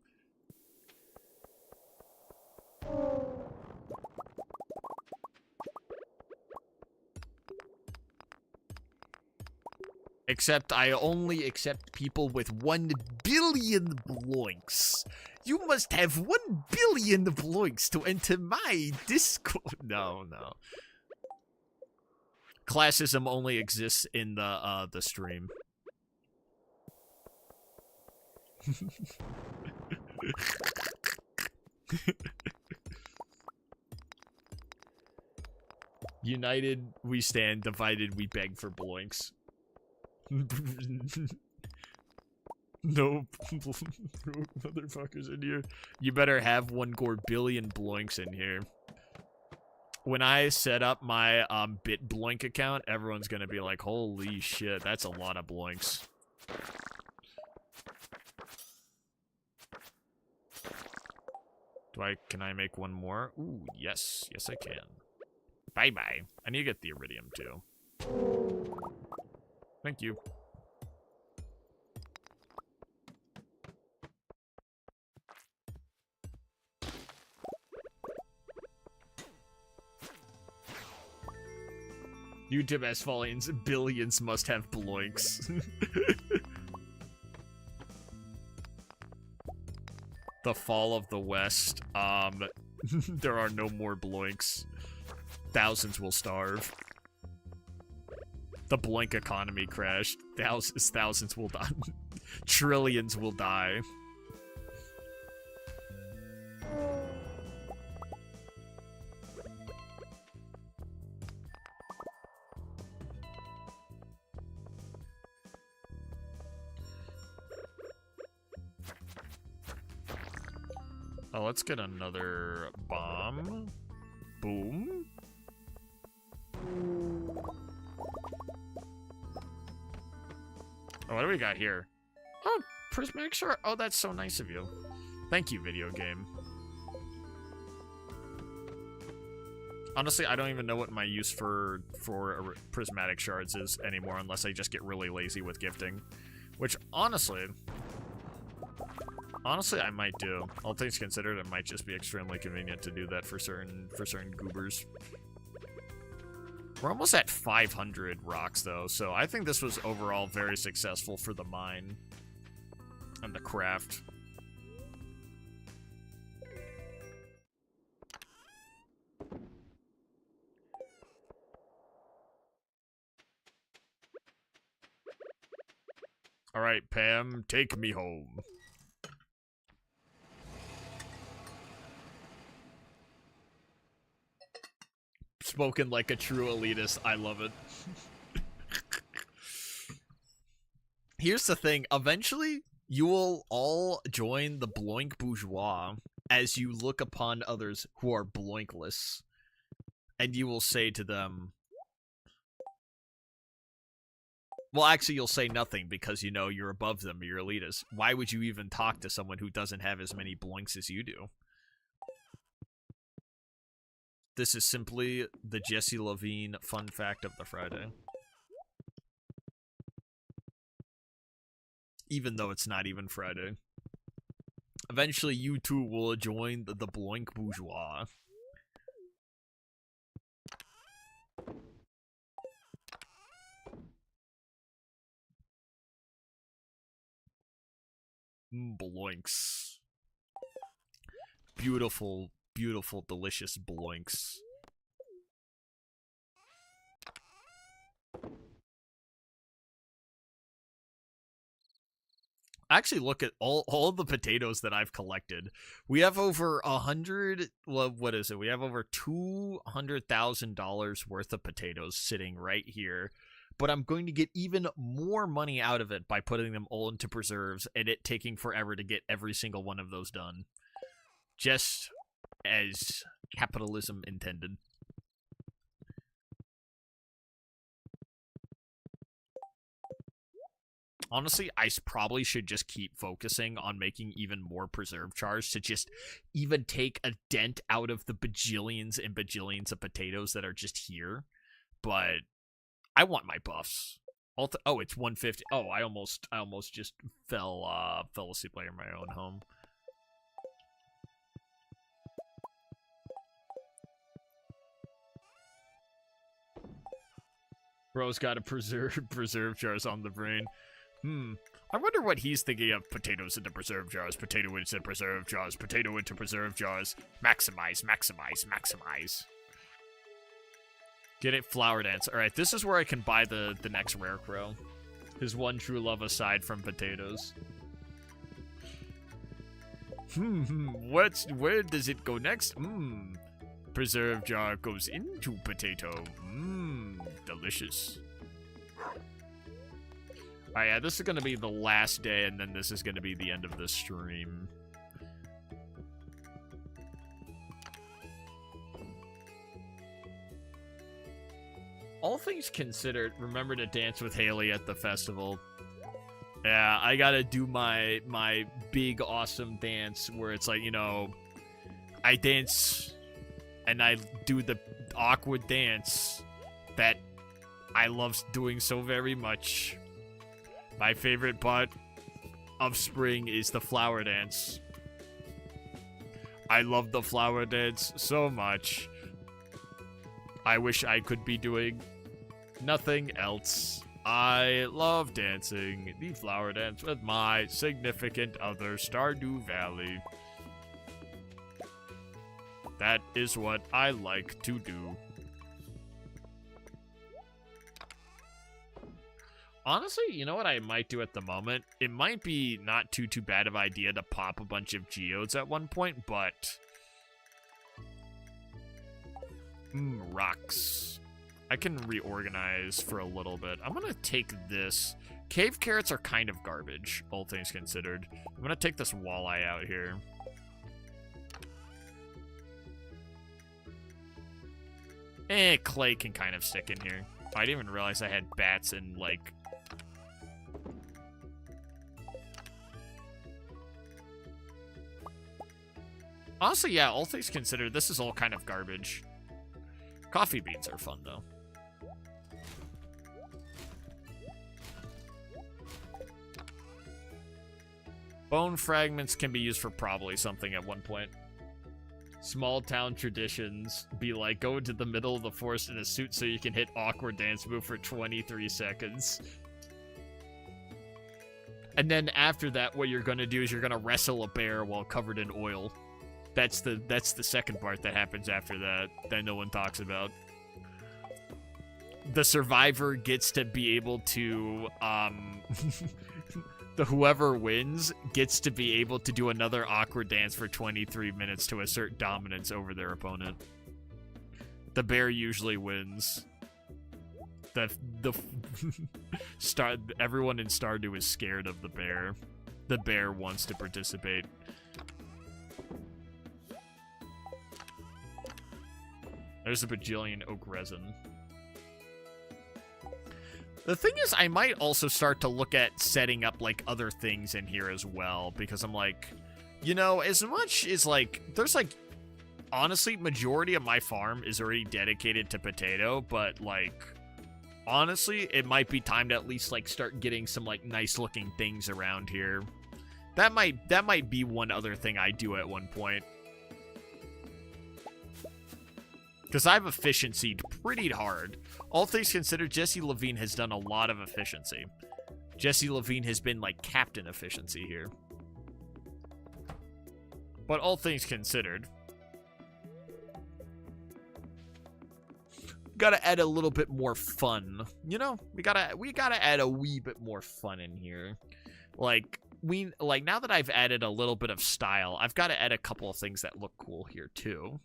Except I only accept people with 1 billion bloinks. You must have 1 billion bloinks to enter my Discord. No, no. Classism only exists in the stream. United we stand, divided we beg for bloinks. No motherfuckers in here. You better have 1 billion bloinks in here. When I set up my BitBloink account, everyone's gonna be like, holy shit, that's a lot of bloinks. Can I make 1 more? Ooh, yes. Yes, I can. Bye-bye. I need to get the iridium, too. Thank you. YouTube has followings. Billions must have bloinks. The fall of the West. There are no more bloinks. Thousands will starve. The bloink economy crashed. Thousands will die. Trillions will die. Oh, let's get another bomb. Boom. Oh, what do we got here? Oh, prismatic shard. Oh, that's so nice of you. Thank you, video game. Honestly, I don't even know what my use for prismatic shards is anymore, unless I just get really lazy with gifting. Which, honestly, I might do. All things considered, it might just be extremely convenient to do that for certain goobers. We're almost at 500 rocks, though, so I think this was overall very successful for the mine and the craft. All right, Pam, take me home. Spoken like a true elitist. I love it. Here's the thing. Eventually, you will all join the bloink bourgeois as you look upon others who are bloinkless. And you will say to them... Well, actually, you'll say nothing because you know you're above them, you're elitist. Why would you even talk to someone who doesn't have as many bloinks as you do? This is simply the Jesse Levine fun fact of the Friday. Even though it's not even Friday. Eventually, you too will join the bloink bourgeois. Bloinks. Beautiful, beautiful, delicious bloinks. Actually, look at all of the potatoes that I've collected. We have over 100, well, what is it? We have over $200,000 worth of potatoes sitting right here. But I'm going to get even more money out of it by putting them all into preserves and it taking forever to get every single one of those done. Just as capitalism intended. Honestly, I probably should just keep focusing on making even more preserve jars to just even take a dent out of the bajillions and bajillions of potatoes that are just here. But I want my buffs. Oh, it's 150. Oh, I almost just fell asleep in my own home. Bro's got a preserve jars on the brain. I wonder what he's thinking of. Potatoes into preserve jars, potato into preserve jars, potato into preserve jars. Maximize, maximize, maximize. Get it, flower dance. Alright, this is where I can buy the next rare crow. His one true love aside from potatoes. Where does it go next? Preserve jar goes into potato. Delicious. Alright, yeah, this is gonna be the last day, and then this is gonna be the end of the stream. All things considered, remember to dance with Haley at the festival. Yeah, I gotta do my big awesome dance where it's like, you know, I dance and I do the awkward dance that I love doing so very much. My favorite part of spring is the flower dance. I love the flower dance so much. I wish I could be doing nothing else. I love dancing the flower dance with my significant other, Stardew Valley. That is what I like to do. Honestly, you know what I might do at the moment? It might be not too bad of an idea to pop a bunch of geodes at one point, but... rocks. I can reorganize for a little bit. I'm gonna take this. Cave carrots are kind of garbage, all things considered. I'm gonna take this walleye out here. Clay can kind of stick in here. I didn't even realize I had bats and, like... Honestly, yeah, all things considered, this is all kind of garbage. Coffee beans are fun, though. Bone fragments can be used for probably something at one point. Small town traditions be like, go into the middle of the forest in a suit so you can hit awkward dance move for 23 seconds. And then after that, what you're gonna do is you're gonna wrestle a bear while covered in oil. That's the second part that happens after that no one talks about. The survivor gets to be able to, whoever wins gets to be able to do another awkward dance for 23 minutes to assert dominance over their opponent. The bear usually wins. Everyone in Stardew is scared of the bear. The bear wants to participate. There's a bajillion oak resin. The thing is, I might also start to look at setting up, like, other things in here as well, because I'm like, you know, as much as, like, there's, like, honestly, majority of my farm is already dedicated to potato, but, like, honestly, it might be time to at least, like, start getting some, like, nice-looking things around here. That might be one other thing I do at one point. Because I've efficiency'd pretty hard. All things considered, Jesse Levine has done a lot of efficiency. Jesse Levine has been, like, captain efficiency here. But all things considered, gotta add a little bit more fun. You know, we gotta add a wee bit more fun in here. Like, now that I've added a little bit of style, I've got to add a couple of things that look cool here too.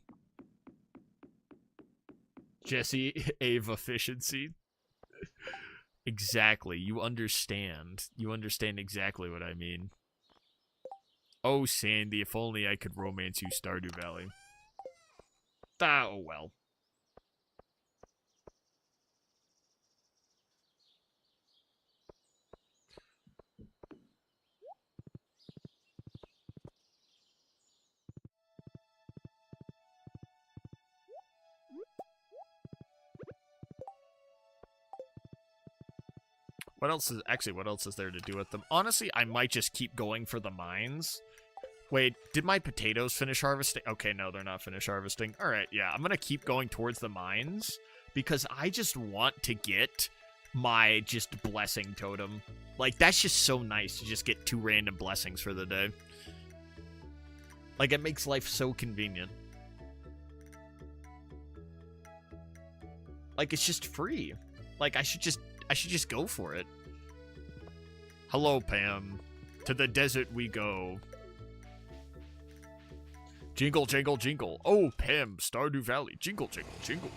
Jesse, Ave efficiency. Exactly. You understand. You understand exactly what I mean. Oh, Sandy, if only I could romance you, Stardew Valley. Ah, oh well. What else is there to do with them? Honestly, I might just keep going for the mines. Wait, did my potatoes finish harvesting? Okay, no, they're not finished harvesting. All right, yeah, I'm gonna keep going towards the mines because I just want to get my just blessing totem. Like, that's just so nice to just get 2 random blessings for the day. Like, it makes life so convenient. Like, it's just free. Like, I should just go for it. Hello, Pam. To the desert we go. Jingle, jingle, jingle. Oh, Pam, Stardew Valley. Jingle, jingle, jingle.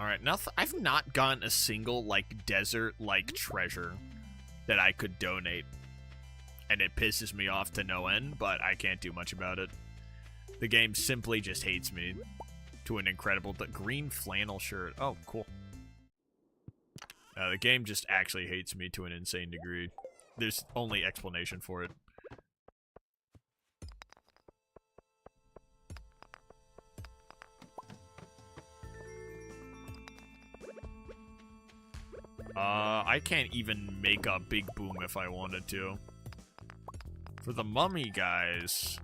Alright, I've not gotten a single, like, desert-like treasure that I could donate. And it pisses me off to no end, but I can't do much about it. The game simply just hates me to an incredible... The green flannel shirt. Oh, cool. The game just actually hates me to an insane degree. There's only explanation for it. I can't even make a big boom if I wanted to. For the mummy guys...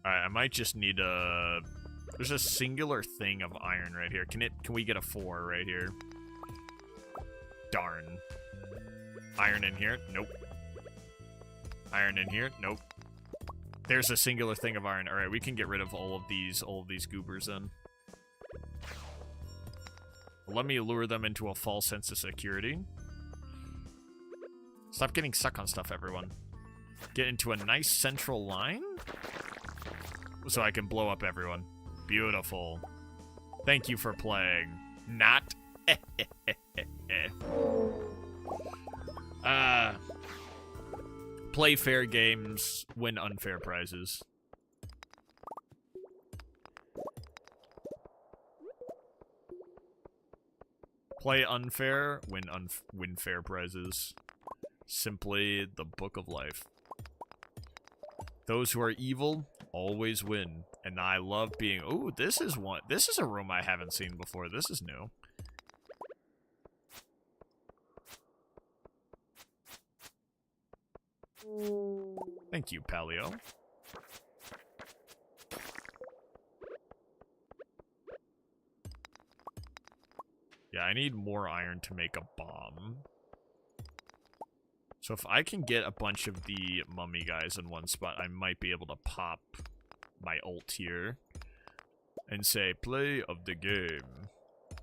Alright, I might just need a... There's a singular thing of iron right here. Can we get a 4 right here? Darn. Iron in here? Nope. Iron in here? Nope. There's a singular thing of iron. Alright, we can get rid of all of these goobers then. Let me lure them into a false sense of security. Stop getting stuck on stuff, everyone. Get into a nice central line so I can blow up everyone. Beautiful. Thank you for playing. Not. Play fair games, win unfair prizes. Play unfair, win fair prizes. Simply the book of life. Those who are evil always win, and I love being... Ooh, this is a room I haven't seen before. This is new. Thank you, Paleo. Yeah, I need more iron to make a bomb. So if I can get a bunch of the mummy guys in one spot, I might be able to pop my ult here and say, play of the game.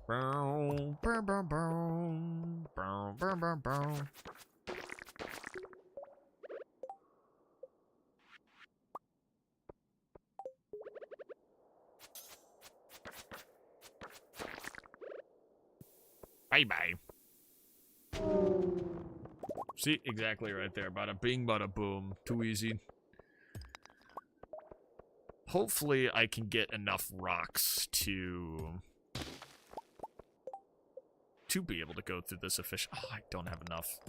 Bow, bow, bow, bow, bow, bow, bow, bow. Bye-bye. See, exactly right there. Bada bing, bada boom. Too easy. Hopefully I can get enough rocks to be able to go through this efficient... Oh, I don't have enough.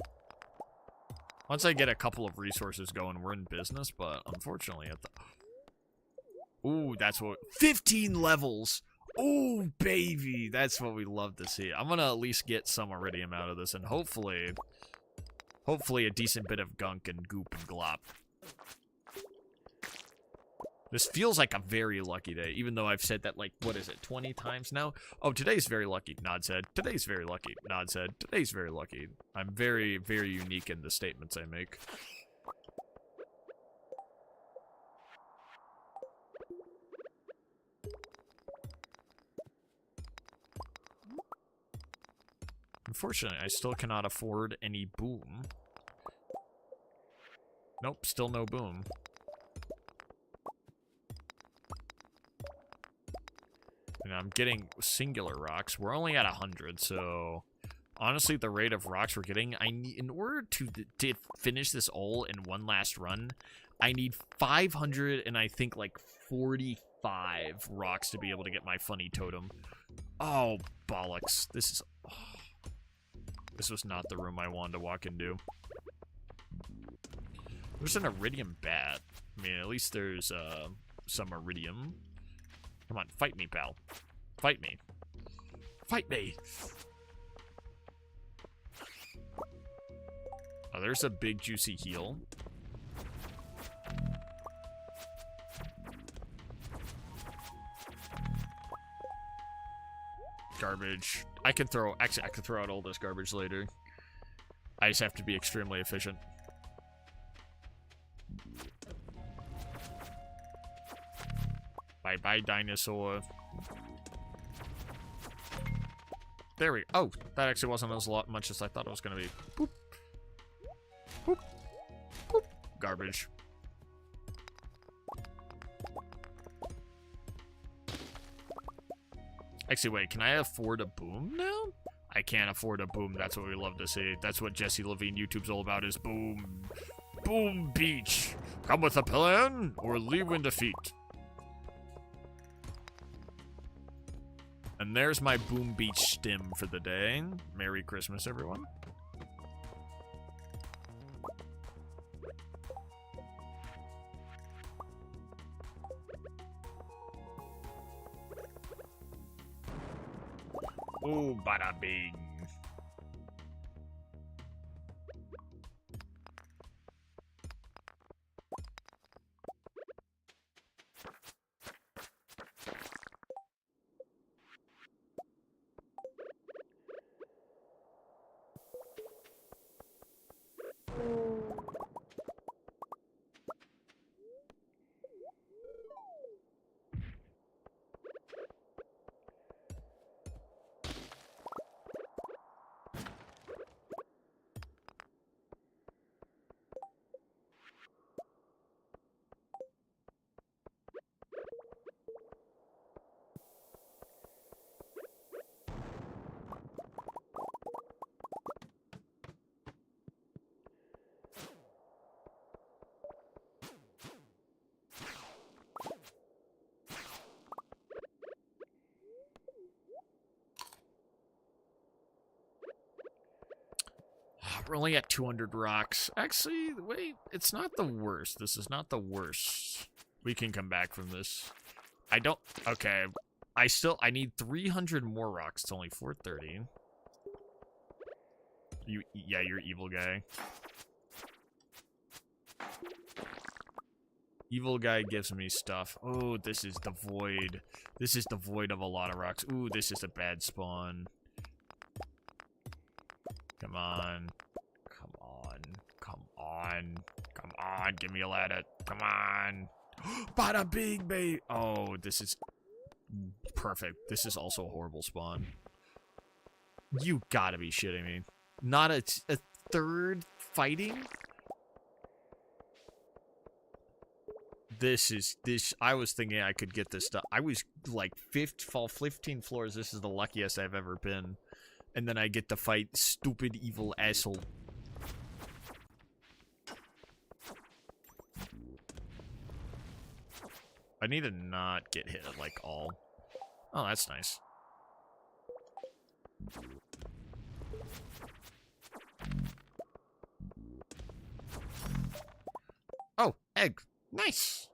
Once I get a couple of resources going, we're in business, but unfortunately at the... Ooh, that's what... 15 levels! Oh, baby! That's what we love to see. I'm gonna at least get some iridium out of this, and hopefully a decent bit of gunk and goop and glop. This feels like a very lucky day, even though I've said that, like, what is it, 20 times now? Oh, today's very lucky, Nod said. Today's very lucky, Nod said. Today's very lucky. I'm very, very unique in the statements I make. Unfortunately, I still cannot afford any boom. Nope, still no boom. And I'm getting singular rocks. We're only at 100, so... Honestly, the rate of rocks we're getting, I need, in order to finish this all in one last run, I need 500 and I think like 45 rocks to be able to get my funny totem. Oh, bollocks. This is... Oh. This was not the room I wanted to walk into. There's an iridium bat. I mean, at least there's some iridium. Come on, fight me, pal. Fight me. Fight me! Oh, there's a big juicy heal. Garbage. I can throw... Actually, I can throw out all this garbage later. I just have to be extremely efficient. Bye-bye, dinosaur. There we go. Oh, that actually wasn't as much as I thought it was going to be. Boop. Boop. Boop. Garbage. Actually, wait, can I afford a boom now? I can't afford a boom. That's what we love to see. That's what Jesse Levine YouTube's all about, is boom. Boom Beach. Come with a plan or leave in defeat. And there's my Boom Beach stim for the day. Merry Christmas, everyone. Ooh, bada bing. We're only at 200 rocks. Actually, wait, it's not the worst. This is not the worst. We can come back from this. I don't... Okay. I need 300 more rocks. It's only 430. Yeah, you're evil guy. Evil guy gives me stuff. Oh, this is the void. This is the void of a lot of rocks. Ooh, this is a bad spawn. Come on. Come on. Come on. Come on. Give me a ladder. Come on. Bada bing, babe. Oh, this is perfect. This is also a horrible spawn. You gotta be shitting me. Not a third fighting? I was thinking I could get this stuff. I was like 15 floors. This is the luckiest I've ever been. And then I get to fight stupid evil asshole. I need to not get hit at like all. Oh, that's nice. Oh, egg. Nice.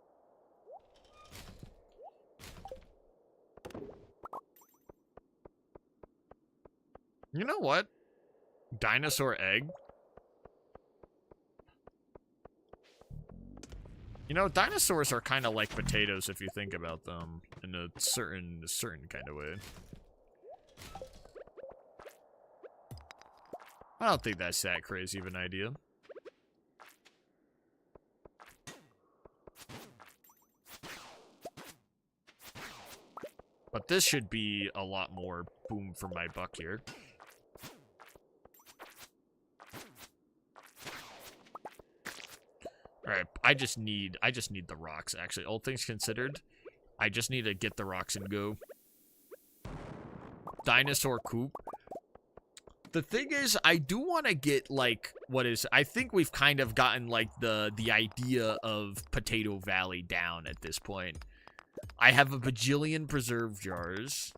You know what? Dinosaur egg? You know, dinosaurs are kind of like potatoes if you think about them in a certain kind of way. I don't think that's that crazy of an idea. But this should be a lot more boom for my buck here. Alright, I just need the rocks, actually. All things considered, I just need to get the rocks and go. Dinosaur coop. The thing is, I do want to get, like, I think we've kind of gotten, like, the idea of Potato Valley down at this point. I have a bajillion preserve jars.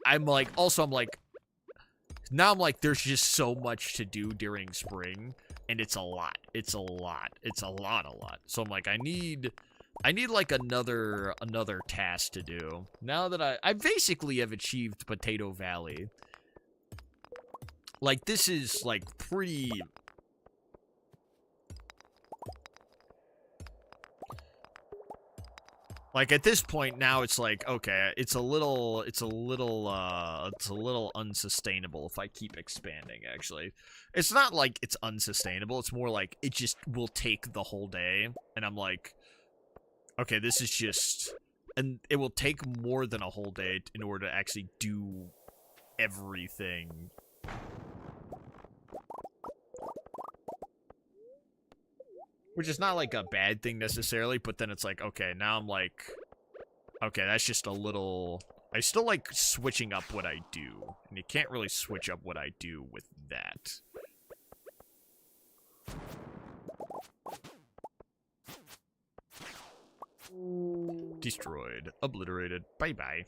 Now I'm like, there's just so much to do during spring. And it's a lot. It's a lot. It's a lot. So I'm like, I need like another task to do. Now that I basically have achieved Potato Valley. Like, this is like pretty... Like, at this point now it's like, okay, it's a little unsustainable if I keep expanding, actually. It's not like it's unsustainable, it's more like it just will take the whole day, and I'm like, okay, this is just and it will take more than a whole day in order to actually do everything. Which is not like a bad thing necessarily, but then it's like, okay, now I'm like, okay, that's just a little... I still like switching up what I do, and you can't really switch up what I do with that. Destroyed. Obliterated. Bye-bye.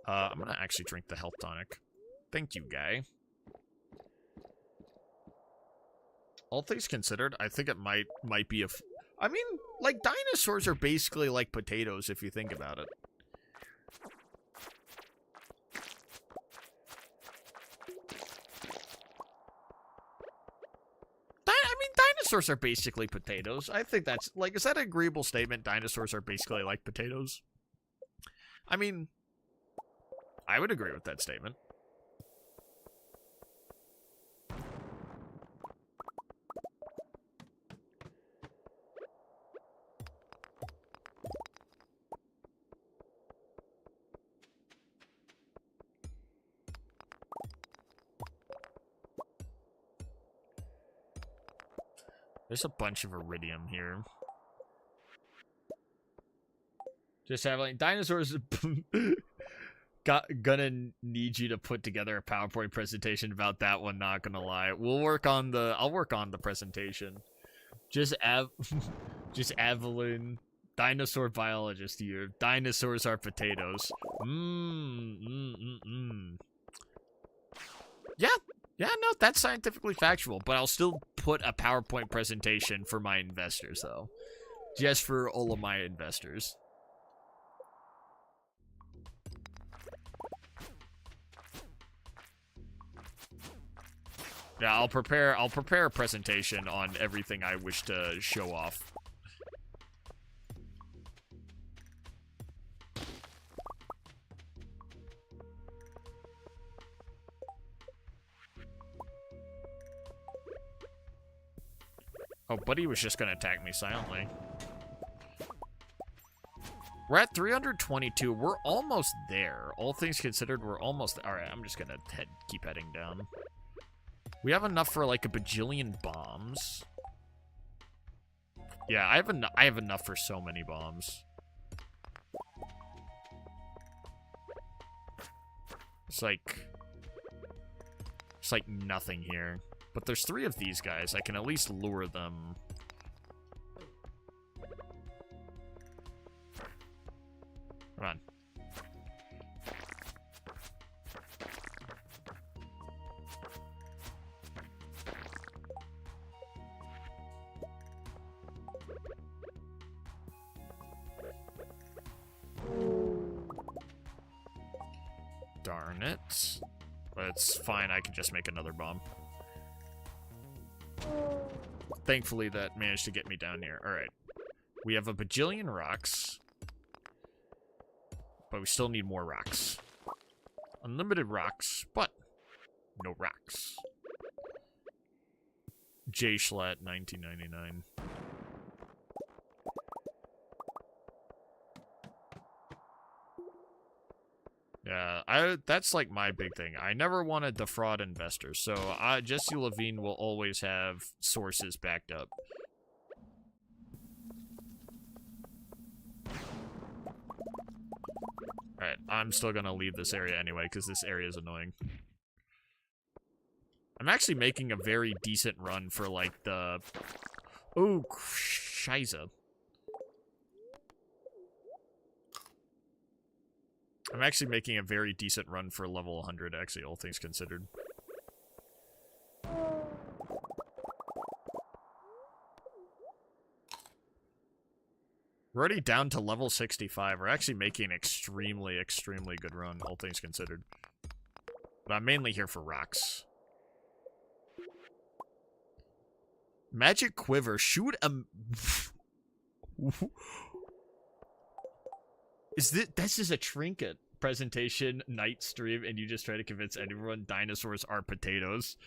I'm gonna actually drink the health tonic. Thank you, guy. All things considered, I think it might be I mean, like, dinosaurs are basically like potatoes if you think about it. I mean, dinosaurs are basically potatoes. I think that's, like, is that an agreeable statement? Dinosaurs are basically like potatoes? I mean, I would agree with that statement. There's a bunch of iridium here. Just have, like, dinosaurs... Gonna need you to put together a PowerPoint presentation about that one, not gonna lie. I'll work on the presentation. Just Evelyn, dinosaur biologist here. Dinosaurs are potatoes. Yeah, no, that's scientifically factual, but I'll still put a PowerPoint presentation for my investors, though. Just for all of my investors. Yeah, I'll prepare a presentation on everything I wish to show off. Oh, Buddy was just gonna attack me silently. We're at 322. We're almost there. All things considered, we're almost... Alright, I'm just gonna keep heading down. We have enough for, like, a bajillion bombs. Yeah, I have enough for so many bombs. It's like nothing here. But there's 3 of these guys. I can at least lure them. Come on. Darn it. But it's fine, I can just make another bomb. Thankfully, that managed to get me down here. Alright. We have a bajillion rocks. But we still need more rocks. Unlimited rocks, but no rocks. J. Schlatt, 1999. Yeah, that's like my big thing. I never want to defraud investors, so Jesse Levine will always have sources backed up. Alright, I'm still gonna leave this area anyway, because this area is annoying. I'm actually making a very decent run for, like, the... Oh, shiza. I'm actually making a very decent run for level 100, actually, all things considered. We're already down to level 65. We're actually making an extremely, extremely good run, all things considered. But I'm mainly here for rocks. Magic Quiver. Shoot a... This is a trinket presentation night stream, and you just try to convince everyone dinosaurs are potatoes.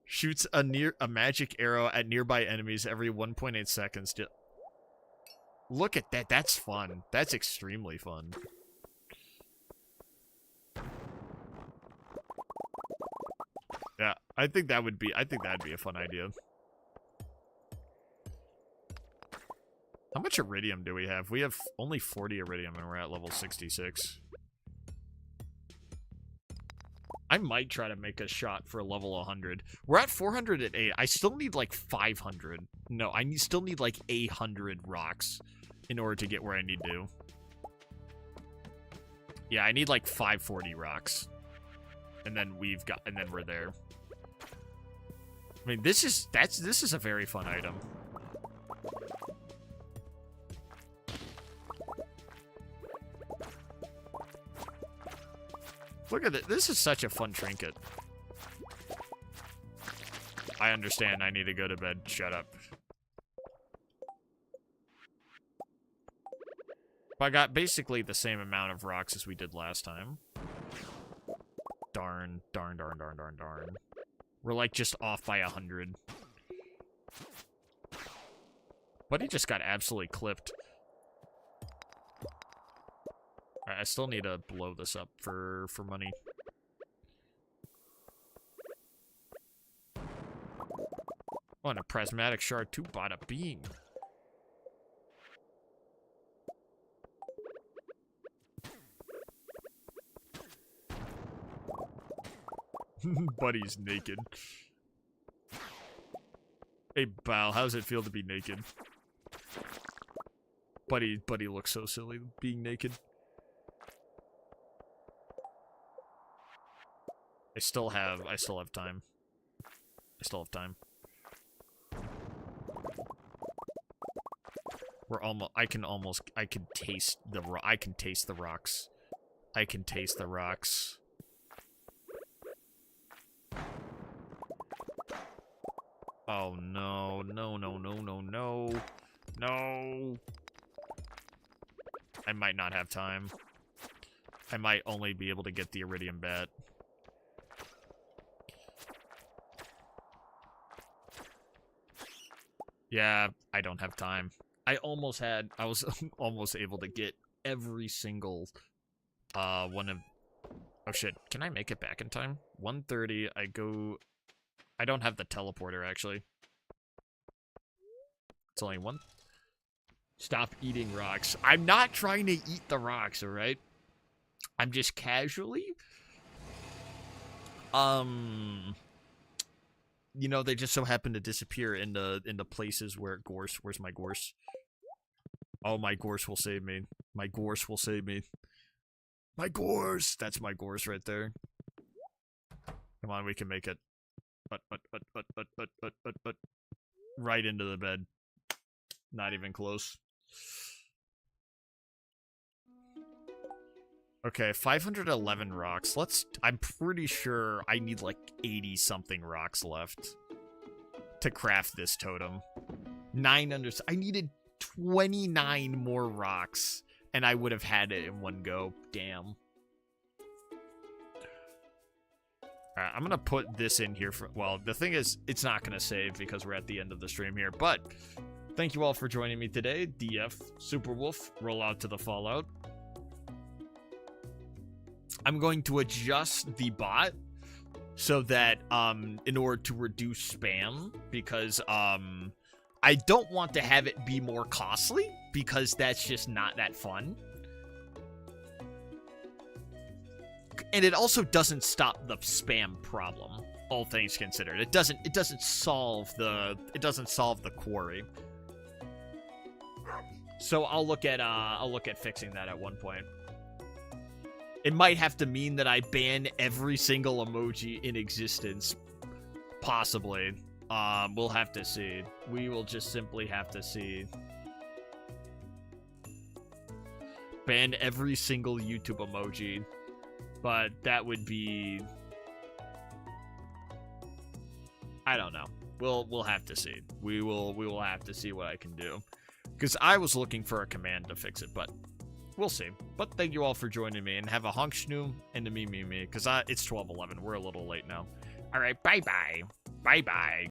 Shoots a magic arrow at nearby enemies every 1.8 seconds. Look at that. That's fun. That's extremely fun. Yeah, I think that'd be a fun idea. How much iridium do we have? We have only 40 iridium and we're at level 66. I might try to make a shot for level 100. We're at 408. I still need like 500. No, still need like 800 rocks in order to get where I need to. Yeah, I need like 540 rocks. And then we're there. I mean, this is a very fun item. Look at it. This is such a fun trinket. I understand. I need to go to bed. Shut up. I got basically the same amount of rocks as we did last time. Darn. We're like just off by 100. But he just got absolutely clipped. Alright, I still need to blow this up for money. Oh, and a prismatic shard too. Bada bing. Buddy's naked. Hey, Bal, how does it feel to be naked? Buddy looks so silly being naked. I still have time. I can taste the rocks. Oh no. No. I might not have time. I might only be able to get the iridium bat. Yeah, I don't have time. I was almost able to get every single one of... Oh shit, can I make it back in time? 1:30, I don't have the teleporter, actually. It's only one. Stop eating rocks. I'm not trying to eat the rocks, alright? I'm just casually... You know, they just so happen to disappear into places where gorse. Where's my gorse? Oh, my gorse will save me. My gorse will save me. My gorse! That's my gorse right there. Come on, we can make it. Right into the bed. Not even close. Okay, 511 rocks. I'm pretty sure I need like 80-something rocks left to craft this totem. I needed 29 more rocks, and I would have had it in one go. Damn. Alright, I'm gonna put this in here for... Well, the thing is, it's not gonna save because we're at the end of the stream here, but thank you all for joining me today. DF, Superwolf, roll out to the Fallout. I'm going to adjust the bot so that, in order to reduce spam, because, I don't want to have it be more costly, because that's just not that fun. And it also doesn't stop the spam problem, all things considered. It doesn't solve the quarry. So I'll look at fixing that at one point. It might have to mean that I ban every single emoji in existence. Possibly. We'll have to see. We will just simply have to see. Ban every single YouTube emoji. But that would be... I don't know. We'll have to see. We will have to see what I can do. Because I was looking for a command to fix it, but... We'll see. But thank you all for joining me, and have a honk shnoom and a me, because it's 12:11. We're a little late now. Alright, bye-bye. Bye-bye.